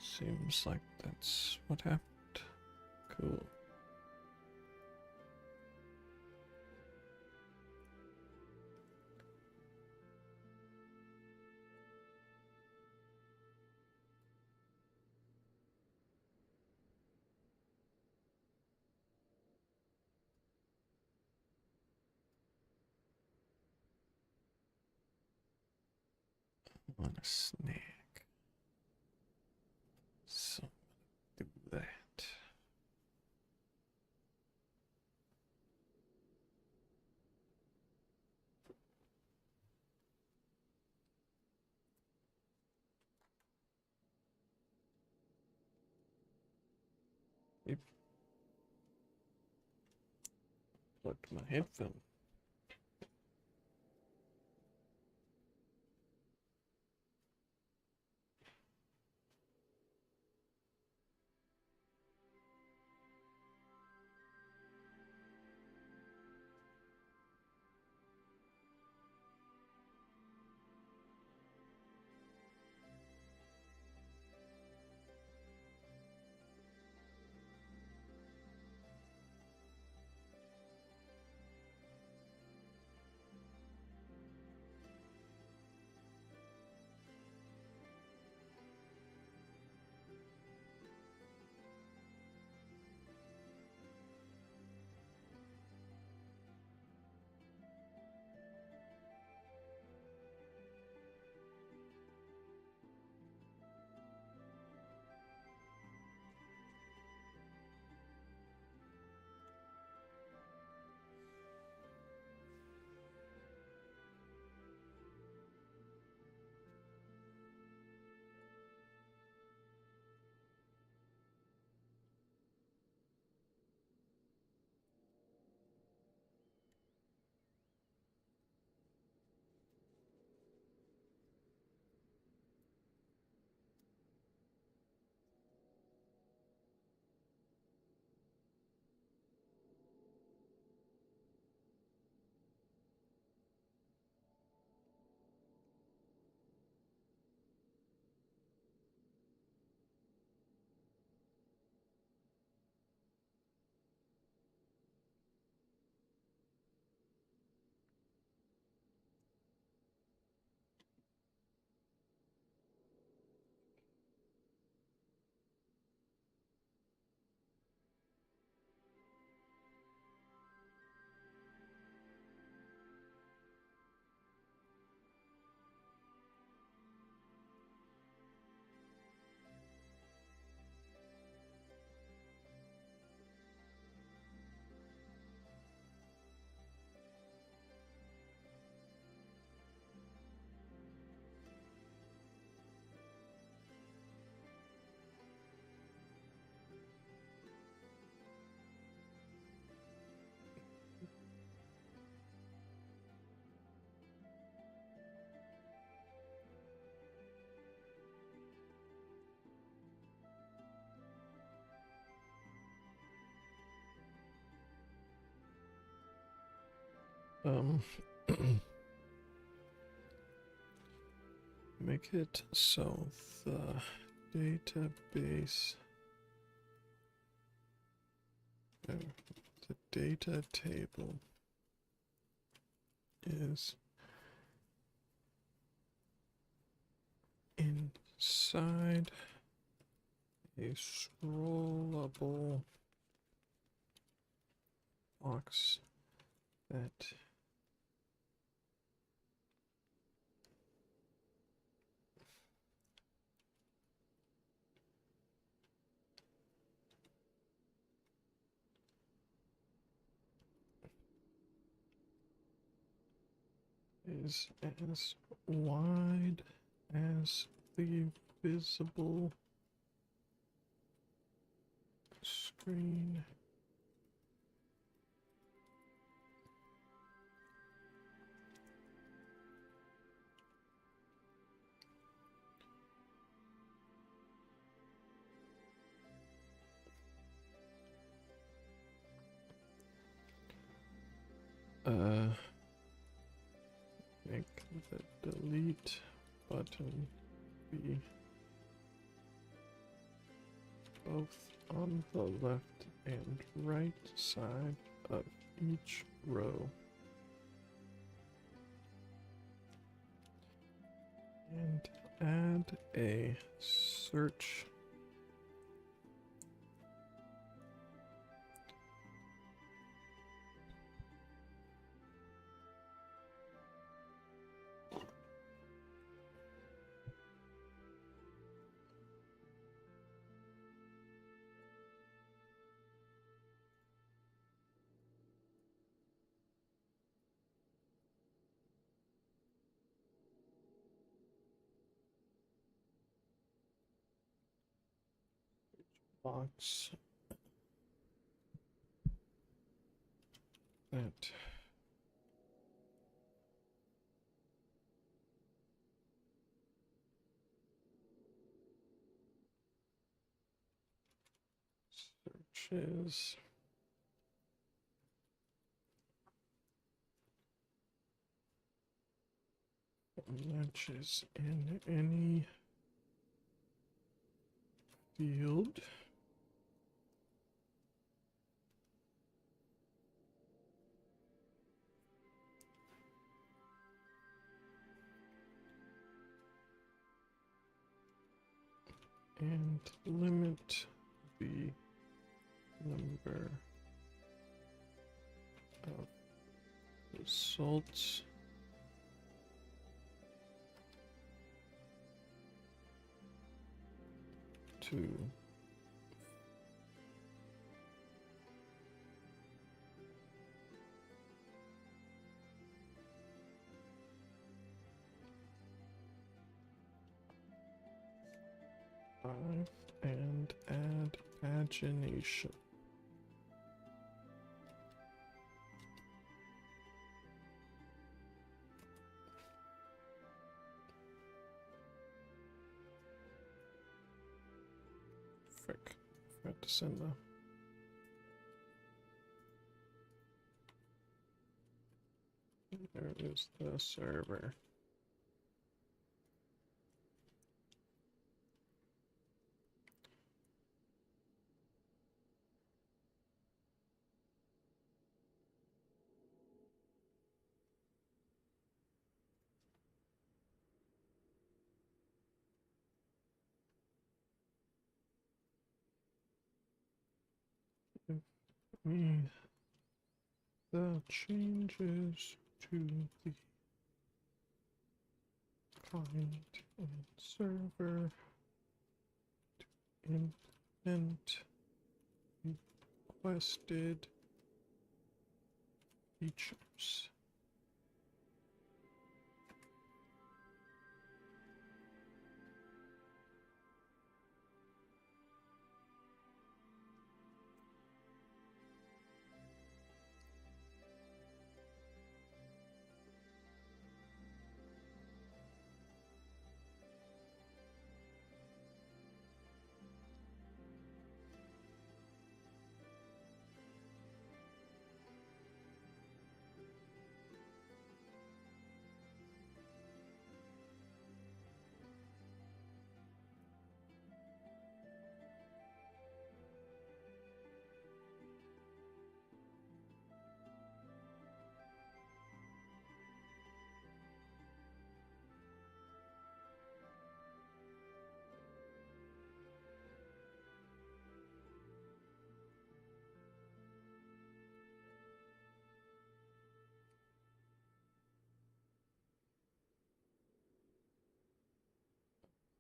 A: Seems like that's what happened. Cool. I want a snack. So do that. Yep. Plugged my headphone. make it so the database, the data table is inside a scrollable box that is as wide as the visible screen. Make the delete button be both on the left and right side of each row. And add a search box that searches matches in any field. And limit the number of results to 5 and add pagination. Frick, forgot to send the there is the server. Me the changes to the client and server to implement requested features.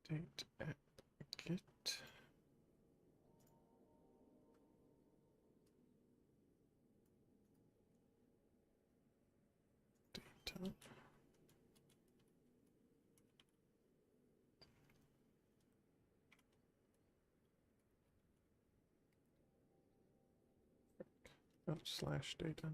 A: Date app get. Data. Slash data.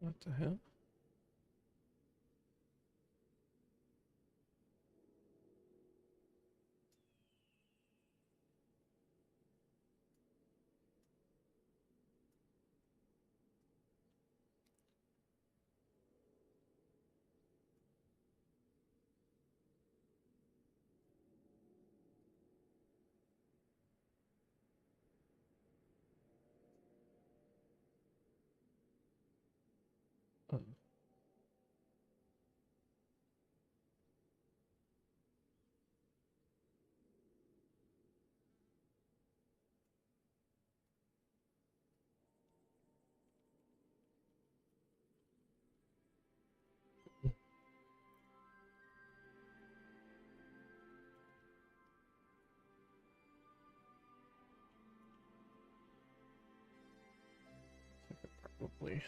A: What the hell? Probably.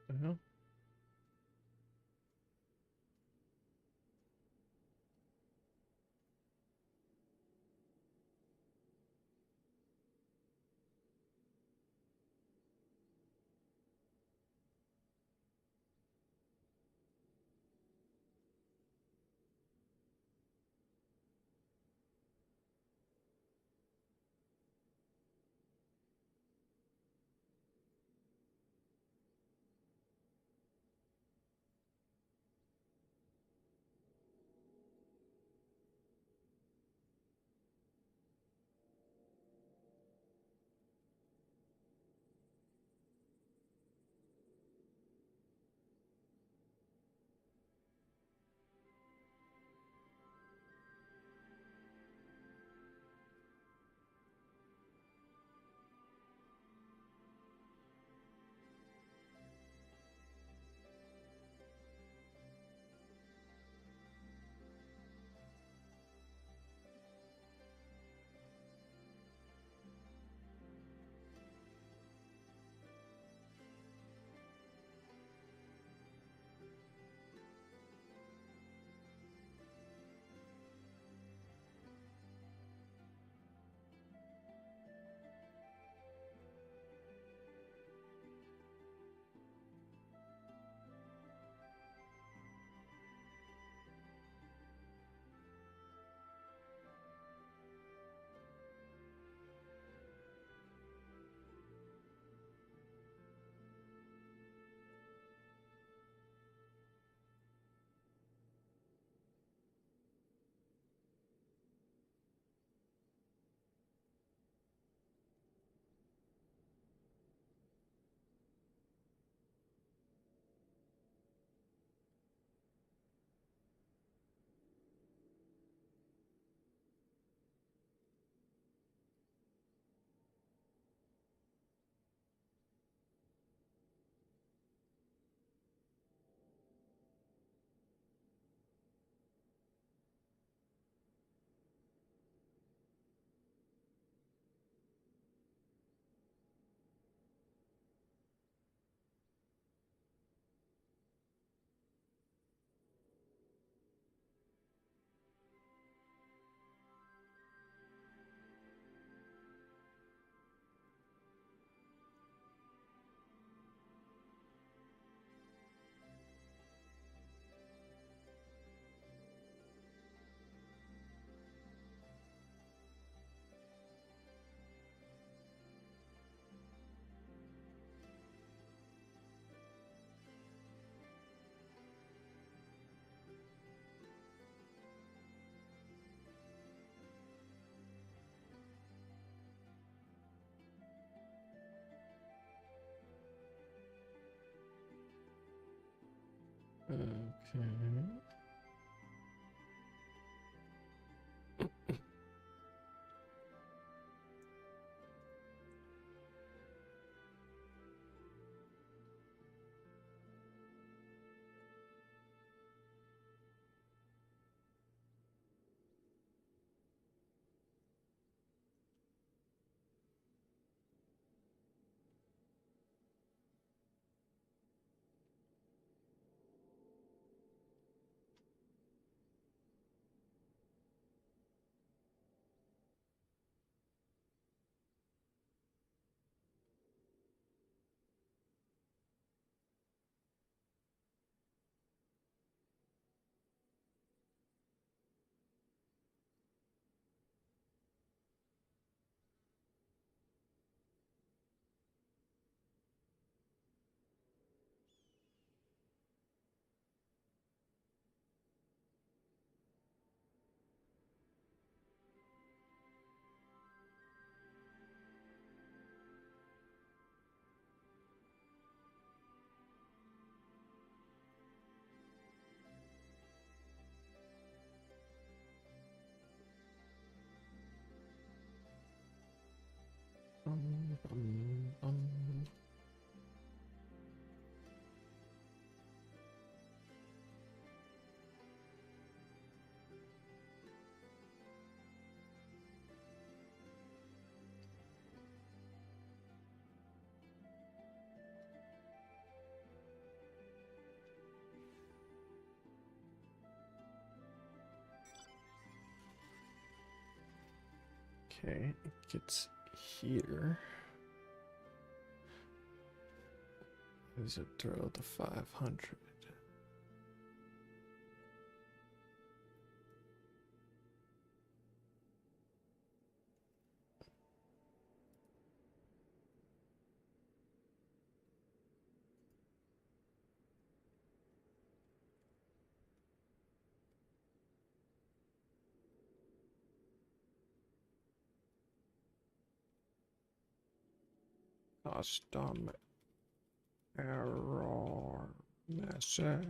A: the hell? Okay. Okay, it gets here. Is it throw the 500? Custom error message.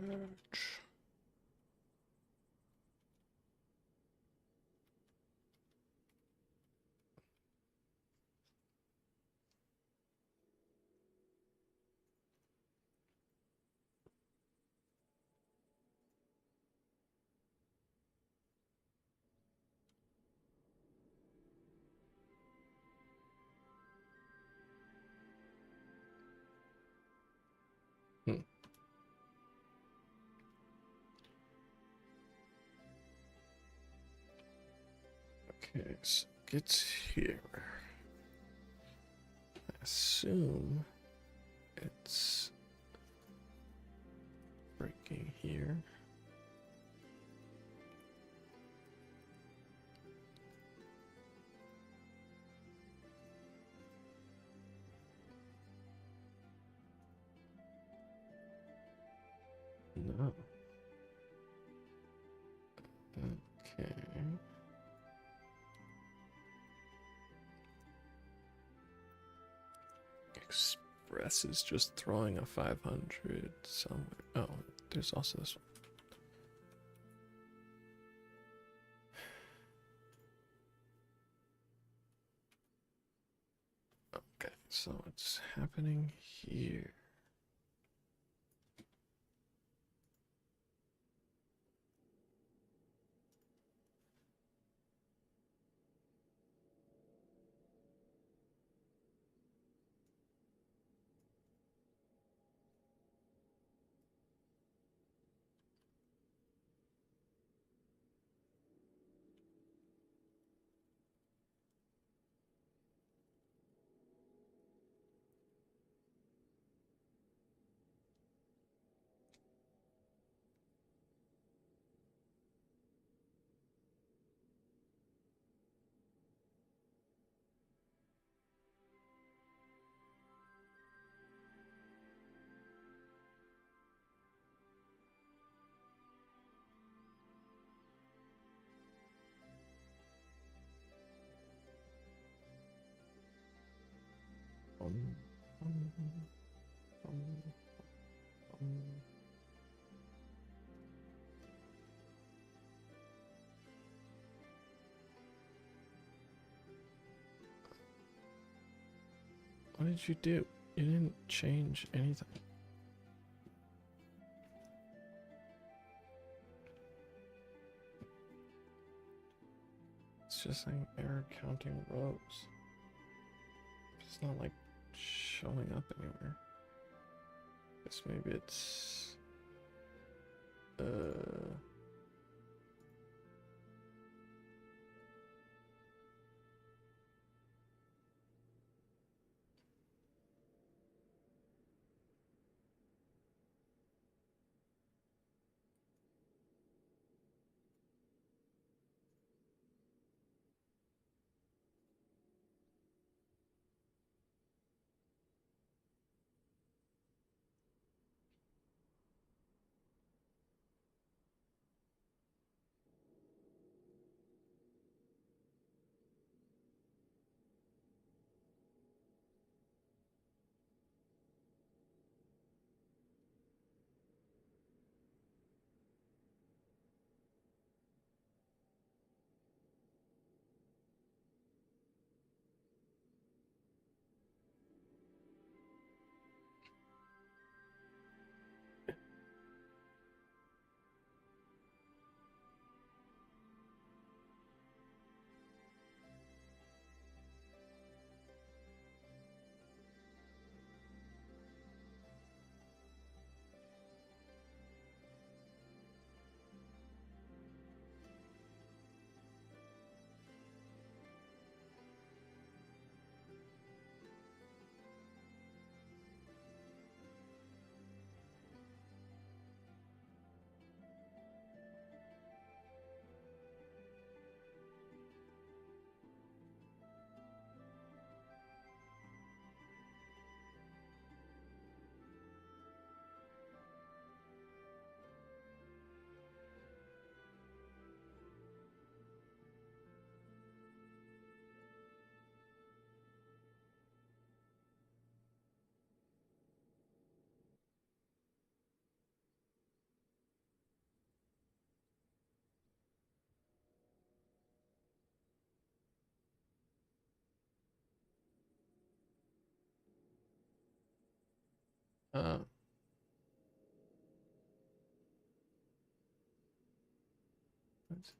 A: Okay, so it gets here. I assume it's breaking here. No. Okay. Express is just throwing a 500 somewhere. Oh, there's also this one. Okay, so it's happening here. Um, um, um. What did you do? You didn't change anything. It's just saying error counting rows. It's not like showing up anywhere. Guess maybe it's Uh, let's-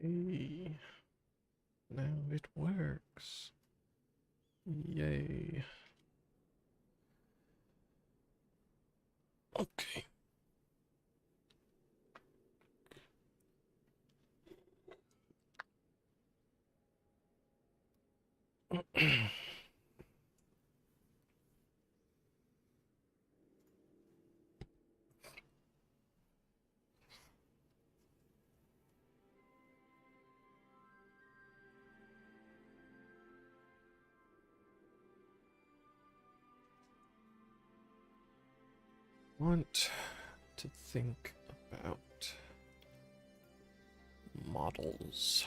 A: Hey, now it works. Yay. Okay. Want to think about models.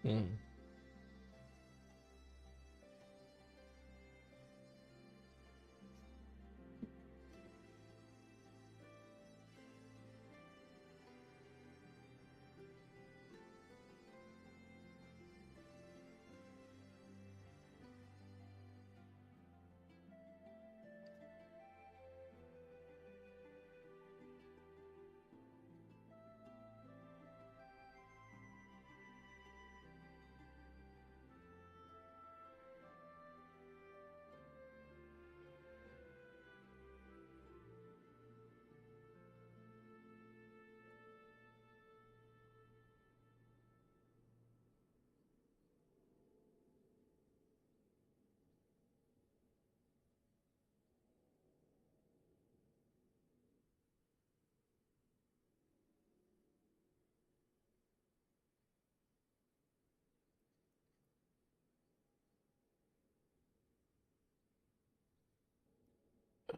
A: Hmm.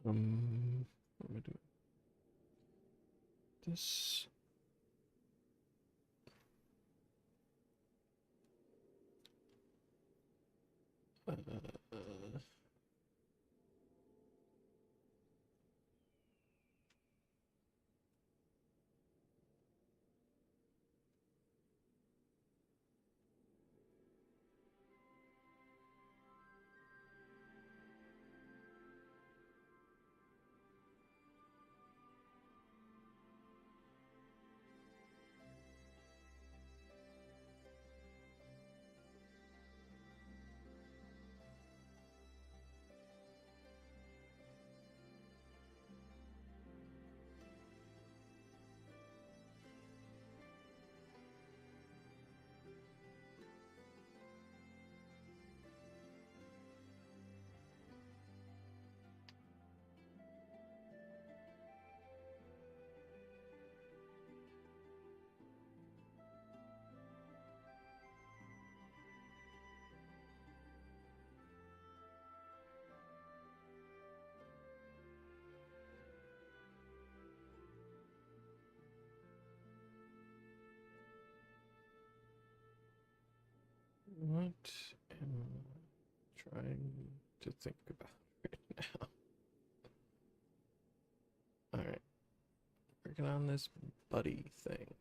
A: What am I doing? This. What am I trying to think about right now? Alright. Working on this buddy thing.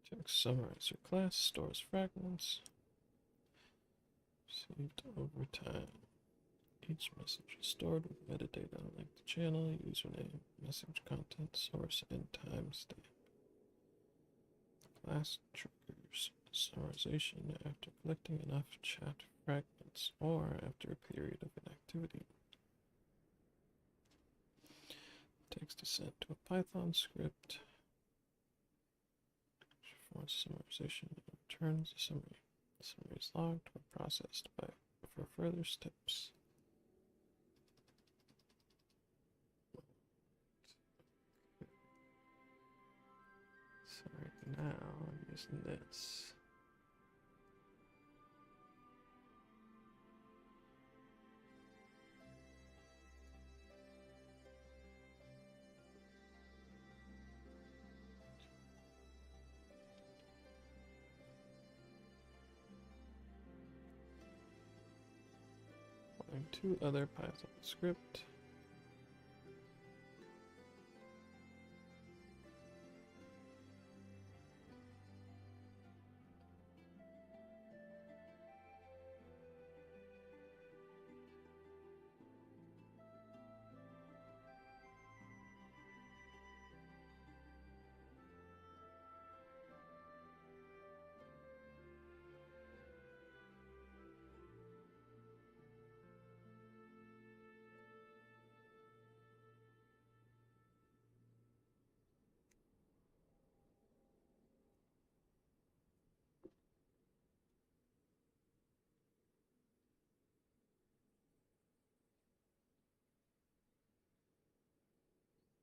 A: Check summarizer class, stores fragments. Saved over time. Each message is stored with metadata like the channel, username, message content, source, and timestamp. Class triggers summarization after collecting enough chat fragments or after a period of inactivity. Text is sent to a Python script. Performs summarization and returns a summary. The summary is logged or processed for further steps. So right now I'm using this. Two other Python script.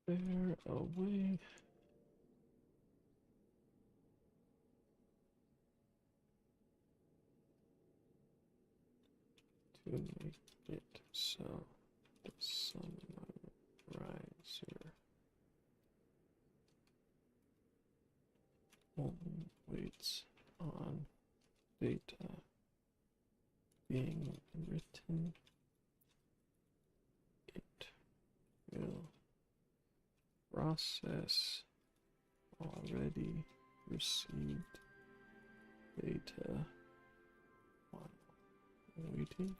A: there a way to make it so the sunriser only waits on data being written? It will process already received data while waiting.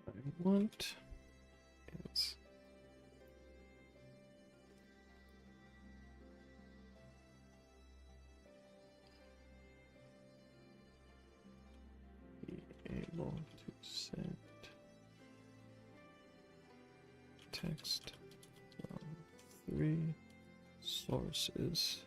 A: I want is be able to send text from 3 sources.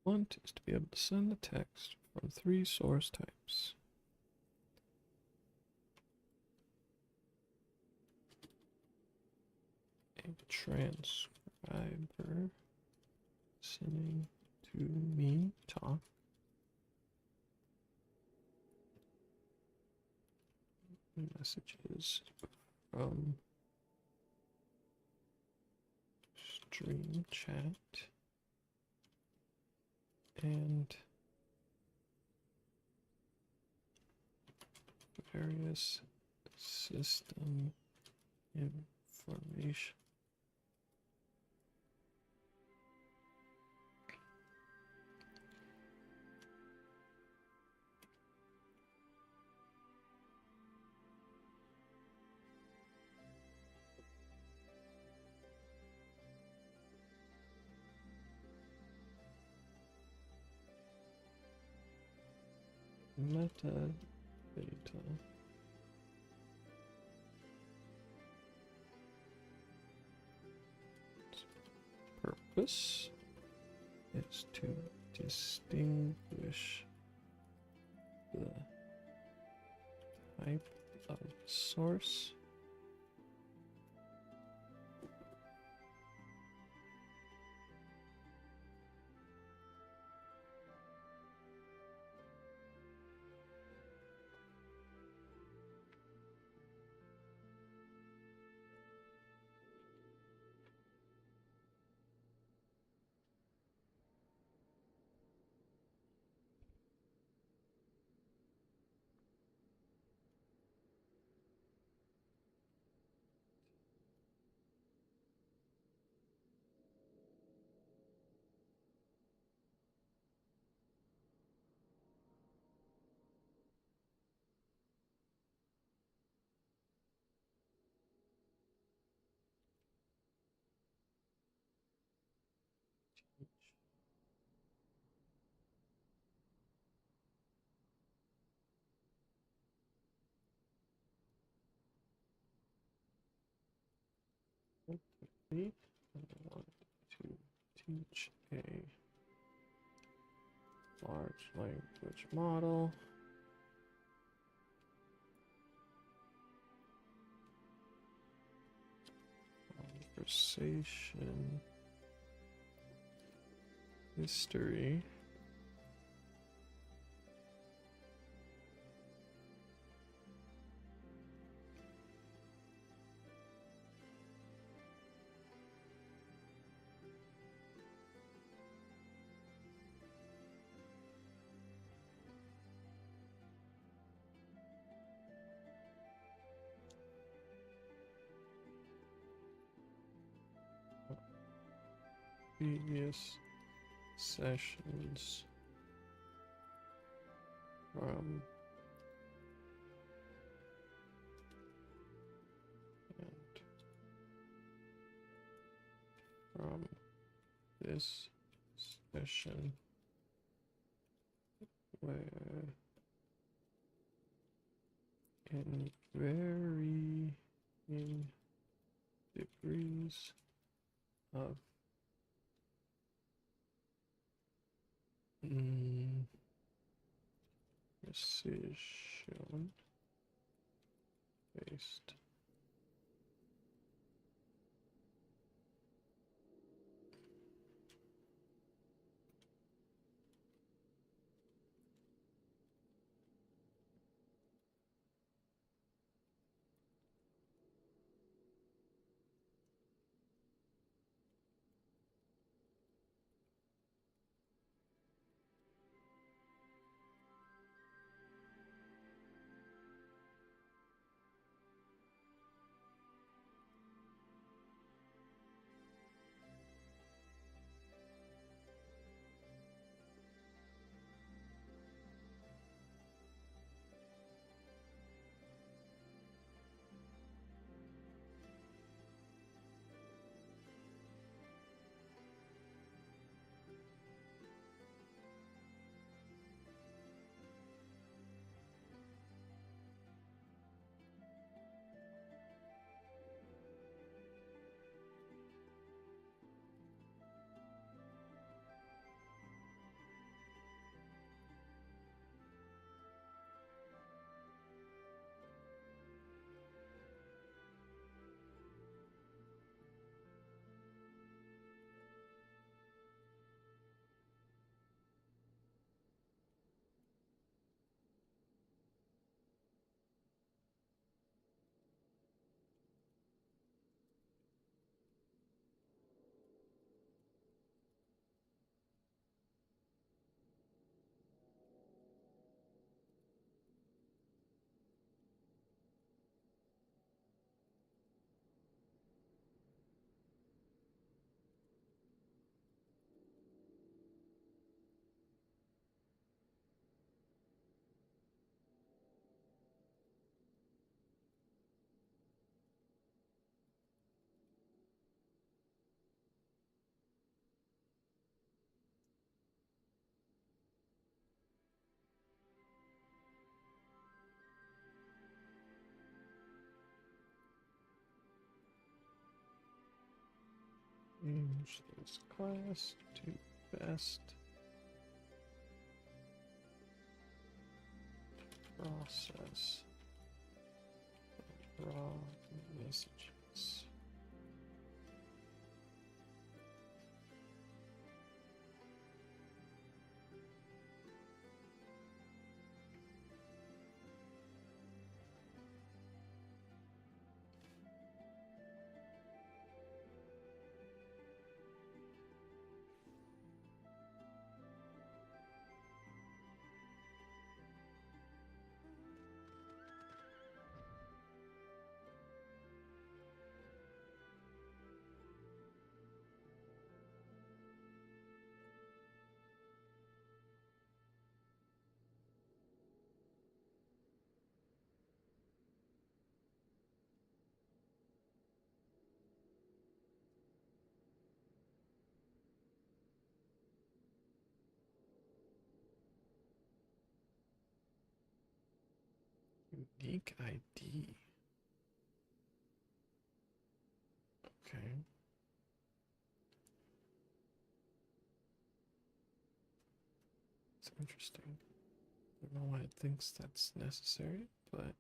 A: Want is to be able to send the text from 3 source types. A transcriber sending to me talk. Messages from stream chat. And various system information. Metadata purpose is to distinguish the type of source and I want to teach a large language model. Conversation history. Previous sessions from this session where in varying degrees of precision based change this class to best process raw messages. Unique ID. Okay. It's interesting. I don't know why it thinks that's necessary, but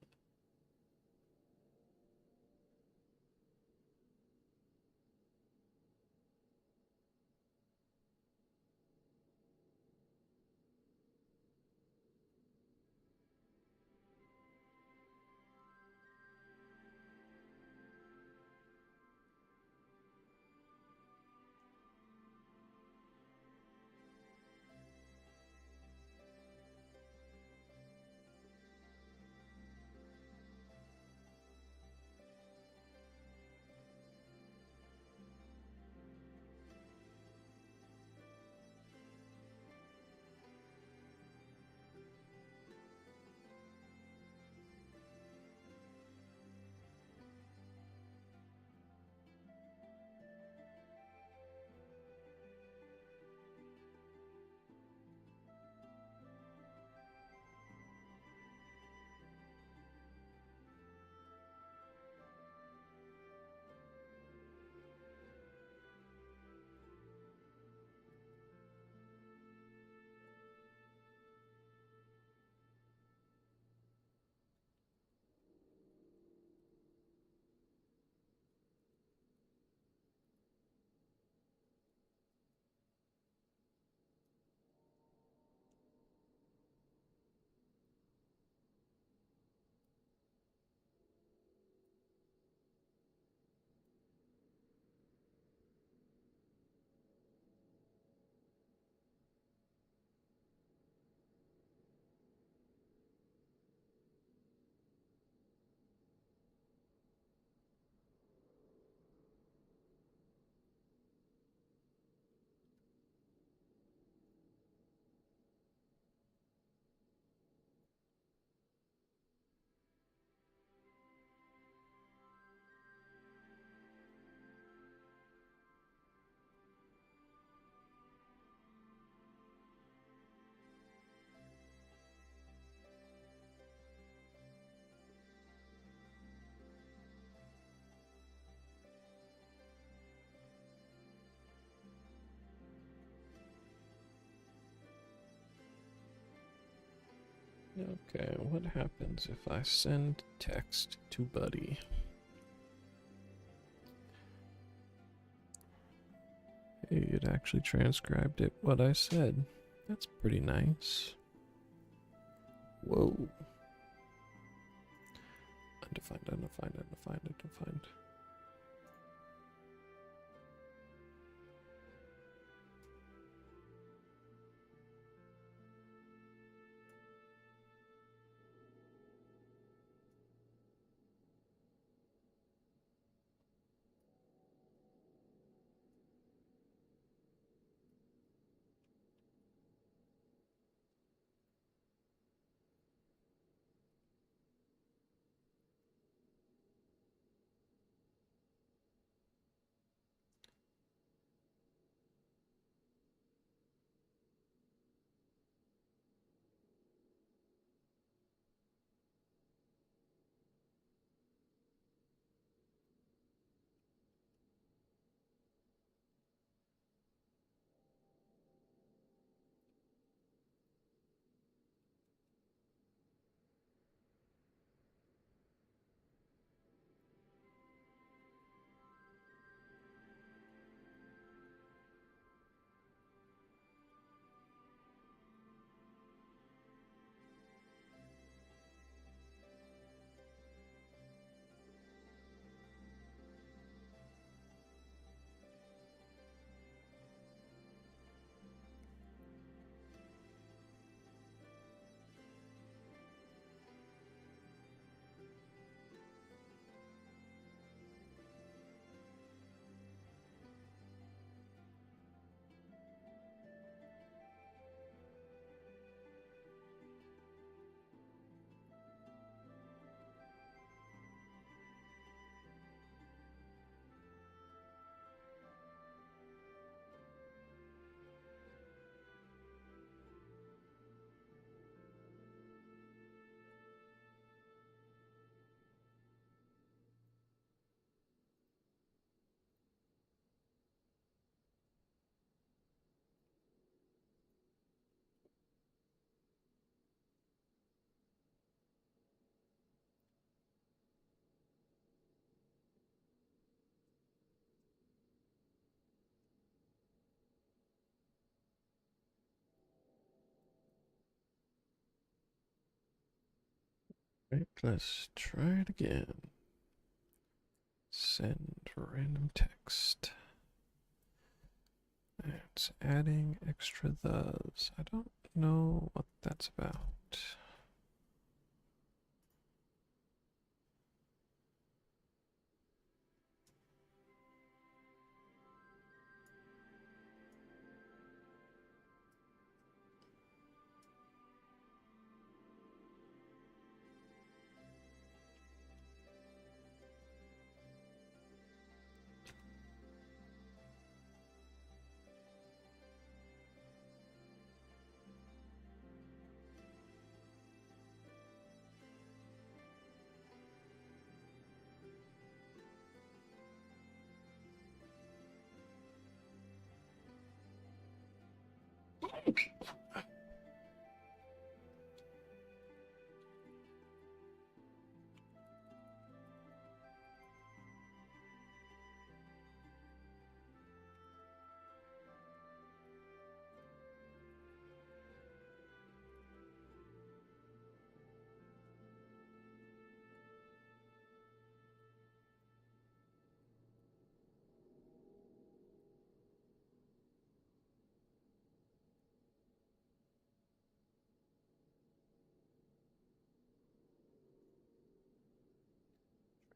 A: okay, what happens if I send text to Buddy? Hey, it actually transcribed it what I said. That's pretty nice. Whoa. Undefined, undefined, undefined, undefined. Right, let's try it again. Send random text. It's adding extra thes. I don't know what that's about.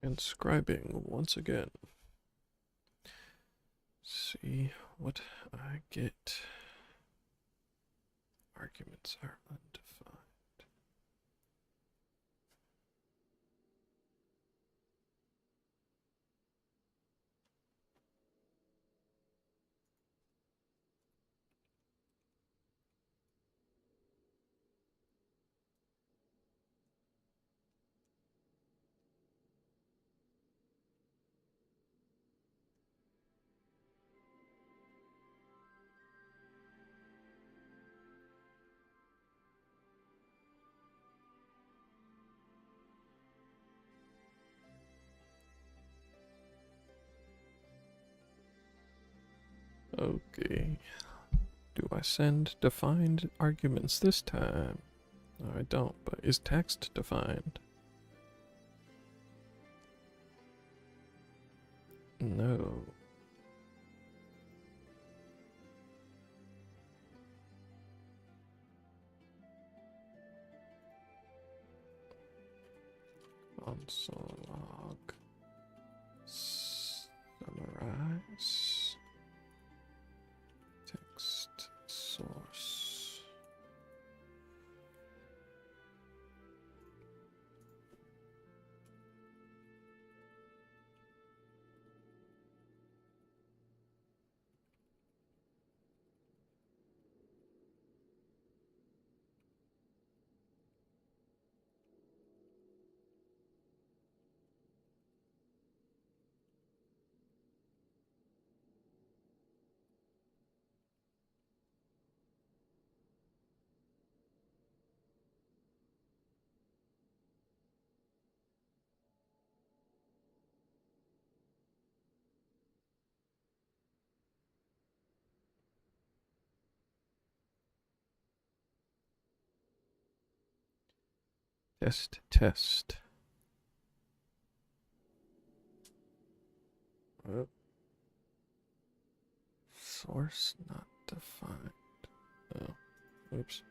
A: Transcribing once again. See what I get. Arguments are undefined. Okay. Do I send defined arguments this time? No, I don't, but is text defined? No. Console log. Summarize. Text source. Test. Oh. Source not defined. Oh, oops.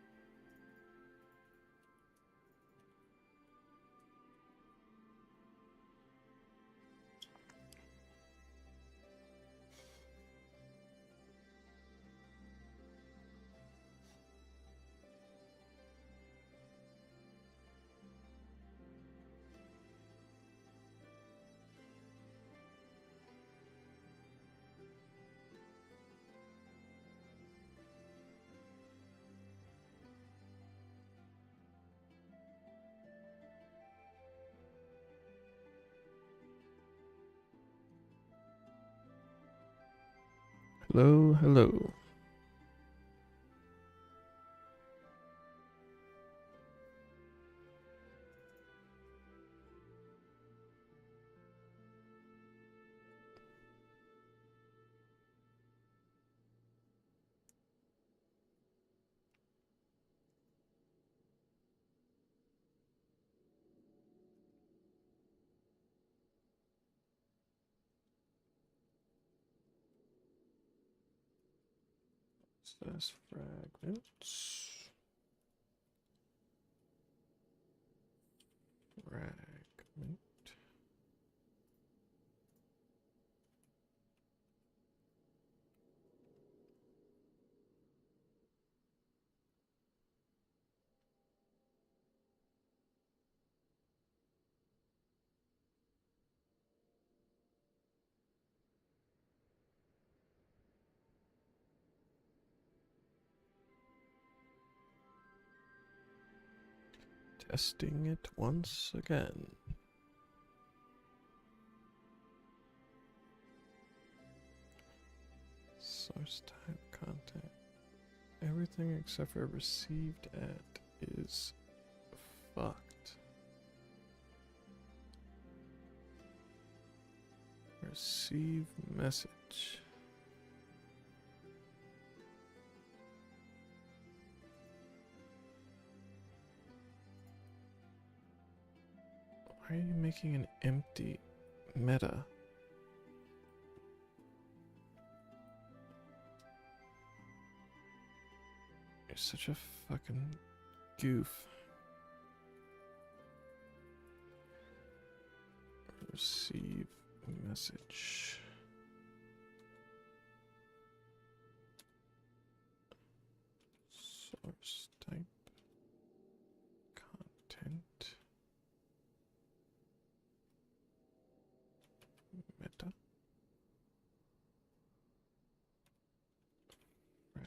A: Hello. Process fragments. Fragment. Testing it once again. Source type content. Everything except for received at is fucked. Receive message. Why are you making an empty meta? You're such a fucking goof. Receive message. Source type. Content. Meta. Right.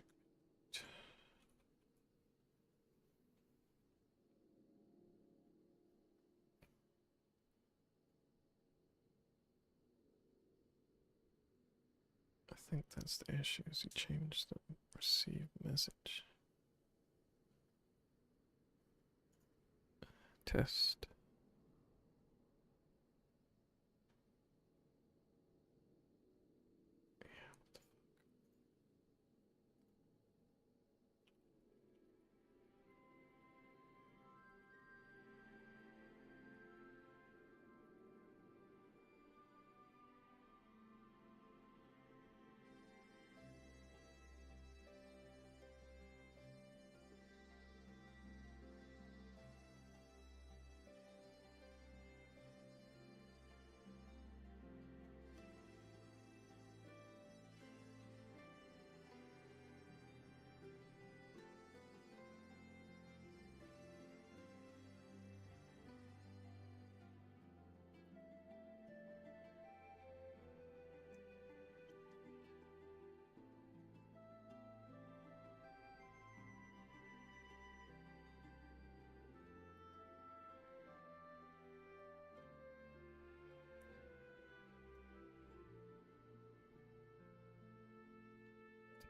A: I think that's the issue, is he changed the receive message. Test.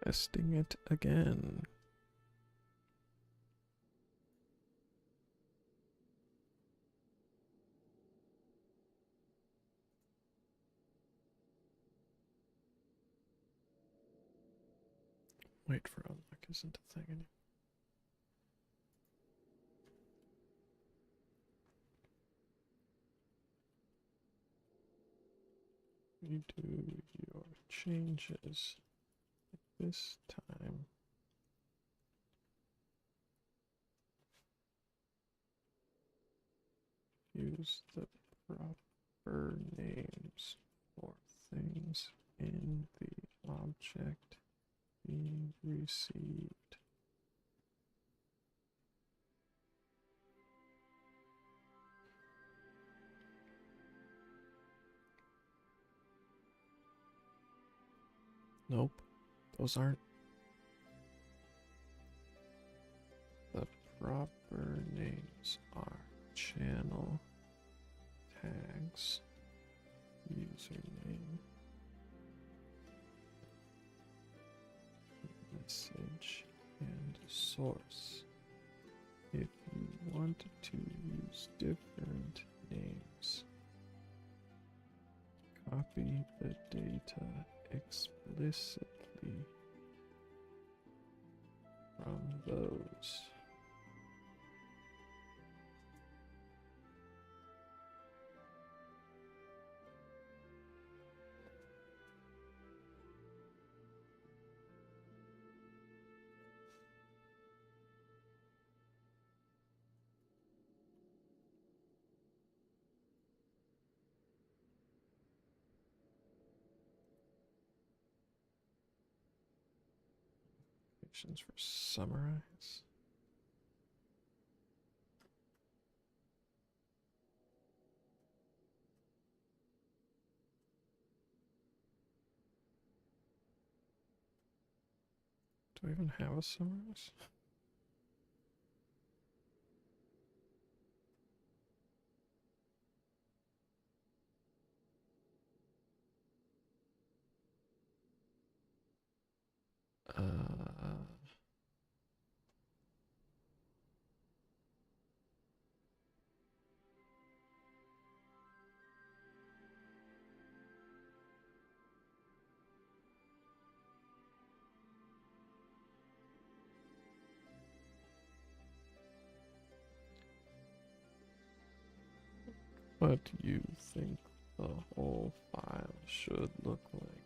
A: Testing it again. Wait for unlock isn't a thing anymore. You do your changes this time. Use the proper names for things in the object being received. Nope, those aren't. The proper names are channel tags, username, message, and source. If you want to use different names, copy the data explicitly from those. Translations for summarize. Do I even have a summarize? What do you think the whole file should look like?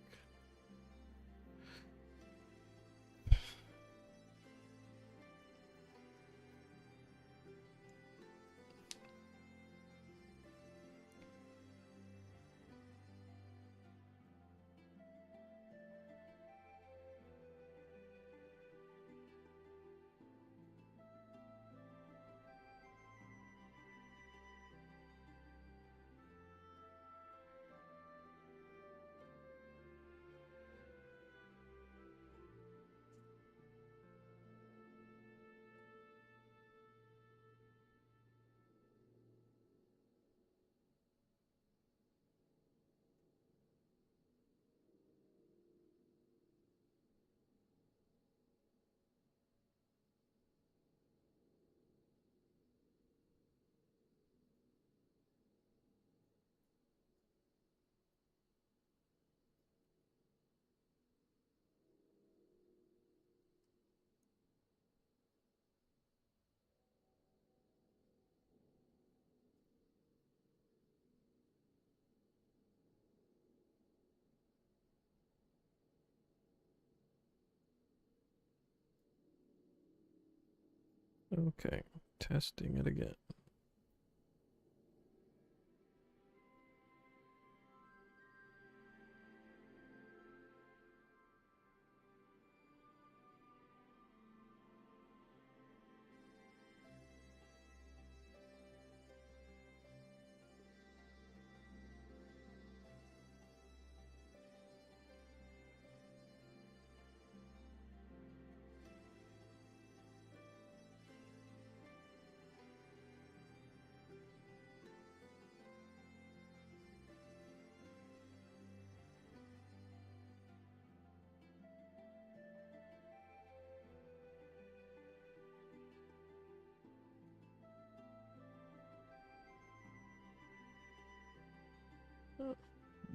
A: Okay, testing it again.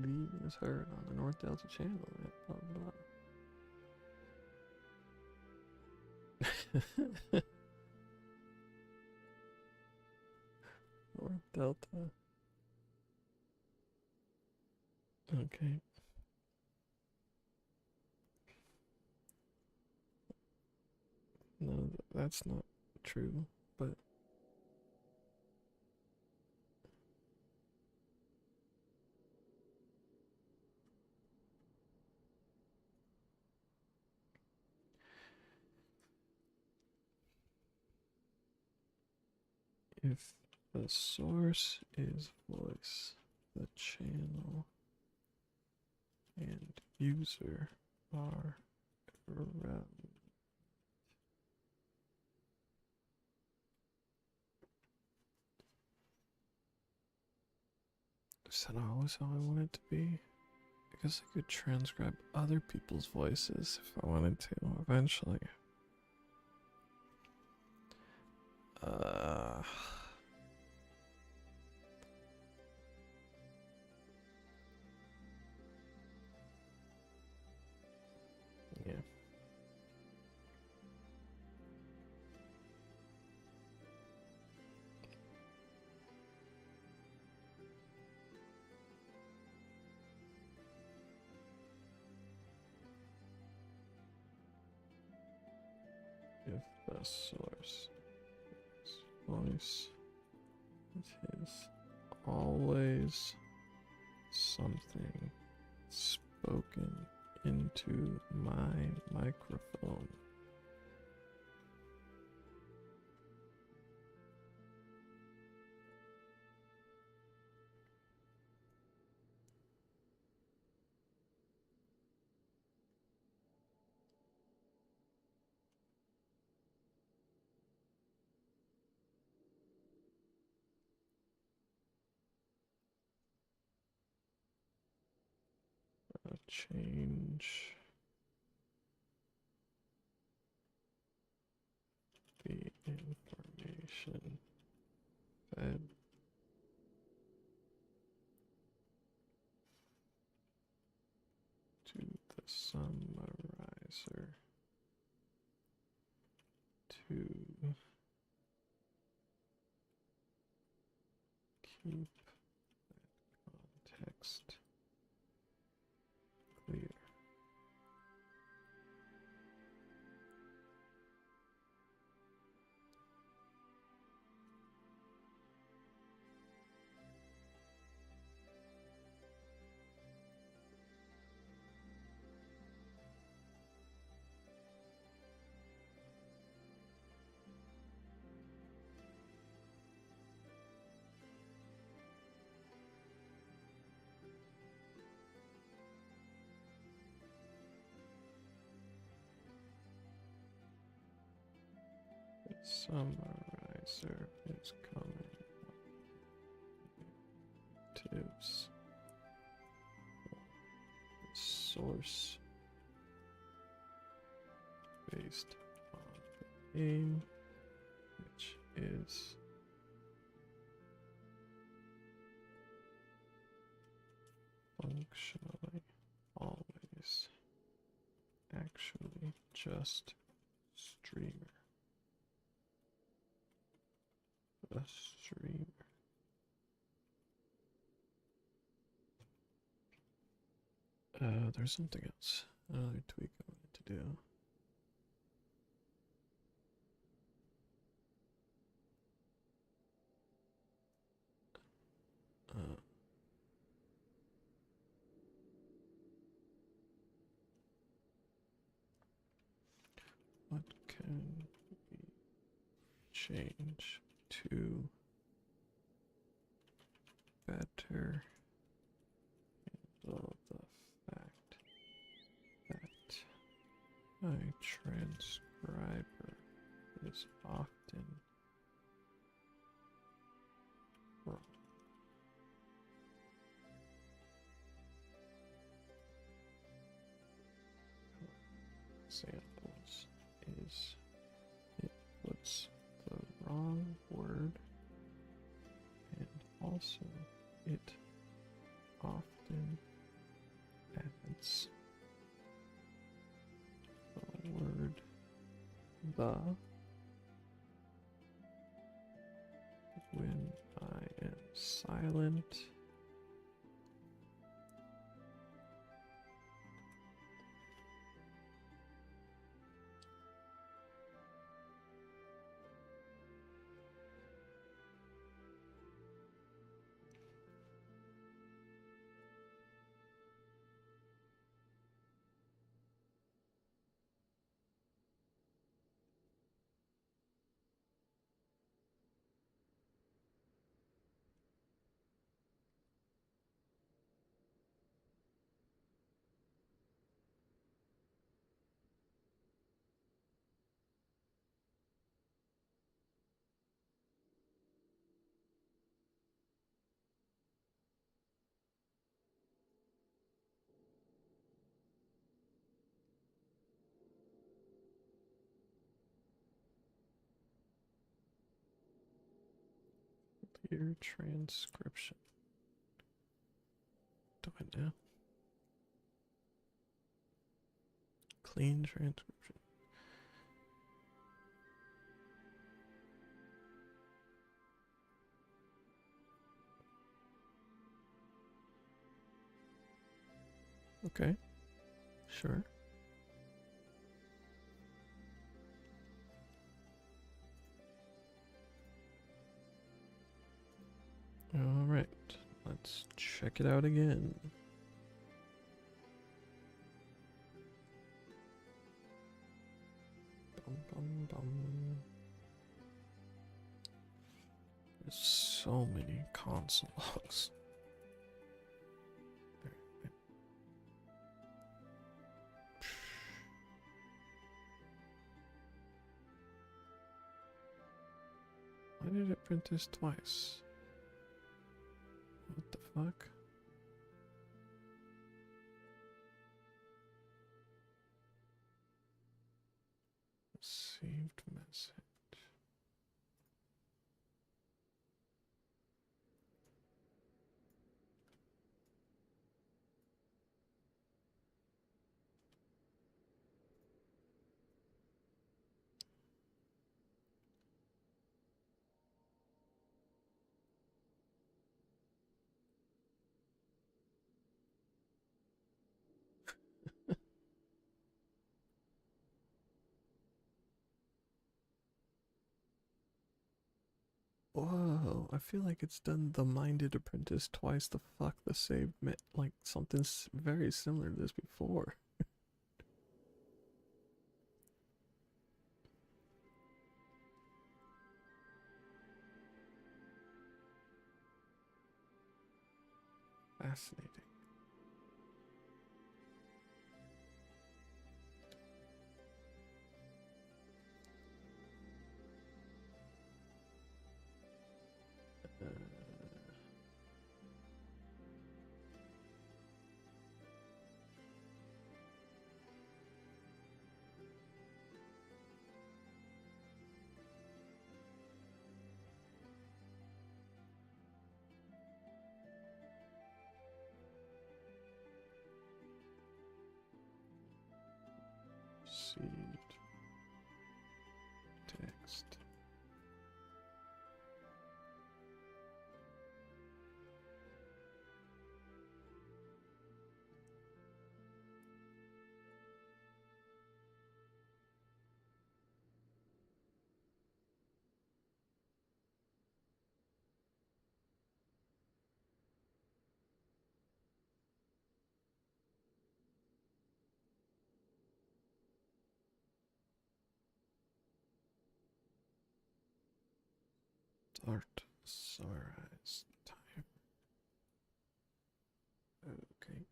A: Beat is heard on the North Delta Channel. Blah, blah. North Delta. Okay. No, that's not true, but if the source is voice, the channel and user are irrelevant. Is that always how I want it to be? Because I could transcribe other people's voices if I wanted to eventually. Yeah. If the source is voice, it is always something spoken into my microphone change the information fed to the summarizer to keep that context clear. Summarizer is coming. Tips. Source based on the aim, which is functionally always actually just streamer. A streamer. There's something else. Another tweak I wanted to do. What can we change to better handle the fact that my transcriber is often wrong? Examples is it puts the wrong word, and also it often adds the word the when I am silent. Clear transcription. Do it now. Clean transcription. Okay. Sure. All right, let's check it out again. Bum, bum, bum. There's so many console logs. Why did it print this twice? What the fuck? Saved message. Whoa, I feel like it's done the Minded Apprentice twice the fuck the saved like something very similar to this before. Fascinating. Saved text. Start sunrise time. Okay.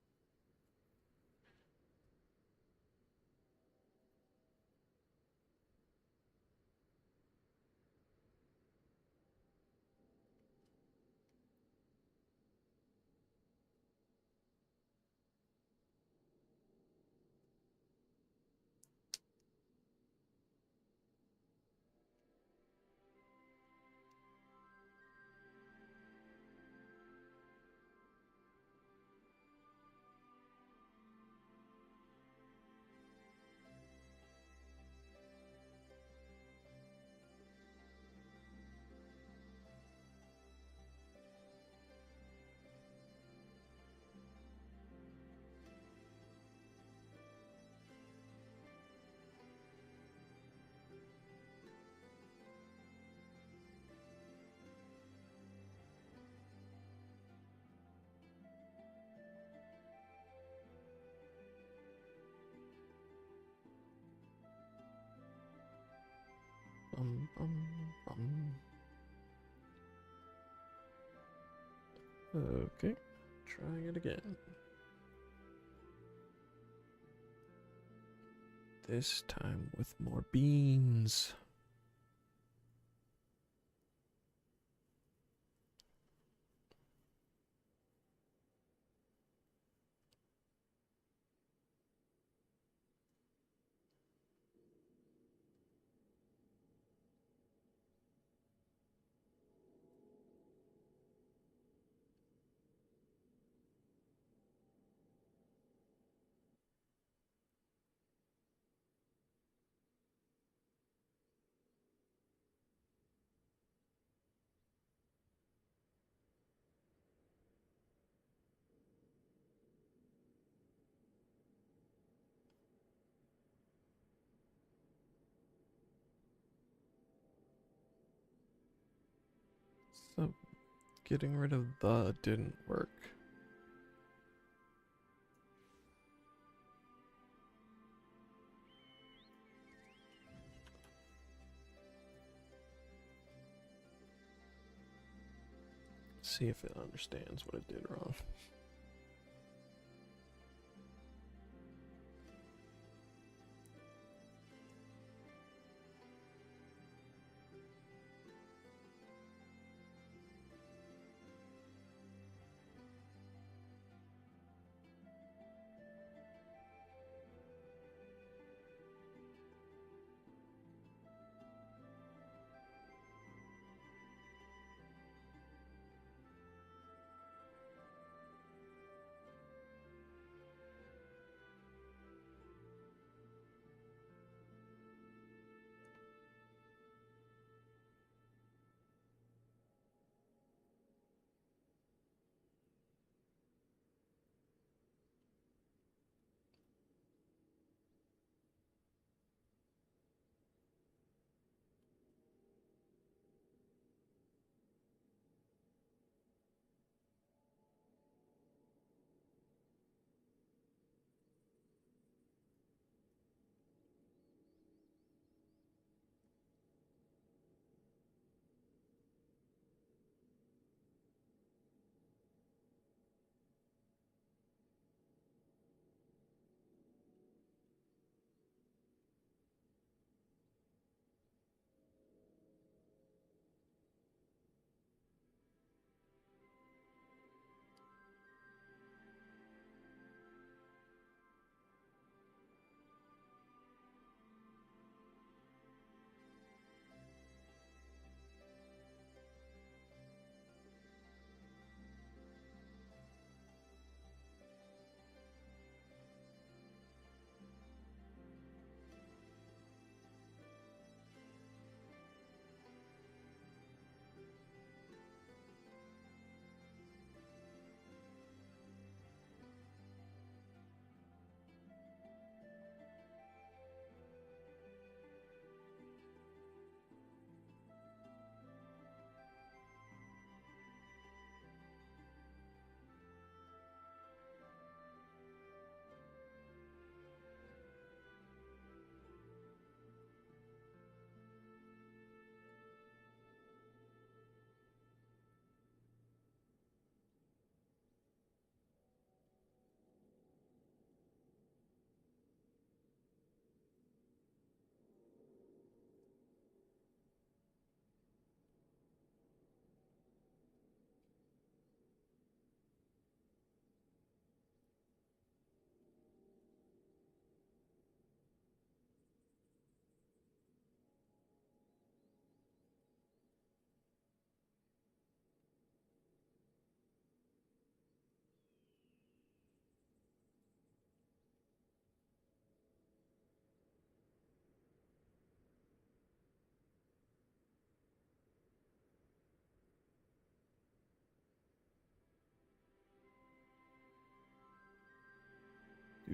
A: Bum. Okay, trying it again. This time with more beans. So, getting rid of the didn't work. See if it understands what it did wrong.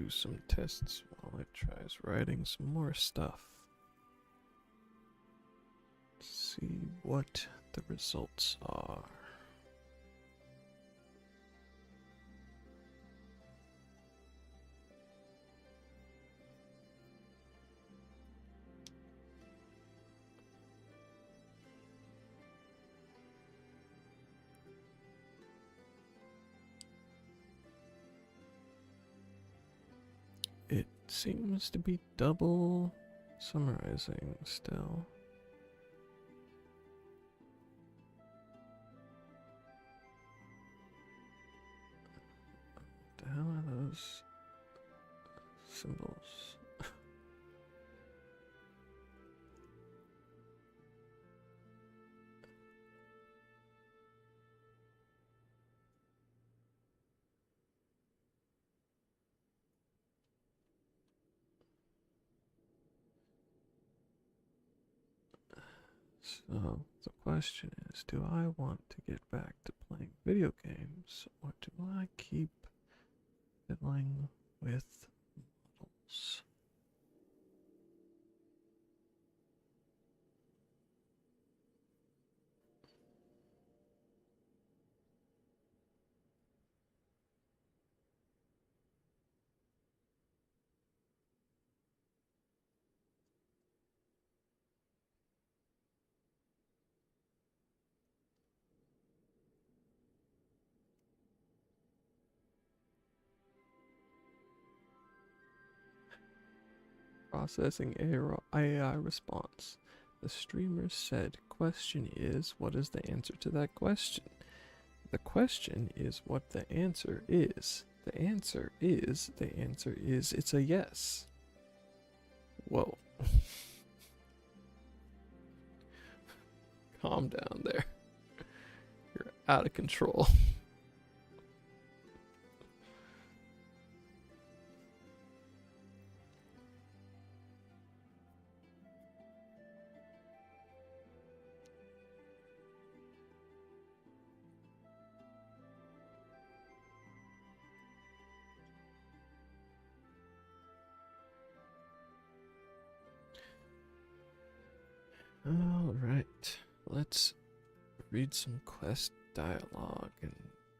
A: do some tests while it tries writing some more stuff. See what the results are. It seems to be double summarizing still. What the hell are those symbols? So the question is, do I want to get back to playing video games, or do I keep fiddling with models? Processing AI response. The streamer said, question is, what is the answer to that question? The question is what the answer is. The answer is, it's a yes. Whoa. Calm down there. You're out of control. Alright, let's read some quest dialogue and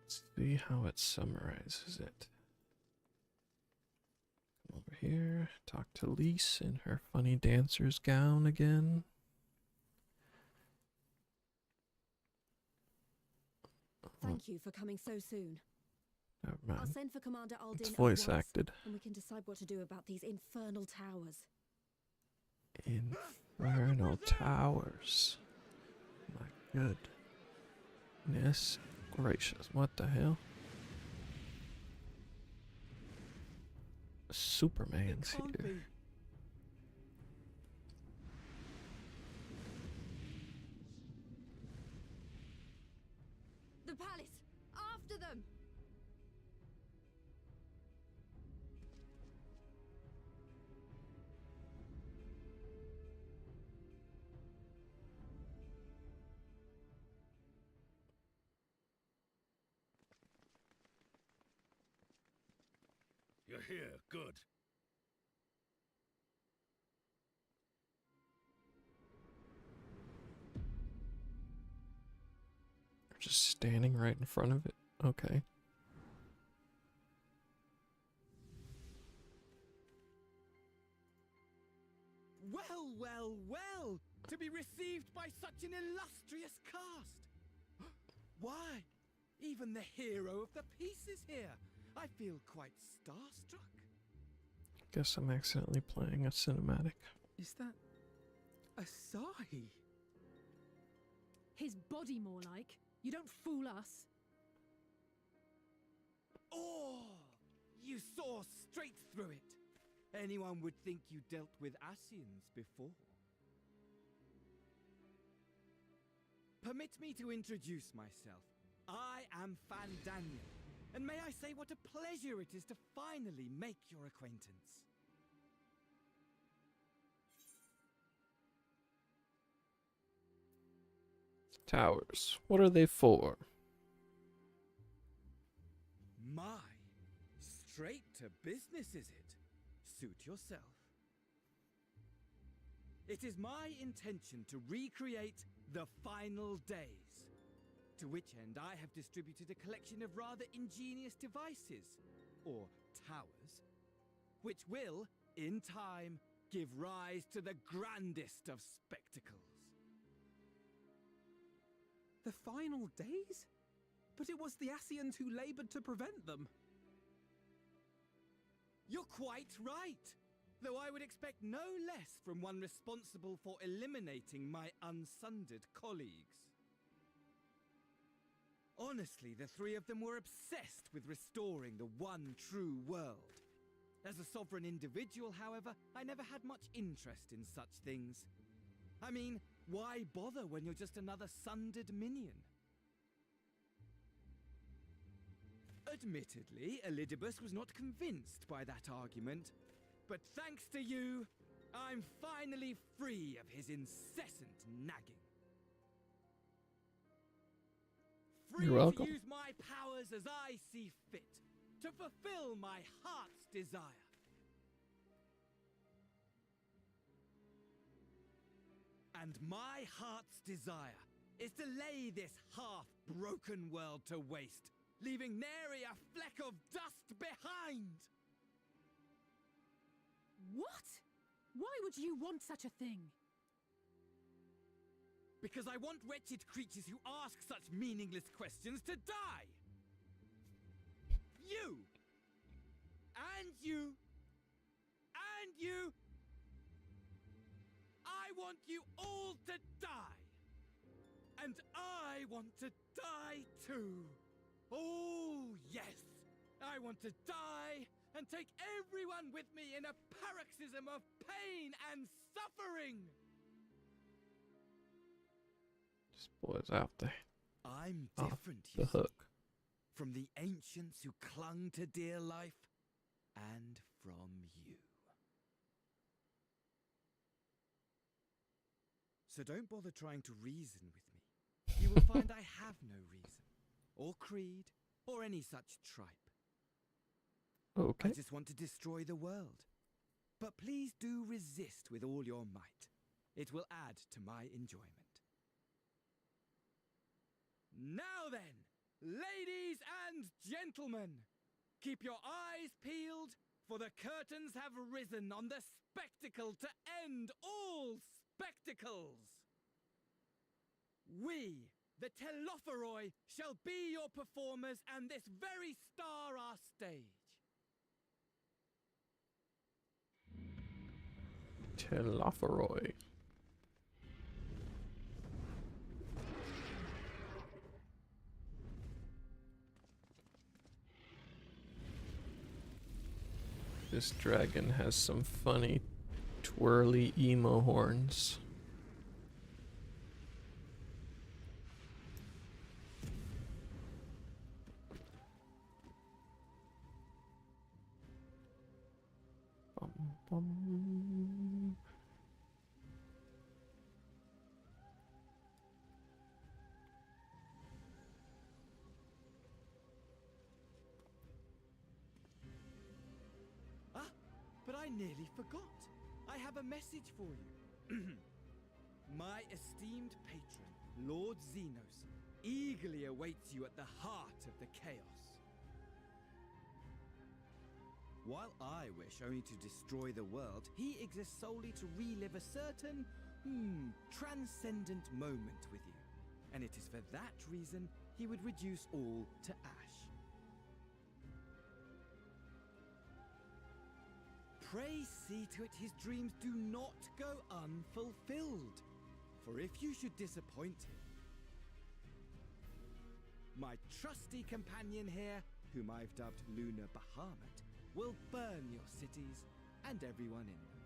A: see how it summarizes it. Come over here, talk to Lise in her funny dancer's gown again.
N: Thank you for coming so soon.
A: Never
N: I'll
A: mind.
N: send for Commander Aldin
A: It's
N: at
A: voice
N: once,
A: acted.
N: and we can decide what to do about these infernal towers.
A: Infernal towers. My goodness gracious, what the hell? Superman's here.
N: The palace! After them!
F: You're here, good.
A: They're just standing right in front of it. Okay.
G: Well, well, well! To be received by such an illustrious cast! Why? Even the hero of the piece is here! I feel quite starstruck.
A: Guess I'm accidentally playing a cinematic.
G: Is that Asahi?
C: His body, more like. You don't fool us.
G: Oh! You saw straight through it! Anyone would think you dealt with Asians before. Permit me to introduce myself. I am Fandaniel, and may I say what a pleasure it is to finally make your acquaintance.
A: Towers. What are they for?
G: My
O: Straight to business, is it? Suit yourself. It is my intention to recreate the final days, to which end I have distributed a collection of rather ingenious devices, or towers, which will, in time, give rise to the grandest of spectacles.
G: The final days? But it was the Ascians who labored to prevent them.
O: You're quite right, though I would expect no less from one responsible for eliminating my unsundered colleagues. Honestly, the three of them were obsessed with restoring the one true world. As a sovereign individual, however, I never had much interest in such things. I mean, why bother when you're just another sundered minion? Admittedly, Elidibus was not convinced by that argument, but thanks to you, I'm finally free of his incessant nagging. Free
A: You're welcome.
O: to use my powers as I see fit, to fulfill my heart's desire. And my heart's desire is to lay this half-broken world to waste, leaving nary a fleck of dust behind!
C: What? Why would you want such a thing?
O: Because I want wretched creatures who ask such meaningless questions to die! You! And you! And you! I want you all to die! And I want to die too! Oh, yes! I want to die and take everyone with me in a paroxysm of pain and suffering!
A: This boy's out there.
O: I'm
A: Off
O: different,
A: the
O: you see,
A: hook.
O: from the ancients who clung to dear life, and from you. So don't bother trying to reason with me. You will find I have no reason, or creed, or any such tripe.
A: Okay.
O: I just want to destroy the world. But please do resist with all your might. It will add to my enjoyment. Now then, ladies and gentlemen, keep your eyes peeled, for the curtains have risen on the spectacle to end all spectacles. We, the Telophoroi, shall be your performers and this very star our stage.
A: Telophoroi. This dragon has some funny twirly emo horns. Bum, bum.
O: But I nearly forgot. I have a message for you. My esteemed patron, Lord Xenos, eagerly awaits you at the heart of the chaos. While I wish only to destroy the world, he exists solely to relive a certain, transcendent moment with you. And it is for that reason he would reduce all to ash. Pray see to it his dreams do not go unfulfilled. For if you should disappoint him, my trusty companion here, whom I've dubbed Luna Bahamut, will burn your cities and everyone in them.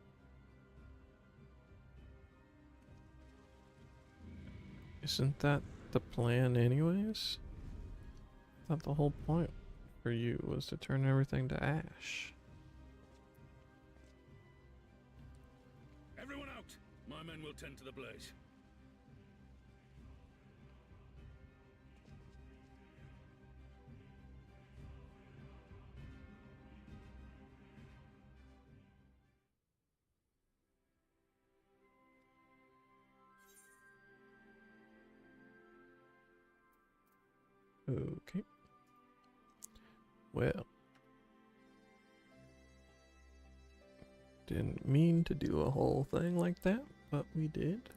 A: Isn't that the plan anyways? I thought the whole point for you was to turn everything to ash.
F: Everyone out! My men will tend to the blaze.
A: Okay. Well. Didn't mean to do a whole thing like that, but we did.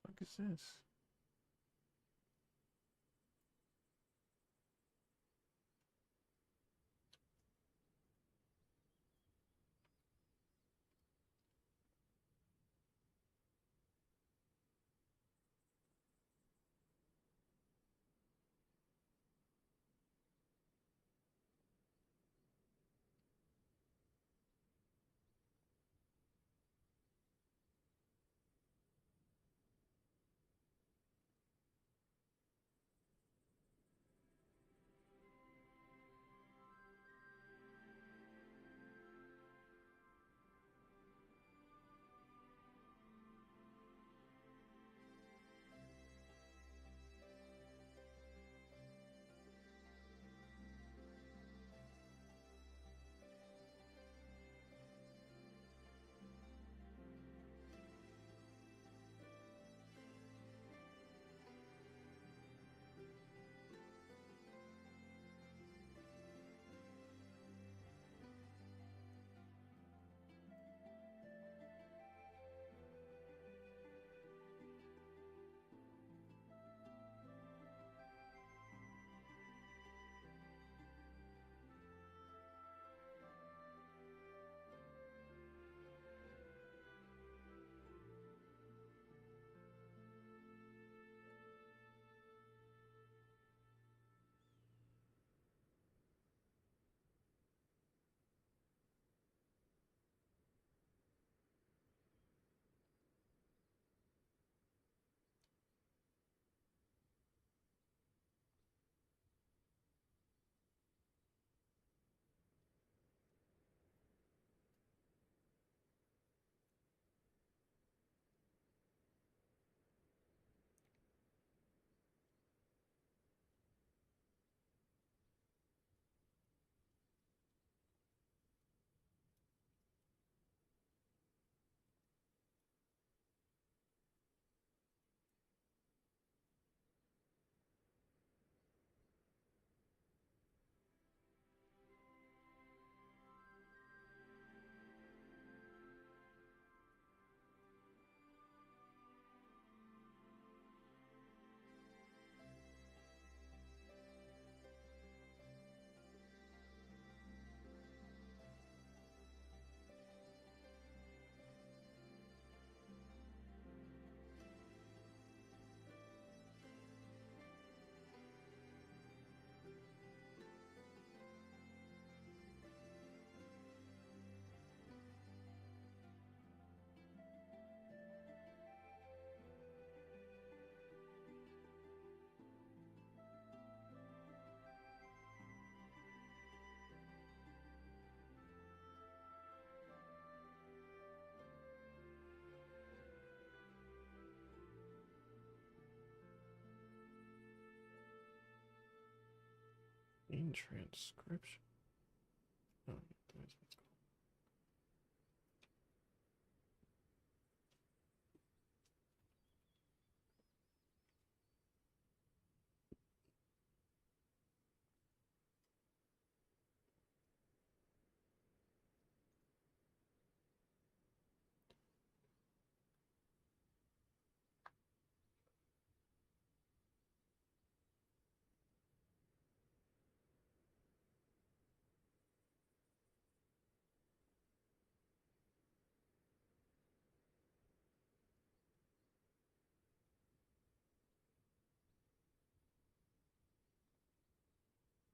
A: What is this? In transcription. Oh, that's what it's called.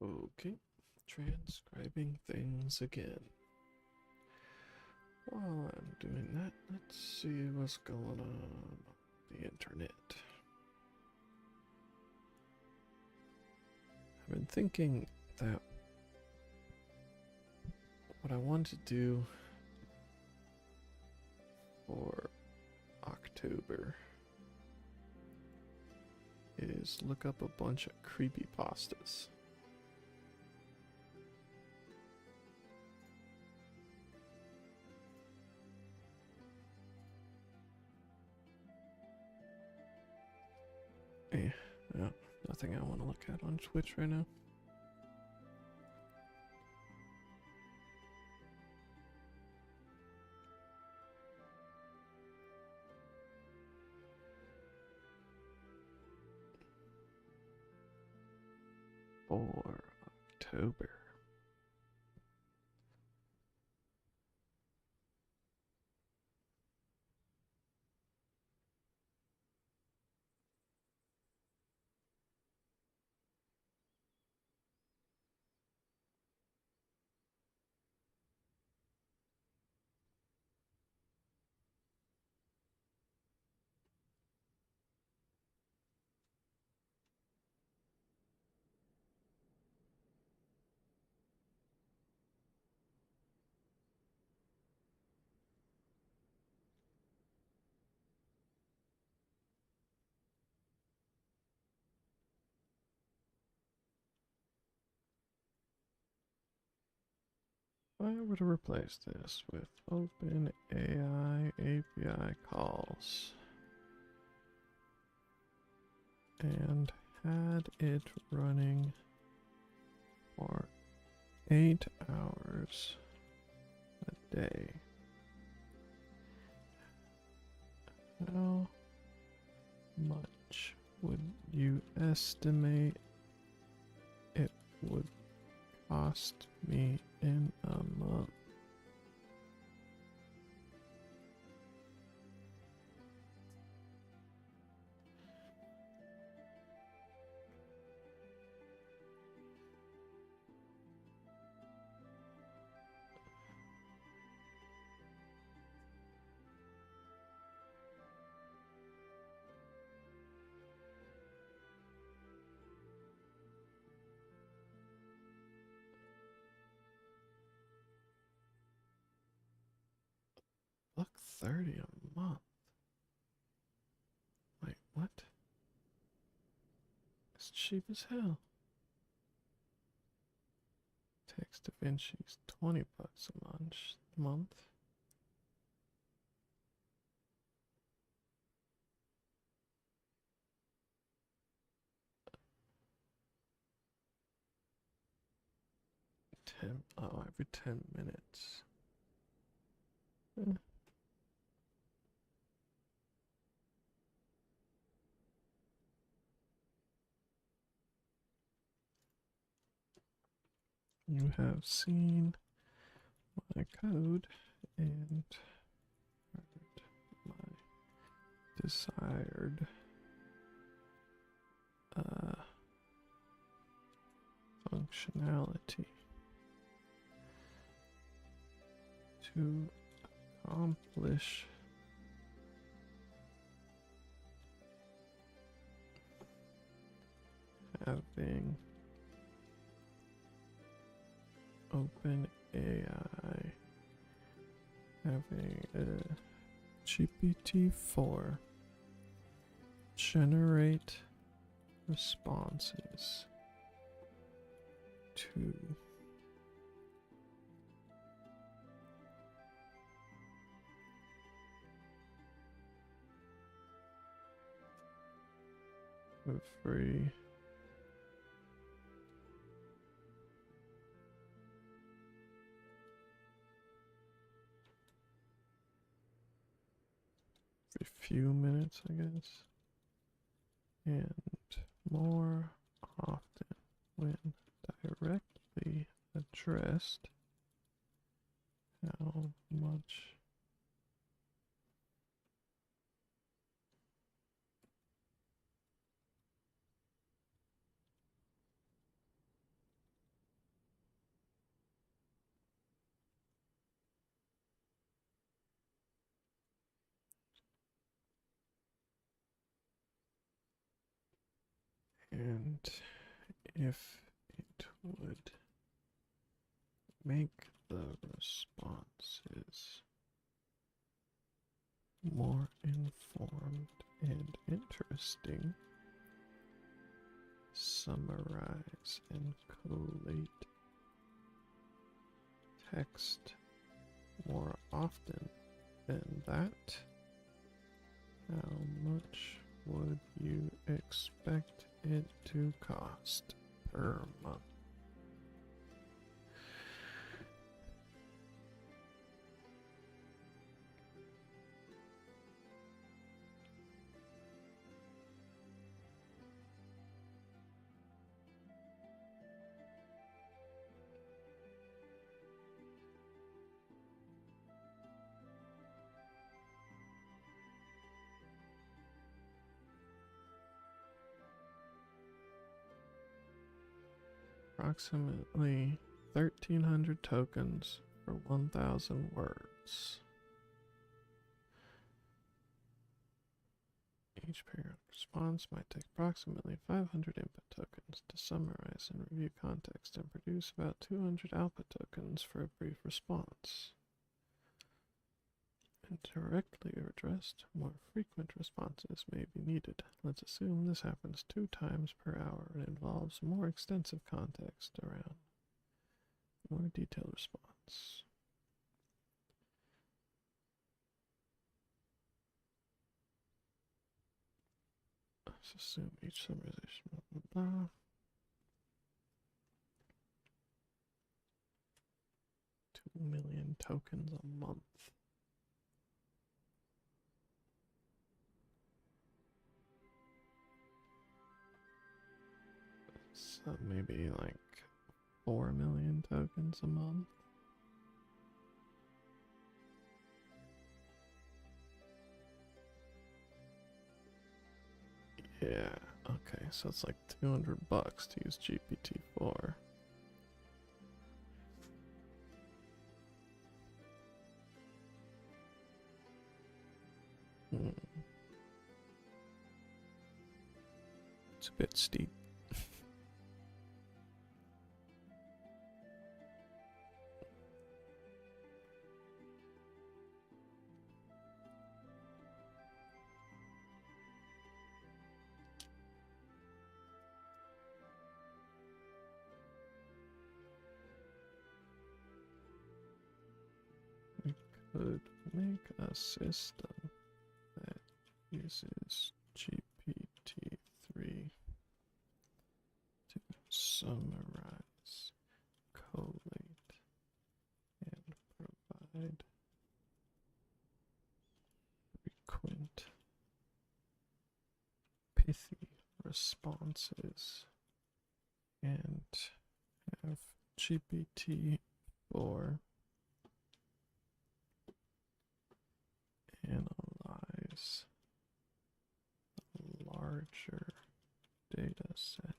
A: Okay, transcribing things again. While I'm doing that, let's see what's going on the internet. I've been thinking that what I want to do for October is look up a bunch of creepypastas. No, nothing I want to look at on Twitch right now. For October. I would replace this with OpenAI API calls and had it running for 8 hours a day. How much would you estimate it would cost me in a month? $130 a month. Wait, what? It's cheap as hell. Text DaVinci's $20 a month. Every 10 minutes. You have seen my code and heard my desired functionality to accomplish having OpenAI having a GPT-4 generate responses to free few minutes, I guess, and more often when directly addressed. How much And if it would make the responses more informed and interesting, summarize and collate text more often than that, how much would you expect it to cost per month? Approximately 1,300 tokens for 1,000 words. Each periodic response might take approximately 500 input tokens to summarize and review context and produce about 200 output tokens for a brief response. And directly addressed, more frequent responses may be needed. Let's assume this happens 2 times per hour and involves more extensive context around more detailed response. Let's assume each summarization, blah, blah, blah. $2 million tokens a month. So maybe like 4 million tokens a month. Yeah, okay, so it's like $200 to use GPT-4. It's a bit steep. We could make a system that uses GPT-3 to summarize, collate, and provide frequent, pithy responses, and have GPT-4 analyze a larger data set.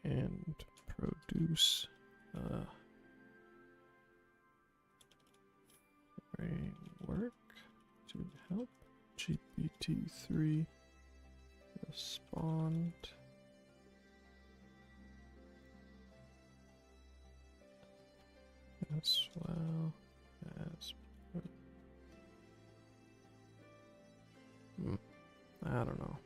A: And produce a framework to help GPT-3 respond as well as I don't know.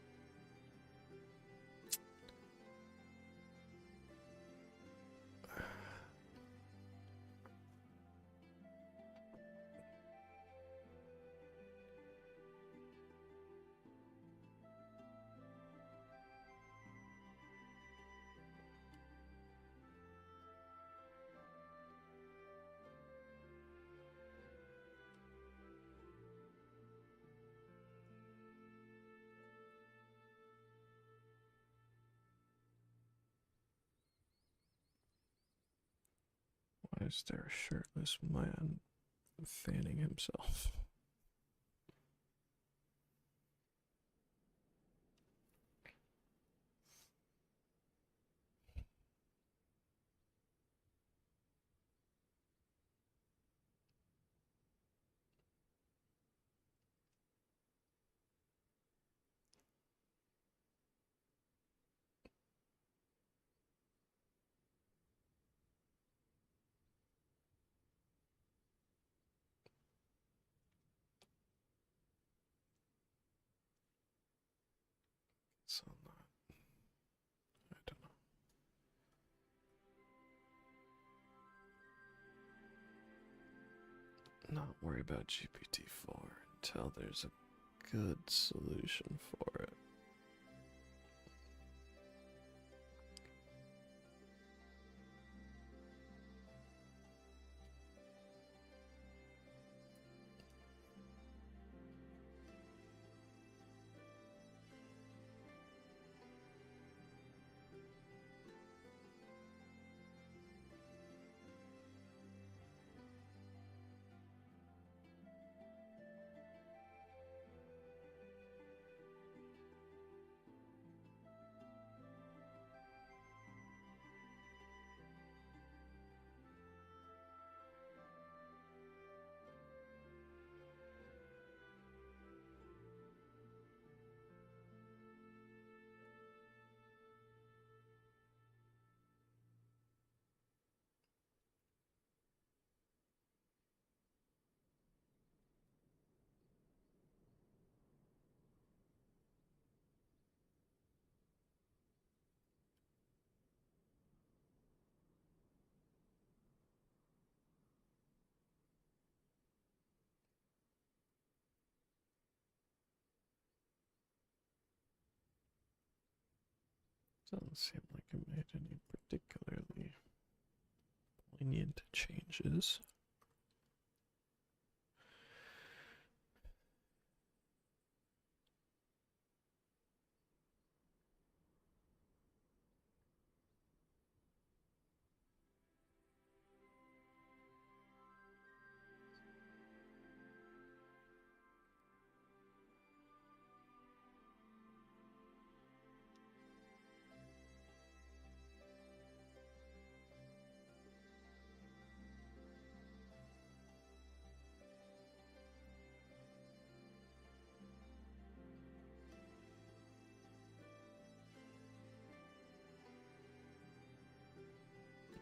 A: Why is there a shirtless man fanning himself? not worry about GPT-4 until there's a good solution for it. Doesn't seem like it made any particularly poignant changes.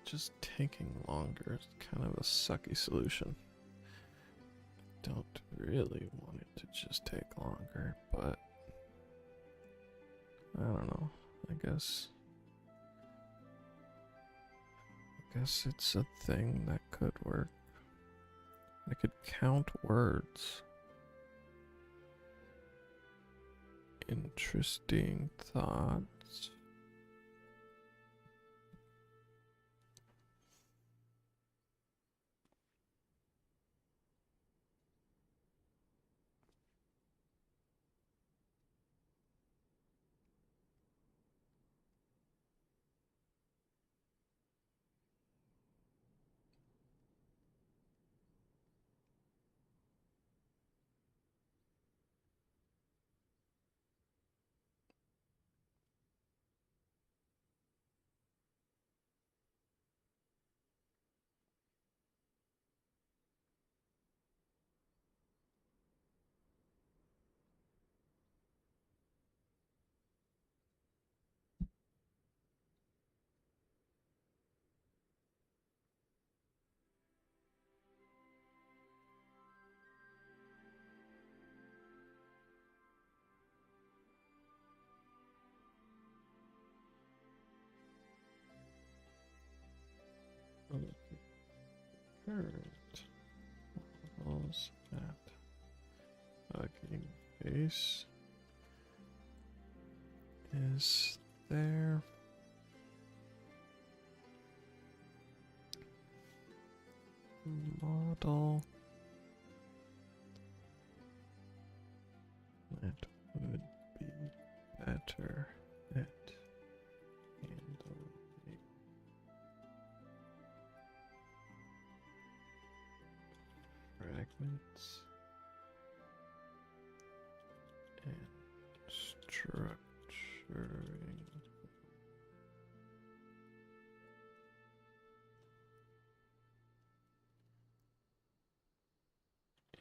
A: Just taking longer is kind of a sucky solution. Don't really want it to just take longer, but I don't know. I guess it's a thing that could work. I could count words. Interesting thoughts. Current models at Hugging Face is there. Model that would be better at handling fragments and structuring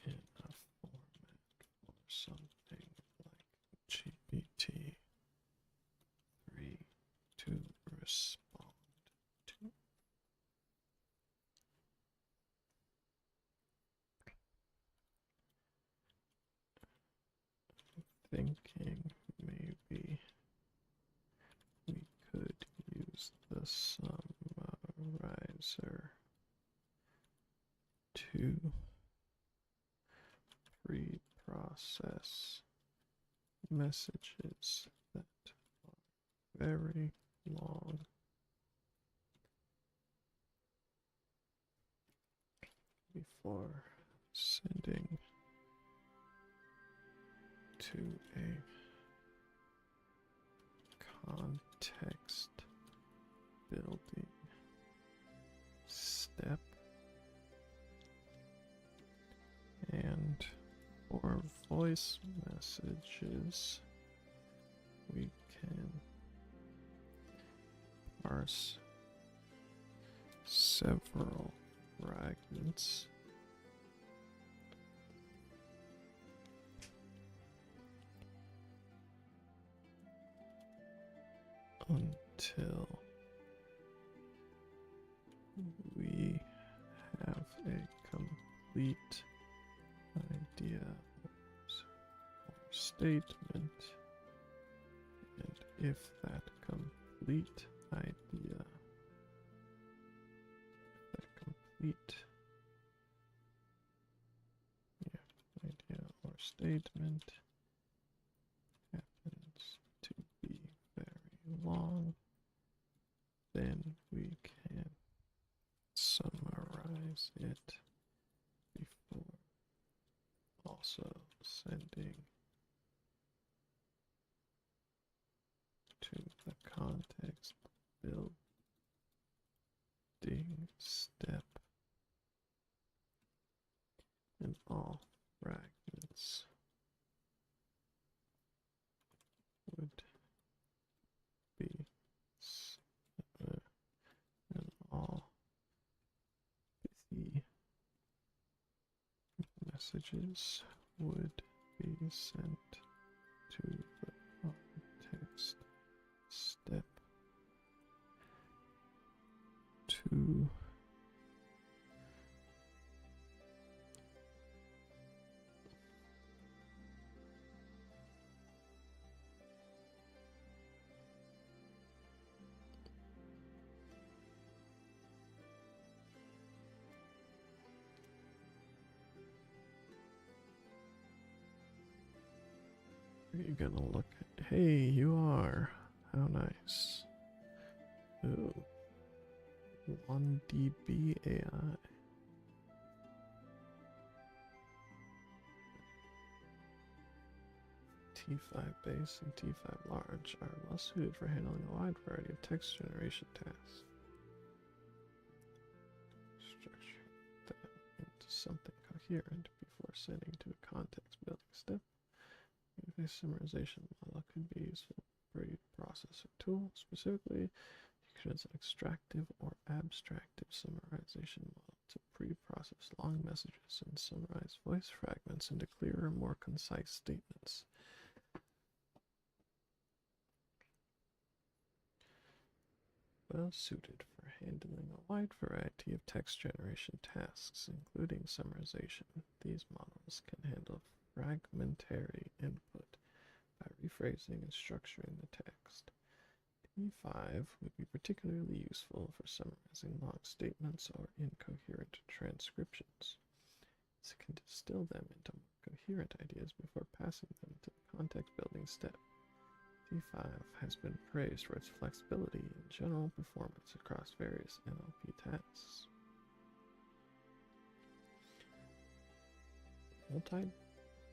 A: in a format for something like GPT-3 to respond to. Thinking maybe we could use the summarizer to process messages that are very long before sending to a context building step, and for voice messages we can parse several fragments until we have a complete idea or statement, and if that complete idea, idea or statement happens to be very long, then we can summarize it before also sending to the context building step, and all fragments would be and all busy messages would be sent to the context step to You're gonna look at, hey, you are. How nice. Ooh. 1dB AI. T5 base and T5 large are well suited for handling a wide variety of text generation tasks. Structure that into something coherent before sending to a context building step. A summarization model could be useful for a processor tool. Specifically, you could use an extractive or abstractive summarization model to pre-process long messages and summarize voice fragments into clearer, more concise statements. Well suited for handling a wide variety of text generation tasks, including summarization. These models can handle fragmentary input by rephrasing and structuring the text. T5 would be particularly useful for summarizing long statements or incoherent transcriptions. This can distill them into more coherent ideas before passing them to the context building step. T5 has been praised for its flexibility and general performance across various NLP tasks.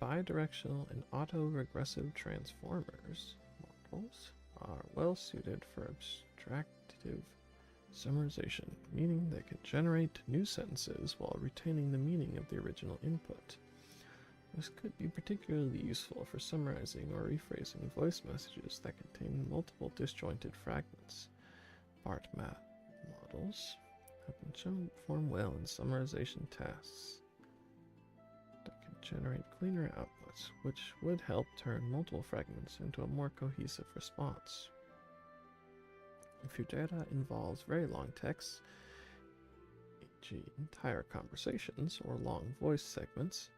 A: Bidirectional and auto-regressive transformers models are well suited for abstractive summarization, meaning they can generate new sentences while retaining the meaning of the original input. This could be particularly useful for summarizing or rephrasing voice messages that contain multiple disjointed fragments. BART models have been shown to perform well in summarization tasks that can generate cleaner outputs, which would help turn multiple fragments into a more cohesive response. If your data involves very long texts, e.g. entire conversations or long voice segments,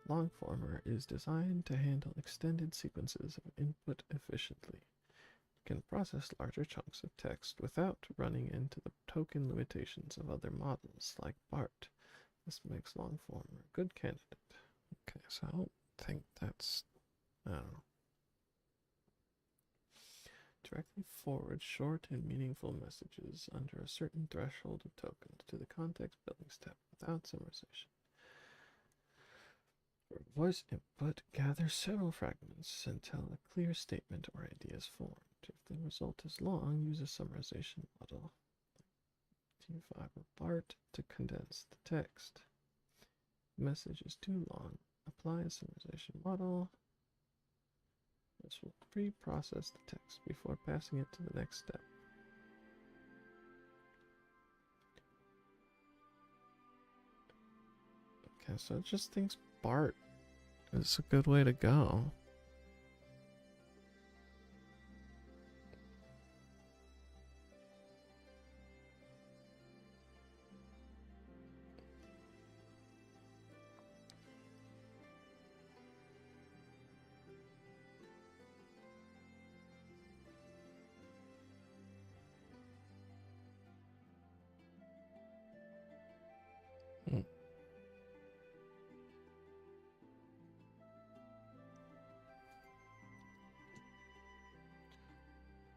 A: Longformer is designed to handle extended sequences of input efficiently. It can process larger chunks of text without running into the token limitations of other models like BART. This makes Longformer a good candidate. Okay, so think that's... I don't know. Directly forward short and meaningful messages under a certain threshold of tokens to the context building step without summarization. For voice input, gather several fragments until a clear statement or idea is formed. If the result is long, use a summarization model, T5 or BART, to condense the text. If the message is too long, apply a summarization model. This will pre-process the text before passing it to the next step. Okay, so it just thinks BART is a good way to go.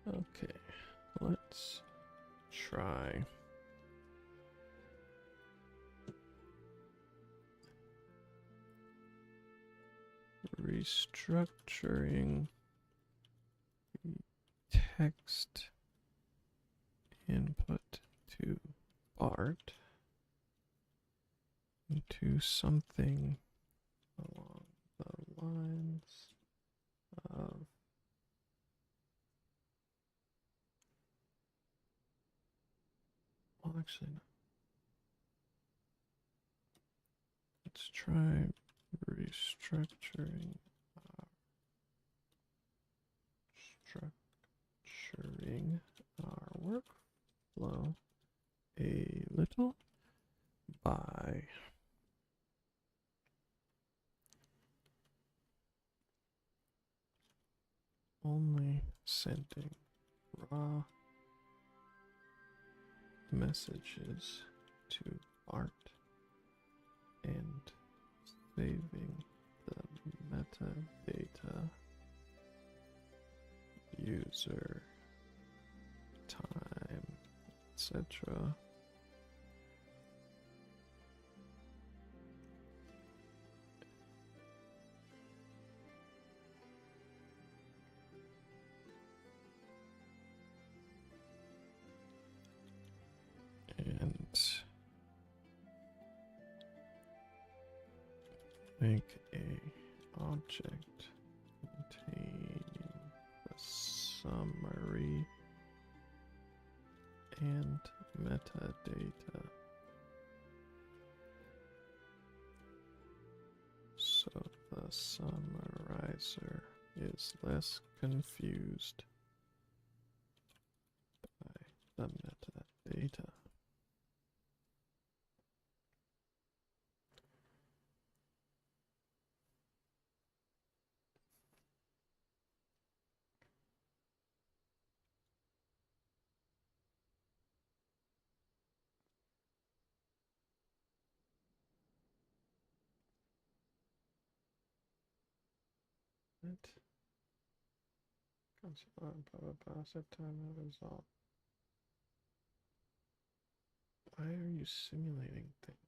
A: Okay, let's try restructuring the text input to BART into something along the lines of well, actually, no. Let's try restructuring our workflow a little by only sending raw messages to BART and saving the metadata, user time, etc. And make a object containing the summary and metadata so the summarizer is less confused by the metadata. Set time of result. Why are you simulating things?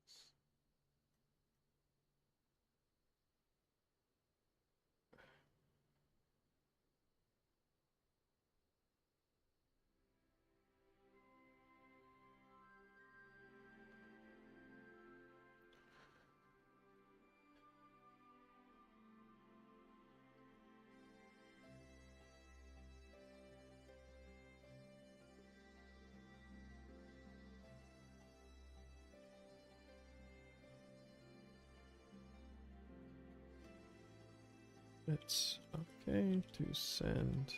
A: It's okay to send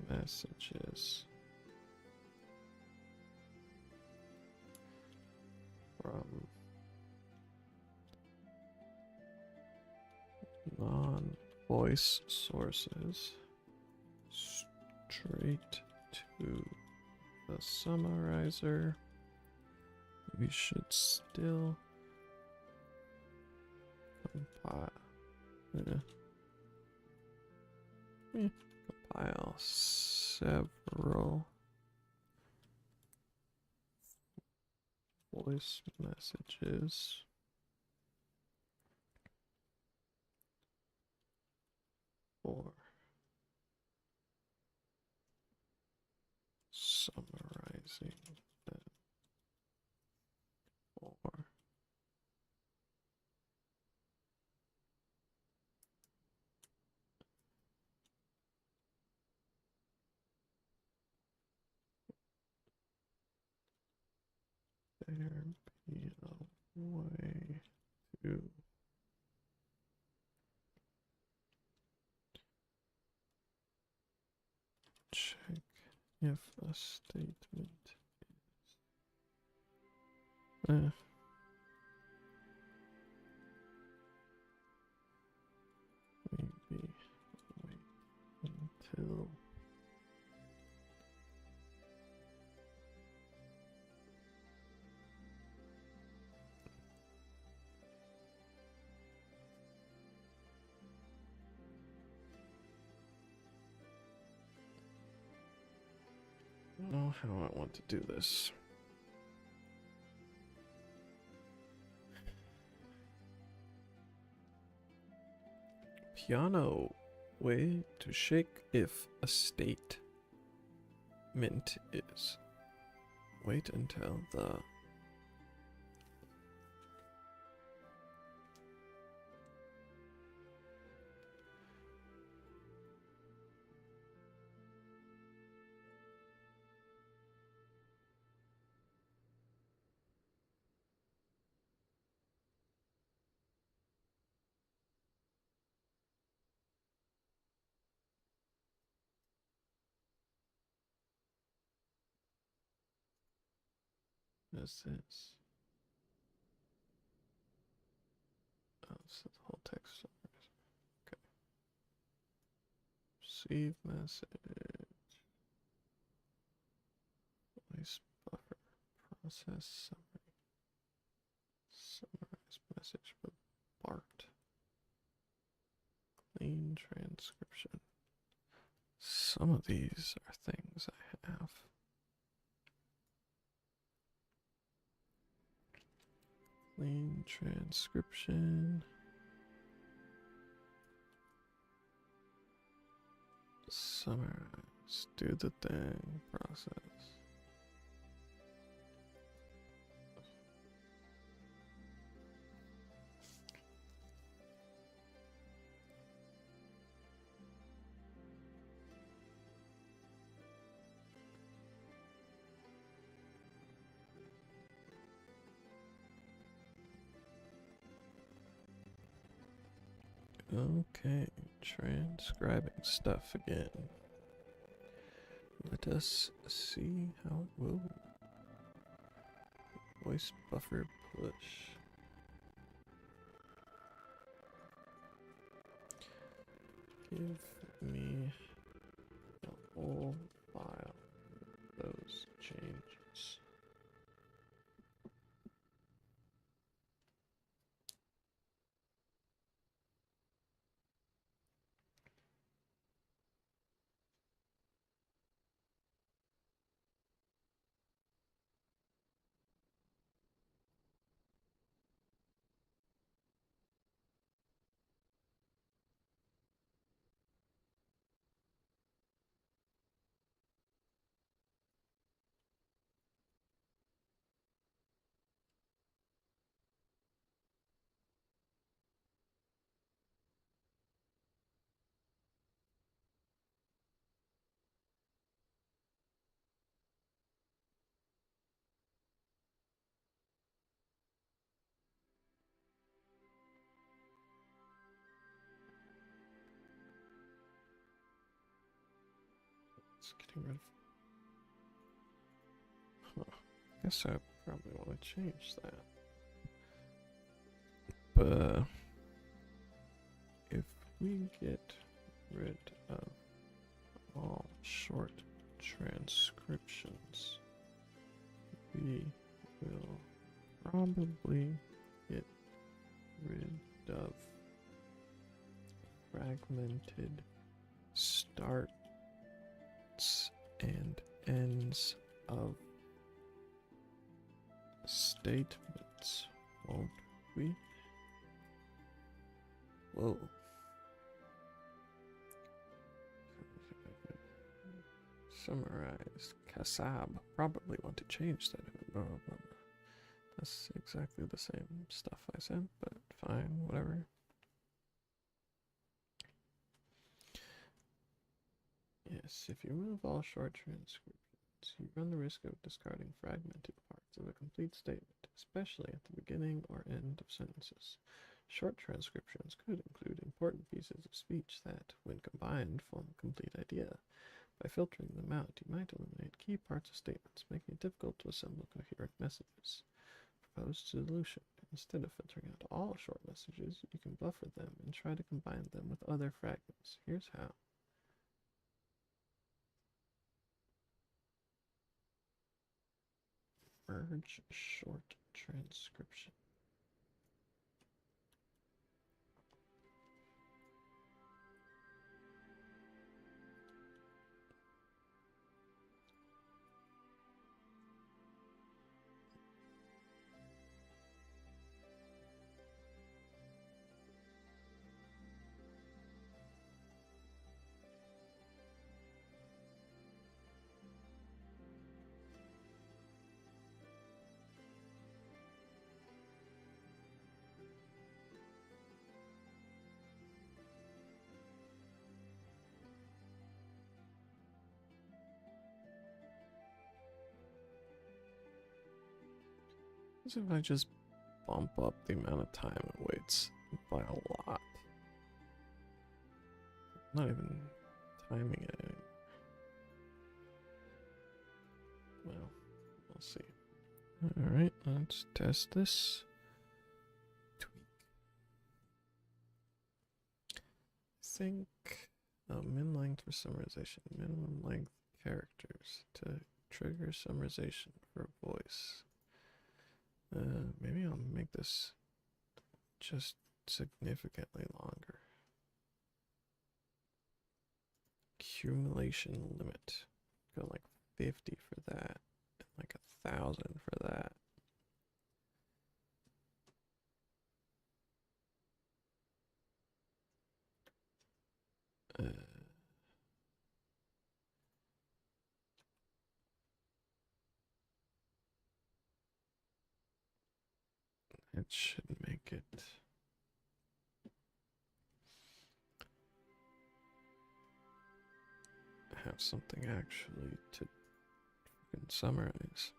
A: messages from non-voice sources straight to the summarizer. We should still compile. Compile several voice messages for summarizing them for there be a way to check if a statement is maybe wait until I don't know how I want to do this. Piano way to shake if a statement is. Wait until the is this. Oh, so the whole text. Okay. Receive message. Voice buffer. Process summary. Summarize message with BART. Clean transcription. Some of these are things I have. Clean transcription. Summarize. Do the thing. Process. Okay, transcribing stuff again. Let us see how it will. Voice buffer push. Give me the whole file. Those changes. It's getting rid of. Huh. Guess I probably want to change that. But if we get rid of all short transcriptions, we will probably get rid of fragmented starts and ends of statements, won't we? Whoa. Summarized. Kassab. Probably want to change that. That's exactly the same stuff I said, but fine, whatever. Yes, if you remove all short transcriptions, you run the risk of discarding fragmented parts of a complete statement, especially at the beginning or end of sentences. Short transcriptions could include important pieces of speech that, when combined, form a complete idea. By filtering them out, you might eliminate key parts of statements, making it difficult to assemble coherent messages. Proposed solution. Instead of filtering out all short messages, you can buffer them and try to combine them with other fragments. Here's how. Merge short transcription. What if I just bump up the amount of time it waits by a lot? I'm not even timing it anymore. Well, we'll see. Alright, let's test this. Tweak. Think min length for summarization. Minimum length characters to trigger summarization for voice. Maybe I'll make this just significantly longer. Accumulation limit. Go like 50 for that, and like 1,000 for that. It should make it have something actually to summarize.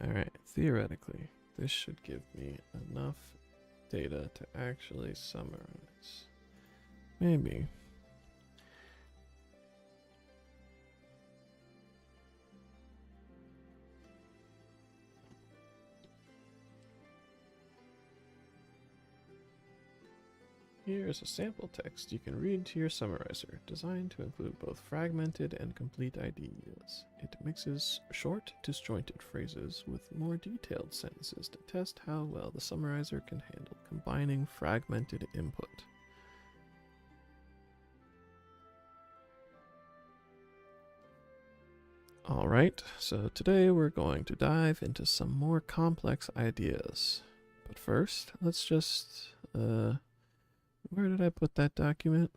A: Alright, theoretically, this should give me enough data to actually summarize. Maybe. Here's a sample text you can read to your summarizer, designed to include both fragmented and complete ideas. It mixes short, disjointed phrases with more detailed sentences to test how well the summarizer can handle combining fragmented input. Alright, so today we're going to dive into some more complex ideas. But first, let's just, where did I put that document?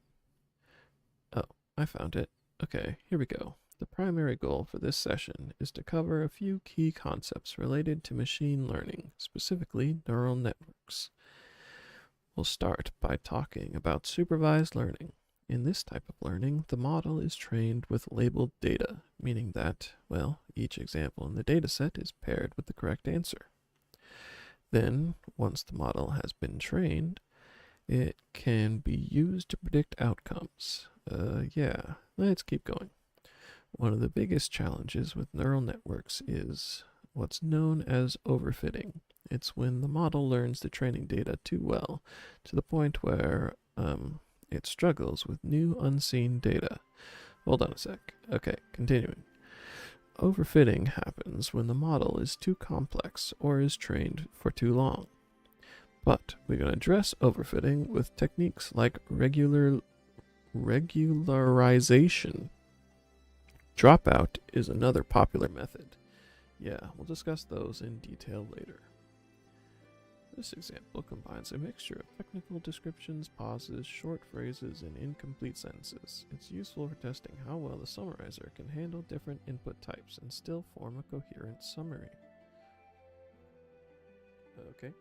A: Oh, I found it. Okay, here we go. The primary goal for this session is to cover a few key concepts related to machine learning, specifically neural networks. We'll start by talking about supervised learning. In this type of learning, the model is trained with labeled data, meaning that, well, each example in the dataset is paired with the correct answer. Then, once the model has been trained, it can be used to predict outcomes. Yeah, let's keep going. One of the biggest challenges with neural networks is what's known as overfitting. It's when the model learns the training data too well, to the point where it struggles with new unseen data. Hold on a sec. Okay, continuing. Overfitting happens when the model is too complex or is trained for too long. But we're going to address overfitting with techniques like regular regularization. Dropout is another popular method. Yeah, we'll discuss those in detail later. This example combines a mixture of technical descriptions, pauses, short phrases, and incomplete sentences. It's useful for testing how well the summarizer can handle different input types and still form a coherent summary. Okay.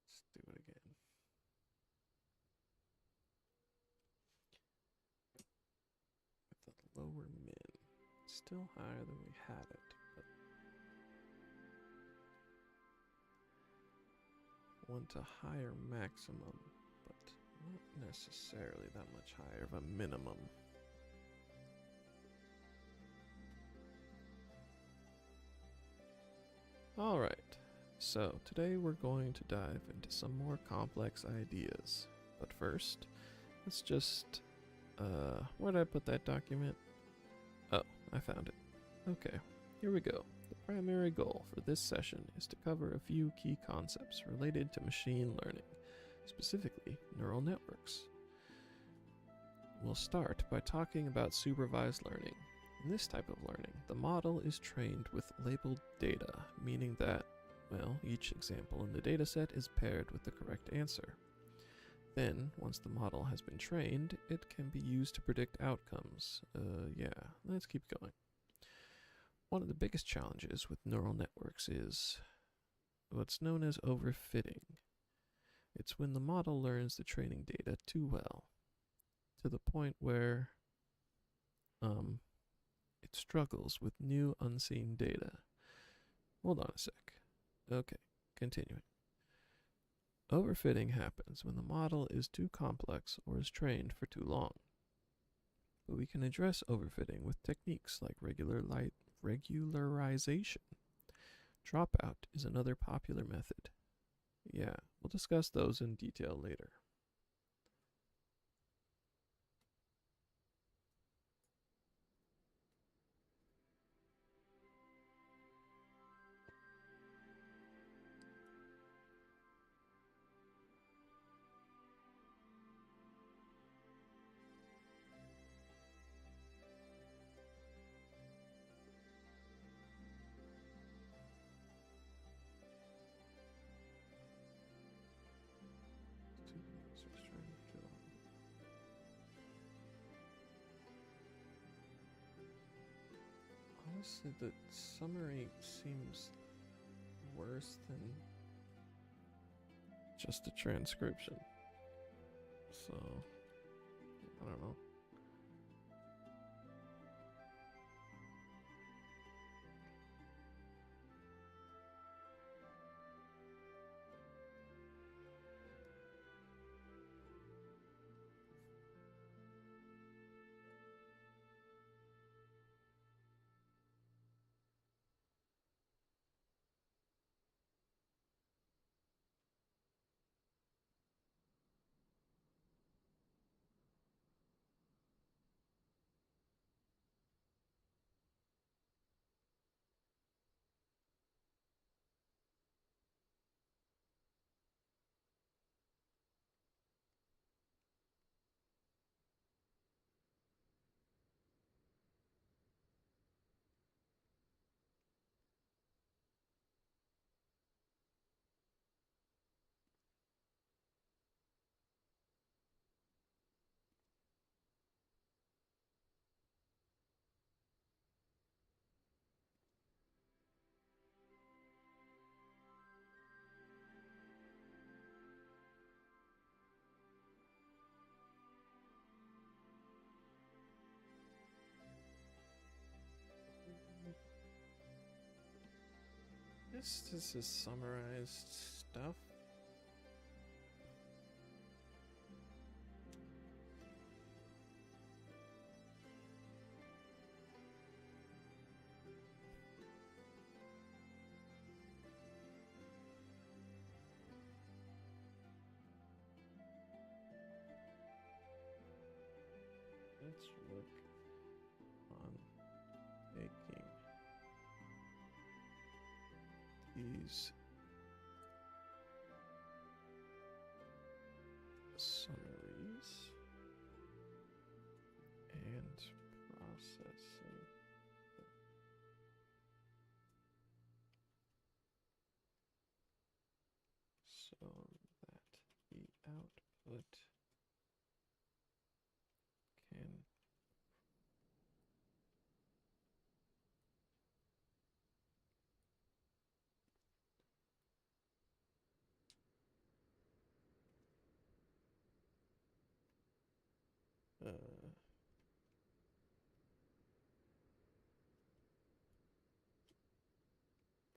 A: Let's do it again. With the lower min. Still higher than we had it, but want a higher maximum, but not necessarily that much higher of a minimum. Alright, so today we're going to dive into some more complex ideas. But first, let's just, where did I put that document? Oh, I found it. Okay, here we go. The primary goal for this session is to cover a few key concepts related to machine learning, specifically neural networks. We'll start by talking about supervised learning. In this type of learning, the model is trained with labeled data, meaning that, well, each example in the dataset is paired with the correct answer. Then, once the model has been trained, it can be used to predict outcomes. Yeah, let's keep going. One of the biggest challenges with neural networks is what's known as overfitting. It's when the model learns the training data too well, to the point where it struggles with new unseen data. Hold on a sec. Okay, continuing. Overfitting happens when the model is too complex or is trained for too long. But we can address overfitting with techniques like regularization. Dropout is another popular method. Yeah, we'll discuss those in detail later. Honestly, the summary seems worse than just a transcription. So, I don't know. guess this is summarized stuff. Let's work on making these summaries and processing them. So that the output can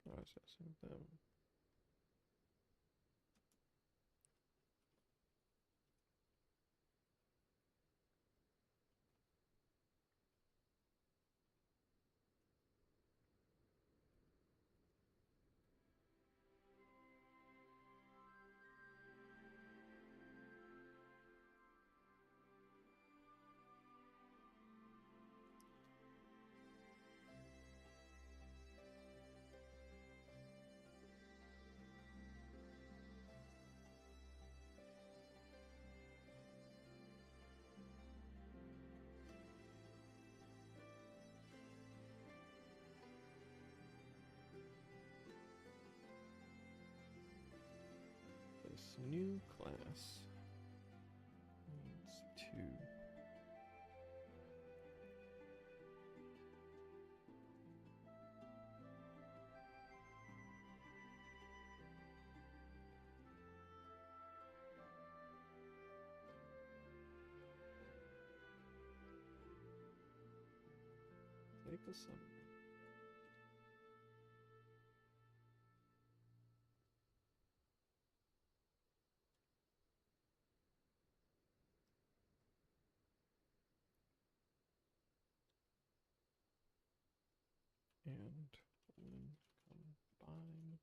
A: processing them. This new class needs to take a summary. And when combined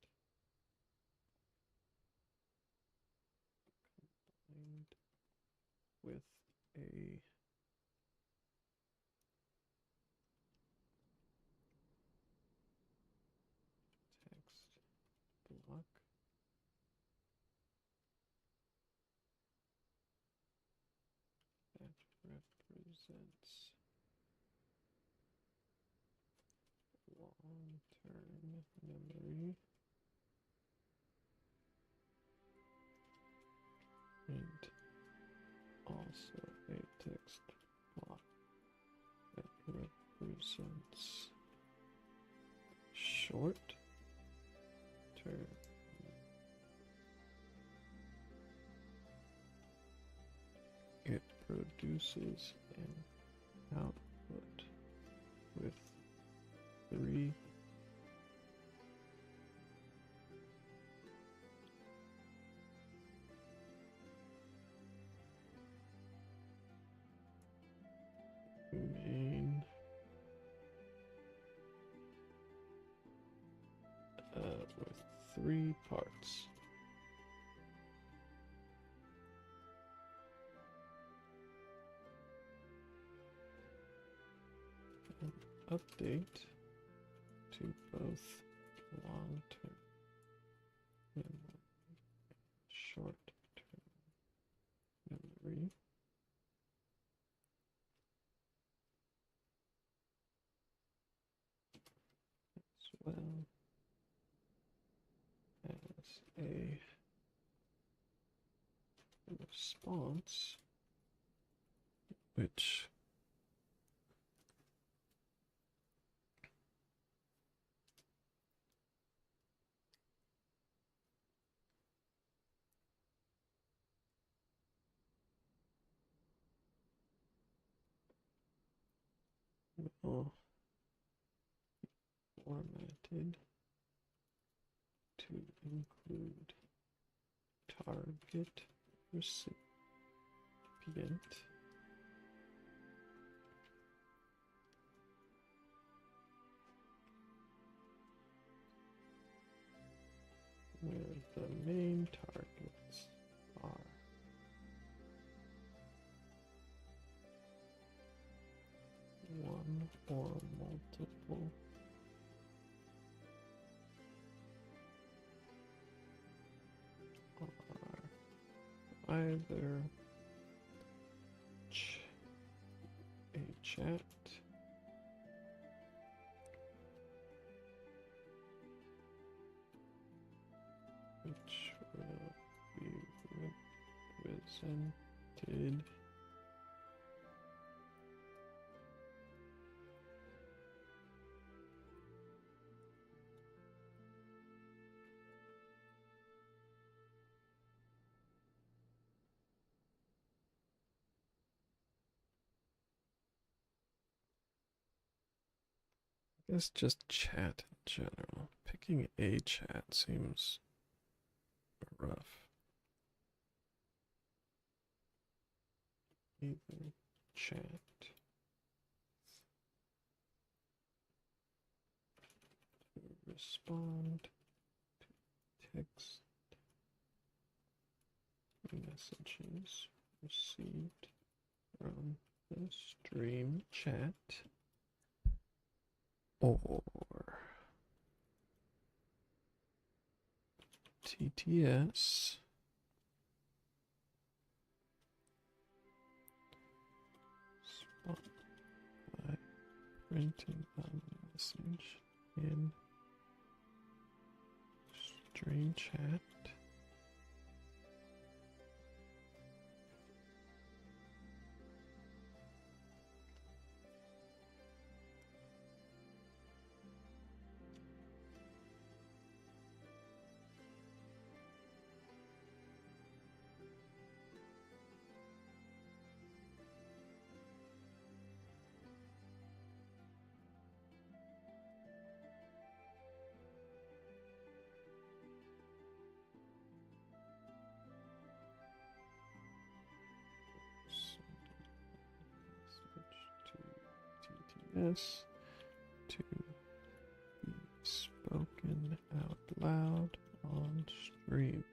A: with a text block, that represents long-term memory and also a text block that represents short-term it produces an output with 3 main with 3 parts. An update to both long-term memory and short-term memory. As well as a response which will be formatted to include target recipient. Where the main targets are. One or multiple are either a chat which will be represented I guess just chat in general. Picking a chat seems rough. Either chat to respond to text messages received from the stream chat, or TTS spot by printing a message in stream chat. TTS to be spoken out loud on stream.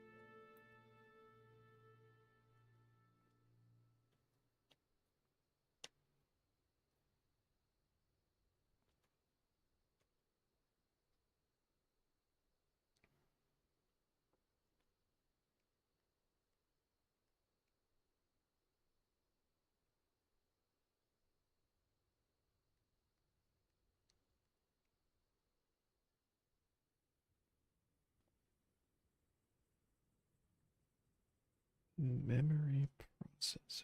A: Memory processor.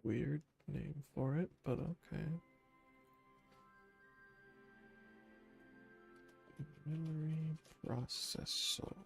A: Weird name for it, but okay. Memory processor.js.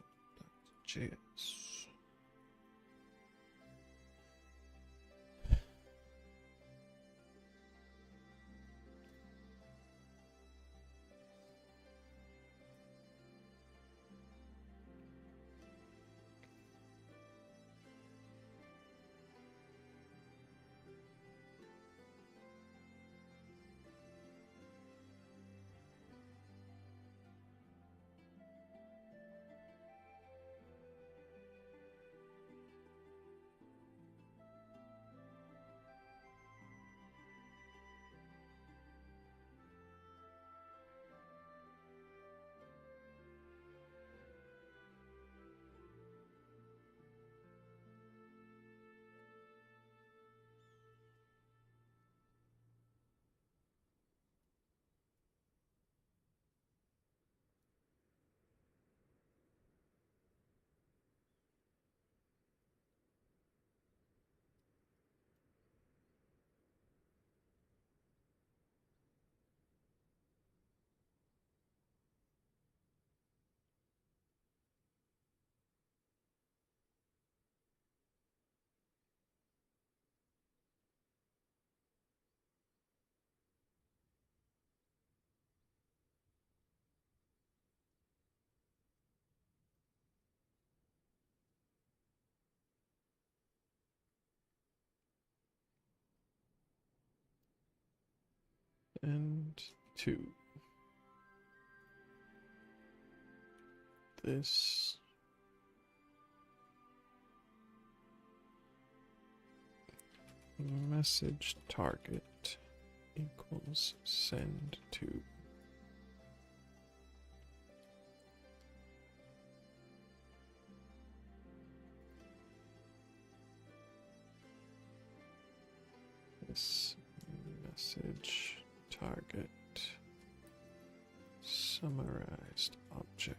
A: Send to this message target equals send to this message target summarized object.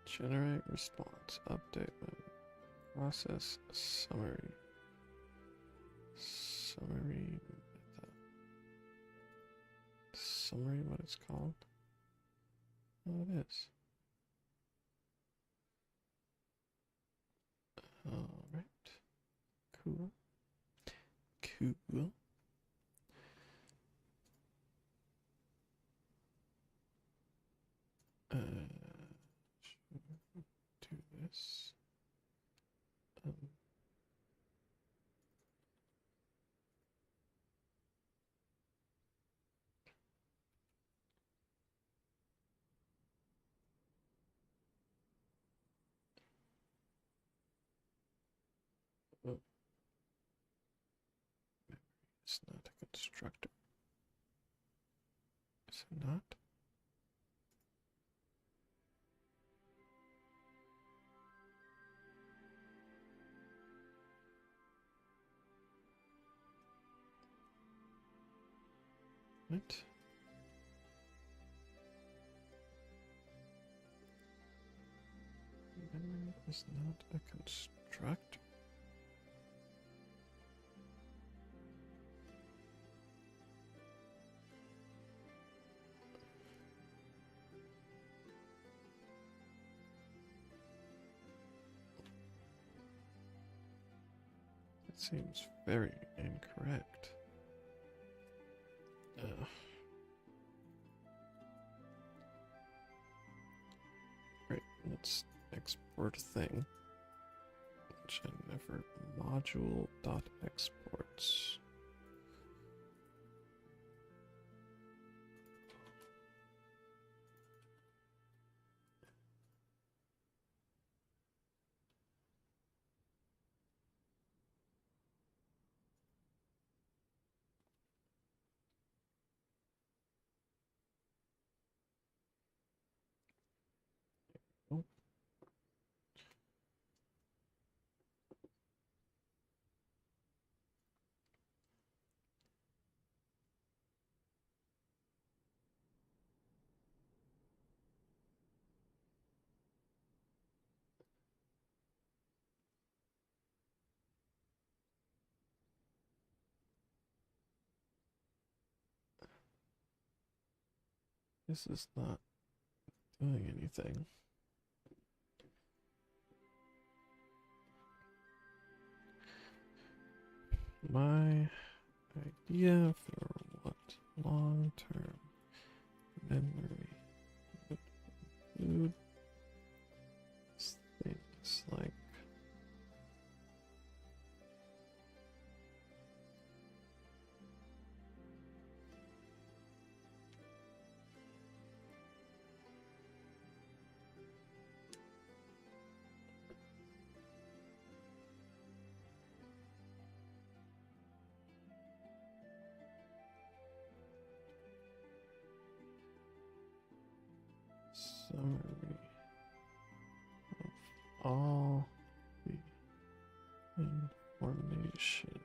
A: Generate response, update mode, process summary, summary method, summary what it's called? Oh, it is. Alright, cool, cool. Do this. Oh. It's not a constructor. Is it not? What? Memory is not a constructor. It seems very incorrect. Right, let's export a thing. Which I never module.exports. Oh. This is not doing anything. My idea for what long-term memory would include things like summary of all the information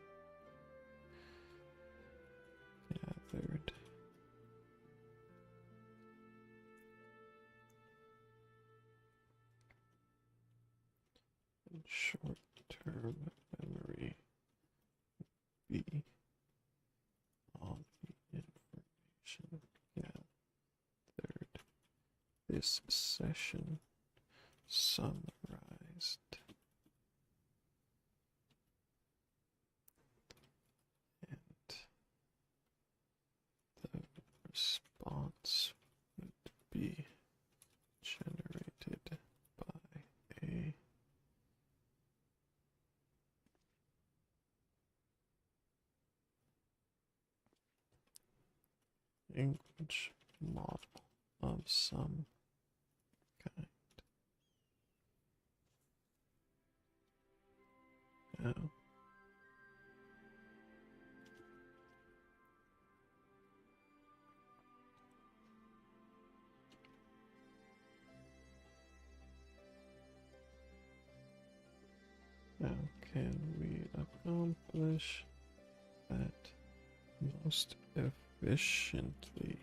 A: gathered in short-term memory be all the information gathered this session summarized and the response would be language model of some kind. Yeah. How can we accomplish that most efficiently?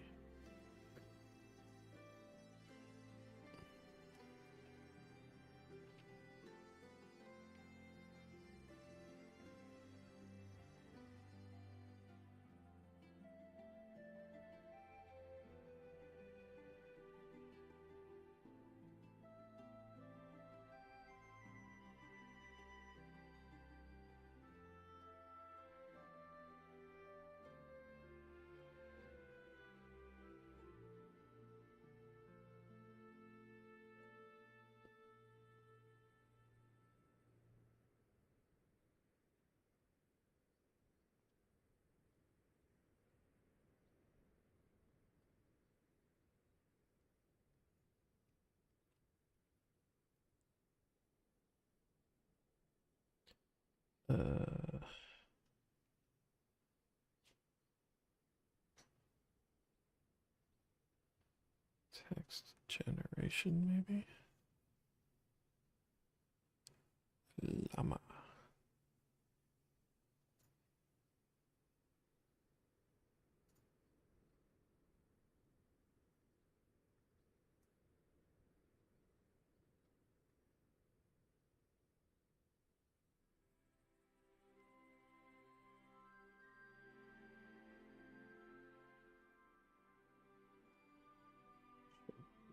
A: Text generation, maybe? Llama.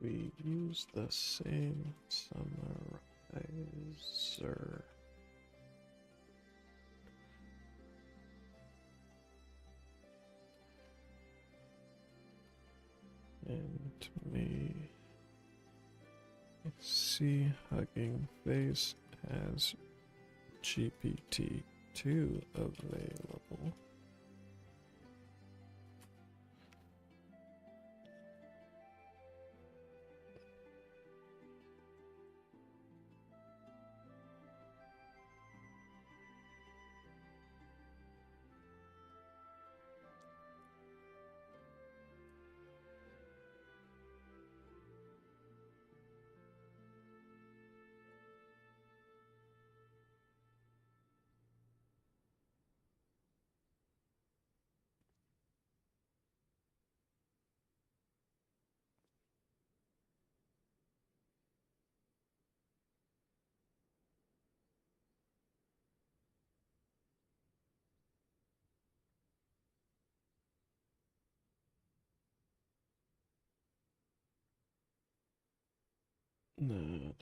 A: We use the same summarizer. And me see Hugging Face as GPT-2 available. No.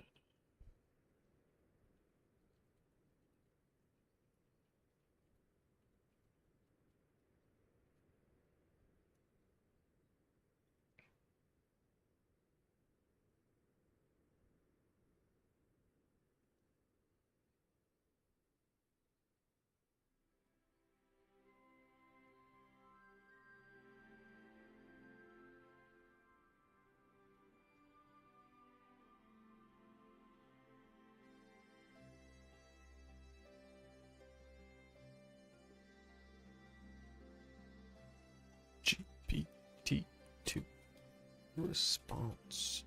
A: GPT-2 response.py.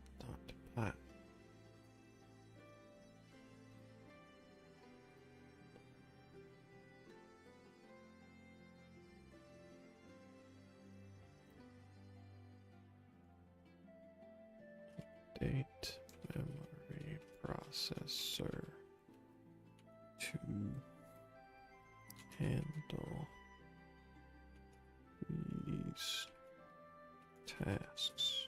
A: Date memory processor to handle these tasks.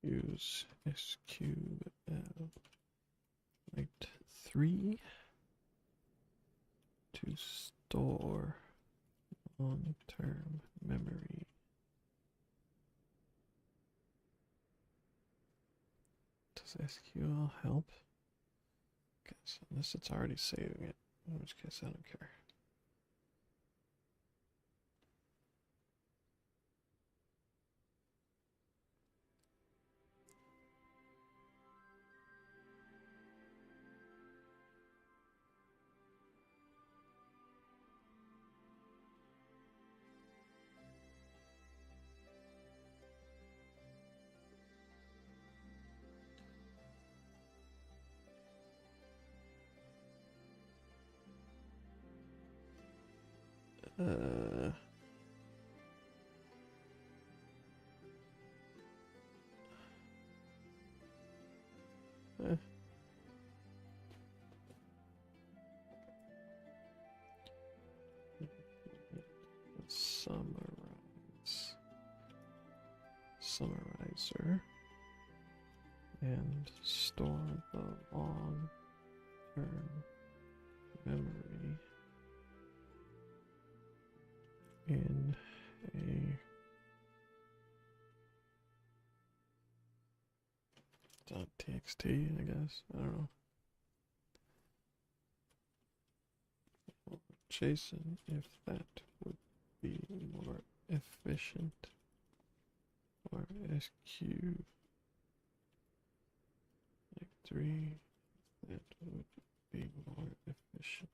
A: use SQL Lite 3 to store long-term memory. Does SQL help? Guess unless it's already saving it, in which case I don't care. Summarizer and store the long-term memory in a .txt, I guess. I don't know. JSON, if that would be more efficient. Or SQ like 3, that would be more efficient.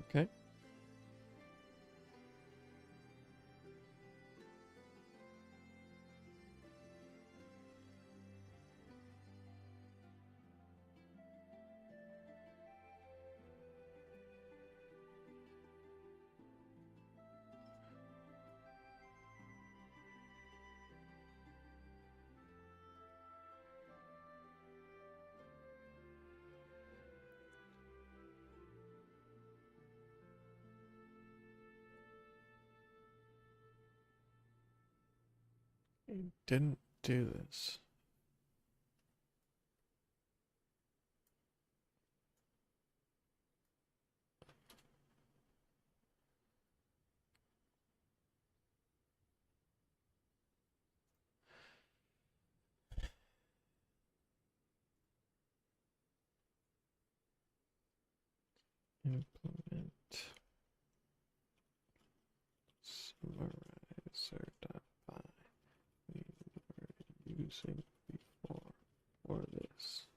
A: Okay. It didn't do this. Implement summarizer.py. We were using before for this.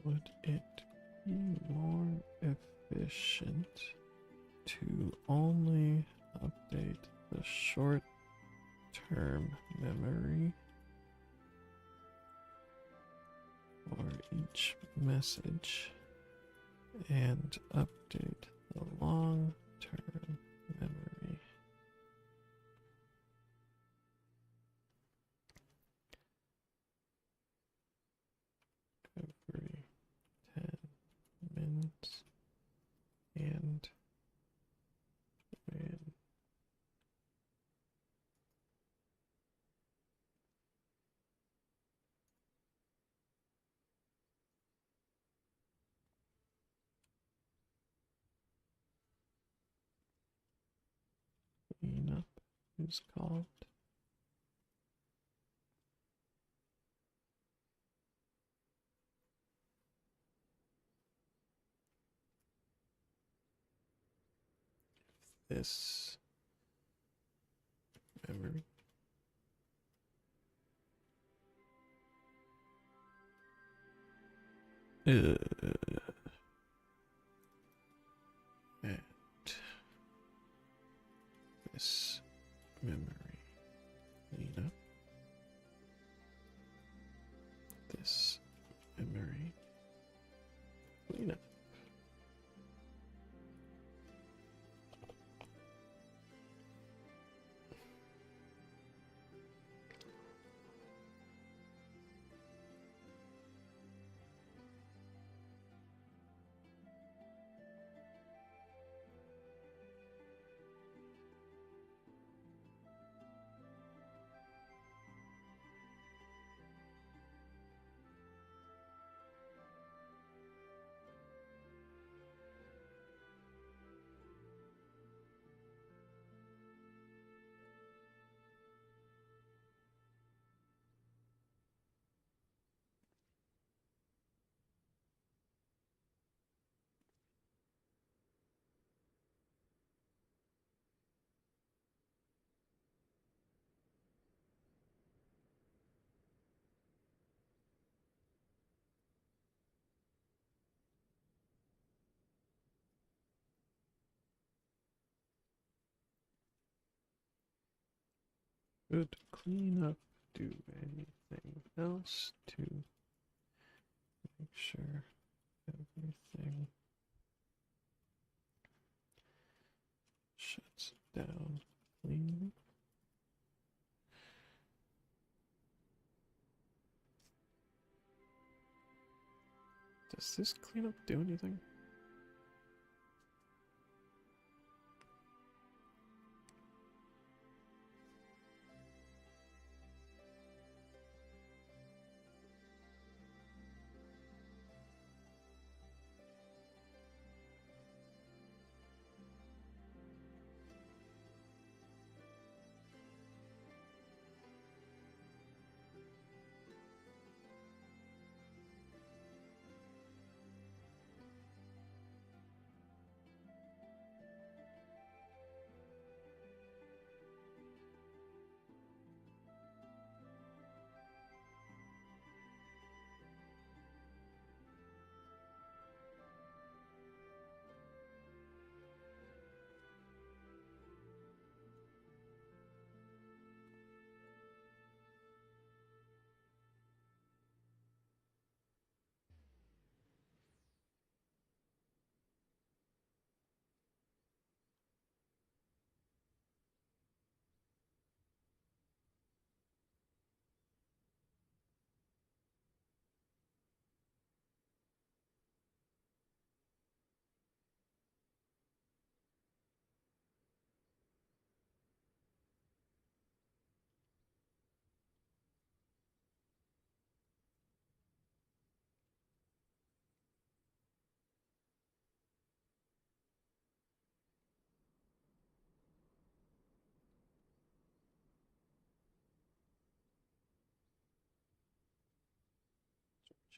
A: Would it be more efficient to only update the short-term memory for each message and update the long-term memory Cleanup is called. This memory. And this memory. Cleanup. This memory. Cleanup. Could cleanup do anything else to make sure everything shuts down cleanly? Does this cleanup do anything?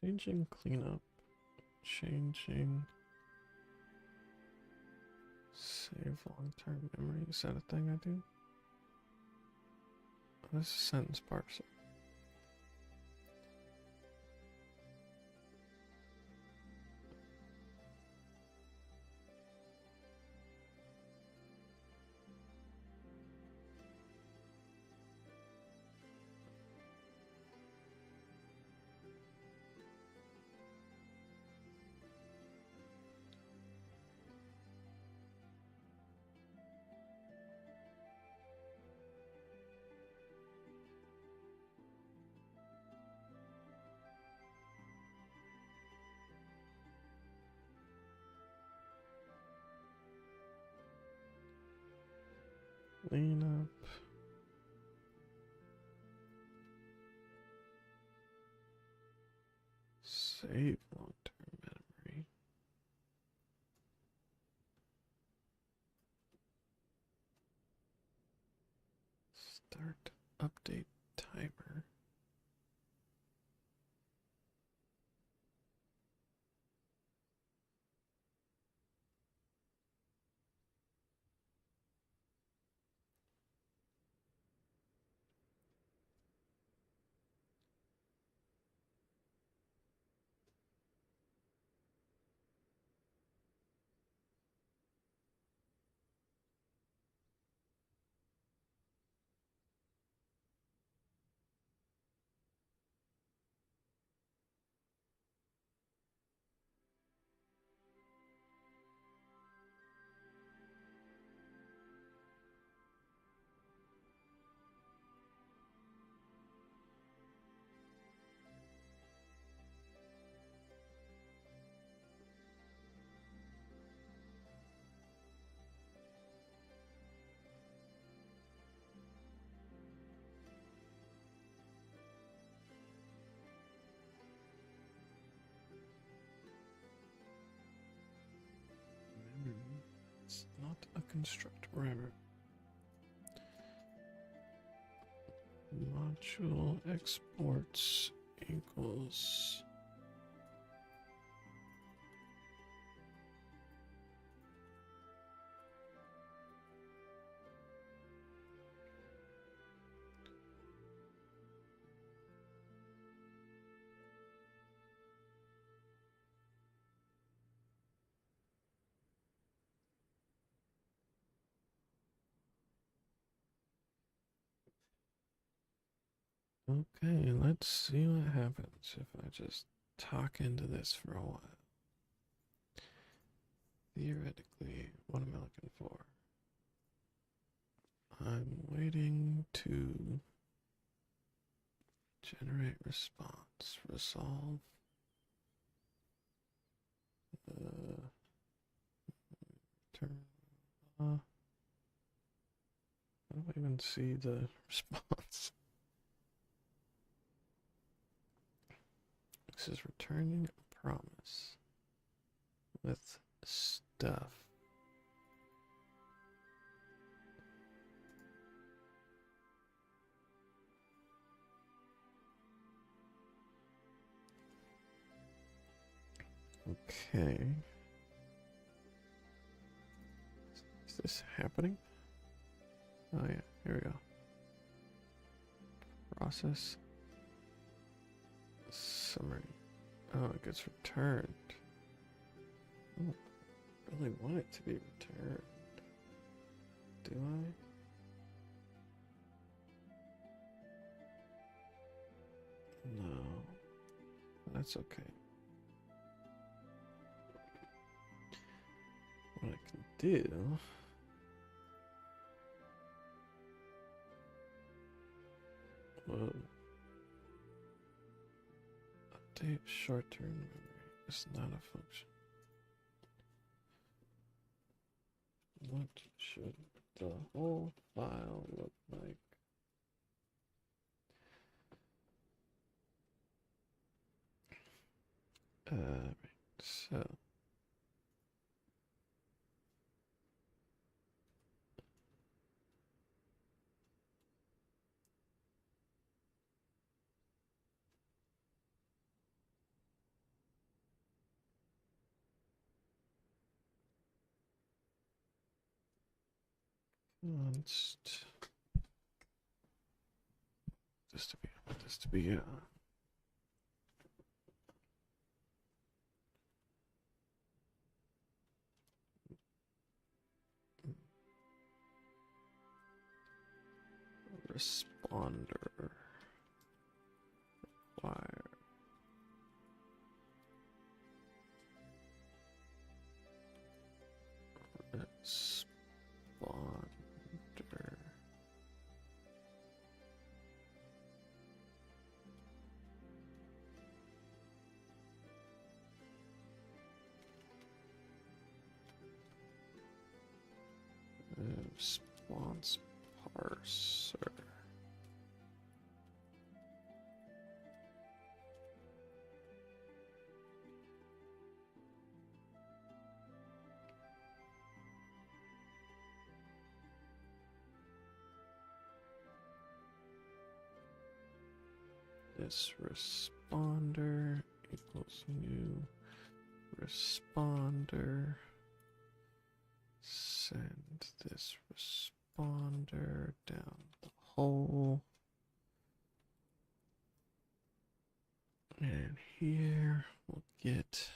A: Changing cleanup, changing save long-term memory. Is that a thing I do? Oh, this is sentence parser. Clean up. Save long-term memory. Start update timer. It's not a construct rammer. Module exports equals okay, let's see what happens if I just talk into this for a while. Theoretically, what am I looking for? I'm waiting to generate response, resolve. Turn. How do I even see the response? This is returning a promise with stuff. Okay. Is this happening? Oh yeah, here we go. Process. Summary. Oh, it gets returned. I don't really want it to be returned. Do I? No. That's okay. What I can do... Whoa. Update short-term memory is not a function. What should the whole file look like? Right, so just to be responder wire. Responder. Response parser. this responder equals new responder. Send this responder down the hole. And here we'll get.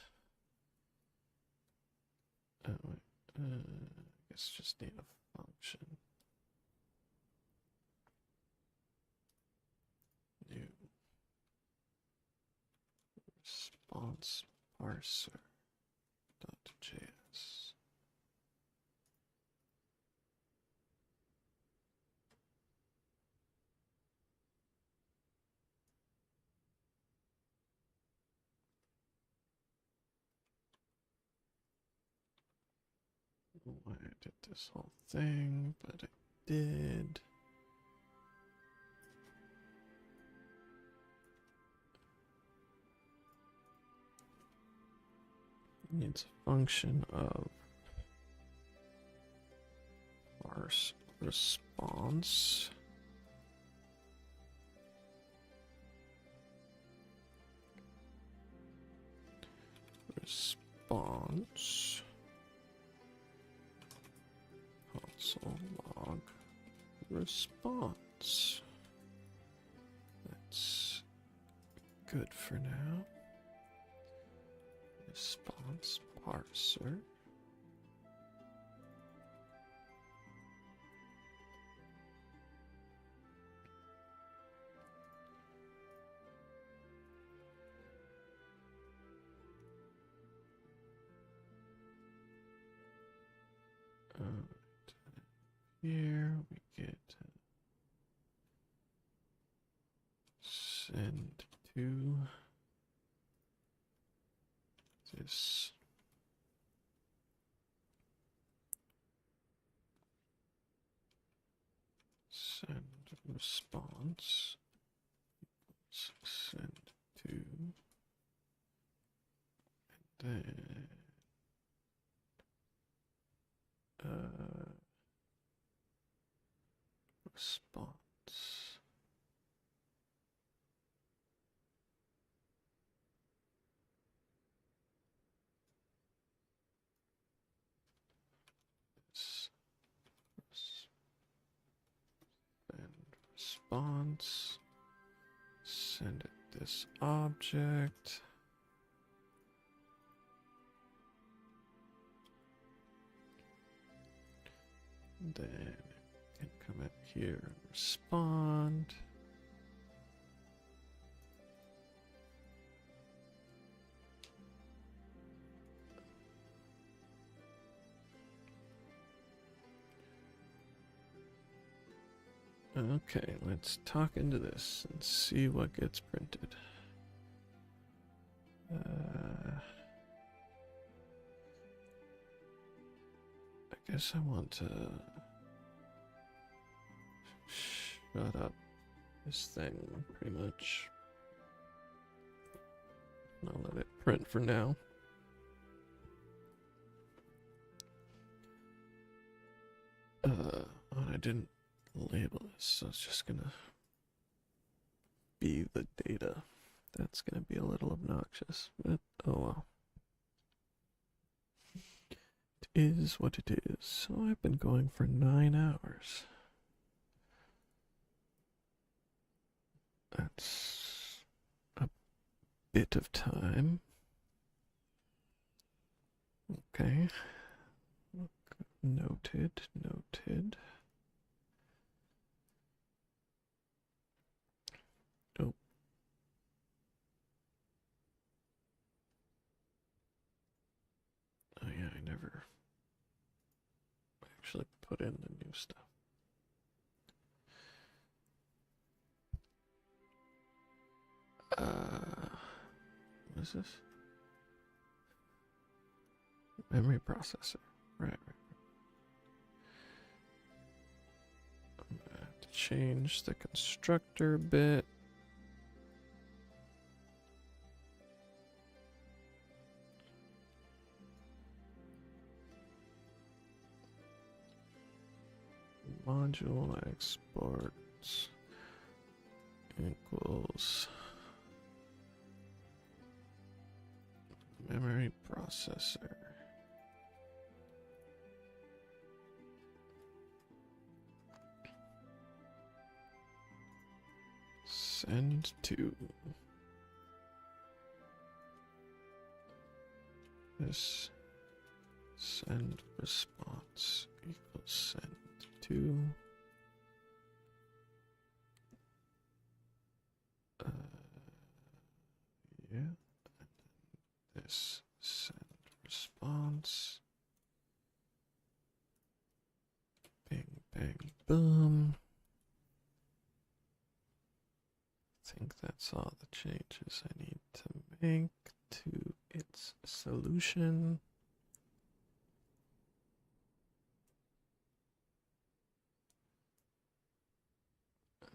A: Oh, wait, I guess just need a function. New response parser .js. Why I did this whole thing, but I did. Needs a function of parse response. Response. Console log response. That's good for now. Response parser. Here we get send to this send response equals send to, and then response. Send response. Send it this object. Then it can come up here and respond. Okay, let's talk into this and see what gets printed. I guess I want to shut up this thing pretty much. I'll let it print for now. I didn't label this, so it's just gonna be the data. That's gonna be a little obnoxious, but oh well. It is what it is. So I've been going for 9 hours. That's a bit of time. Okay. Noted, noted. Oh. Oh yeah, I never actually put in the new stuff. What is this? Memory processor. Right. I'm gonna have to change the constructor a bit. Module exports equals Memory processor. Send to. This send response equals send to. Yeah. And then this send response. Bing, bang, boom. I think that's all the changes I need to make to its solution.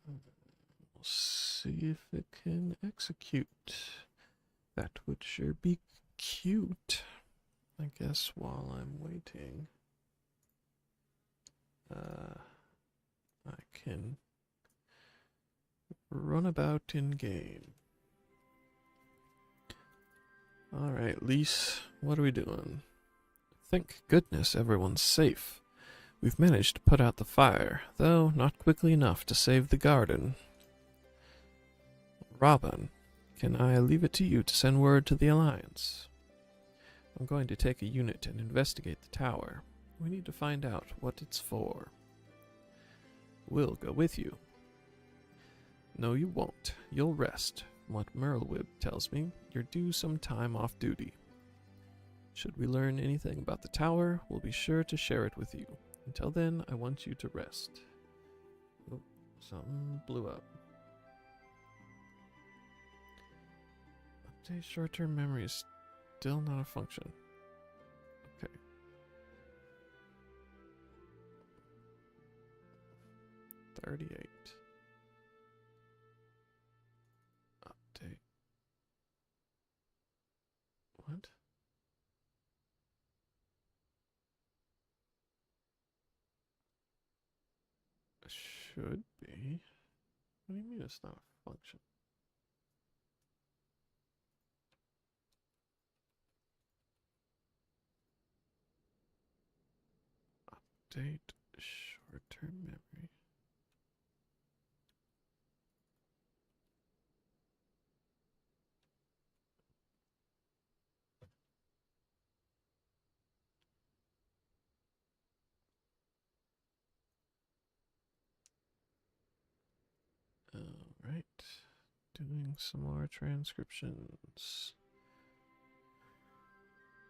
A: We'll see if it can execute. That would sure be cute. I guess while I'm waiting, I can run about in game. Alright, Lise, what are we doing? Thank goodness everyone's safe. We've managed to put out the fire, though not quickly enough to save the garden. Robin, can I leave it to you to send word to the Alliance? I'm going to take a unit and investigate the tower. We need to find out what it's for. We'll go with you. No, you won't. You'll rest. From what Merlwib tells me, you're due some time off duty. Should we learn anything about the tower, we'll be sure to share it with you. Until then, I want you to rest. Oh, something blew up. Update short-term memory is still not a function. Okay. $38. Update. What? Should be. What do you mean it's not a function? Update short-term memory. Alright, doing some more transcriptions.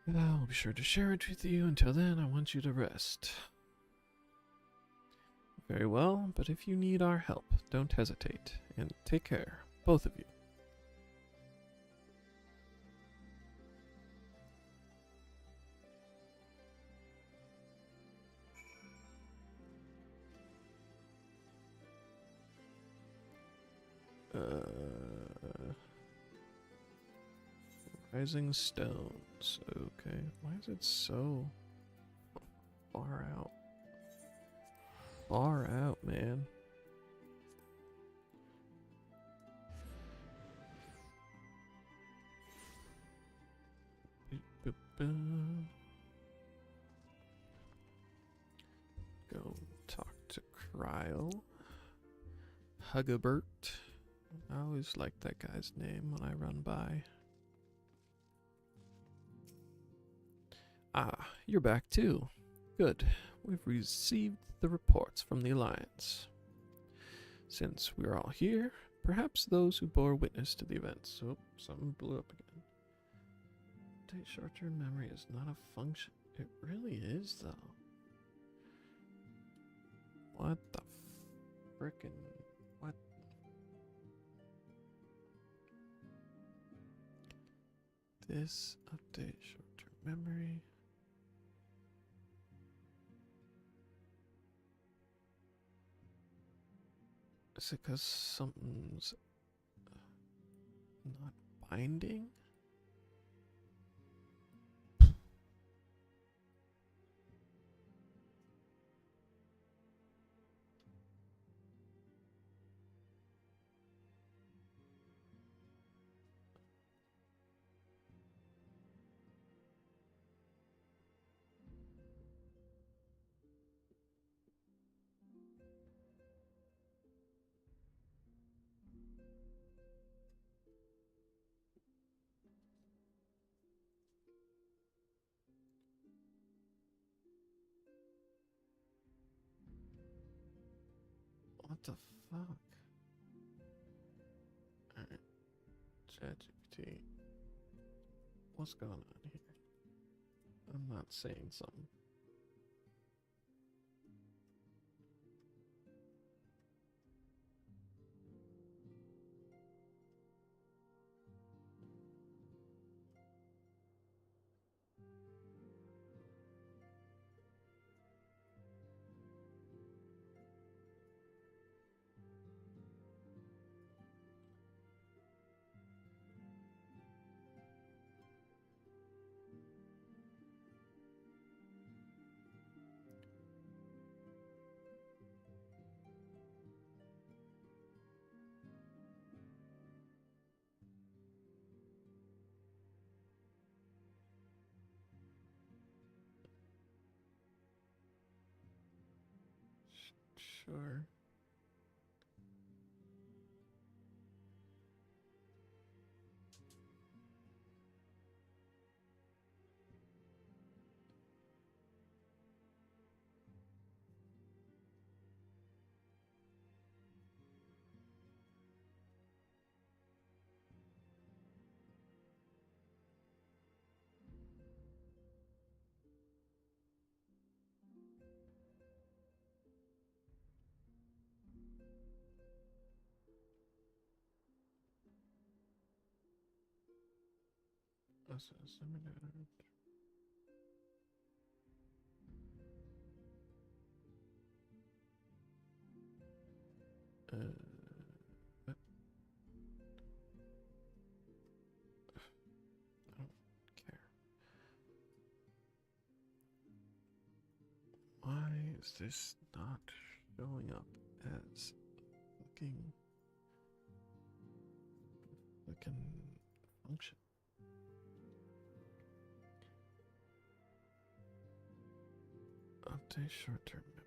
A: I'll be sure to share it with you. Until then, I want you to rest. Very well, but if you need our help, don't hesitate, and take care, both of you. Rising stones. Okay. Why is it so far out? Far out, man. Go talk to Kryl. Hugabert. I always like that guy's name when I run by. Ah, you're back too. Good. We've received the reports from the Alliance. Since we're all here, perhaps those who bore witness to the events. Oh, something blew up again. Update short-term memory is not a function. It really is, though. What the frickin'... What? This update short-term memory... Is it because something's not binding? the fuck? Alright. ChatGPT. What's going on here? I'm not saying something. Sure. I don't care. Why is this not showing up as looking function? Update short-term memory.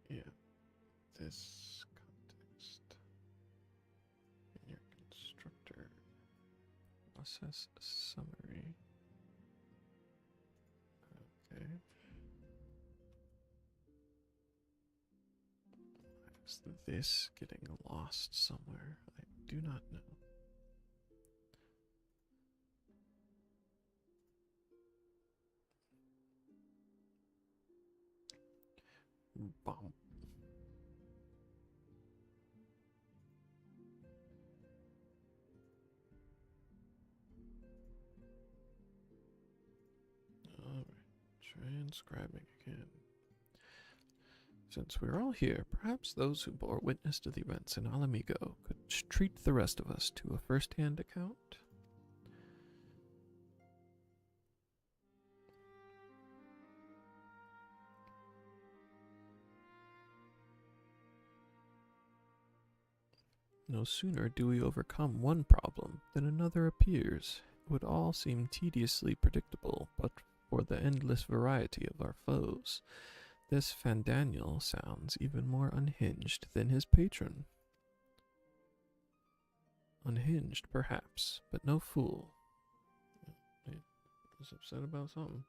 A: Yeah, this context in your constructor process summary. Okay. Why is this getting lost somewhere? I do not know. Bomb. Alright, transcribing again. Since we're all here, perhaps those who bore witness to the events in Alamigo could treat the rest of us to a first-hand account. No sooner do we overcome one problem than another appears. It would all seem tediously predictable, but for the endless variety of our foes, this Fandaniel sounds even more unhinged than his patron. Unhinged, perhaps, but no fool. He was upset about something.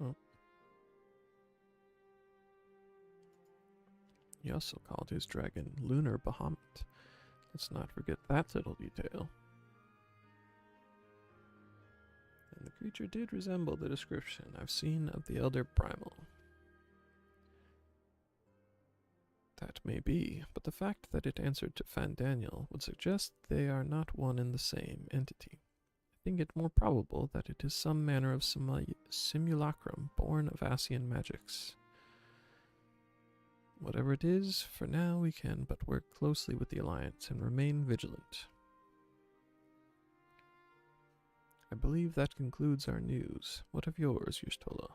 A: Oh. He also called his dragon Lunar Bahamut. Let's not forget that little detail. And the creature did resemble the description I've seen of the Elder Primal. That may be, but the fact that it answered to Fandaniel would suggest they are not one and the same entity. I think it more probable that it is some manner of simulacrum born of Ascian magics. Whatever it is, for now we can but work closely with the Alliance and remain vigilant. I believe that concludes our news. What of yours, Y'shtola?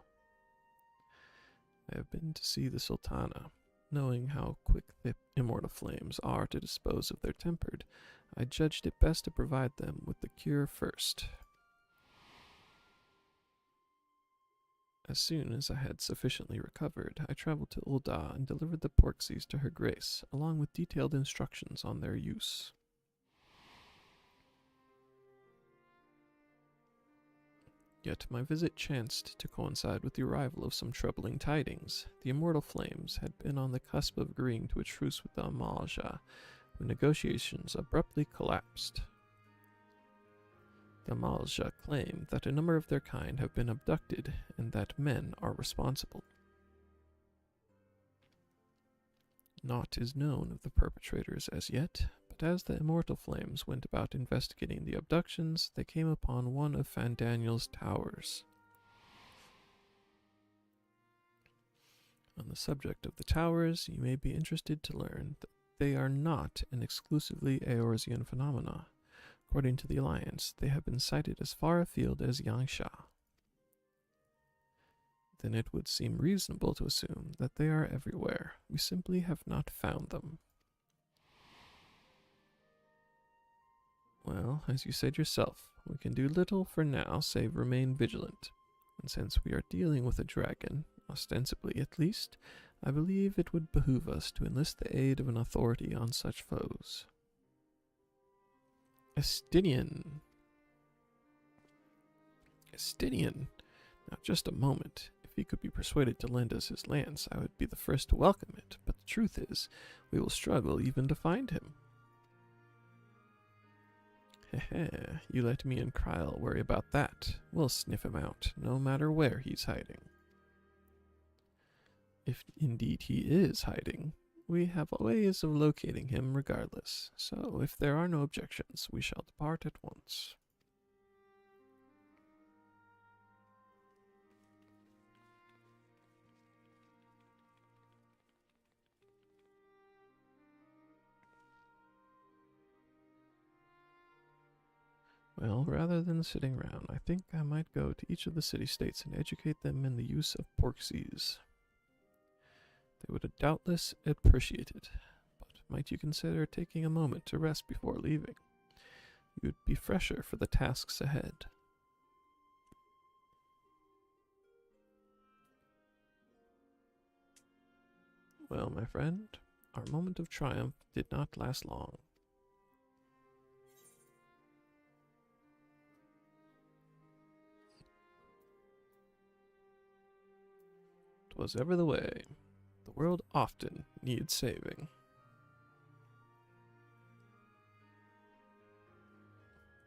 A: I have been to see the Sultana. Knowing how quick the immortal flames are to dispose of their tempered, I judged it best to provide them with the cure first. As soon as I had sufficiently recovered, I traveled to Ul'dah and delivered the Porxies to her grace, along with detailed instructions on their use. Yet my visit chanced to coincide with the arrival of some troubling tidings. The immortal flames had been on the cusp of agreeing to a truce with the Amalja, when negotiations abruptly collapsed. The Amalja claim that a number of their kind have been abducted and that men are responsible. Naught is known of the perpetrators as yet, but as the immortal flames went about investigating the abductions, they came upon one of Fandaniel's towers. On the subject of the towers, you may be interested to learn that they are not an exclusively Eorzean phenomena. According to the Alliance, they have been sighted as far afield as Yangsha. Then it would seem reasonable to assume that they are everywhere. We simply have not found them. Well, as you said yourself, we can do little for now save remain vigilant. And since we are dealing with a dragon, ostensibly at least, I believe it would behoove us to enlist the aid of an authority on such foes. Estinian. Now just a moment. If he could be persuaded to lend us his lance, I would be the first to welcome it, but the truth is, we will struggle even to find him. Heh, you let me and Kryl worry about that. We'll sniff him out, no matter where he's hiding. If indeed he is hiding, we have ways of locating him regardless, so if there are no objections, we shall depart at once. Well, rather than sitting around, I think I might go to each of the city-states and educate them in the use of Porxies. They would doubtless appreciate it, but might you consider taking a moment to rest before leaving? You would be fresher for the tasks ahead. Well, my friend, our moment of triumph did not last long. 'Twas ever the way. The world often needs saving.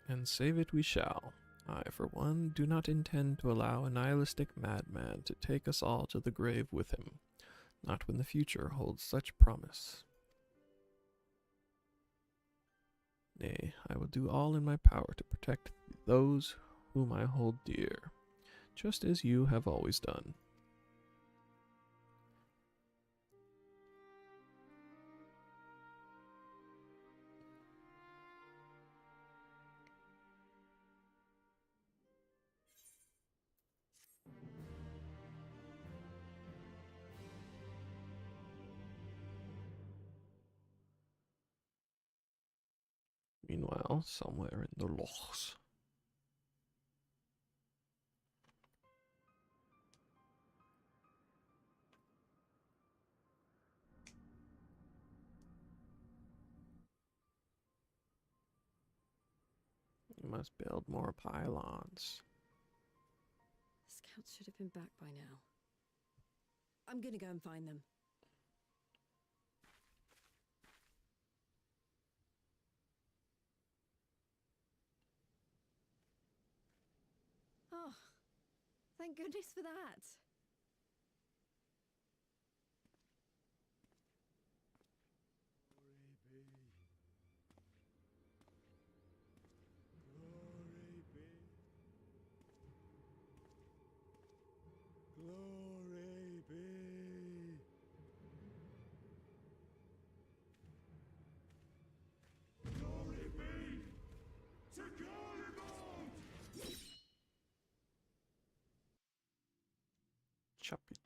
A: And save it we shall. I, for one, do not intend to allow a nihilistic madman to take us all to the grave with him, not when the future holds such promise. Nay, I will do all in my power to protect those whom I hold dear, just as you have always done. Meanwhile, somewhere in the lochs. You must build more pylons.
N: Scouts should have been back by now. I'm gonna go and find them. Oh, thank goodness for that.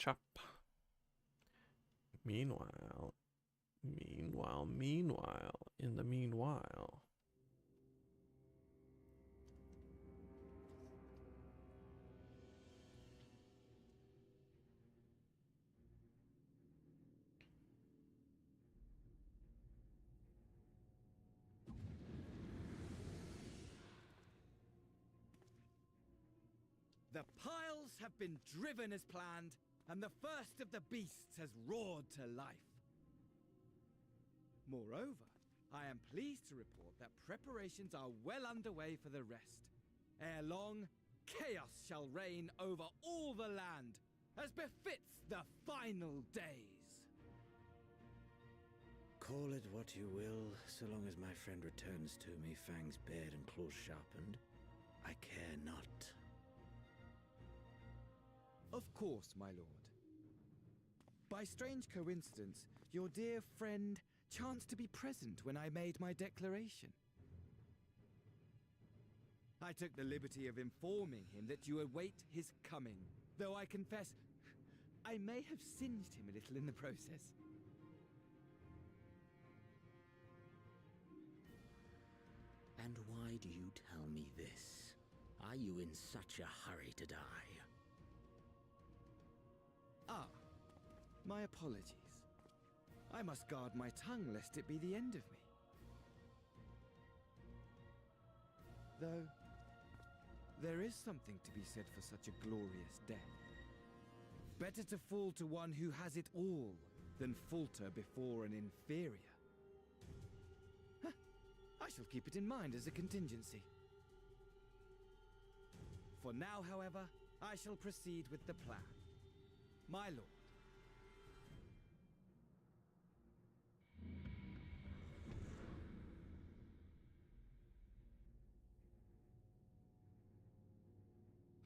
A: chop. Meanwhile, in the meanwhile.
O: The piles have been driven as planned, and the first of the beasts has roared to life. Moreover, I am pleased to report that preparations are well underway for the rest. Ere long, chaos shall reign over all the land, as befits the final days.
L: Call it what you will, so long as my friend returns to me, fangs bared and claws sharpened. I care not.
O: Of course, my lord. By strange coincidence, your dear friend chanced to be present when I made my declaration. I took the liberty of informing him that you await his coming, though I confess I may have singed him a little in the process.
L: And why do you tell me this? Are you in such a hurry to die?
O: Ah, my apologies. I must guard my tongue lest it be the end of me. Though, there is something to be said for such a glorious death. Better to fall to one who has it all than falter before an inferior. Huh. I shall keep it in mind as a contingency. For now, however, I shall proceed with the plan. My lord.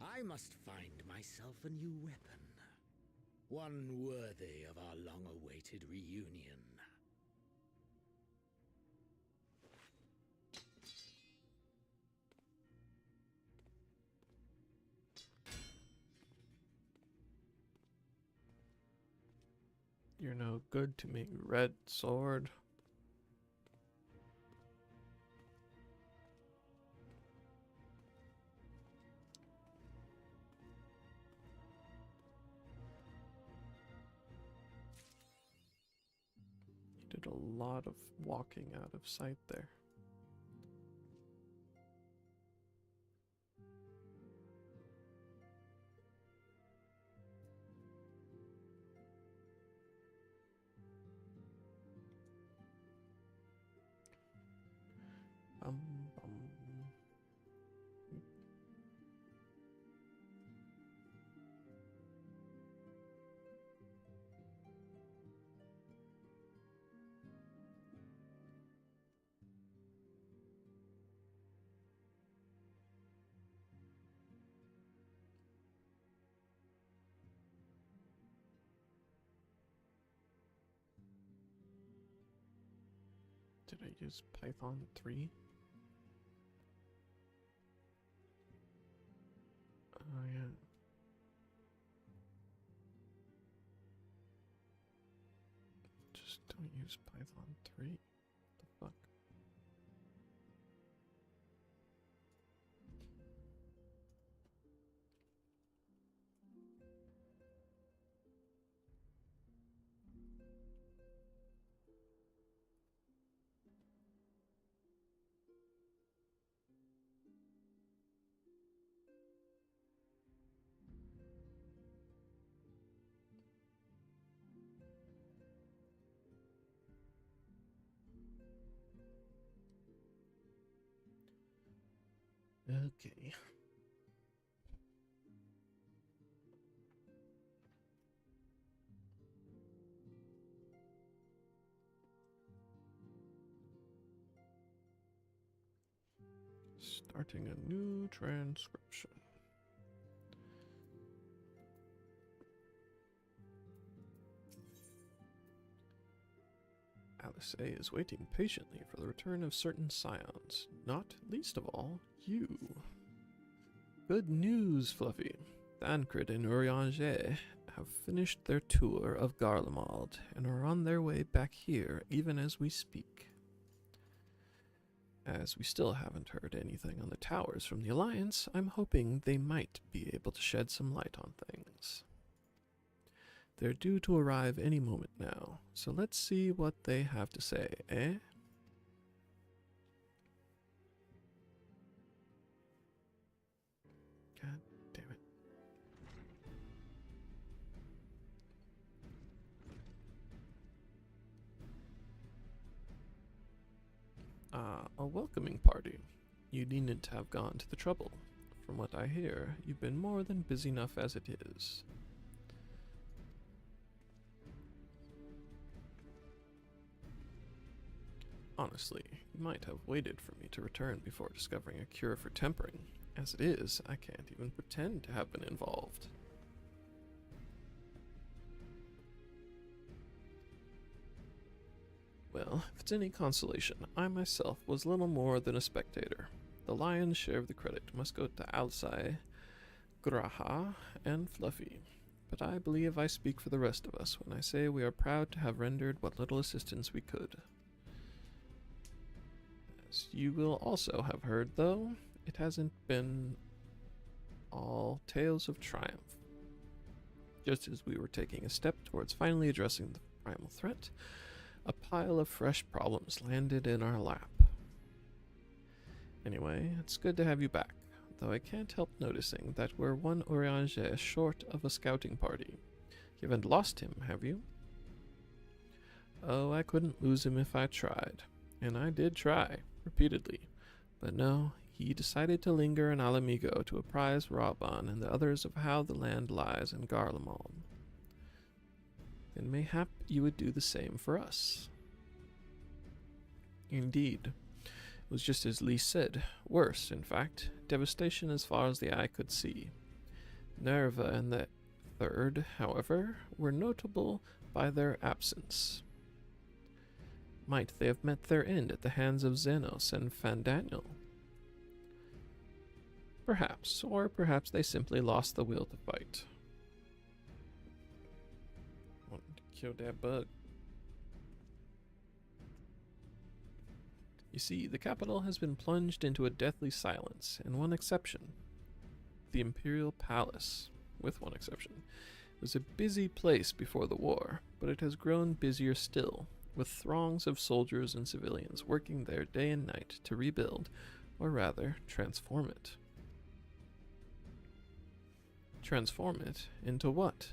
L: I must find myself a new weapon. One worthy of our long-awaited reunion.
A: You're no good to me, red sword. You did a lot of walking out of sight there. Bum. Did I use Python 3? Oh yeah. Just don't use Python 3. What the fuck? Okay. Starting a new transcription. Alice A is waiting patiently for the return of certain scions, not least of all, you. Good news, Fluffy. Thancred and Urianger have finished their tour of Garlemald and are on their way back here even as we speak. As we still haven't heard anything on the towers from the Alliance, I'm hoping they might be able to shed some light on things. They're due to arrive any moment now, so let's see what they have to say, eh? God damn it. A welcoming party. You needn't have gone to the trouble. From what I hear, you've been more than busy enough as it is. Honestly, you might have waited for me to return before discovering a cure for tempering. As it is, I can't even pretend to have been involved. Well, if it's any consolation, I myself was little more than a spectator. The lion's share of the credit must go to Alcai, Graha, and Fluffy. But I believe I speak for the rest of us when I say we are proud to have rendered what little assistance we could. As you will also have heard, though, it hasn't been all tales of triumph. Just as we were taking a step towards finally addressing the primal threat, a pile of fresh problems landed in our lap. Anyway, it's good to have you back, though I can't help noticing that we're one Urianger short of a scouting party. You haven't lost him, have you? Oh, I couldn't lose him if I tried. And I did try, repeatedly. But no, he decided to linger in Alamigo to apprise Raban and the others of how the land lies in Garlemald. Then mayhap you would do the same for us. Indeed. It was just as Lee said. Worse, in fact. Devastation as far as the eye could see. Nerva and the Third, however, were notable by their absence. Might they have met their end at the hands of Xenos and Fandaniel? Perhaps, or perhaps they simply lost the will to fight. Wanted to kill that bug. You see, the capital has been plunged into a deathly silence, and one exception. The Imperial Palace, with one exception. It was a busy place before the war, but it has grown busier still, with throngs of soldiers and civilians working there day and night to rebuild, or rather, transform it. Transform it into what?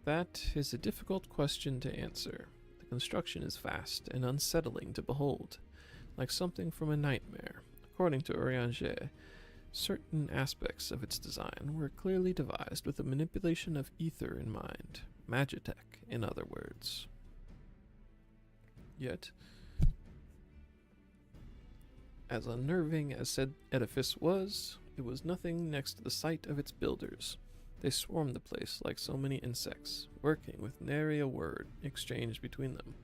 A: That is a difficult question to answer. The construction is vast and unsettling to behold, like something from a nightmare. According to Urianger, certain aspects of its design were clearly devised with the manipulation of ether in mind, magitech, in other words. Yet, as unnerving as said edifice was, it was nothing next to the sight of its builders. They swarmed the place like so many insects, working with nary a word exchanged between them.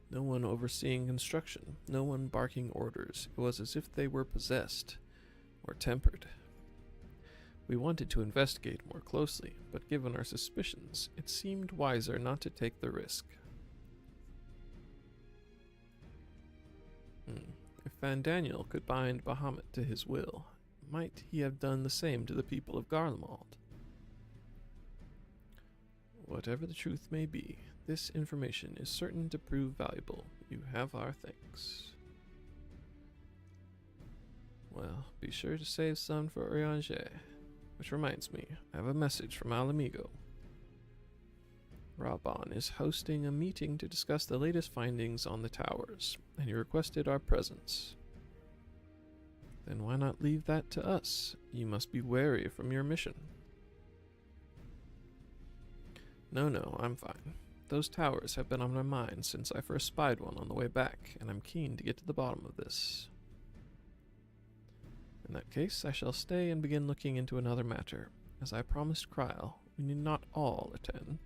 A: No one overseeing construction, no one barking orders. It was as if they were possessed, or tempered. We wanted to investigate more closely, but given our suspicions, it seemed wiser not to take the risk. If Fandaniel could bind Bahamut to his will, might he have done the same to the people of Garlemald? Whatever the truth may be, this information is certain to prove valuable. You have our thanks. Well, be sure to save some for Urianger. Which reminds me, I have a message from Alamigo. Raban is hosting a meeting to discuss the latest findings on the towers, and he requested our presence. Then why not leave that to us? You must be wary from your mission. No, I'm fine. Those towers have been on my mind since I first spied one on the way back, and I'm keen to get to the bottom of this. In that case, I shall stay and begin looking into another matter. As I promised Kryl, we need not all attend.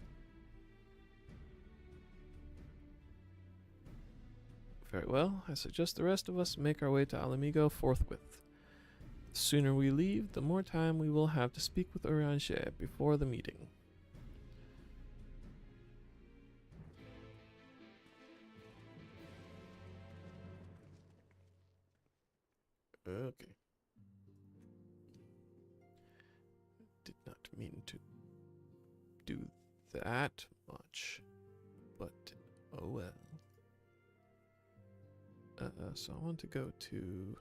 A: Very well, I suggest the rest of us make our way to Alamigo forthwith. The The sooner we leave, the more time we will have to speak with Uranger before the meeting. Okay. Did not mean to do that much, but oh well. So I want to go to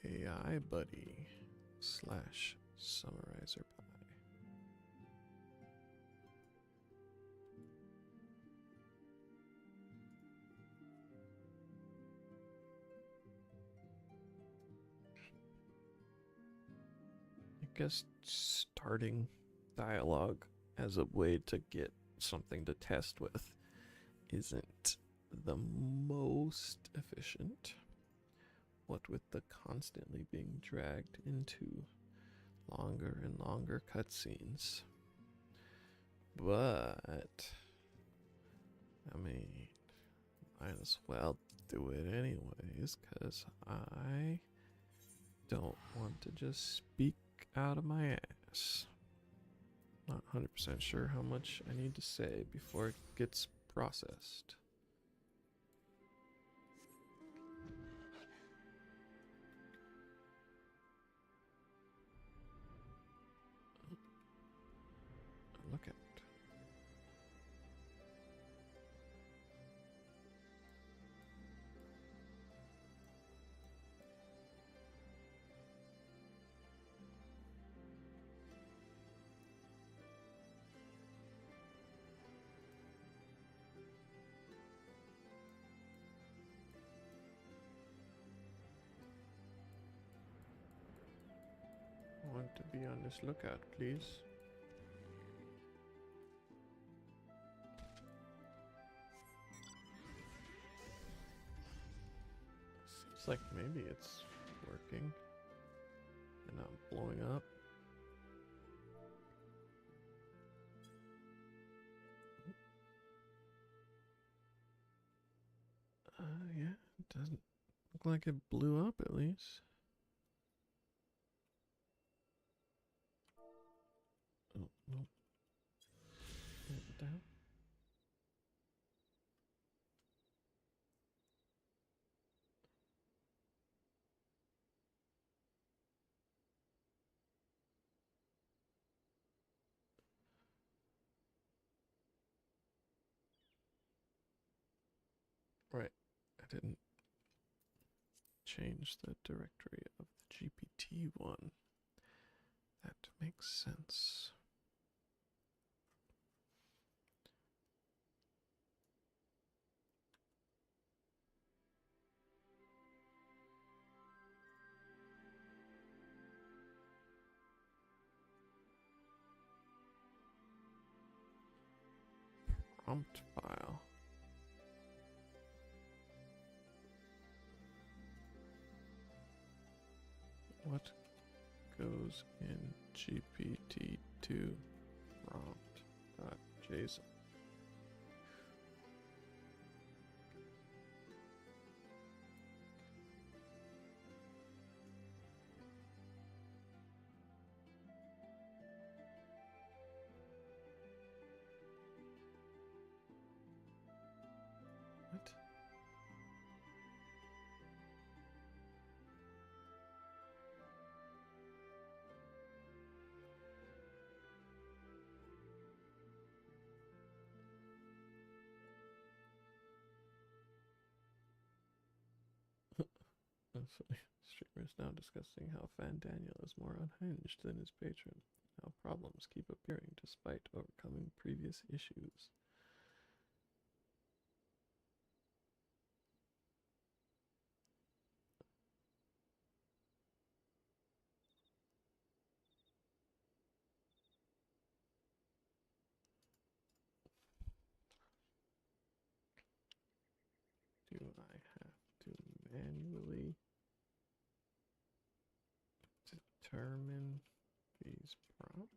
A: AI Buddy / Summarizer Pie. I guess starting dialogue as a way to get something to test with isn't the most efficient. What with the constantly being dragged into longer and longer cutscenes. But, I mean, might as well do it anyways, because I don't want to just speak out of my ass. Not 100% sure how much I need to say before it gets processed. Look at it. I want to be on this lookout, please. Seems like maybe it's working and not blowing up. Yeah, it doesn't look like it blew up at least. Oh, no. What the hell? Right, I didn't change the directory of the GPT one. That makes sense. Prompt file. What goes in GPT-2 prompt.json? What? Streamer is now discussing how Fan Daniel is more unhinged than his patron. How problems keep appearing despite overcoming previous issues. Do I have to manually determine these prompts?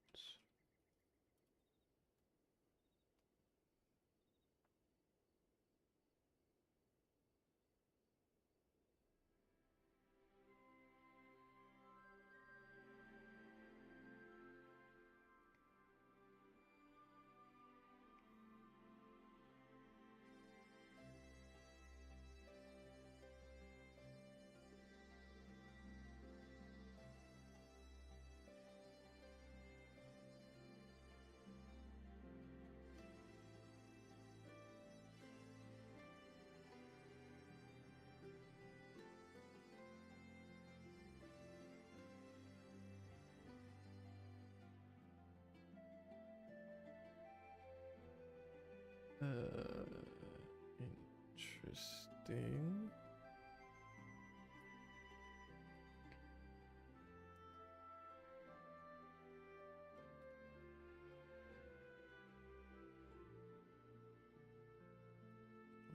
A: Interesting.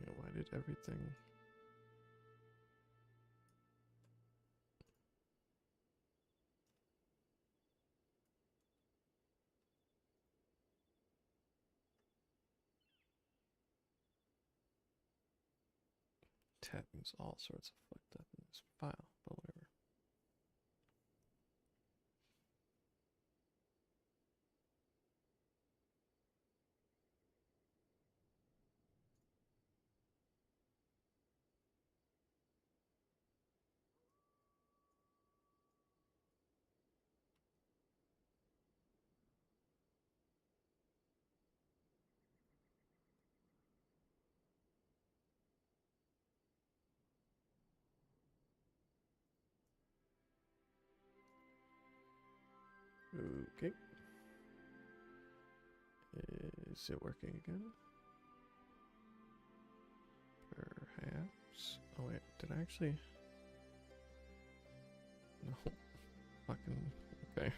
A: Yeah, why did everything... Tabbing's all sorts of fucked up in this file, but whatever. Okay. Is it working again? Perhaps. Oh wait, did I actually? No. Fucking. Okay.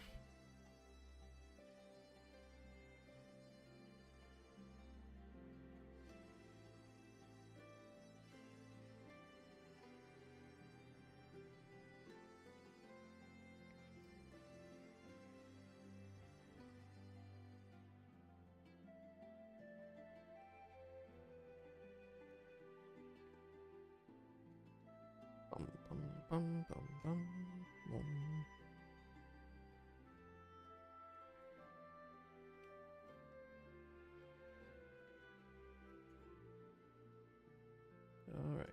A: Bum bum bum bum bum bum. All right,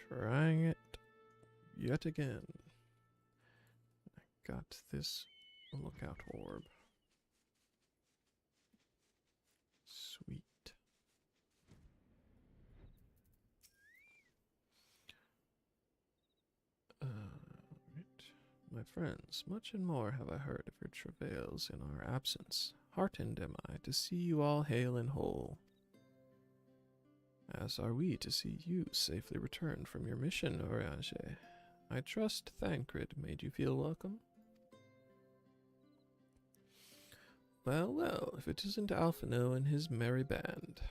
A: trying it yet again. I got this lookout orb. Sweet. My friends, much and more have I heard of your travails in our absence. Heartened am I to see you all hale and whole, as are we to see you safely returned from your mission, Oriange. I trust Thancred made you feel welcome? Well, well, if it isn't Alphino and his merry band.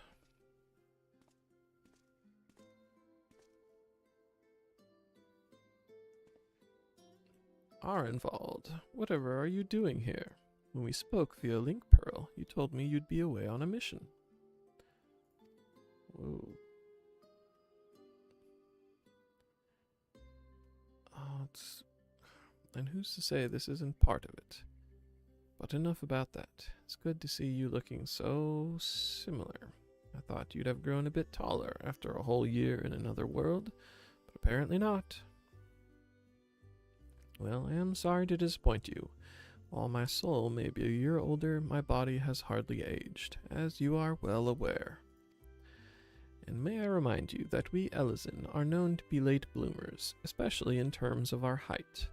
A: Arenvald, whatever are you doing here? When we spoke via Link Pearl, you told me you'd be away on a mission. Whoa. Oh, and who's to say this isn't part of it? But enough about that. It's good to see you looking so similar. I thought you'd have grown a bit taller after a whole year in another world, but apparently not. Well, I am sorry to disappoint you. While my soul may be a year older, my body has hardly aged, as you are well aware. And may I remind you that we Elezen are known to be late bloomers, especially in terms of our height.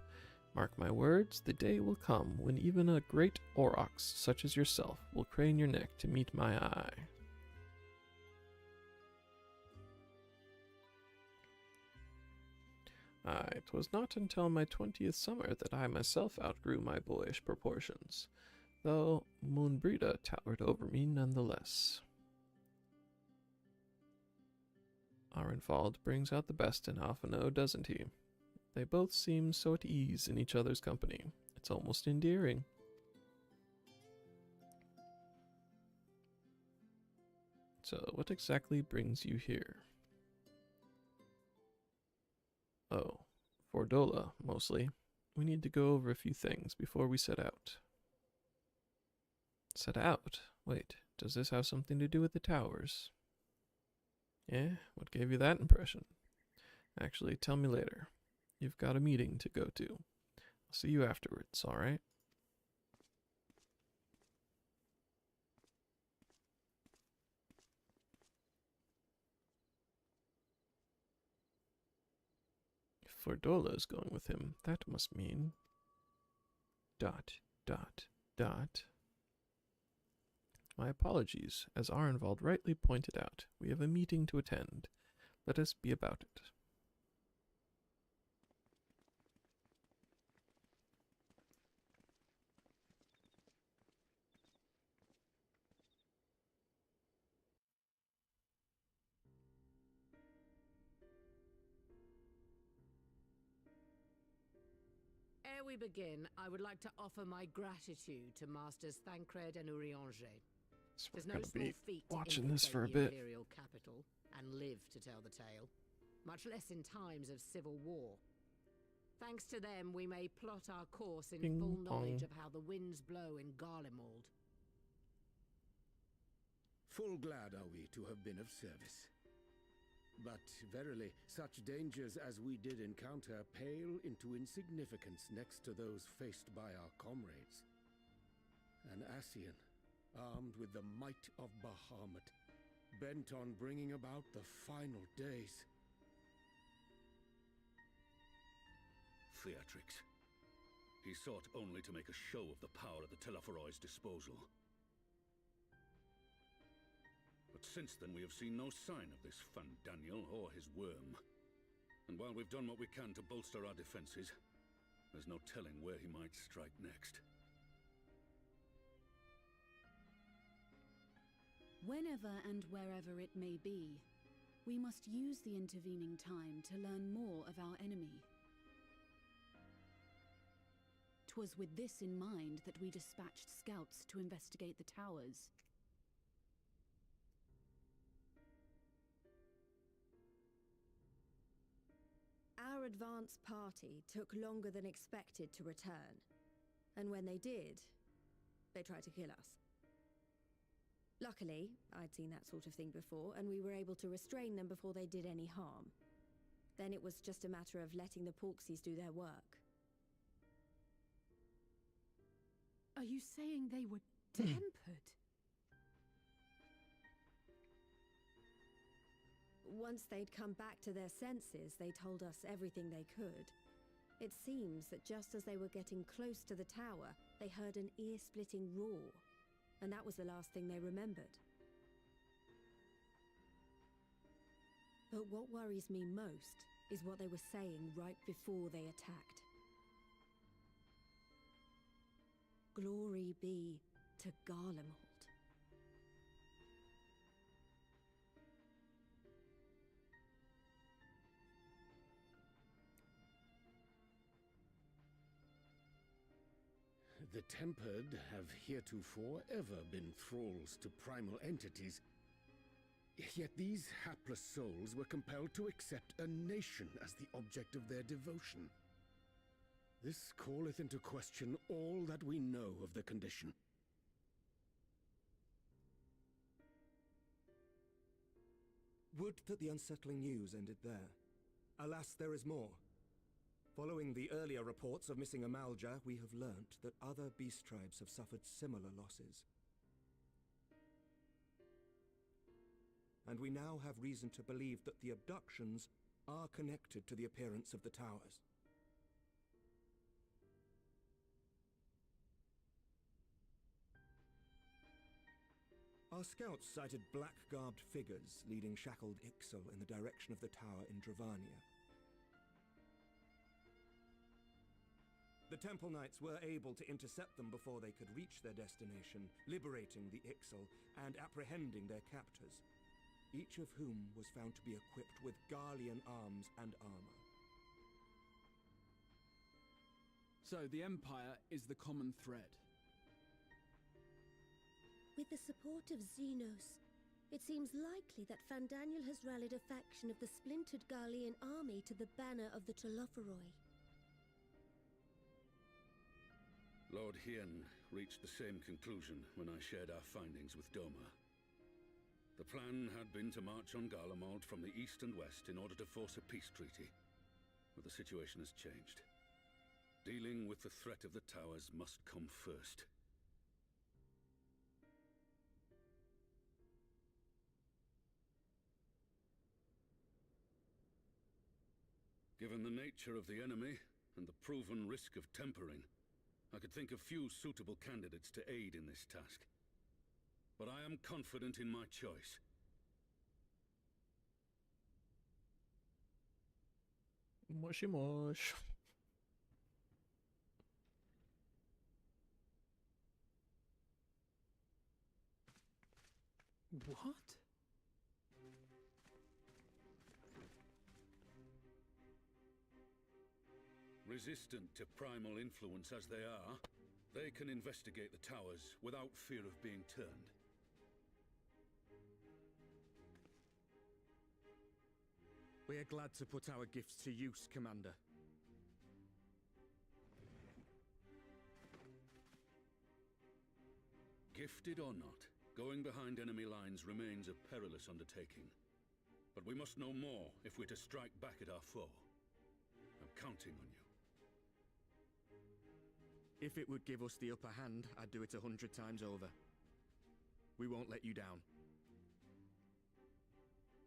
A: Mark my words, the day will come when even a great aurochs such as yourself will crane your neck to meet my eye. Aye, 'twas not until my 20th summer that I myself outgrew my boyish proportions, though Moonbrida towered over me nonetheless. Arenvald brings out the best in Alphino, doesn't he? They both seem so at ease in each other's company. It's almost endearing. So, what exactly brings you here? Oh, for Dola, mostly. We need to go over a few things before we set out. Set out? Wait, does this have something to do with the towers? Yeah, what gave you that impression? Actually, tell me later. You've got a meeting to go to. I'll see you afterwards, alright? If Fordola is going with him, that must mean... ... My apologies. As Arenvald rightly pointed out, we have a meeting to attend. Let us be about it.
H: Ere we begin, I would like to offer my gratitude to Masters Thancred and Urianger.
A: So
H: There's
A: we're
H: no
A: gonna
H: small
A: be
H: feat
A: watching
H: to
A: this for a
H: infiltrate the
A: bit.
H: imperial capital and live to tell the tale, much less in times of civil war. Thanks to them, we may plot our course in
A: Ping
H: full knowledge
A: pong.
H: of how the winds blow in Garlemald.
P: Full glad are we to have been of service. But verily, such dangers as we did encounter pale into insignificance next to those faced by our comrades. An Ascian, armed with the might of Bahamut, bent on bringing about the final days.
Q: Theatrix. He sought only to make a show of the power at the Telophoroi's disposal. But since then we have seen no sign of this Fandaniel or his worm. And while we've done what we can to bolster our defenses, there's no telling where he might strike next.
R: Whenever and wherever it may be, we must use the intervening time to learn more of our enemy. 'Twas with this in mind that we dispatched scouts to investigate the towers.
J: Our advance party took longer than expected to return. And when they did, they tried to kill us. Luckily, I'd seen that sort of thing before, and we were able to restrain them before they did any harm. Then it was just a matter of letting the Porksies do their work.
C: Are you saying they were tempered?
J: Once they'd come back to their senses, they told us everything they could. It seems that just as they were getting close to the tower, they heard an ear-splitting roar, and that was the last thing they remembered. But what worries me most is what they were saying right before they attacked. Glory be to Garlemald.
P: The Tempered have heretofore ever been thralls to primal entities. Yet these hapless souls were compelled to accept a nation as the object of their devotion. This calleth into question all that we know of the condition.
B: Would that the unsettling news ended there. Alas, there is more. Following the earlier reports of missing Amalja, we have learnt that other beast tribes have suffered similar losses. And we now have reason to believe that the abductions are connected to the appearance of the towers. Our scouts sighted black-garbed figures leading shackled Ixal in the direction of the tower in Dravania. The Temple Knights were able to intercept them before they could reach their destination, liberating the Ixal and apprehending their captors, each of whom was found to be equipped with Garlean arms and armor.
D: So the Empire is the common thread.
J: With the support of Xenos, it seems likely that Fandaniel has rallied a faction of the splintered Garlean army to the banner of the Telophoroi.
Q: Lord Hien reached the same conclusion when I shared our findings with Doma. The plan had been to march on Garlemald from the east and west in order to force a peace treaty. But the situation has changed. Dealing with the threat of the towers must come first. Given the nature of the enemy and the proven risk of tempering, I could think of few suitable candidates to aid in this task. But I am confident in my choice.
A: Mushy mush.
G: What?
Q: Resistant to primal influence as they are, they can investigate the towers without fear of being turned.
O: We are glad to put our gifts to use, Commander.
Q: Gifted or not, going behind enemy lines remains a perilous undertaking. But we must know more if we're to strike back at our foe. I'm counting on you.
O: If it would give us the upper hand, I'd do it 100 times over. We won't let you down.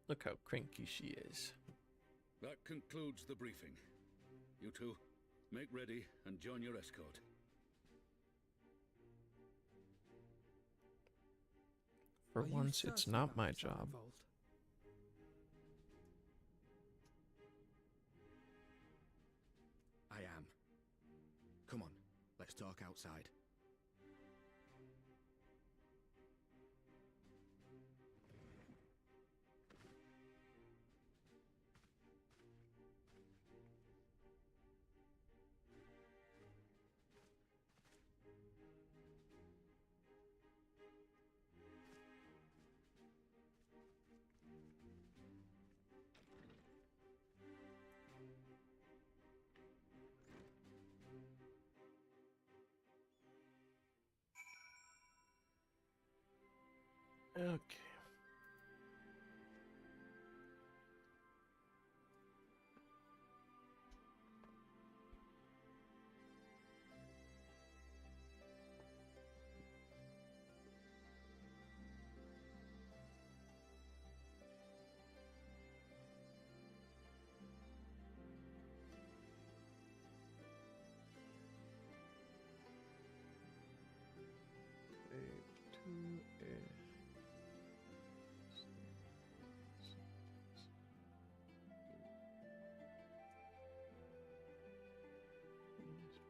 A: Look how cranky she is.
Q: That concludes the briefing. You two, make ready and join your escort.
A: For once, it's not my job.
O: I am. Come on, let's talk outside.
A: Okay.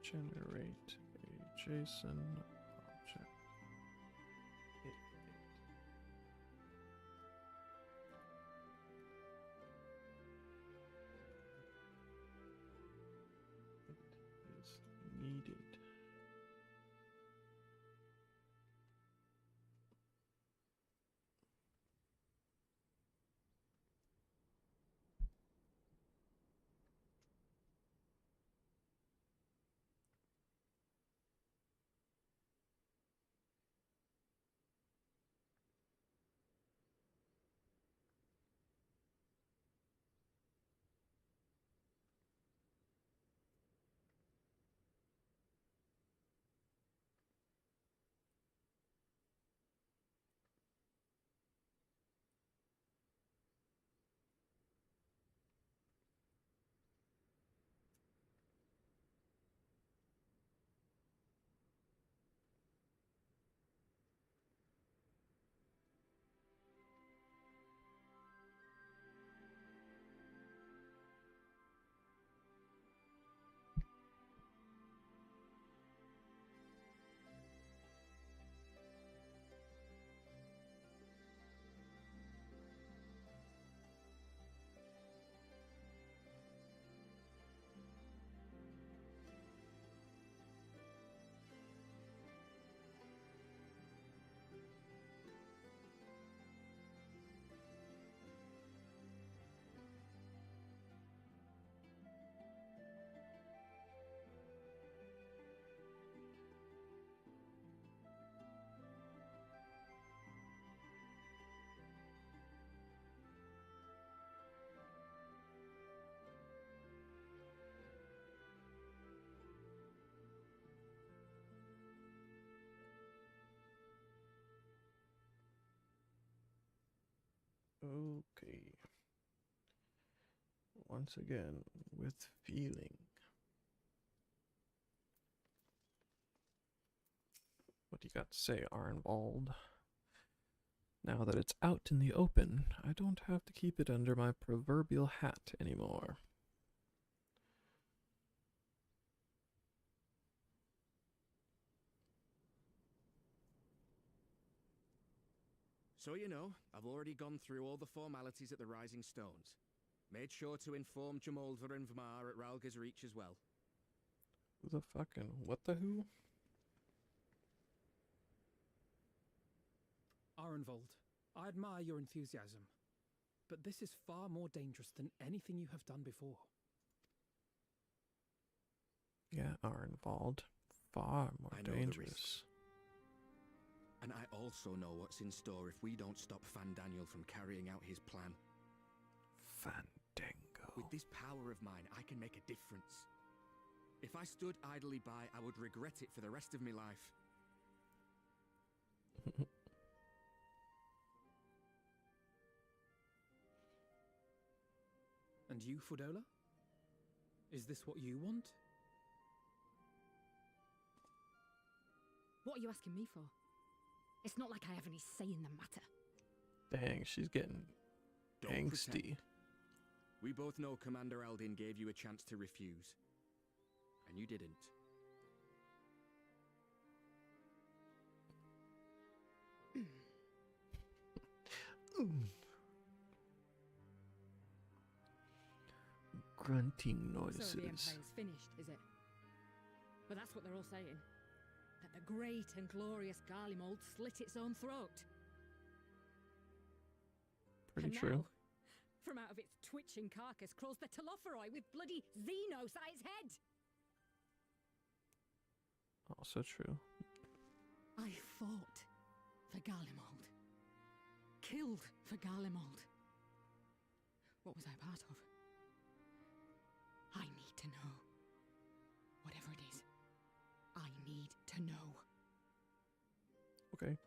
A: Generate a JSON object. It is needed. Okay. Once again, with feeling. What do you got to say, Arnwald? Now that it's out in the open, I don't have to keep it under my proverbial hat anymore.
O: So you know, I've already gone through all the formalities at the Rising Stones. Made sure to inform Jamolva and Vmar at Ralga's Reach as well.
A: Who the fucking what the who?
G: Arenvold, I admire your enthusiasm, but this is far more dangerous than anything you have done before.
A: Yeah, Arenvold. Far more
O: I know the
A: dangerous.
O: risks. And I also know what's in store if we don't stop Fandaniel from carrying out his plan.
A: Fandango.
O: With this power of mine, I can make a difference. If I stood idly by, I would regret it for the rest of my life.
G: And you, Fudola? Is this what you want?
S: What are you asking me for? It's not like I have any say in the matter.
A: Dang, she's getting
O: Don't
A: angsty.
O: pretend. We both know Commander Eldin gave you a chance to refuse. And you didn't.
A: Grunting
S: So the
A: noises.
S: Empire's finished, is it? But that's what they're all saying. That the great and glorious Garlemald slit its own throat.
A: Pretty
S: And
A: true.
S: now, from out of its twitching carcass crawls the Telophoroi with bloody Xenos at its head.
A: Also true.
S: I fought for Garlemald. Killed for Garlemald. What was I part of? I need to know. Whatever it is, I need to know.
A: Okay.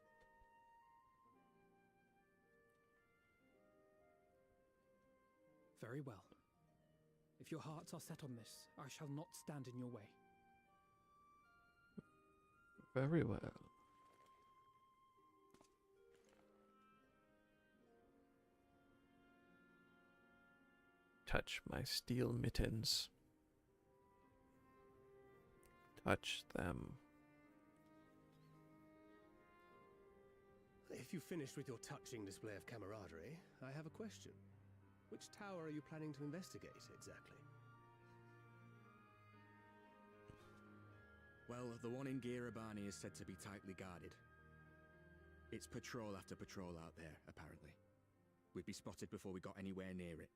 G: Very well. If your hearts are set on this, I shall not stand in your way.
A: Very well. Touch my steel mittens. Touch them.
F: If you've finished with your touching display of camaraderie, I have a question. Which tower are you planning to investigate, exactly?
O: Well, the one in Girabani is said to be tightly guarded. It's patrol after patrol out there, apparently. We'd be spotted before we got anywhere near it.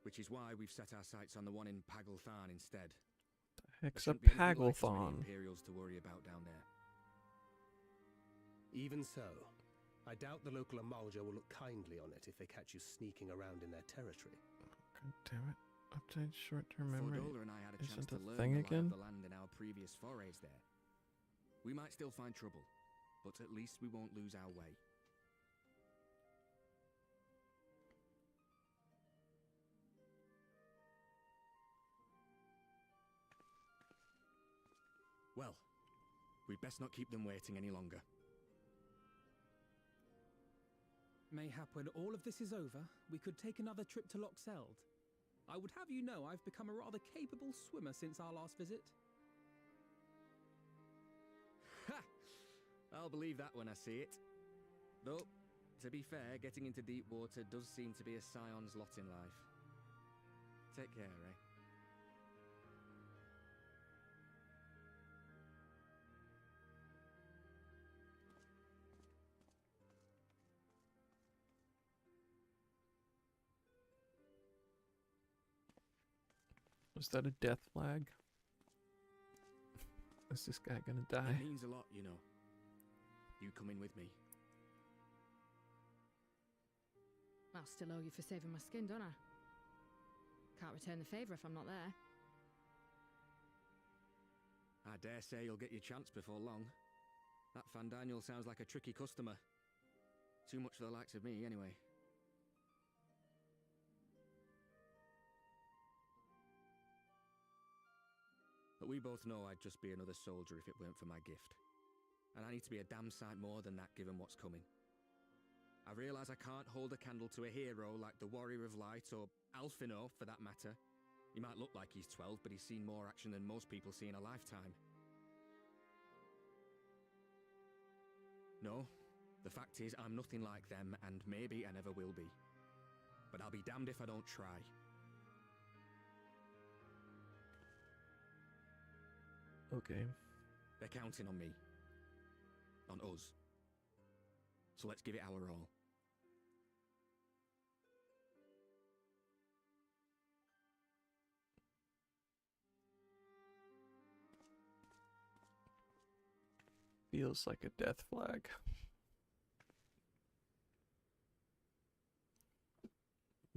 O: Which is why we've set our sights on the one in Pagelthan instead.
A: Heck's
O: There
A: a
O: shouldn't be anything like as many
A: Pagelthan?
O: Imperials to worry about down there.
F: Even so, I doubt the local Amalja will look kindly on it if they catch you sneaking around in their territory.
A: God damn it. Update short-term memory.
O: Fordola and I had a chance
A: Isn't
O: to
A: a
O: learn
A: thing
O: the lie
A: again?
O: of the land in our previous forays there. We might still find trouble, but at least we won't lose our way. Well, we'd best not keep them waiting any longer.
G: Mayhap when all of this is over, we could take another trip to Loxeld. I would have you know I've become a rather capable swimmer since our last visit.
O: Ha! I'll believe that when I see it. Though, to be fair, getting into deep water does seem to be a scion's lot in life. Take care, eh?
A: Was that a death flag? Is this guy gonna die?
O: It means a lot, you know. You coming with me.
S: I'll still owe you for saving my skin, don't I? Can't return the favour if I'm not there.
O: I dare say you'll get your chance before long. That Fandaniel sounds like a tricky customer. Too much for the likes of me, anyway. But we both know I'd just be another soldier if it weren't for my gift. And I need to be a damn sight more than that given what's coming. I realise I can't hold a candle to a hero like the Warrior of Light or Alphino, for that matter. He might look like he's 12, but he's seen more action than most people see in a lifetime. No, The fact is, I'm nothing like them, and maybe I never will be. But I'll be damned if I don't try.
A: Okay.
O: They're counting on me. On us. So let's give it our all.
A: Feels like a death flag.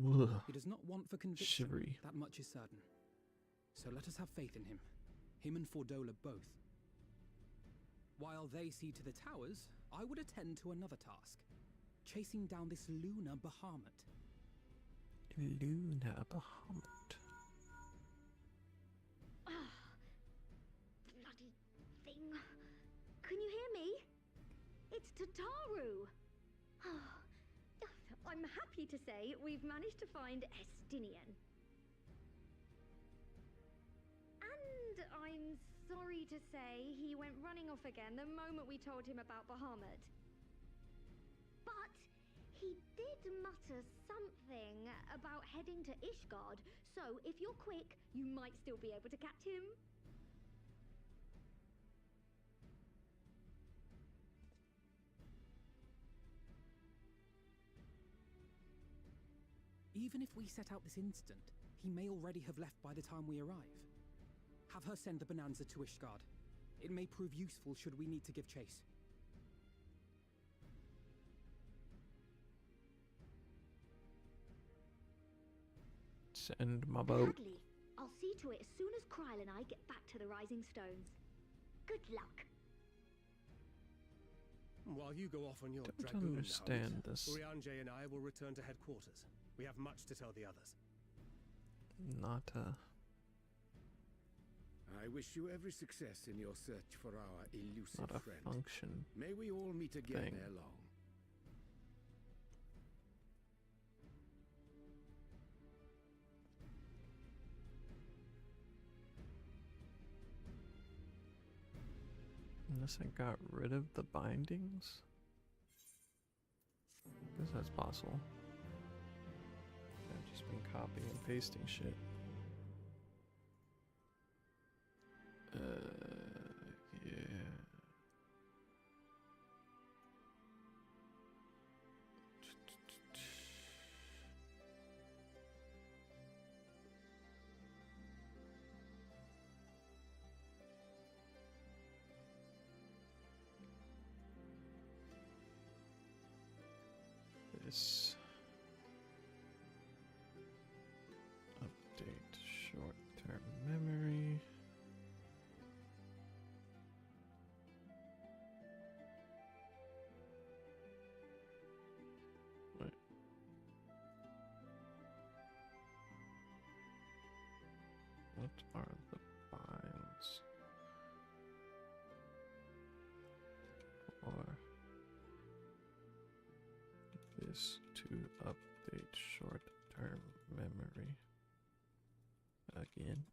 A: Ugh.
G: He does not want for conviction.
A: Shivery.
G: That much is certain. So let us have faith in him. Him and Fordola both. While they see to the towers, I would attend to another task. Chasing down this Luna Bahamut.
A: Luna Bahamut.
T: Bloody thing. Can you hear me? It's Tataru. I'm happy to say we've managed to find Estinian. And I'm sorry to say he went running off again the moment we told him about Bahamut. But he did mutter something about heading to Ishgard, so if you're quick, you might still be able to catch him.
G: Even if we set out this instant, he may already have left by the time we arrive. Have her send the Bonanza to Ishgard. It may prove useful should we need to give chase.
A: Send my boat.
T: Gladly. I'll see to it as soon as Kryl and I get back to the Rising Stones. Good luck.
B: While you go off on your
A: Don't
B: dragoon
A: understand
B: hunt,
A: this.
B: Urianger and I will return to headquarters. We have much to tell the others.
A: Not
P: I wish you every success in your search for our elusive
A: not a
P: friend.
A: function.
P: May we all meet again
A: thing.
P: ere long.
A: Unless I got rid of the bindings? I guess that's possible. I've just been copying and pasting shit. Yeah. This update short-term memory. Wait. What are the files for this to update short-term memory again?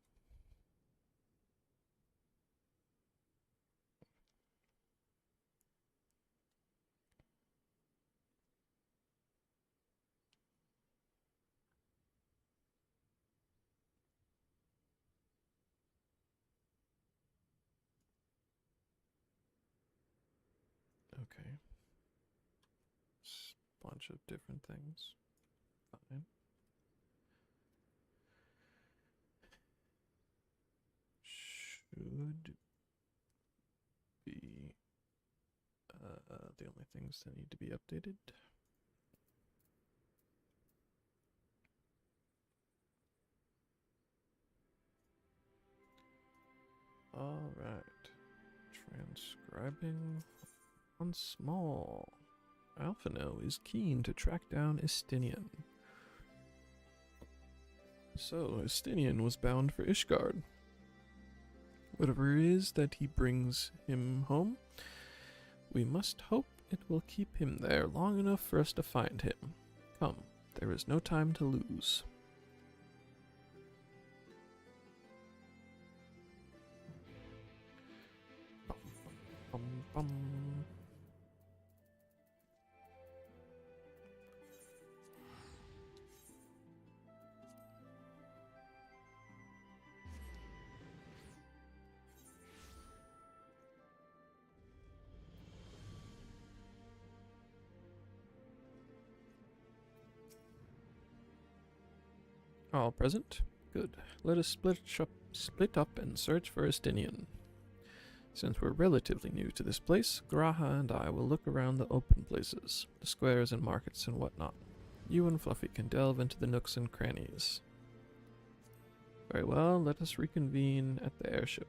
A: Okay. Bunch of different things. Fine. Should be the only things that need to be updated. All right. Transcribing on small. Alphino is keen to track down Estinian. So, Estinian was bound for Ishgard. Whatever it is that he brings him home, we must hope it will keep him there long enough for us to find him. Come, there is no time to lose. Bum, bum, bum. All present? Good. Let us split up and search for Estinian. Since we're relatively new to this place, Graha and I will look around the open places, the squares and markets and whatnot. You and Fluffy can delve into the nooks and crannies. Very well, let us reconvene at the airship.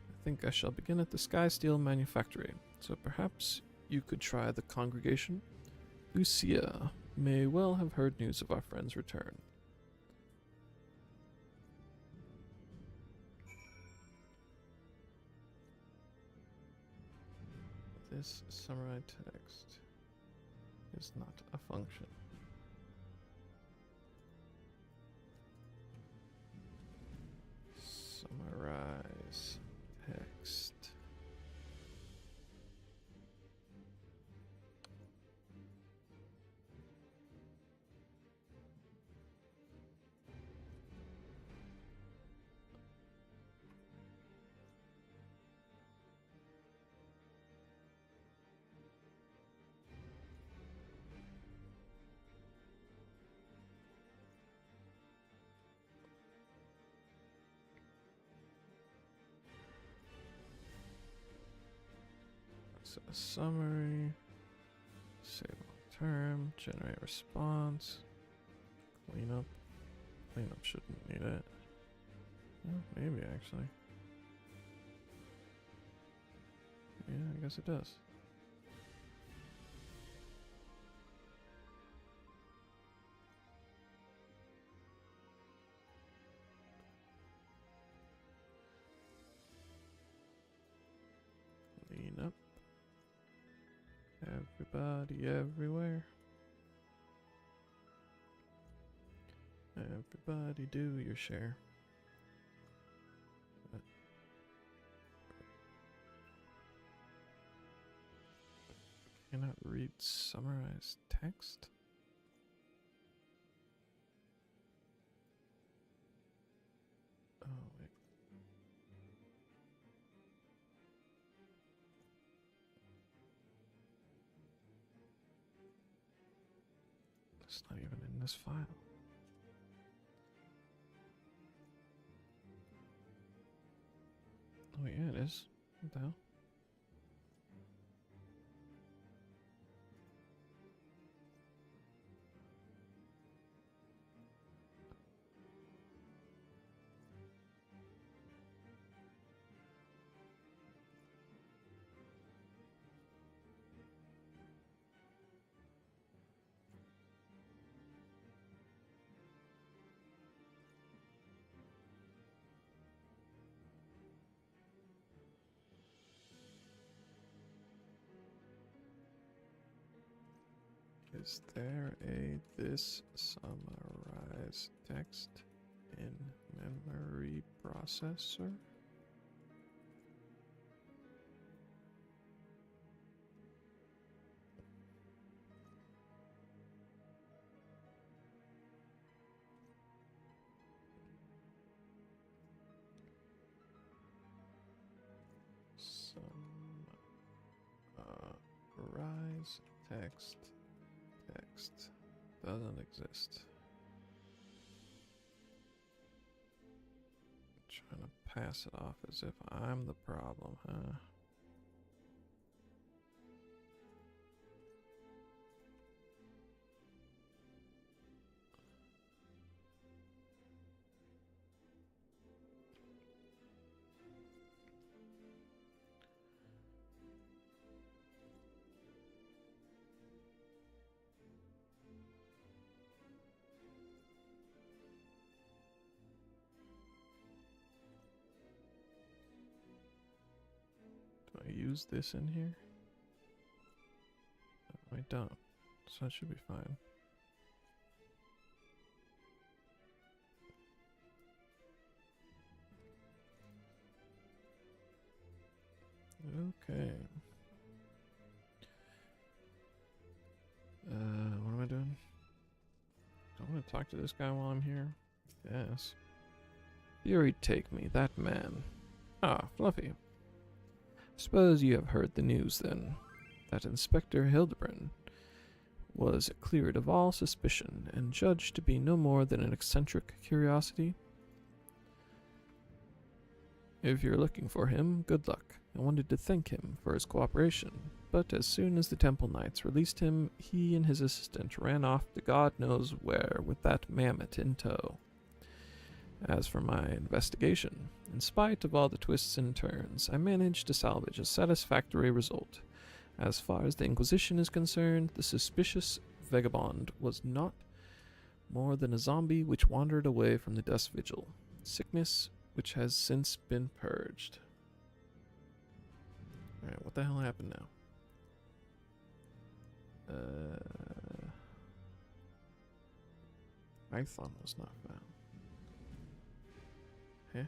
A: I think I shall begin at the Skysteel Manufactory, so perhaps you could try the congregation. Lucia may well have heard news of our friend's return. This summary text is not a function. Summarize text. So a summary, save long term, generate response, cleanup. Cleanup shouldn't need it. Well, maybe actually. Yeah, I guess it does. Clean up. Everybody everywhere. Everybody do your share. Cannot read summarized text. Oh wait. It's not even in this file. Oh yeah, it is. What the hell? Is there a this summarized text in memory processor? Summarize text. Text doesn't exist. Trying to pass it off as if I'm the problem, huh? Do I use this in here? No, I don't. So that should be fine. Okay. What am I doing? Don't want to talk to this guy while I'm here. Yes. Fury take me, that man. Ah, Fluffy. Suppose you have heard the news then. That Inspector Hildebrand. was cleared of all suspicion and judged to be no more than an eccentric curiosity. If you're looking for him, good luck. I wanted to thank him for his cooperation, but as soon as the Temple Knights released him, he and his assistant ran off to God knows where with that mammoth in tow. As for my investigation, in spite of all the twists and turns, I managed to salvage a satisfactory result. As far as the Inquisition is concerned, the suspicious vagabond was not more than a zombie which wandered away from the Dust Vigil, sickness which has since been purged. Alright, what the hell happened now? Python was not found. Huh?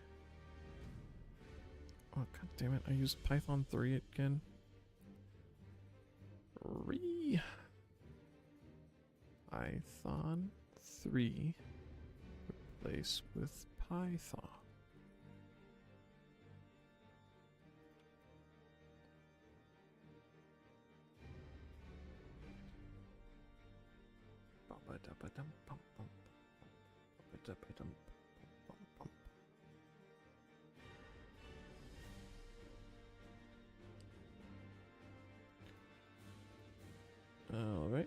A: Oh, god damn it, I used Python 3 again. Python 3 replace with Python. Alright.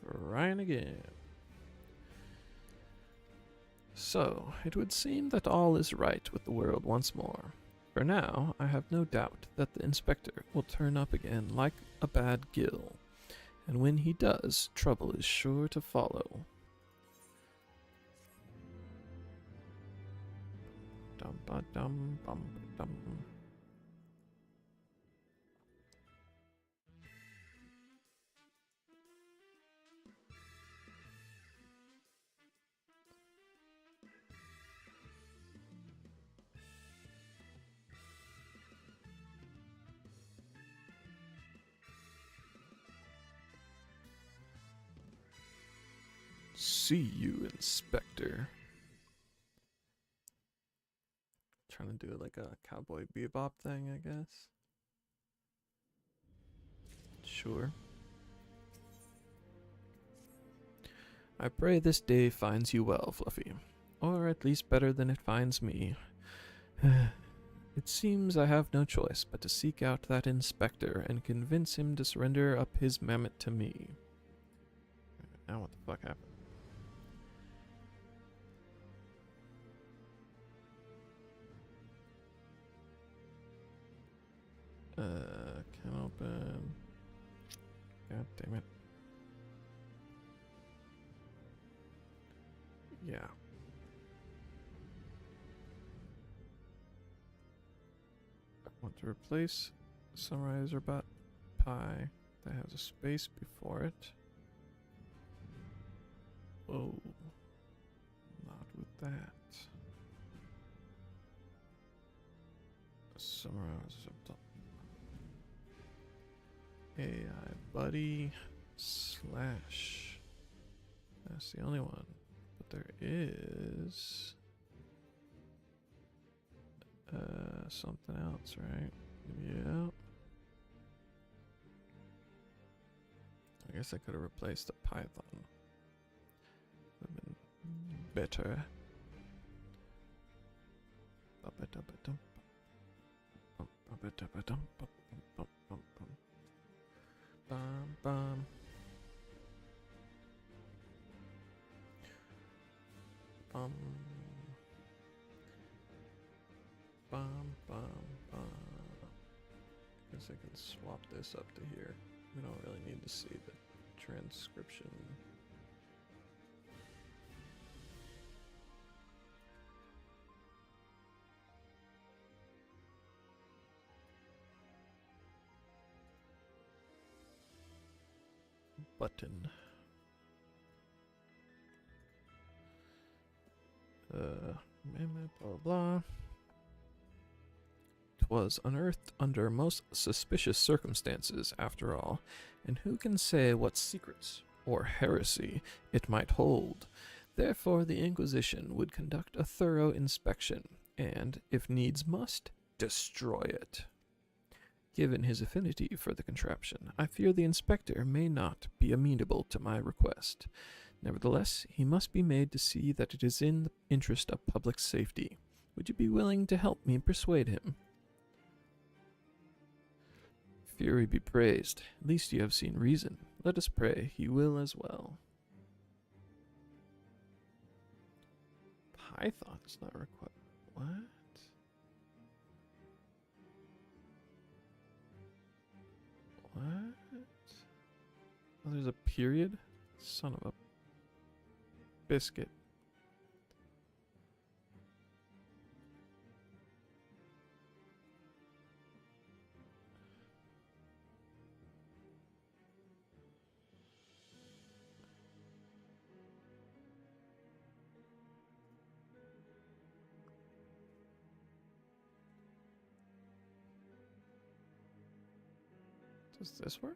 A: Trying again. So, it would seem that all is right with the world once more. For now, I have no doubt that the inspector will turn up again like a bad gill. And when he does, trouble is sure to follow. Dum ba dum bum dum. See you, Inspector. Trying to do like a Cowboy Bebop thing, I guess. Sure. I pray this day finds you well, Fluffy. Or at least better than it finds me. It seems I have no choice but to seek out that inspector and convince him to surrender up his mammoth to me. Now what the fuck happened? Can't open. God damn it. Yeah. I want to replace Summarizer Bot Pie that has a space before it. Oh. Not with that. Summarizer Bot. AI buddy slash. That's the only one. But there is something else, right? Yeah. I guess I could have replaced the Python. Would have been better. Bum bum. Bum bum bum bum. Guess I can swap this up to here. We don't really need to see the transcription. Button. Blah blah. 'Twas unearthed under most suspicious circumstances, after all, and who can say what secrets or heresy it might hold? Therefore, the Inquisition would conduct a thorough inspection, and, if needs must, destroy it. given his affinity for the contraption, I fear the inspector may not be amenable to my request. Nevertheless, he must be made to see that it is in the interest of public safety. Would you be willing to help me persuade him? Fury be praised. At least you have seen reason. Let us pray he will as well. Python is not required. What? What? Oh, there's a period? Son of a biscuit. Does this work?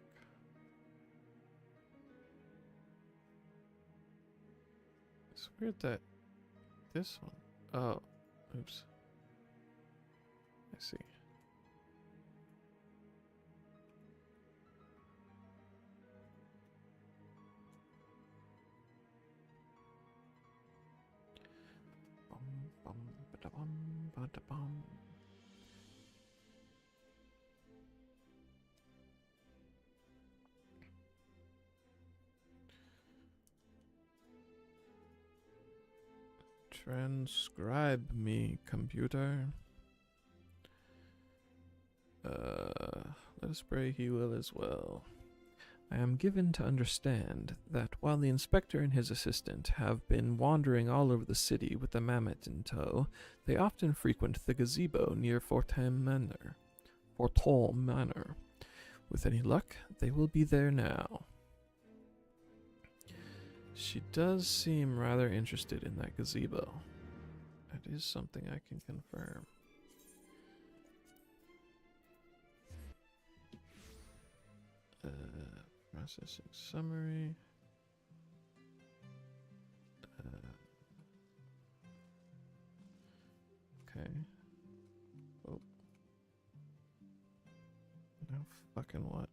A: It's weird that this one. Oh, oops. I see. Bum, bum, ba-da-bum, ba-da-bum. Transcribe me, computer. Let us pray he will as well. I am given to understand that while the inspector and his assistant have been wandering all over the city with the mammoth in tow, they often frequent the gazebo near Fortham Manor. With any luck, they will be there now. She does seem rather interested in that gazebo. That is something I can confirm. Processing summary. Okay. Oh. Now fucking what?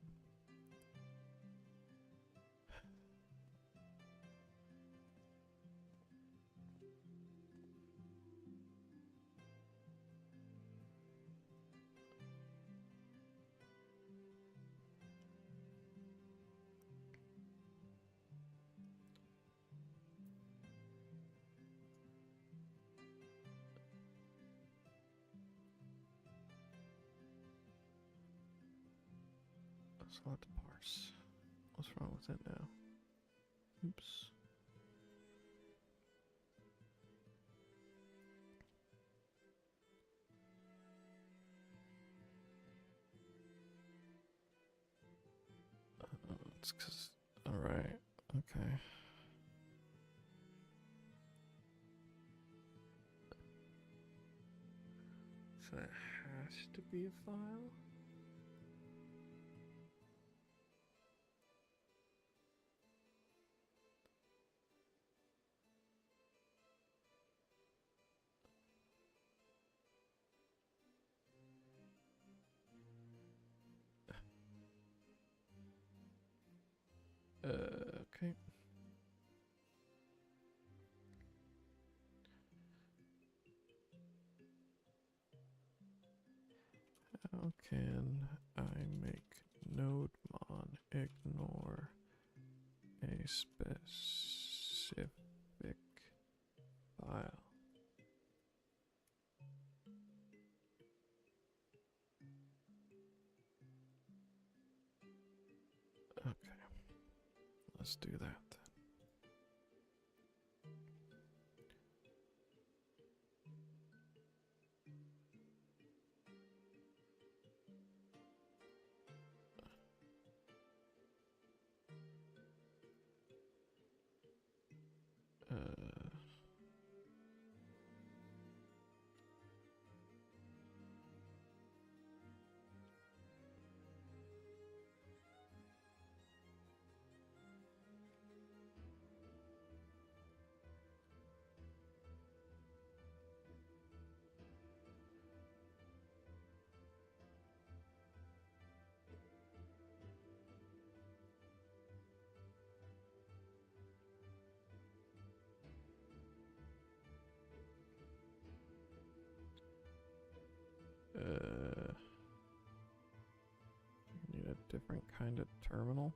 A: It's a lot to parse. What's wrong with it now? Oops. It's 'cause. Alright. Okay. So it has to be a file? Okay. How can I make NodeMon ignore a specific file? Okay. Let's do that then. different kind of terminal.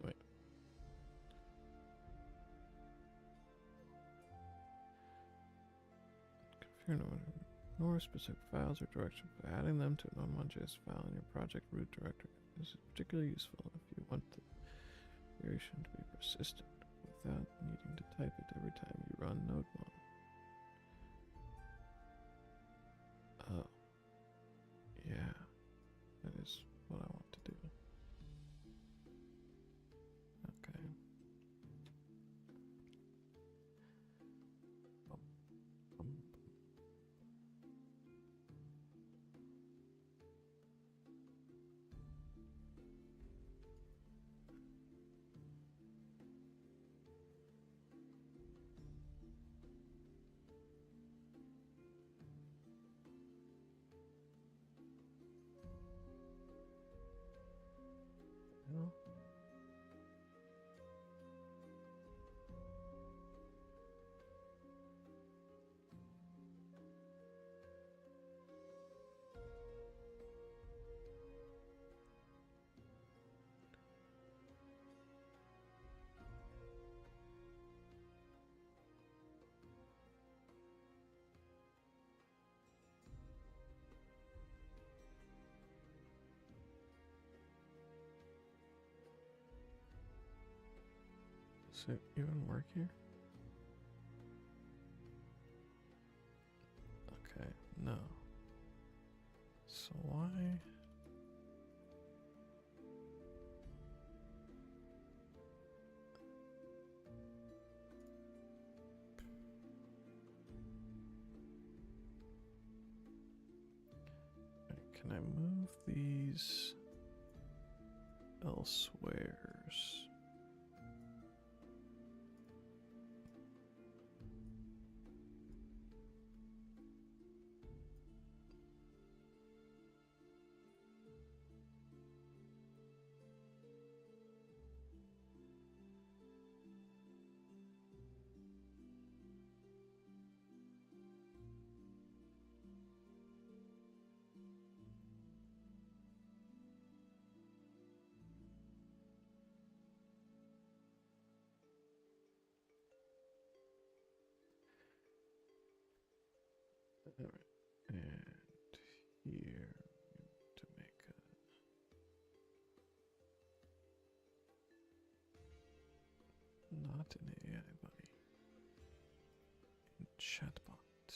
A: Wait. Configure nor specific files or directory by adding them to a non-JS file in your project root directory. This is particularly useful if you want the variation to be persistent without needing to type it every time you run nodemon. Oh. Yeah. That is what I want to do. Okay. Well, does it even work here? Okay, no. So why? Can I move these elsewheres? Alright, and here we need to make not an AI buddy. In chatbot.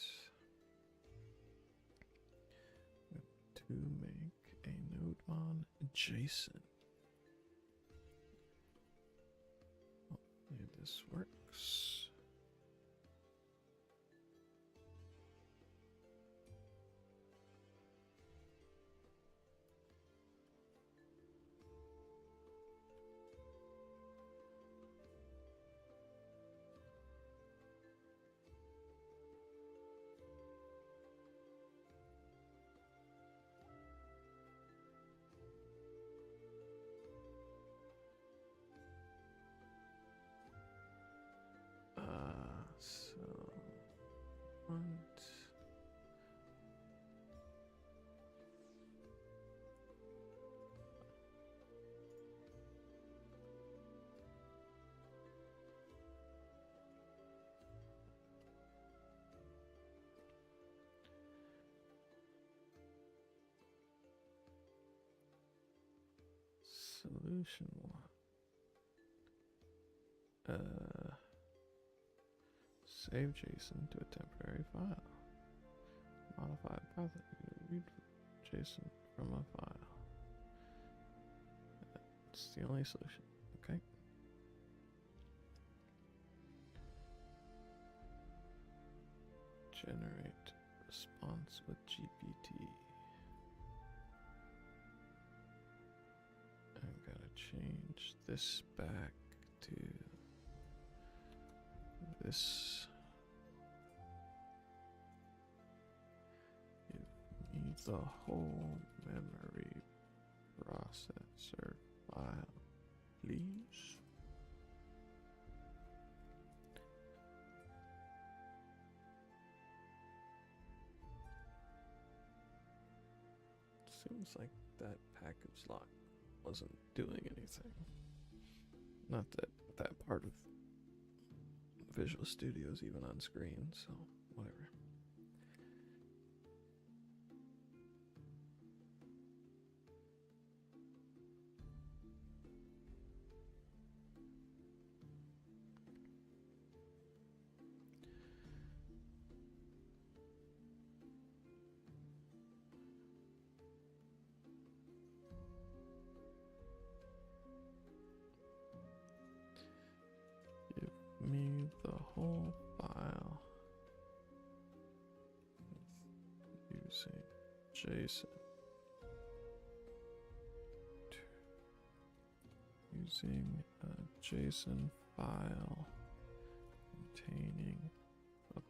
A: We have to make a nodemon JSON. Hopefully this works. So want solution one. Save JSON to a temporary file. Modify a path that you read JSON from a file. That's the only solution. Okay. Generate response with GPT. I'm gonna change this back to this. You need the whole memory processor file, please. Seems like that package lock wasn't doing anything. Not that that part of Visual Studio is even on screen, so whatever. Me the whole file using JSON. Using a JSON file containing a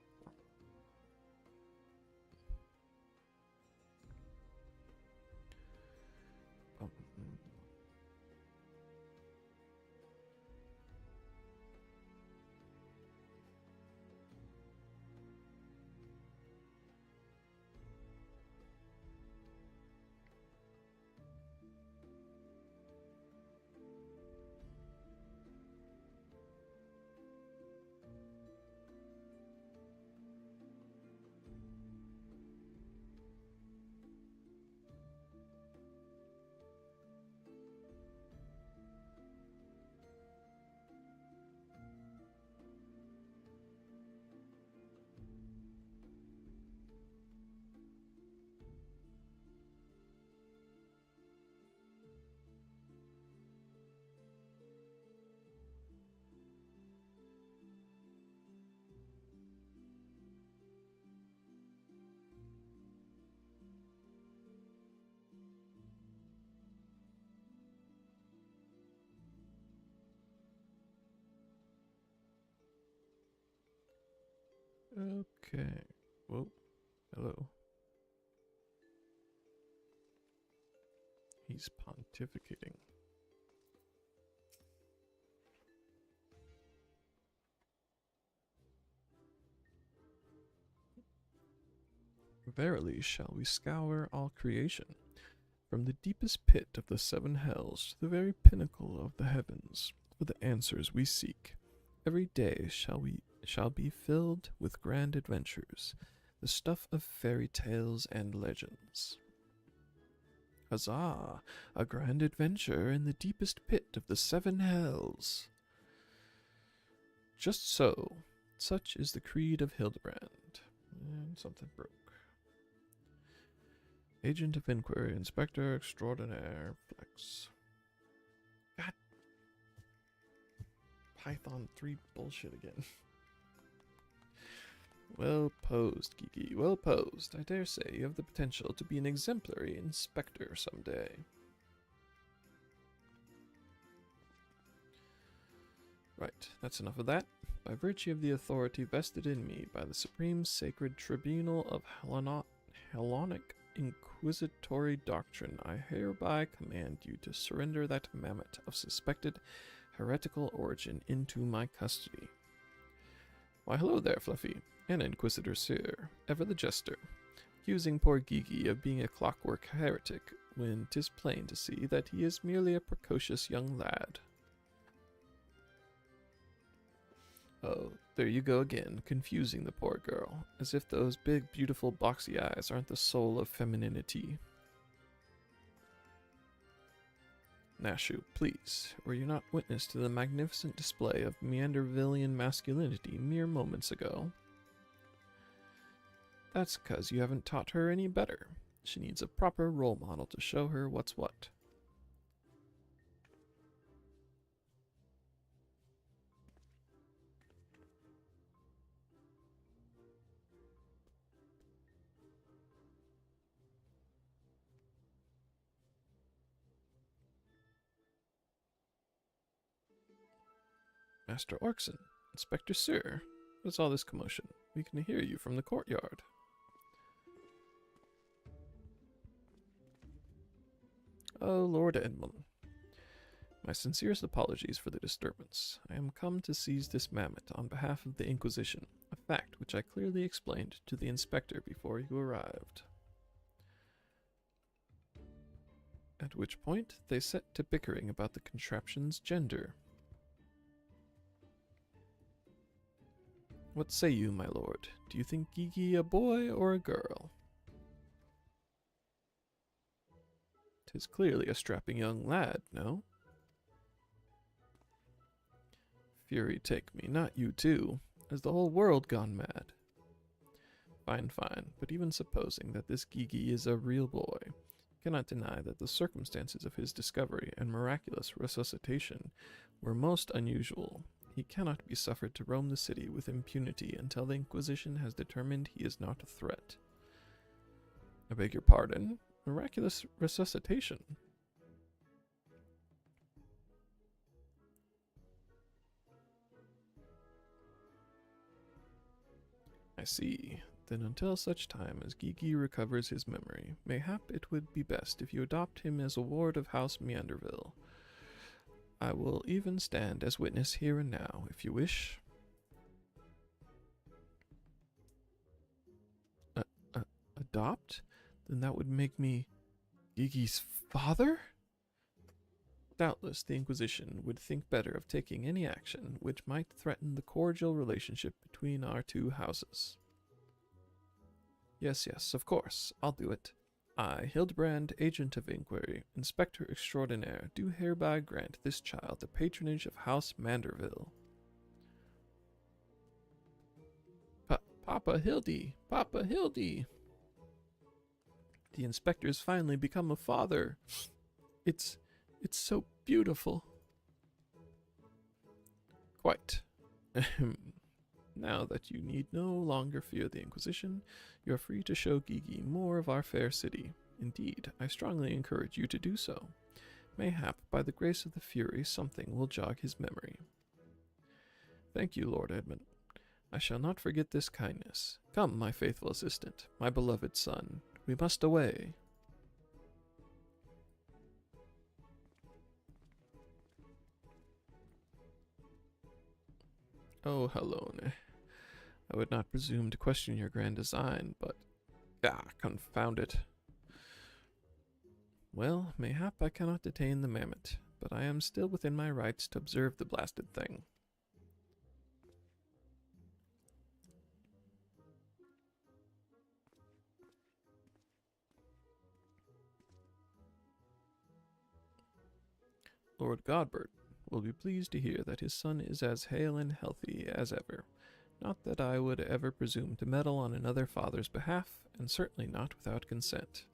A: Okay. Whoa. Hello. He's pontificating. Verily shall we scour all creation, from the deepest pit of the seven hells to the very pinnacle of the heavens, for the answers we seek. Every day shall be filled with grand adventures, the stuff of fairy tales and legends. Huzzah! A grand adventure in the deepest pit of the seven hells. Just so. Such is the creed of Hildebrand. And something broke. Agent of Inquiry, Inspector Extraordinaire, Flex. God. Python 3 bullshit again. Well posed, Geeky, well posed. I dare say you have the potential to be an exemplary inspector someday. Right, that's enough of that. By virtue of the authority vested in me by the Supreme Sacred Tribunal of Hellenic Inquisitory Doctrine, I hereby command you to surrender that mammoth of suspected heretical origin into my custody. Why, hello there, Fluffy, and Inquisitor Sir, ever the jester, accusing poor Gigi of being a clockwork heretic, when 'tis plain to see that he is merely a precocious young lad. Oh, there you go again, confusing the poor girl, as if those big, beautiful, boxy eyes aren't the soul of femininity. Nashu, please, were you not witness to the magnificent display of Meandervillian masculinity mere moments ago? That's 'cause you haven't taught her any better. She needs a proper role model to show her what's what. Master Orkson, Inspector Sir, what is all this commotion? We can hear you from the courtyard. Oh, Lord Edmund. My sincerest apologies for the disturbance. I am come to seize this mammoth on behalf of the Inquisition, a fact which I clearly explained to the inspector before you arrived. At which point they set to bickering about the contraption's gender. What say you, my lord? Do you think Gigi a boy or a girl? 'Tis clearly a strapping young lad, no? Fury take me, not you too. Has the whole world gone mad? Fine, fine, but even supposing that this Gigi is a real boy, cannot deny that the circumstances of his discovery and miraculous resuscitation were most unusual. He cannot be suffered to roam the city with impunity until the Inquisition has determined he is not a threat. I beg your pardon? Miraculous resuscitation? I see. Then until such time as Gigi recovers his memory, mayhap it would be best if you adopt him as a ward of House Meanderville. I will even stand as witness here and now, if you wish. Adopt? Then that would make me Gigi's father? Doubtless the Inquisition would think better of taking any action which might threaten the cordial relationship between our two houses. Yes, of course, I'll do it. I, Hildebrand, Agent of Inquiry, Inspector Extraordinaire, do hereby grant this child the patronage of House Manderville. Papa Hildy! Papa Hildy! The inspector's finally become a father. It's so beautiful. Quite. Now that you need no longer fear the Inquisition, you are free to show Gigi more of our fair city. Indeed, I strongly encourage you to do so. Mayhap, by the grace of the Fury, something will jog his memory. Thank you, Lord Edmund. I shall not forget this kindness. Come, my faithful assistant, my beloved son. We must away. Oh, Hellone. I would not presume to question your grand design, but... confound it. Well, mayhap I cannot detain the mammoth, but I am still within my rights to observe the blasted thing. Lord Godbert will be pleased to hear that his son is as hale and healthy as ever. Not that I would ever presume to meddle on another father's behalf, and certainly not without consent.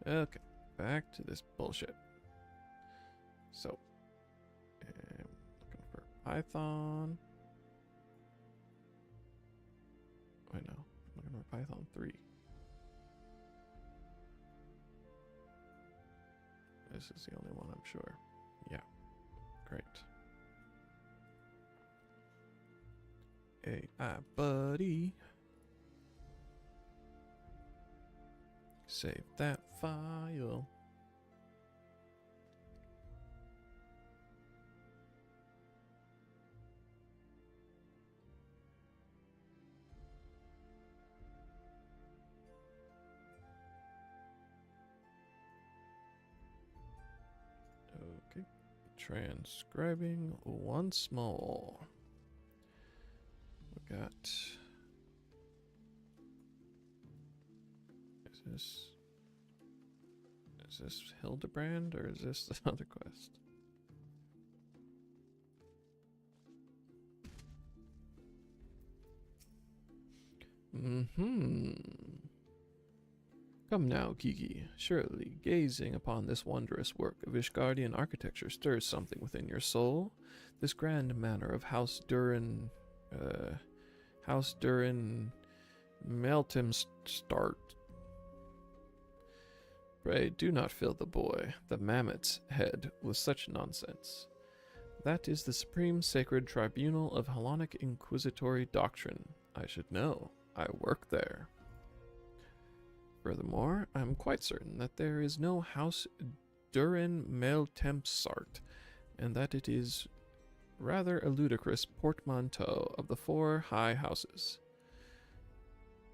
A: Okay, back to this bullshit. So, I'm looking for Python. Wait, no, I'm looking for Python 3. This is the only one, I'm sure. Yeah, great. AI buddy. Save that file. Okay, transcribing once more. We got... Is this Hildebrand or is this another quest? Come now, Gigi. Surely gazing upon this wondrous work of Ishgardian architecture stirs something within your soul. This grand manor of House Durin, House Durin Meltimstart. Pray do not fill the boy, the Mammoth's head, with such nonsense. That is the supreme sacred tribunal of Hellenic inquisitory doctrine. I should know. I work there. Furthermore, I am quite certain that there is no House Durin Meltemsart, and that it is rather a ludicrous portmanteau of the 4 high houses,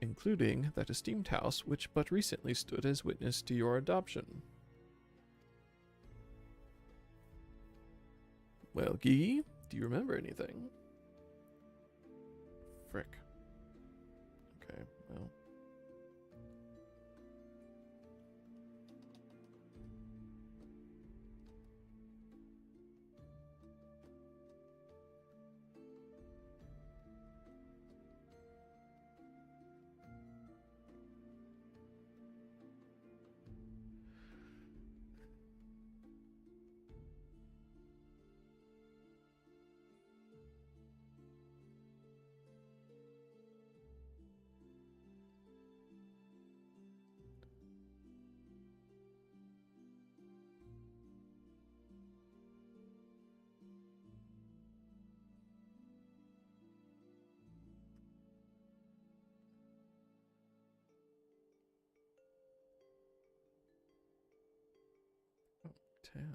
A: including that esteemed house which but recently stood as witness to your adoption. Well, Gigi, do you remember anything? Frick. Okay, well. Tent.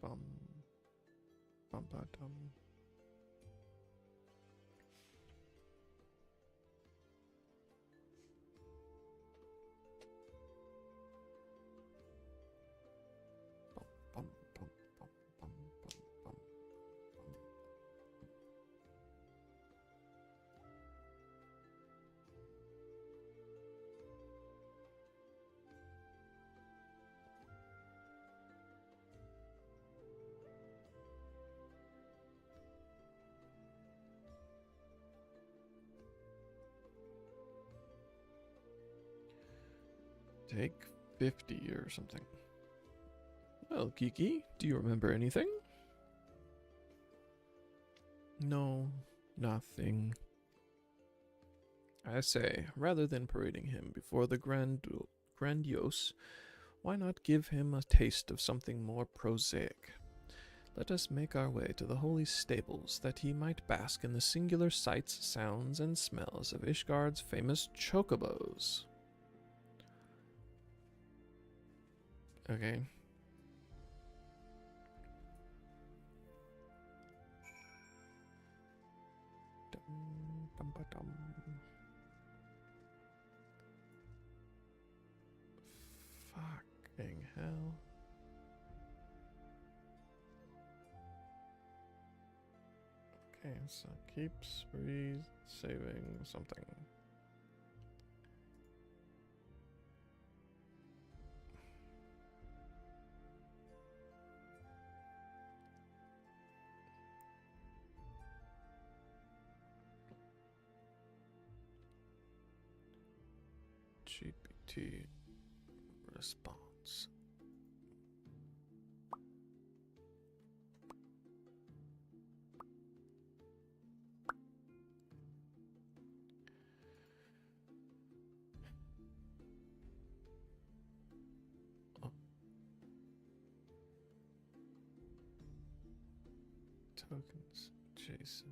A: Bum. Bum ba dum. Take 50 or something. Well, Kiki, do you remember anything? No, nothing. I say, rather than parading him before the grandiose, why not give him a taste of something more prosaic? Let us make our way to the holy stables, that he might bask in the singular sights, sounds, and smells of Ishgard's famous chocobos. Okay. Dum-ba-dum. Fucking hell. Okay, so keeps re-saving something. GPT response. Oh. Tokens, JSON.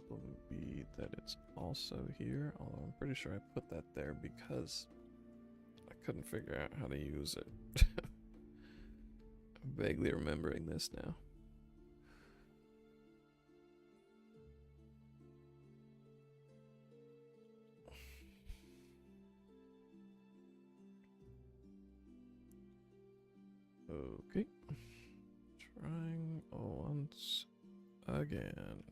A: problem would be that it's also here, although I'm pretty sure I put that there because I couldn't figure out how to use it. I'm vaguely remembering this now. Okay. Trying once again.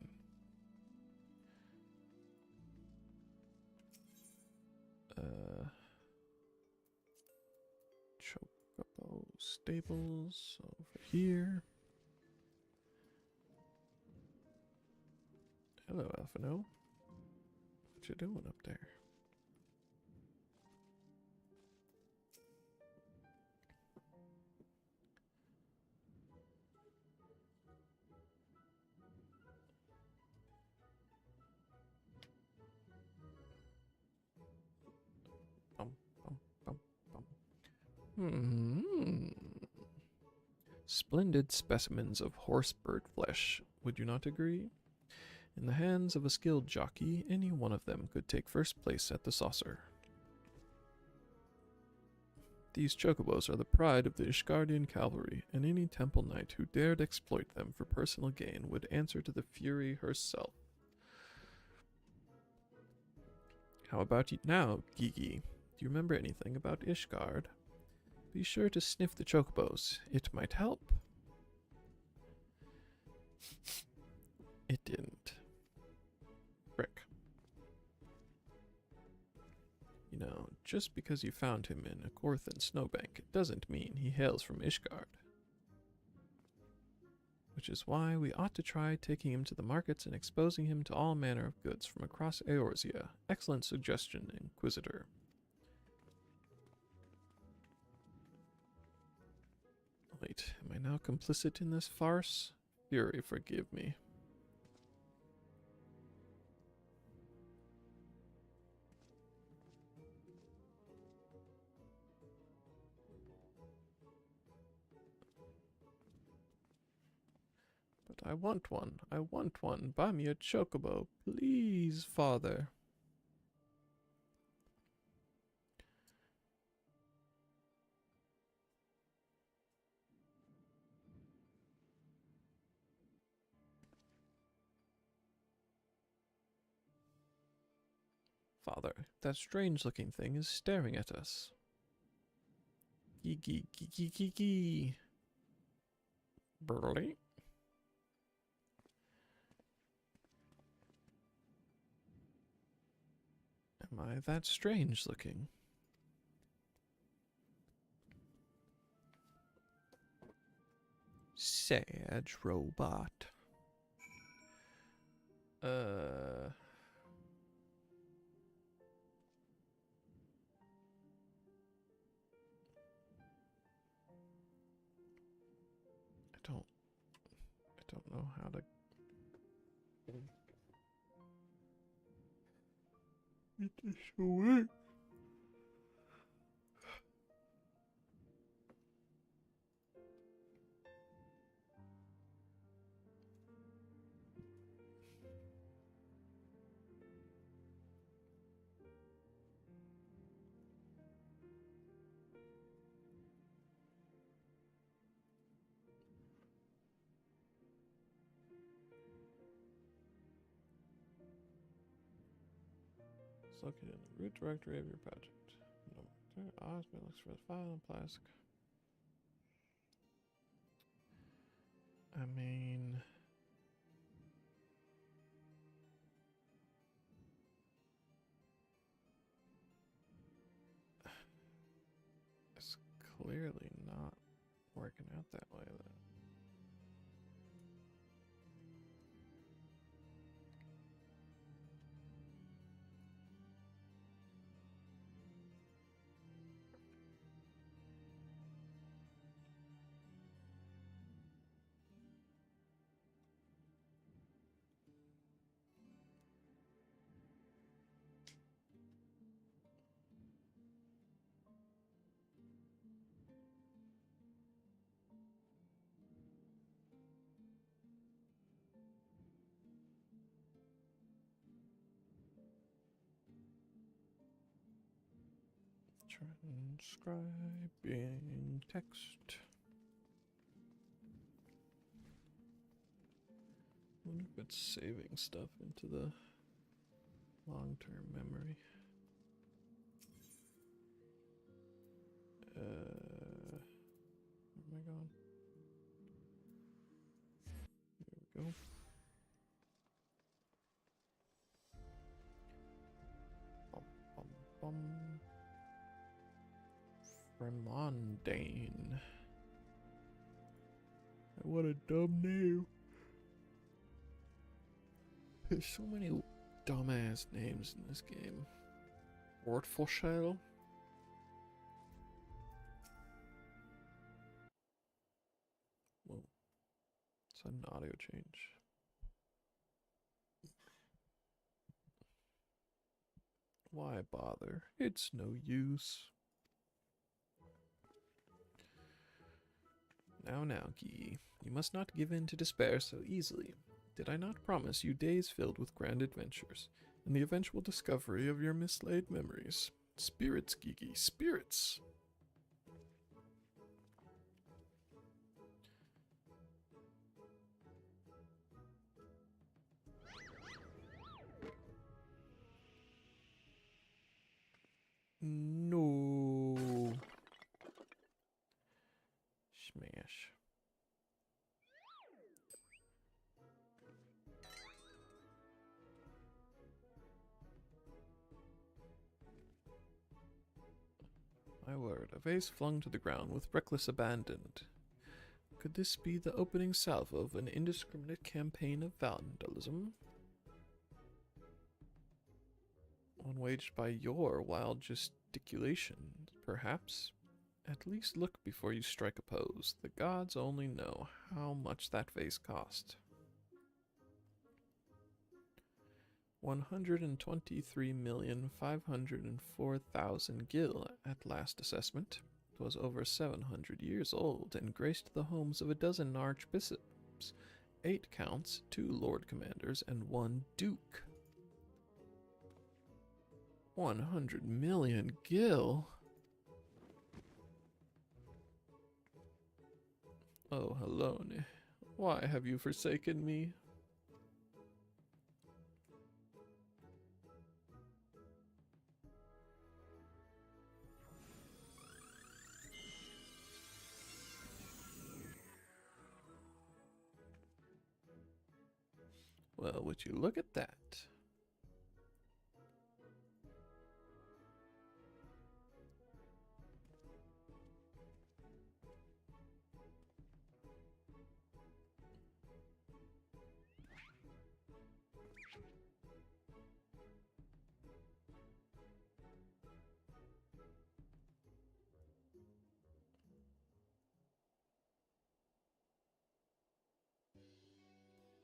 A: Chocobo stables over here. Hello, Alphino. What you doing up there? Splendid specimens of horse bird flesh, would you not agree? In the hands of a skilled jockey, any one of them could take first place at the saucer. These chocobos are the pride of the Ishgardian cavalry, and any temple knight who dared exploit them for personal gain would answer to the Fury herself. How about you now, Gigi? Do you remember anything about Ishgard? Be sure to sniff the chocobos. It might help. It didn't. Frick. You know, just because you found him in a Korthan snowbank, it doesn't mean he hails from Ishgard. Which is why we ought to try taking him to the markets and exposing him to all manner of goods from across Eorzea. Excellent suggestion, Inquisitor. Wait, am I now complicit in this farce? Fury, forgive me. But I want one. I want one. Buy me a chocobo, please, father. Father, that strange-looking thing is staring at us. Gee. Burly. Am I that strange-looking? Sage robot. I don't know how to get this away. It's located in the root directory of your project. Osmond looks for the file and Plask. I mean, it's clearly not working out that way, though. Transcribing text. I wonder if it's saving stuff into the long-term memory. Where am I going? Here we go. Bum, bum, bum. Fremondane. What a dumb name. There's so many dumbass names in this game. Ortfoshell. Whoa. Sudden audio change. Why bother? It's no use. Now, Guy, you must not give in to despair so easily. Did I not promise you days filled with grand adventures, and the eventual discovery of your mislaid memories? Spirits, Gigi, spirits! No. Smash. My word, a vase flung to the ground with reckless abandon. Could this be the opening salvo of an indiscriminate campaign of vandalism? One waged by your wild gesticulations, perhaps? At least look before you strike a pose. The gods only know how much that vase cost. 123,504,000 gil at last assessment. It was over 700 years old and graced the homes of a dozen archbishops, 8 counts, 2 lord commanders, and 1 duke. 100 million gil? Oh, Helone, why have you forsaken me? Well, would you look at that?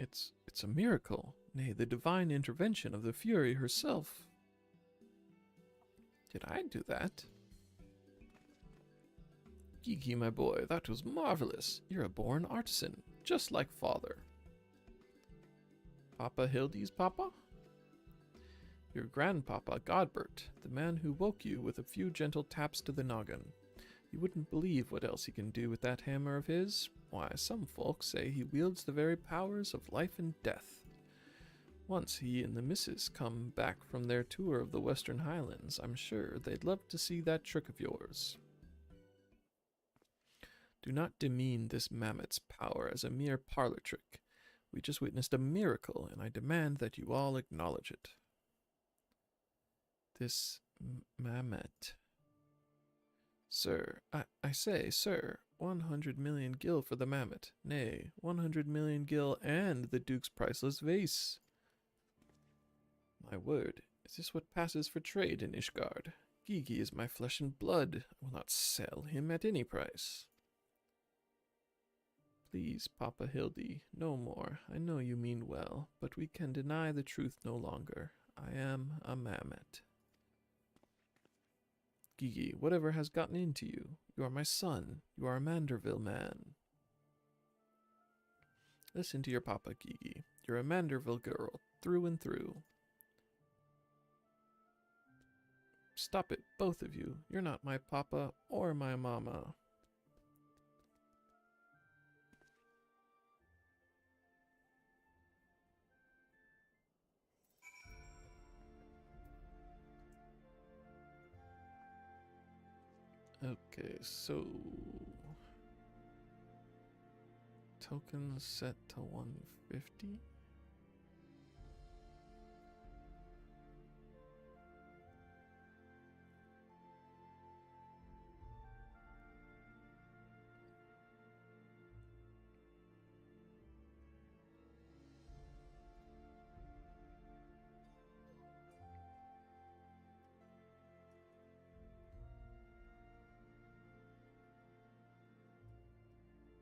A: It's a miracle, nay, the divine intervention of the Fury herself. Did I do that? Gigi, my boy, that was marvelous. You're a born artisan, just like father. Papa Hildy's papa? Your grandpapa, Godbert, the man who woke you with a few gentle taps to the noggin. You wouldn't believe what else he can do with that hammer of his. Why, some folks say he wields the very powers of life and death. Once he and the missus come back from their tour of the Western Highlands, I'm sure they'd love to see that trick of yours. Do not demean this mammoth's power as a mere parlor trick. We just witnessed a miracle, and I demand that you all acknowledge it. This mammoth. Sir, I say, sir, 100 million gil for the mammoth. Nay, 100 million gil and the Duke's priceless vase. My word, is this what passes for trade in Ishgard? Gigi is my flesh and blood. I will not sell him at any price. Please, Papa Hildy, no more. I know you mean well, but we can deny the truth no longer. I am a mammoth. Gigi, whatever has gotten into you? You are my son. You are a Manderville man. Listen to your papa, Gigi. You're a Manderville girl, through and through. stop it, both of you. You're not my papa or my mama. Okay, so tokens set to 150.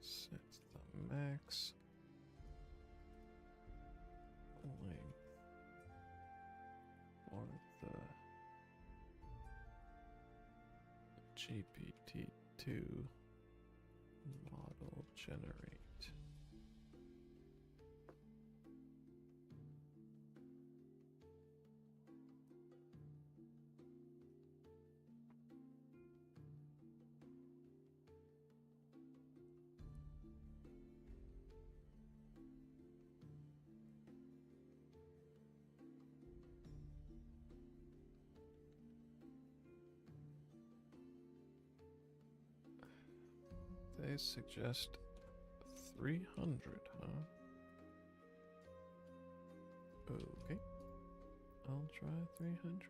A: Set the max length for the GPT-2 model generate. They suggest 300, huh? Okay. I'll try 300.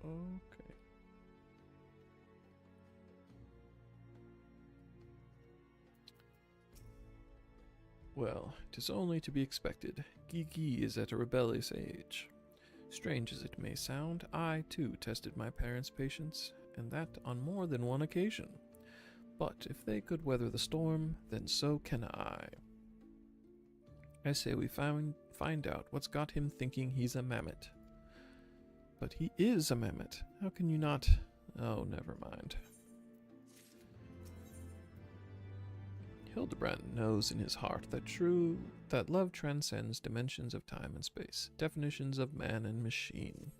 A: Okay. Well, 'tis only to be expected. Gigi is at a rebellious age. Strange as it may sound, I too tested my parents' patience, and that on more than one occasion. But if they could weather the storm, then so can I. I say we find out what's got him thinking he's a mammoth. But he is a mammoth. How can you not? Oh, never mind. Hildebrand knows in his heart that love transcends dimensions of time and space, definitions of man and machine.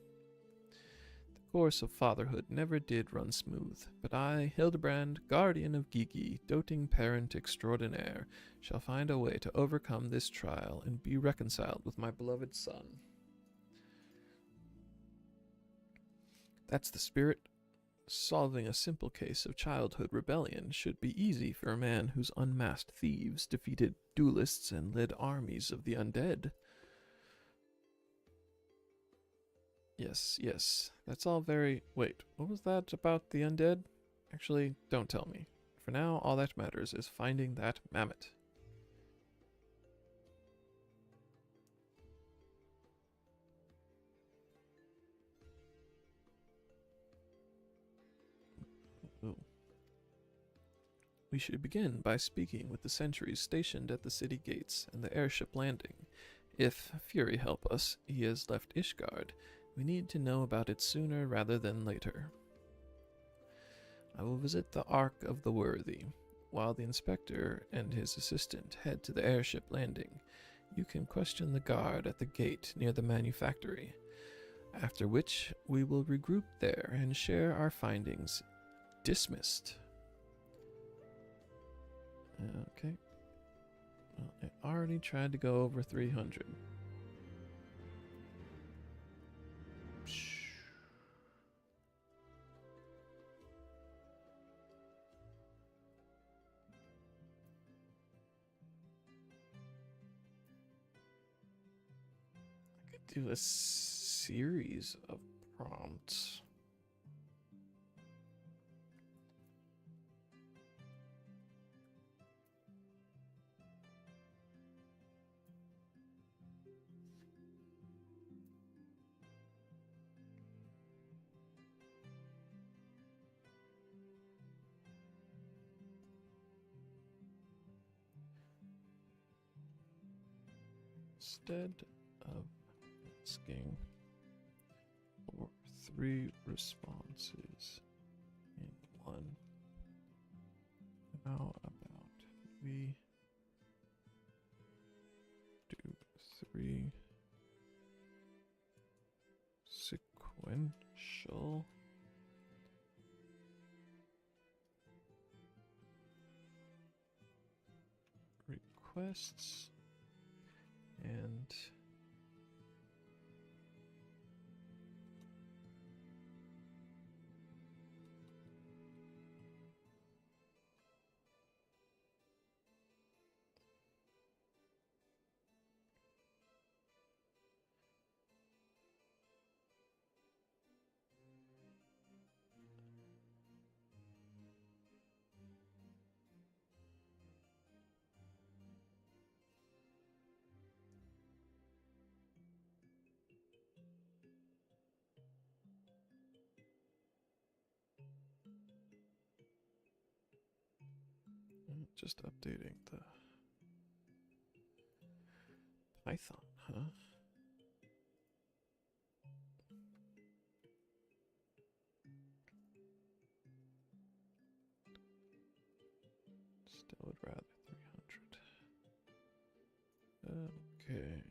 A: The course of fatherhood never did run smooth, but I, Hildebrand, guardian of Gigi, doting parent extraordinaire, shall find a way to overcome this trial and be reconciled with my beloved son. That's the spirit. Solving a simple case of childhood rebellion should be easy for a man whose unmasked thieves defeated duelists and led armies of the undead. Yes, that's all very... Wait, what was that about the undead? Actually, don't tell me. For now, all that matters is finding that mammoth. We should begin by speaking with the sentries stationed at the city gates and the airship landing. If Fury help us, he has left Ishgard. We need to know about it sooner rather than later. I will visit the Ark of the Worthy, while the inspector and his assistant head to the airship landing. You can question the guard at the gate near the manufactory, after which we will regroup there and share our findings. Dismissed. Okay. Well, I already tried to go over 300. I could do a series of prompts. instead of asking for 3 responses in one, how about we do 3 sequential requests and just updating the Python, huh? Still would rather 300. Okay.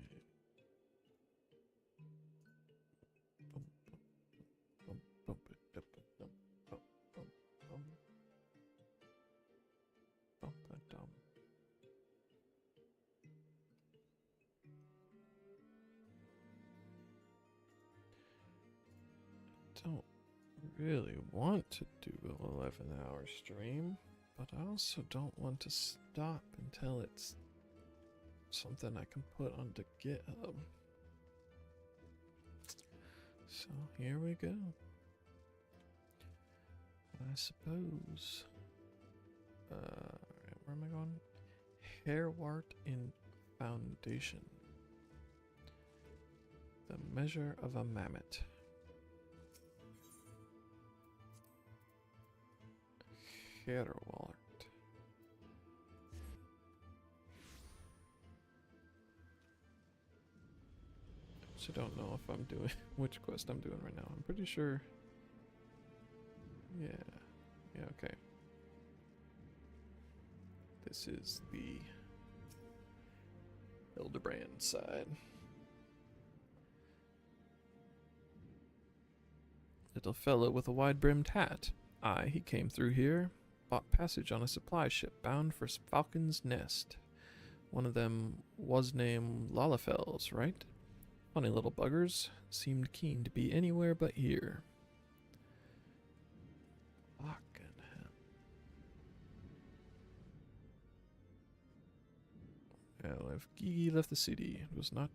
A: Don't really want to do an 11-hour stream, but I also don't want to stop until it's something I can put onto GitHub. So here we go. I suppose. Where am I going? Hairwart in Foundation. The Measure of a Mammoth. Hairwart. I don't know if I'm doing which quest I'm doing right now. I'm pretty sure. Yeah, okay. This is the Hildebrand side. Little fellow with a wide-brimmed hat. Aye, he came through here. Bought passage on a supply ship bound for Falcon's Nest. One of them was named Lalafels, right? Funny little buggers. Seemed keen to be anywhere but here. Fucking hell. Well, if Gigi left the city, it was not.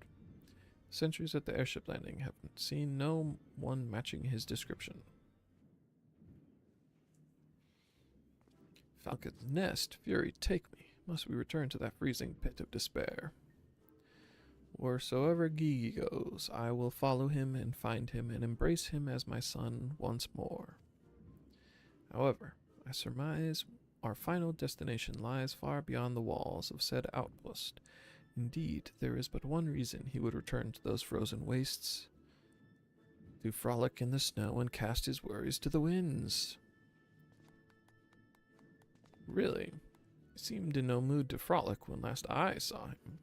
A: Sentries at the airship landing haven't seen no one matching his description. Falcon's Nest, fury take me. Must we return to that freezing pit of despair? Wheresoever Gigi goes, I will follow him and find him and embrace him as my son once more. However, I surmise our final destination lies far beyond the walls of said outpost. Indeed, there is but one reason he would return to those frozen wastes. To frolic in the snow and cast his worries to the winds. Really? He seemed in no mood to frolic when last I saw him.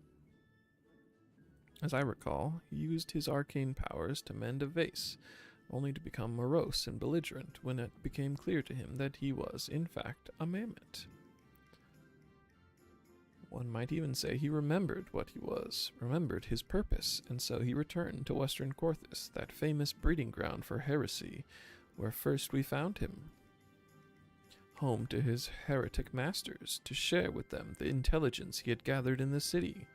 A: As I recall, he used his arcane powers to mend a vase, only to become morose and belligerent when it became clear to him that he was, in fact, a mammoth. One might even say he remembered what he was, remembered his purpose, and so he returned to Western Korthus, that famous breeding ground for heresy, where first we found him. Home to his heretic masters, to share with them the intelligence he had gathered in the city.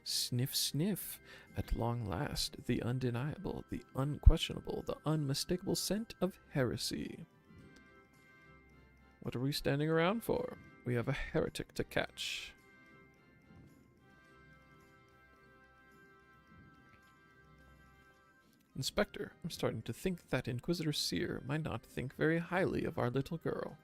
A: Sniff, sniff, at long last, the undeniable, the unquestionable, the unmistakable scent of heresy. What are we standing around for? We have a heretic to catch. Inspector, I'm starting to think that Inquisitor Seer might not think very highly of our little girl.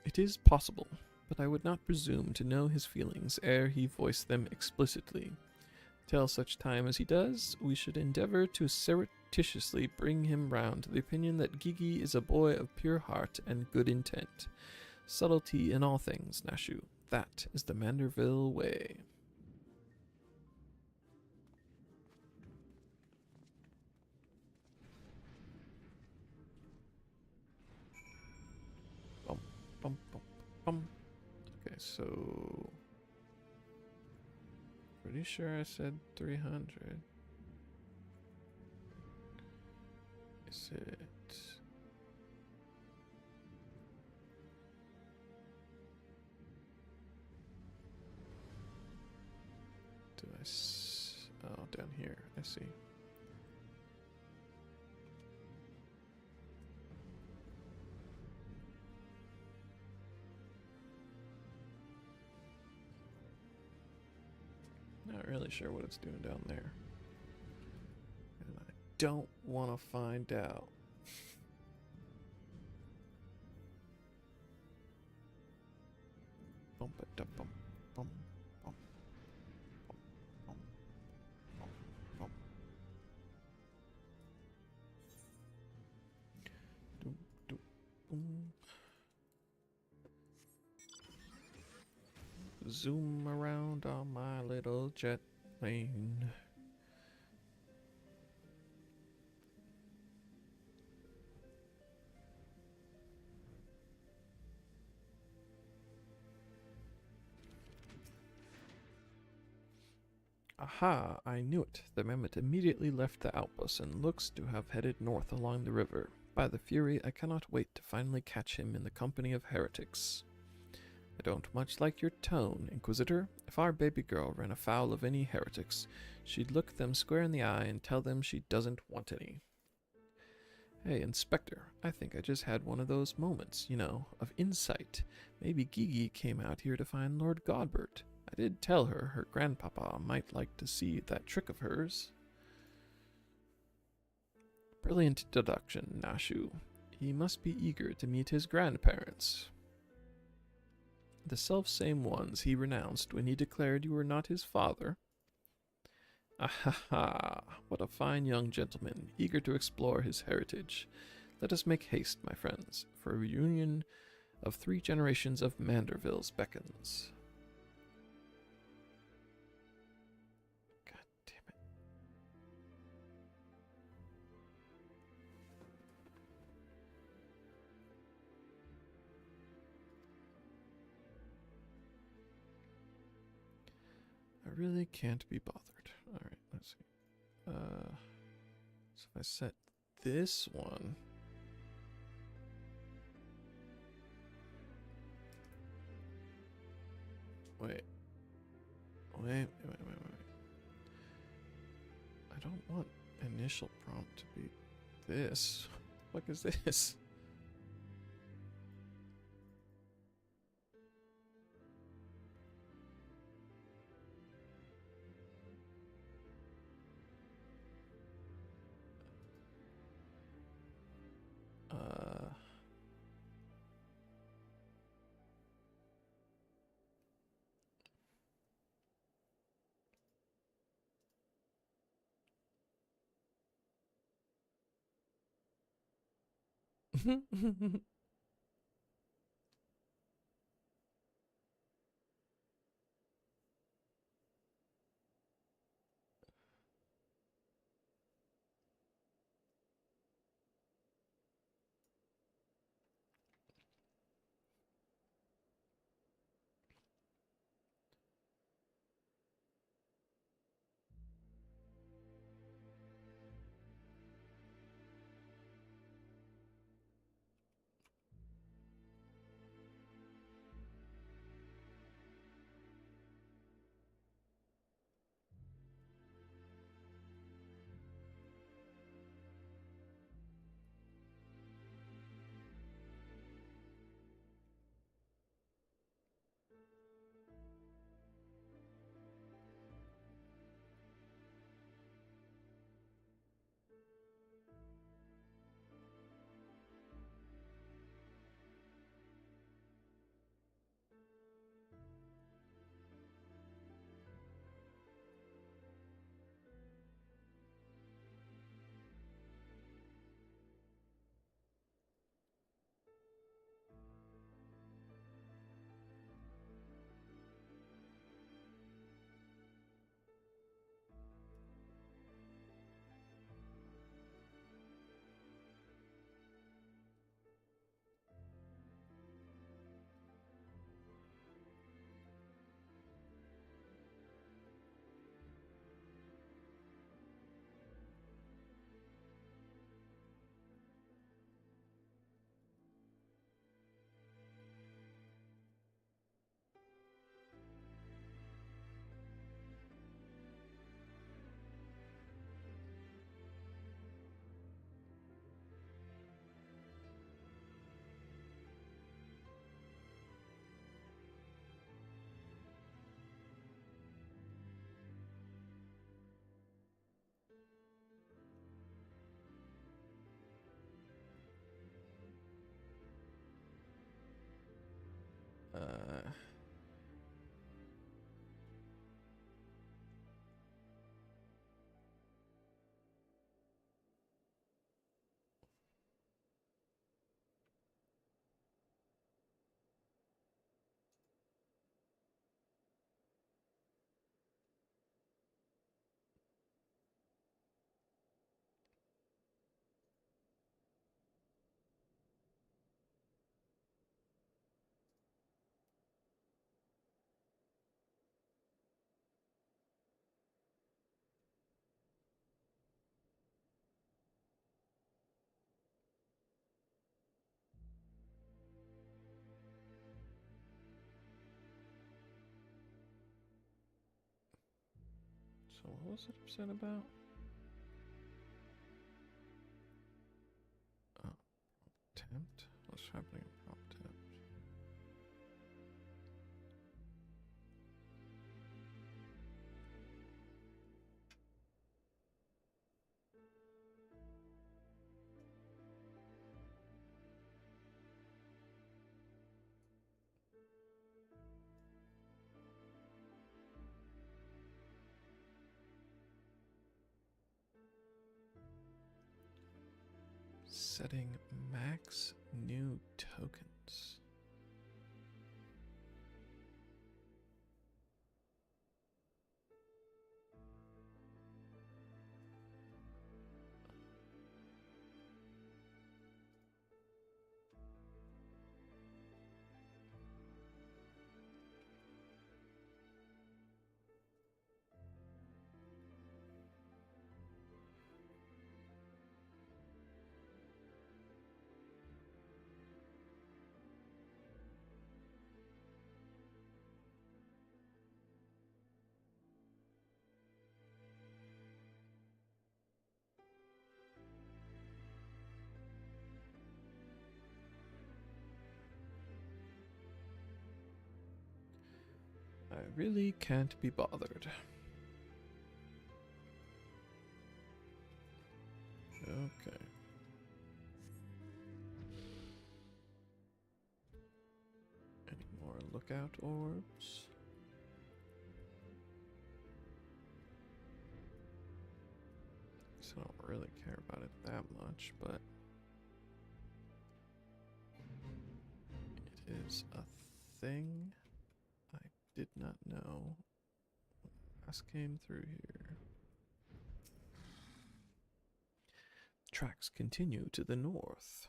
A: It is possible. but I would not presume to know his feelings ere he voiced them explicitly. Till such time as he does, we should endeavor to surreptitiously bring him round to the opinion that Gigi is a boy of pure heart and good intent. Subtlety in all things, Nashu. That is the Manderville way. Bum, bum, bum, bum. Okay, so... Pretty sure I said 300. Is it... Oh, down here. I see. Not really sure what it's doing down there. And I don't want to find out. Bump it, bump, bump, bump, bump, bump, bump, bump. Doom, doom, boom. Zoom around on my little jet plane. Aha, I knew it. The mammoth immediately left the outpost and looks to have headed north along the river. By the Fury, I cannot wait to finally catch him in the company of heretics. I don't much like your tone, Inquisitor. If our baby girl ran afoul of any heretics, she'd look them square in the eye and tell them she doesn't want any. Hey, Inspector, I think I just had one of those moments, you know, of insight. Maybe Gigi came out here to find Lord Godbert. I did tell her her grandpapa might like to see that trick of hers. Brilliant deduction, Nashu. He must be eager to meet his grandparents. The self-same ones he renounced when he declared you were not his father. Ahaha, what a fine young gentleman, eager to explore his heritage. Let us make haste, my friends, for a reunion of 3 generations of Mandervilles beckons. God damn it. I really can't be bothered. Alright, let's see. So if I set this one... Wait. I don't want initial prompt to be this. What the fuck is this? So what was it upset about? Oh, tempt? What's happening in prop tempt? Setting max new tokens. I really can't be bothered. Okay. Any more lookout orbs? So I don't really care about it that much, but it is a thing I did not know. Last came through here. Tracks continue to the north.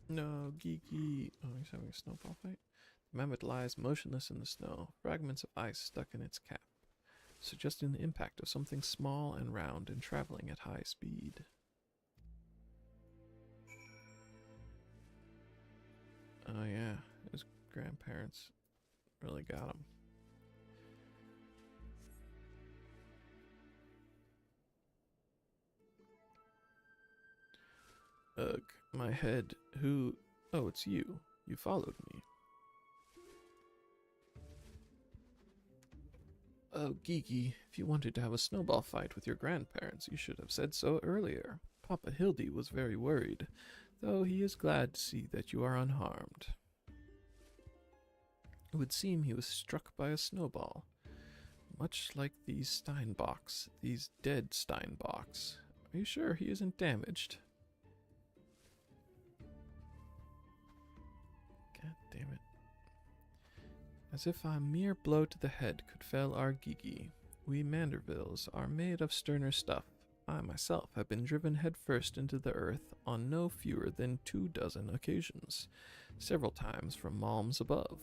A: No, Geeky. Oh, he's having a snowball fight. The mammoth lies motionless in the snow, fragments of ice stuck in its cap, suggesting the impact of something small and round and traveling at high speed. Oh yeah, his grandparents really got him. Ugh, my head. Who? Oh, it's you. You followed me. Oh, Geeky, if you wanted to have a snowball fight with your grandparents, you should have said so earlier. Papa Hildy was very worried, though he is glad to see that you are unharmed. It would seem he was struck by a snowball, much like these Steinbocks, these dead Steinbocks. Are you sure he isn't damaged? God damn it. As if a mere blow to the head could fell our Geeky. We Mandervilles are made of sterner stuff. I myself have been driven headfirst into the earth on no fewer than 24 occasions, several times from malms above,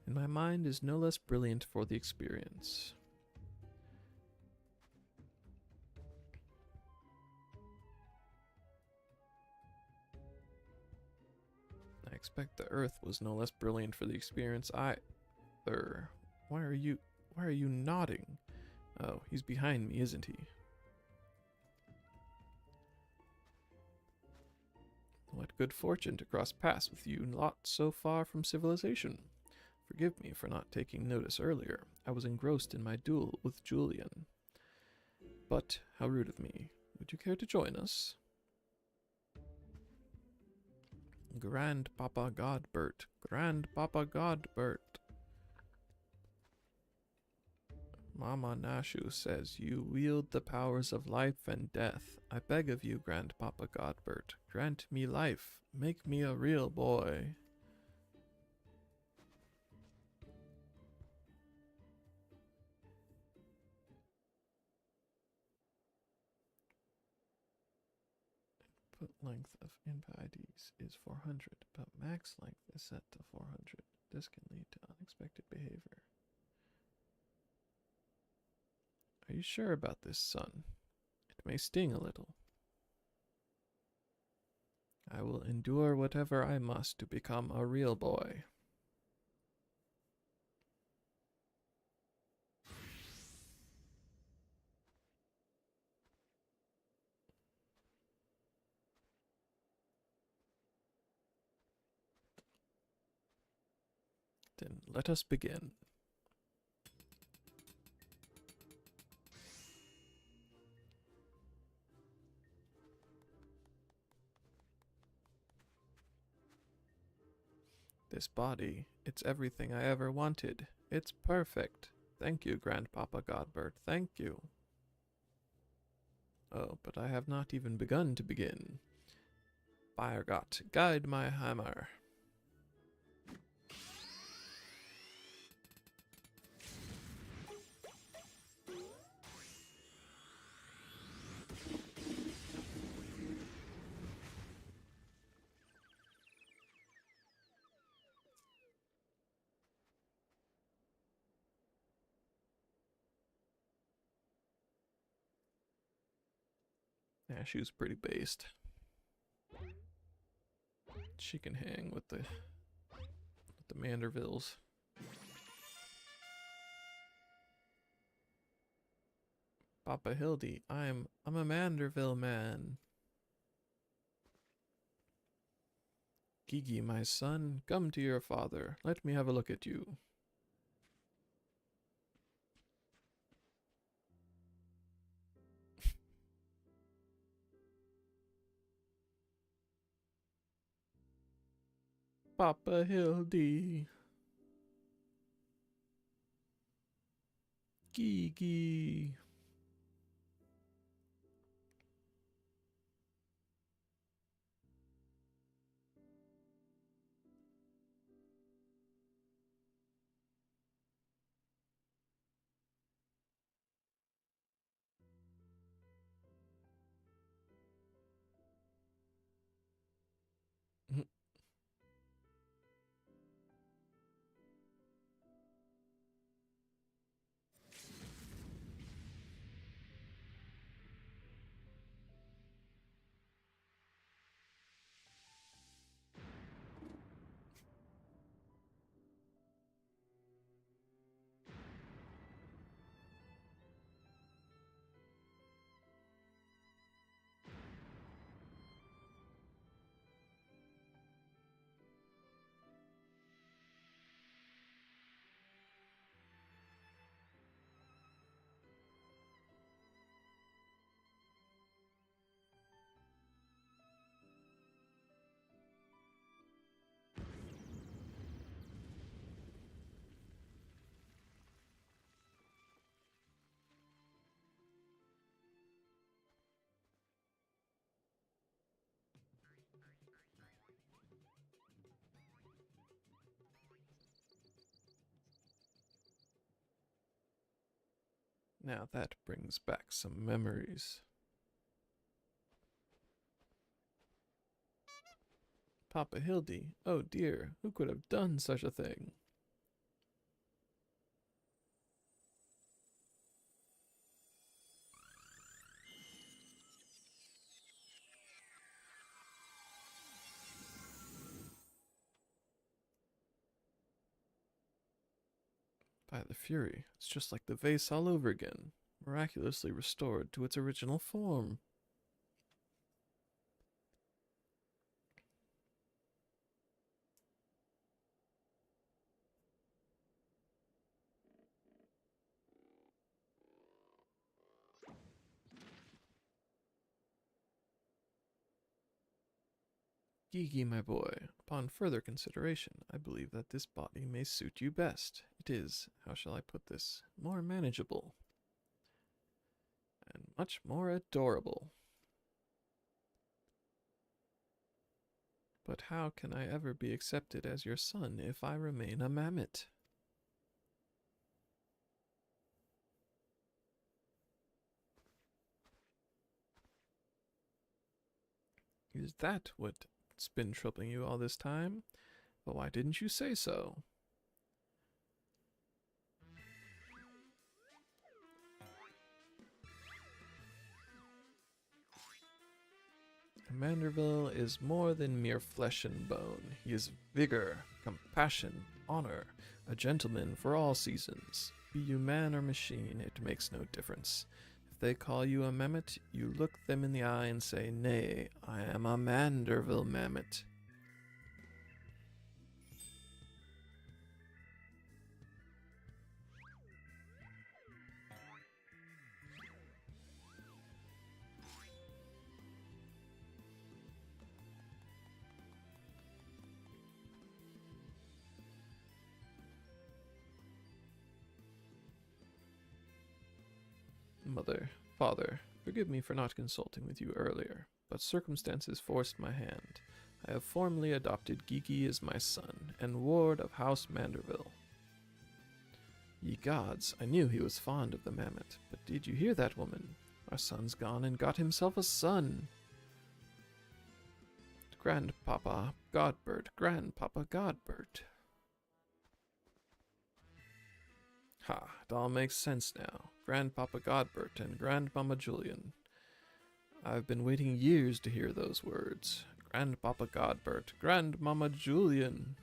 A: and my mind is no less brilliant for the experience. I expect the earth was no less brilliant for the experience either. Why are you nodding? Oh, he's behind me, isn't he? What good fortune to cross paths with you lot so far from civilization. Forgive me for not taking notice earlier. I was engrossed in my duel with Julian. But how rude of me. Would you care to join us? Grandpapa Godbert. Grandpapa Godbert. Mama Nashu says you wield the powers of life and death. I beg of you, Grandpapa Godbert, grant me life. Make me a real boy. Input length of input IDs is 400, but max length is set to 400. This can lead to unexpected behavior. Are you sure about this, son? It may sting a little. I will endure whatever I must to become a real boy. Then let us begin. This body, it's everything I ever wanted. It's perfect. Thank you, Grandpapa Godbert, thank you. Oh, but I have not even begun to begin. Fire Gott, guide my hammer. Yeah, she was pretty based. She can hang with the Mandervilles. Papa Hildy, I'm a Manderville man. Gigi, my son, come to your father. Let me have a look at you. Papa Hildy. Gigi. Now that brings back some memories. Papa Hildy, oh dear, who could have done such a thing? By the Fury, it's just like the vase all over again, miraculously restored to its original form. Gigi, my boy, upon further consideration, I believe that this body may suit you best. It is, how shall I put this, more manageable, and much more adorable. But how can I ever be accepted as your son if I remain a mammoth? Is that what's been troubling you all this time? But why didn't you say so? Manderville is more than mere flesh and bone. He is vigor, compassion, honor, a gentleman for all seasons. Be you man or machine, it makes no difference. If they call you a mammoth, you look them in the eye and say, "Nay, I am a Manderville mammoth." Mother, father, forgive me for not consulting with you earlier, but circumstances forced my hand. I have formally adopted Geeky as my son, and ward of House Manderville. Ye gods, I knew he was fond of the mammoth, but did you hear that woman? Our son's gone and got himself a son. Grandpapa Godbert, Grandpapa Godbert. Ha, it all makes sense now. Grandpapa Godbert and Grandmama Julian. I've been waiting years to hear those words. Grandpapa Godbert, Grandmama Julian.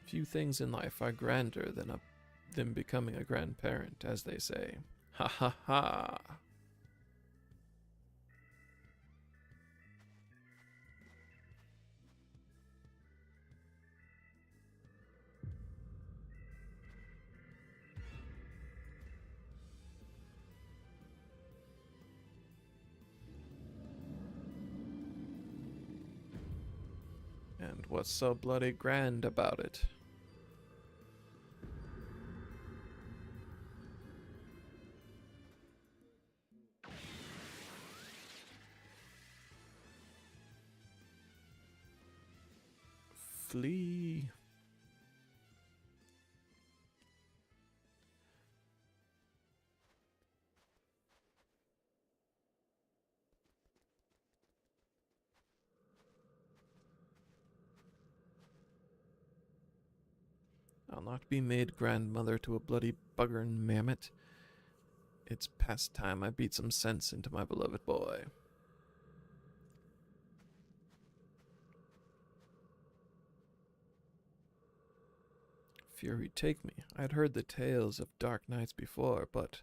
A: Few things in life are grander than becoming a grandparent, as they say. Ha ha ha! And what's so bloody grand about it? Flee. I'll not be made grandmother to a bloody buggern mammoth. It's past time I beat some sense into my beloved boy. Fury take me. I had heard the tales of dark nights before, but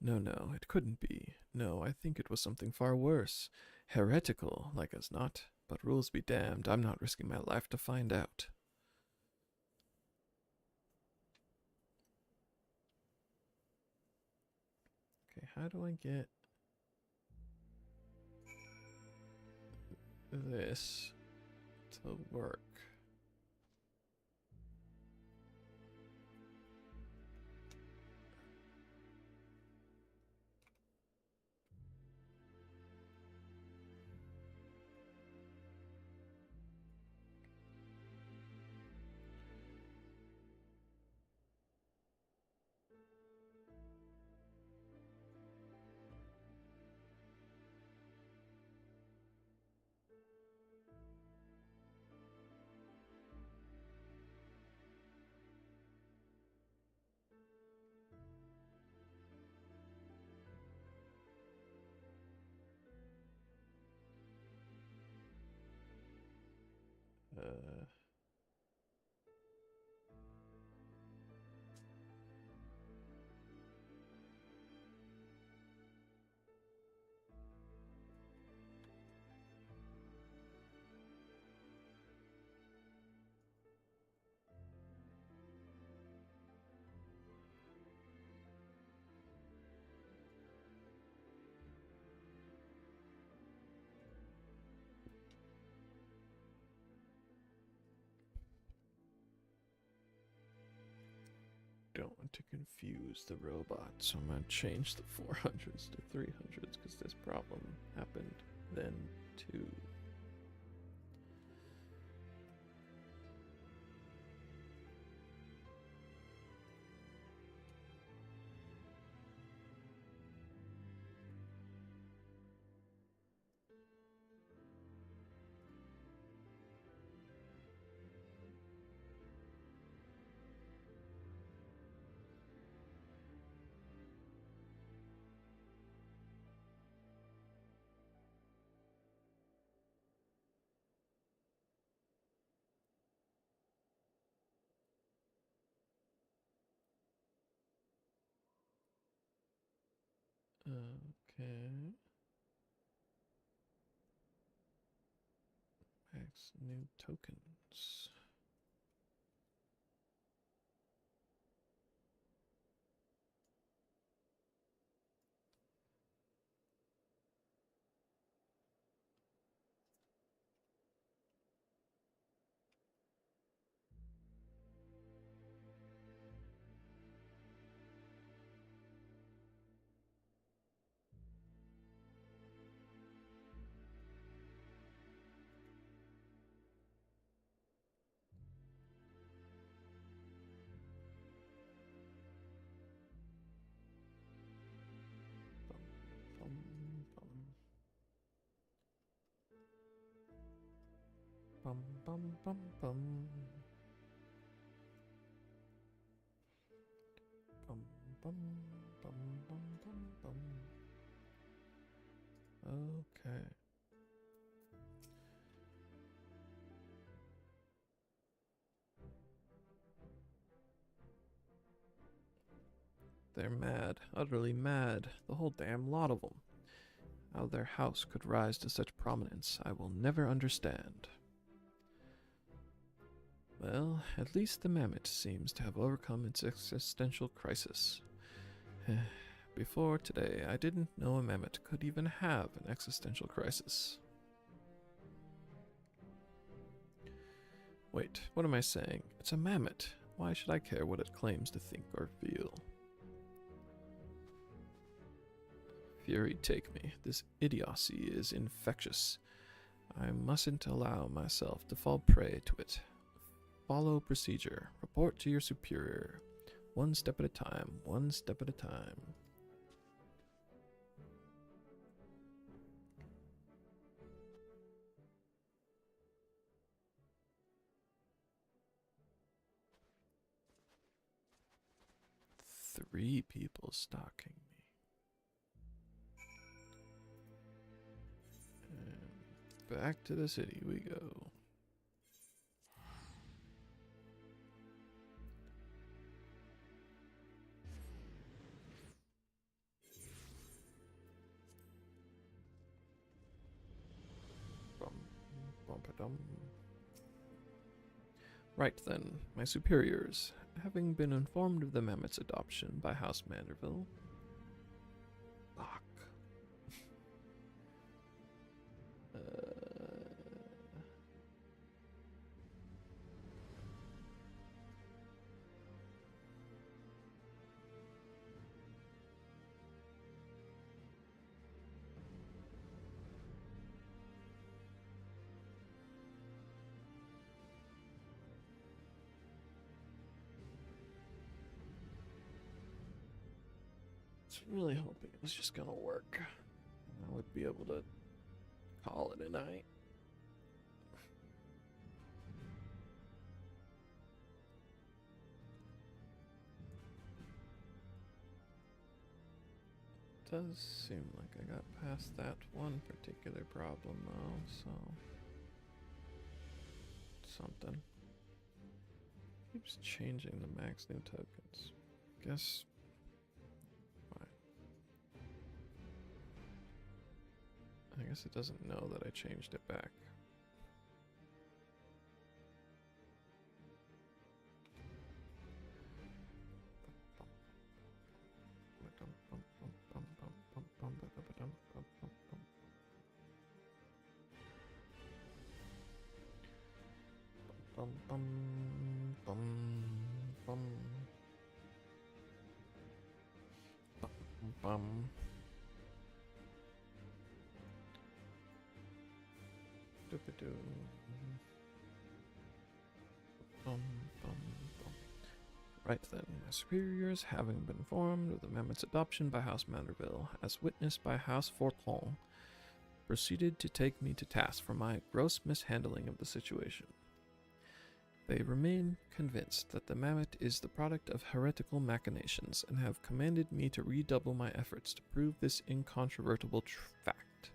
A: no, it couldn't be. No, I think it was something far worse. Heretical, like as not. But rules be damned, I'm not risking my life to find out. Okay, how do I get this to work? Don't want to confuse the robot, so I'm going to change the 400s to 300s because this problem happened then too. Okay. Max new tokens. Bum bum bum bum. Bum bum bum bum bum bum. Okay. They're mad, utterly mad, the whole damn lot of them. How their house could rise to such prominence, I will never understand. Well, at least the mammoth seems to have overcome its existential crisis. Before today, I didn't know a mammoth could even have an existential crisis. Wait, what am I saying? It's a mammoth. Why should I care what it claims to think or feel? Fury take me. This idiocy is infectious. I mustn't allow myself to fall prey to it. Follow procedure. Report to your superior. One step at a time. One step at a time. Three people stalking me. And back to the city we go. Right then, my superiors, having been informed of the mammoth's adoption by House Manderville. Fuck. I was really hoping it was just gonna work. I would be able to call it a night. Does seem like I got past that one particular problem though, so something. Keeps changing the max new tokens. Guess I guess it doesn't know that I changed it back. Right then, my superiors, having been informed of the mammoth's adoption by House Manderville, as witnessed by House Forton, proceeded to take me to task for my gross mishandling of the situation. They remain convinced that the mammoth is the product of heretical machinations and have commanded me to redouble my efforts to prove this incontrovertible fact.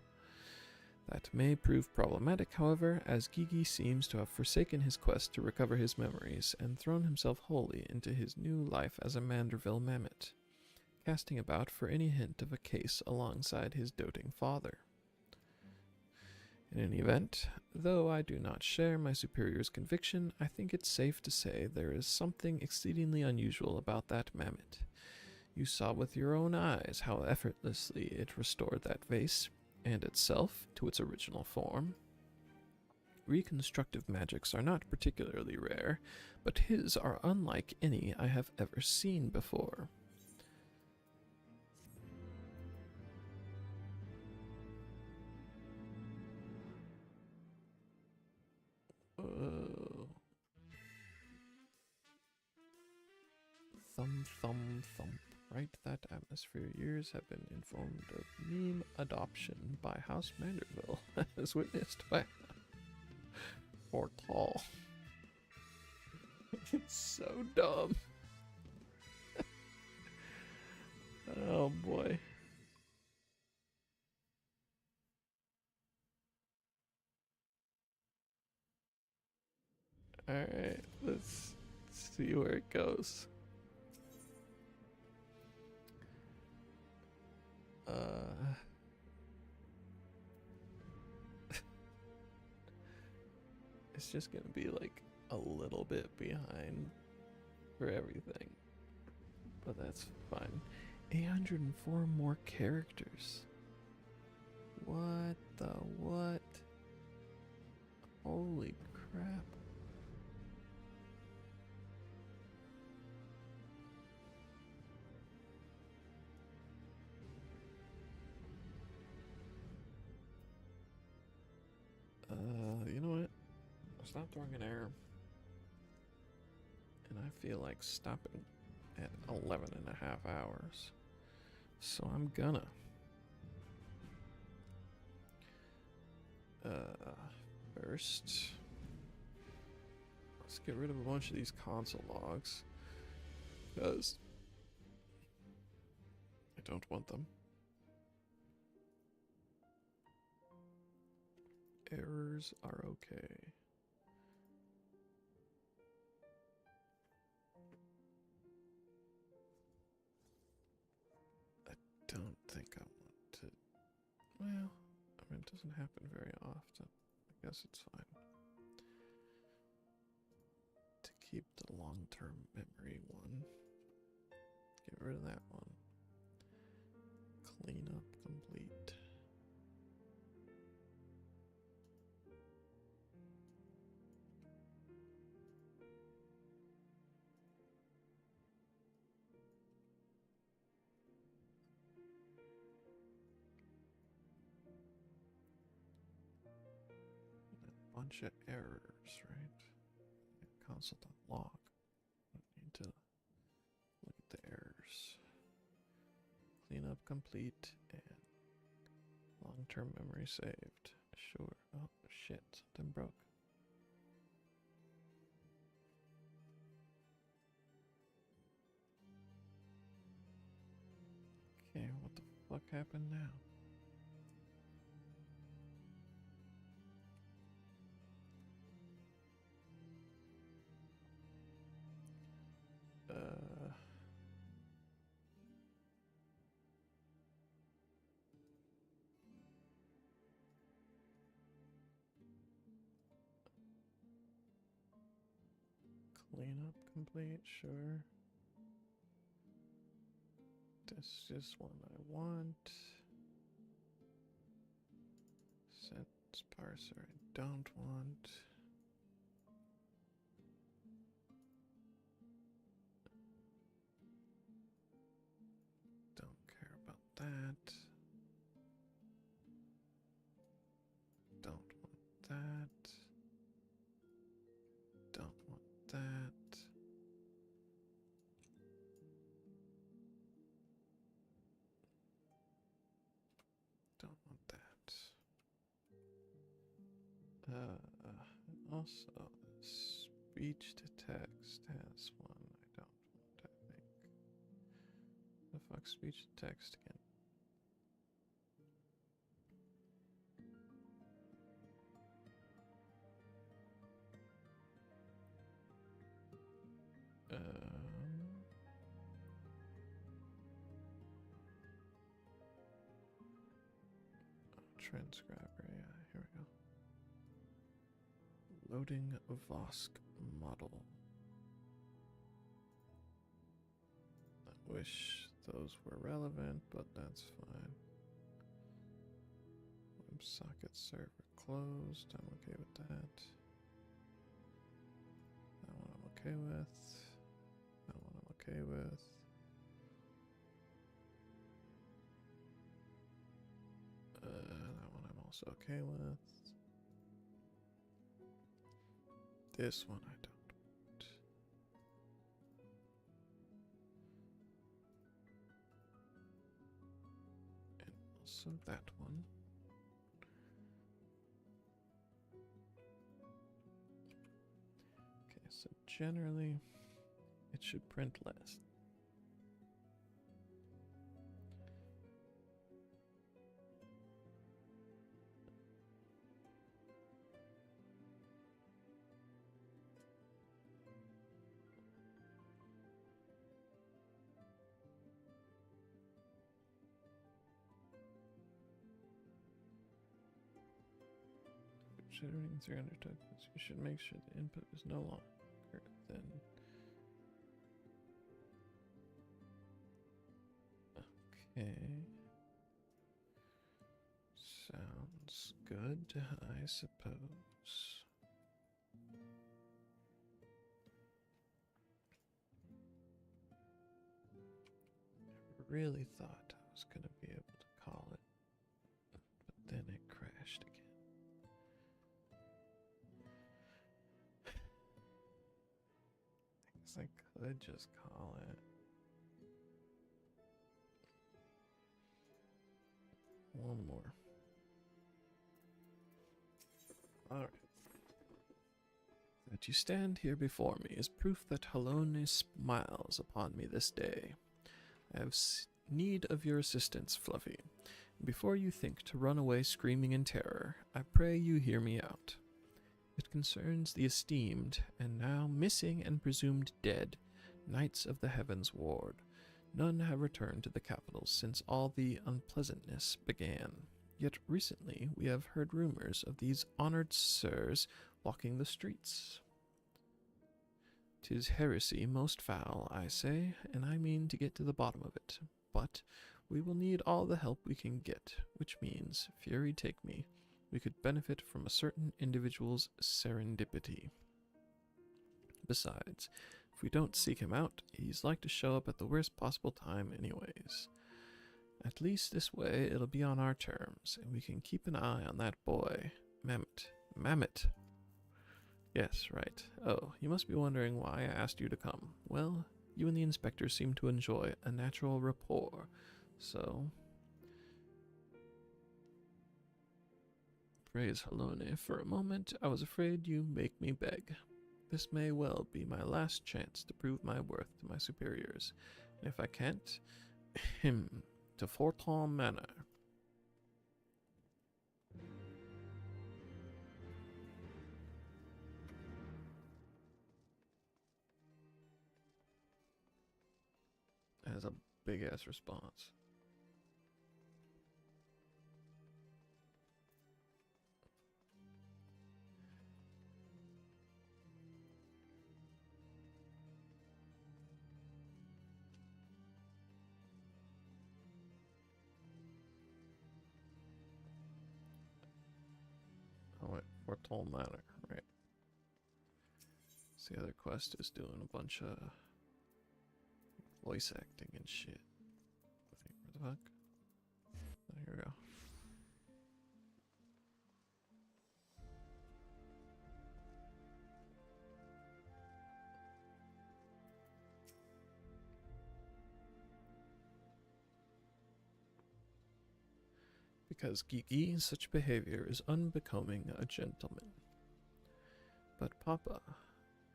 A: That may prove problematic, however, as Gigi seems to have forsaken his quest to recover his memories and thrown himself wholly into his new life as a Manderville mammoth. casting about for any hint of a case alongside his doting father. In any event, though I do not share my superior's conviction, I think it's safe to say there is something exceedingly unusual about that mammoth. You saw with your own eyes how effortlessly it restored that vase, and itself, to its original form. Reconstructive magics are not particularly rare, but his are unlike any I have ever seen before. Thump, thump, thump. Right, that atmosphere years have been informed of meme adoption by House Manderville, as witnessed by Portal. It's so dumb. Oh boy. Alright, let's see where it goes. It's just gonna be like a little bit behind for everything, but that's fine. 804 more characters. What the what? Holy crap. You know what? Stop throwing an error. And I feel like stopping at 11 and a half hours. So I'm gonna. First, let's get rid of a bunch of these console logs, because I don't want them. Errors are okay. I don't think I want to. Well, I mean, it doesn't happen very often. I guess it's fine. To keep the long-term memory one. Get rid of that one. Clean up complete. Bunch of errors, right? Console.log. Need to look at the errors. Clean up complete and long-term memory saved. Sure. Oh shit, something broke. Okay, what the fuck happened now? Clean up complete, sure. This is one I want. Set parser I don't want. Don't care about that. Don't want that. Don't want that. Don't want that. Also, speech to text has one I don't want, I think. The fuck, speech to text again? transcriber, yeah, here we go. Loading Vosk model. I wish those were relevant, but that's fine. WebSocket server closed, I'm okay with that. That one I'm okay with. That one I'm okay with. That one I'm also okay with. This one I don't want. And also that one. Okay, so generally it should print less. Generating 300 tokens, you should make sure the input is no longer than. Okay. Sounds good, I suppose. I really thought I was going to be able to call it, but then it crashed again. I could just call it. One more. Alright. That you stand here before me is proof that Halone smiles upon me this day. I have need of your assistance, Fluffy. Before you think to run away screaming in terror, I pray you hear me out. It concerns the esteemed, and now missing and presumed dead, Knights of the Heavens Ward. None have returned to the capital since all the unpleasantness began. Yet recently we have heard rumors of these honored sirs walking the streets. 'Tis heresy most foul, I say, and I mean to get to the bottom of it. But we will need all the help we can get, which means, Fury take me, we could benefit from a certain individual's serendipity. Besides, if we don't seek him out, he's like to show up at the worst possible time anyways. At least this way it'll be on our terms, and we can keep an eye on that boy, Mammoth. Yes, right. Oh, you must be wondering why I asked you to come. Well, you and the inspector seem to enjoy a natural rapport, so... Praise Halone, for a moment I was afraid you make me beg. This may well be my last chance to prove my worth to my superiors, and if I can't, to Forton Manor. That is a big-ass response. Forton Manor, right. So the other quest is doing a bunch of voice acting and shit. I think, where the fuck? Oh, here we go. Because Gigi, such behavior is unbecoming a gentleman. But Papa,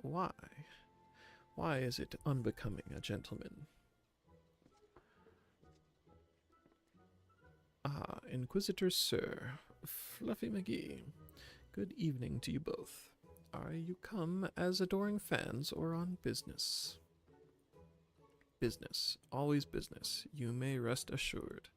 A: why? Why is it unbecoming a gentleman? Ah, Inquisitor Sir, Fluffy McGee, good evening to you both. Are you come as adoring fans or on business? Business, always business, you may rest assured.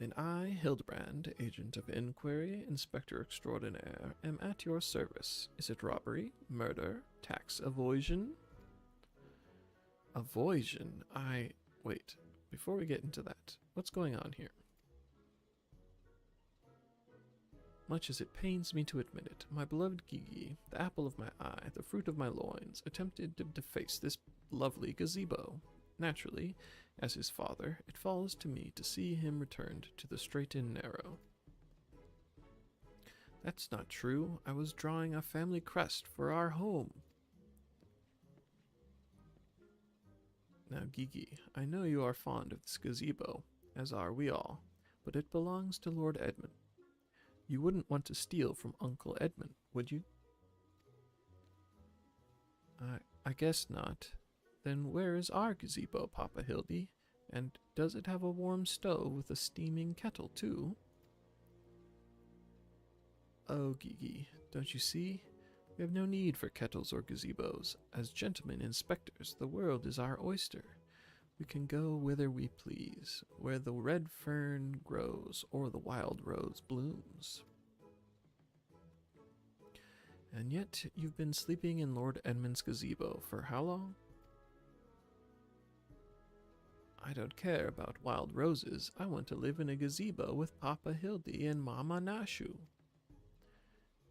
A: And I, Hildebrand, agent of inquiry, inspector extraordinaire, am at your service. Is it robbery, murder, tax evasion? Evasion? Wait, before we get into that, what's going on here? Much as it pains me to admit it, my beloved Gigi, the apple of my eye, the fruit of my loins, attempted to deface this lovely gazebo. Naturally, as his father, it falls to me to see him returned to the straight and narrow. That's not true. I was drawing a family crest for our home. Now, Gigi, I know you are fond of this gazebo, as are we all, but it belongs to Lord Edmund. You wouldn't want to steal from Uncle Edmund, would you? I guess not. Then where is our gazebo, Papa Hildy? And does it have a warm stove with a steaming kettle, too? Oh, Gigi, don't you see? We have no need for kettles or gazebos. As gentlemen inspectors, the world is our oyster. We can go whither we please, where the red fern grows or the wild rose blooms. And yet you've been sleeping in Lord Edmund's gazebo for how long? I don't care about wild roses. I want to live in a gazebo with Papa Hildy and Mama Nashu.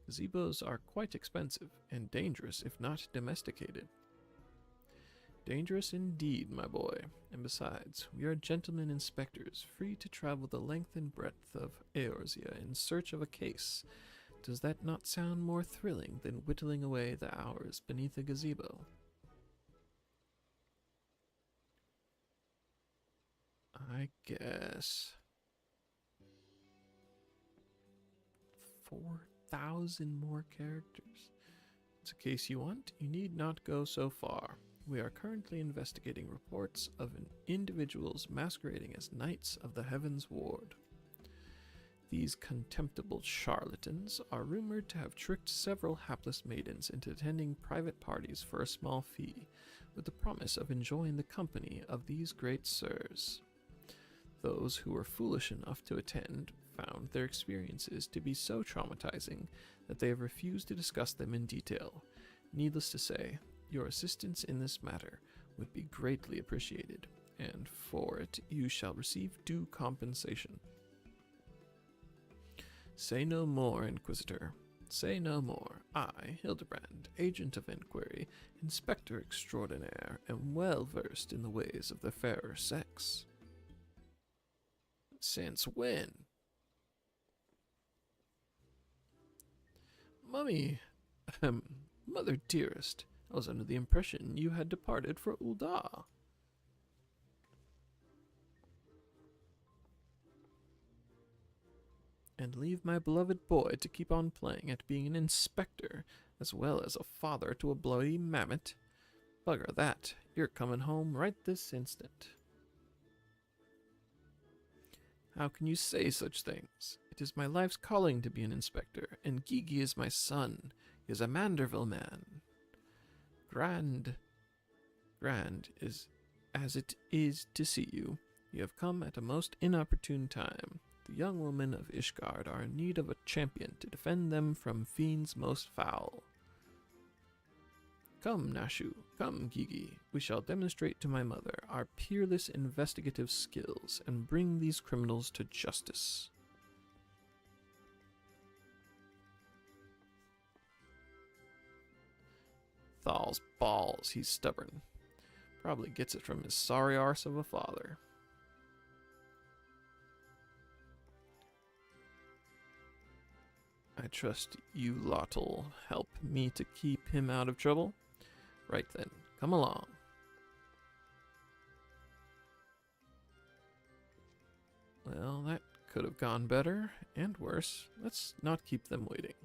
A: Gazebos are quite expensive and dangerous if not domesticated. Dangerous indeed, my boy. And besides, we are gentlemen inspectors, free to travel the length and breadth of Eorzea in search of a case. Does that not sound more thrilling than whittling away the hours beneath a gazebo? I guess 4,000 more characters. It's a case you want. You need not go so far. We are currently investigating reports of individuals masquerading as Knights of the Heavens Ward. These contemptible charlatans are rumored to have tricked several hapless maidens into attending private parties for a small fee, with the promise of enjoying the company of these great sirs. Those who were foolish enough to attend found their experiences to be so traumatizing that they have refused to discuss them in detail. Needless to say, your assistance in this matter would be greatly appreciated, and for it you shall receive due compensation. Say no more, Inquisitor. Say no more. I, Hildebrand, agent of inquiry, inspector extraordinaire, am well versed in the ways of the fairer sex. Since when? Mummy, Mother dearest, I was under the impression you had departed for Ul'dah. And leave my beloved boy to keep on playing at being an inspector, as well as a father to a bloody mammoth? Bugger that, you're coming home right this instant. How can you say such things? It is my life's calling to be an inspector, and Gigi is my son. He is a Manderville man. Grand is as it is to see you. You have come at a most inopportune time. The young women of Ishgard are in need of a champion to defend them from fiends most foul. Come, Nashu, come, Gigi. We shall demonstrate to my mother our peerless investigative skills and bring these criminals to justice. Thal's balls, he's stubborn. Probably gets it from his sorry arse of a father. I trust you lot'll help me to keep him out of trouble. Right then, come along. Well, that could have gone better, and worse. Let's not keep them waiting.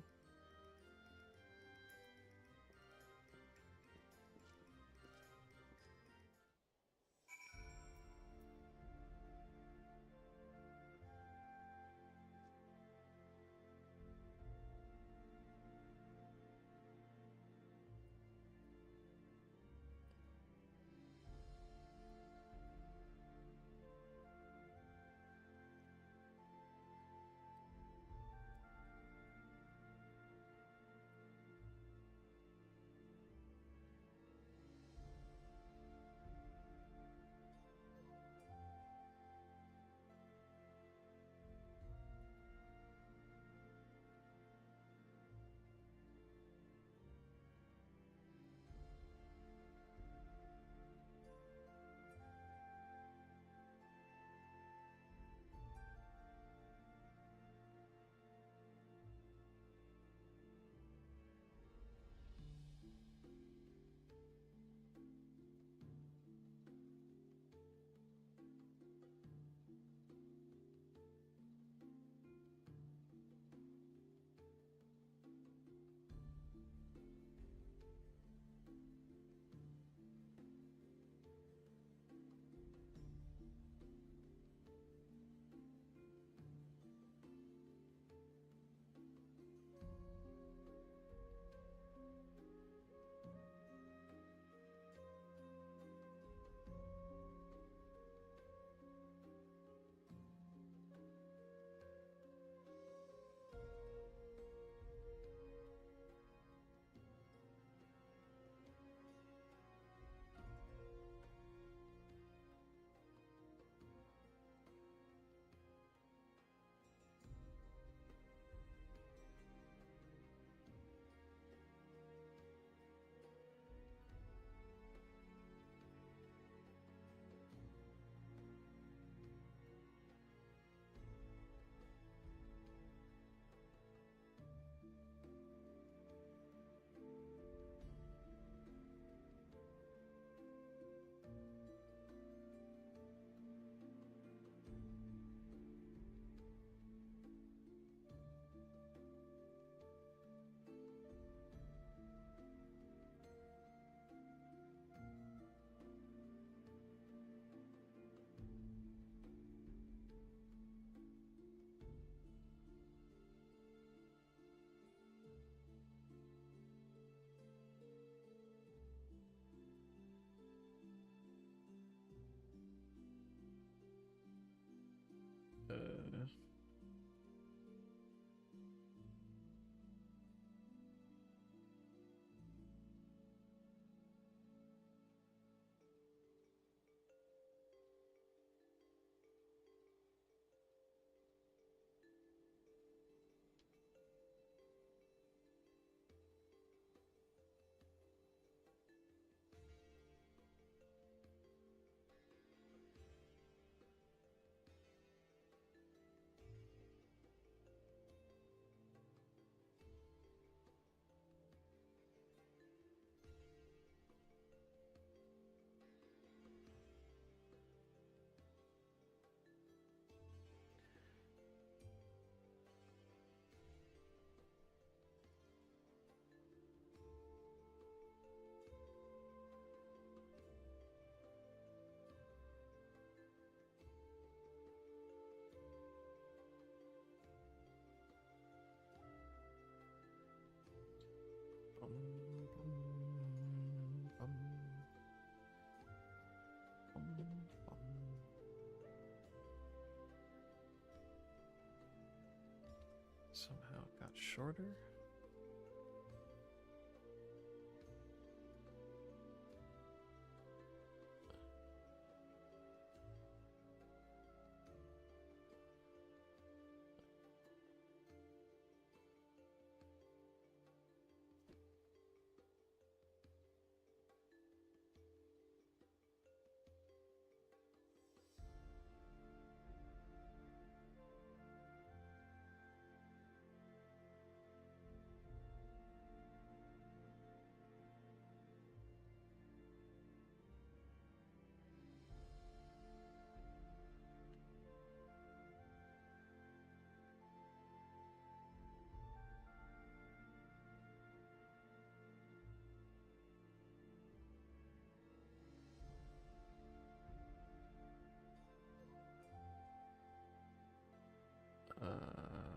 A: shorter?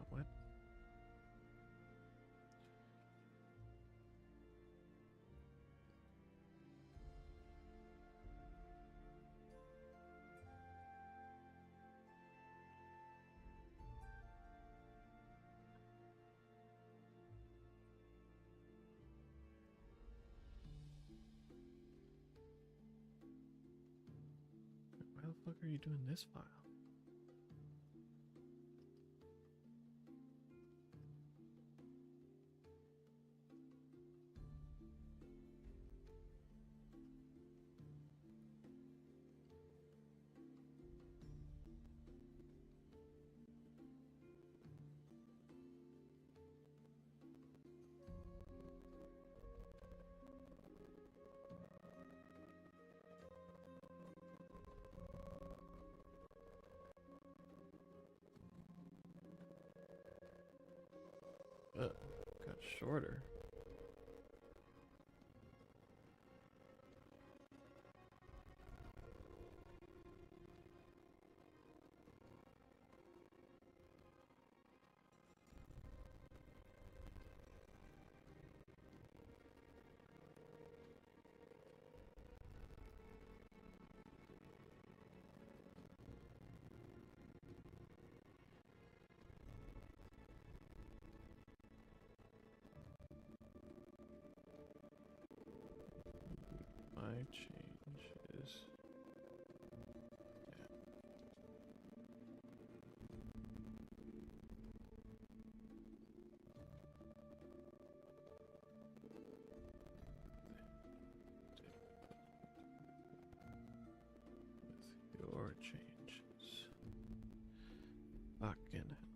A: What? Why the fuck are you doing this file? Got shorter. My change is with your changes. Fucking hell.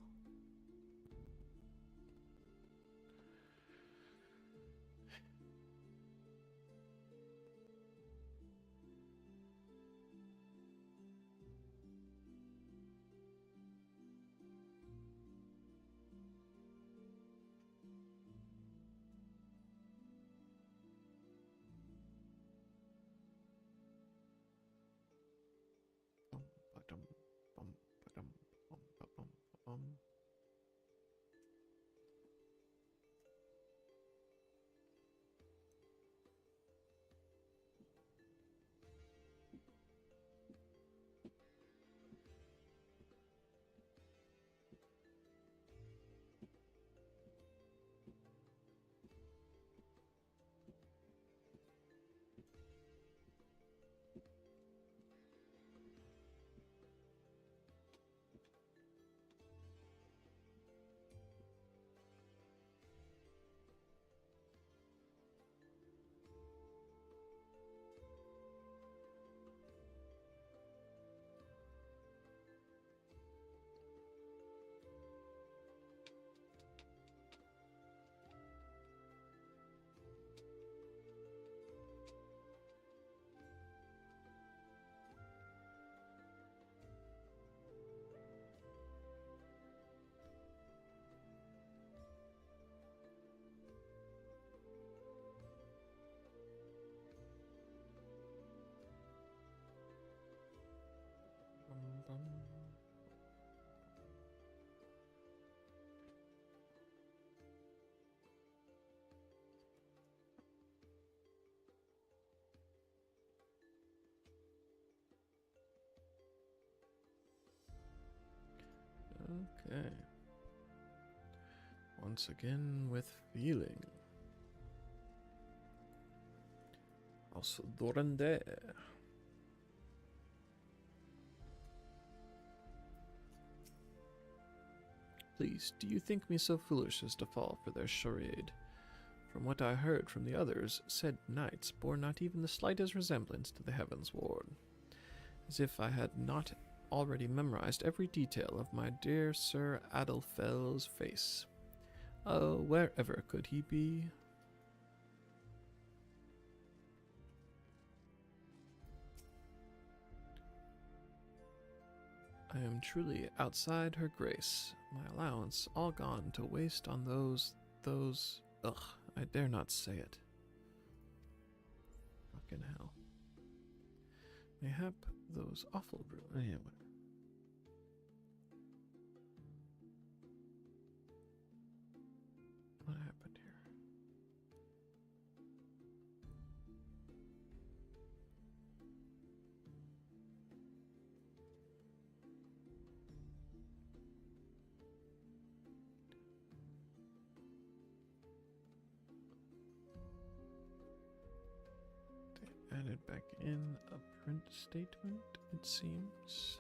A: Okay. Once again with feeling. Also Dorande. Please, do you think me so foolish as to fall for their charade? From what I heard from the others, said knights bore not even the slightest resemblance to the Heavens Ward. As if I had not already memorized every detail of my dear Sir Adelfel's face. Oh, wherever could he be? I am truly outside her grace, my allowance all gone to waste on those, ugh, I dare not say it. Fucking hell. Mayhap those awful anyway. What happened here? They added back in a print statement, it seems.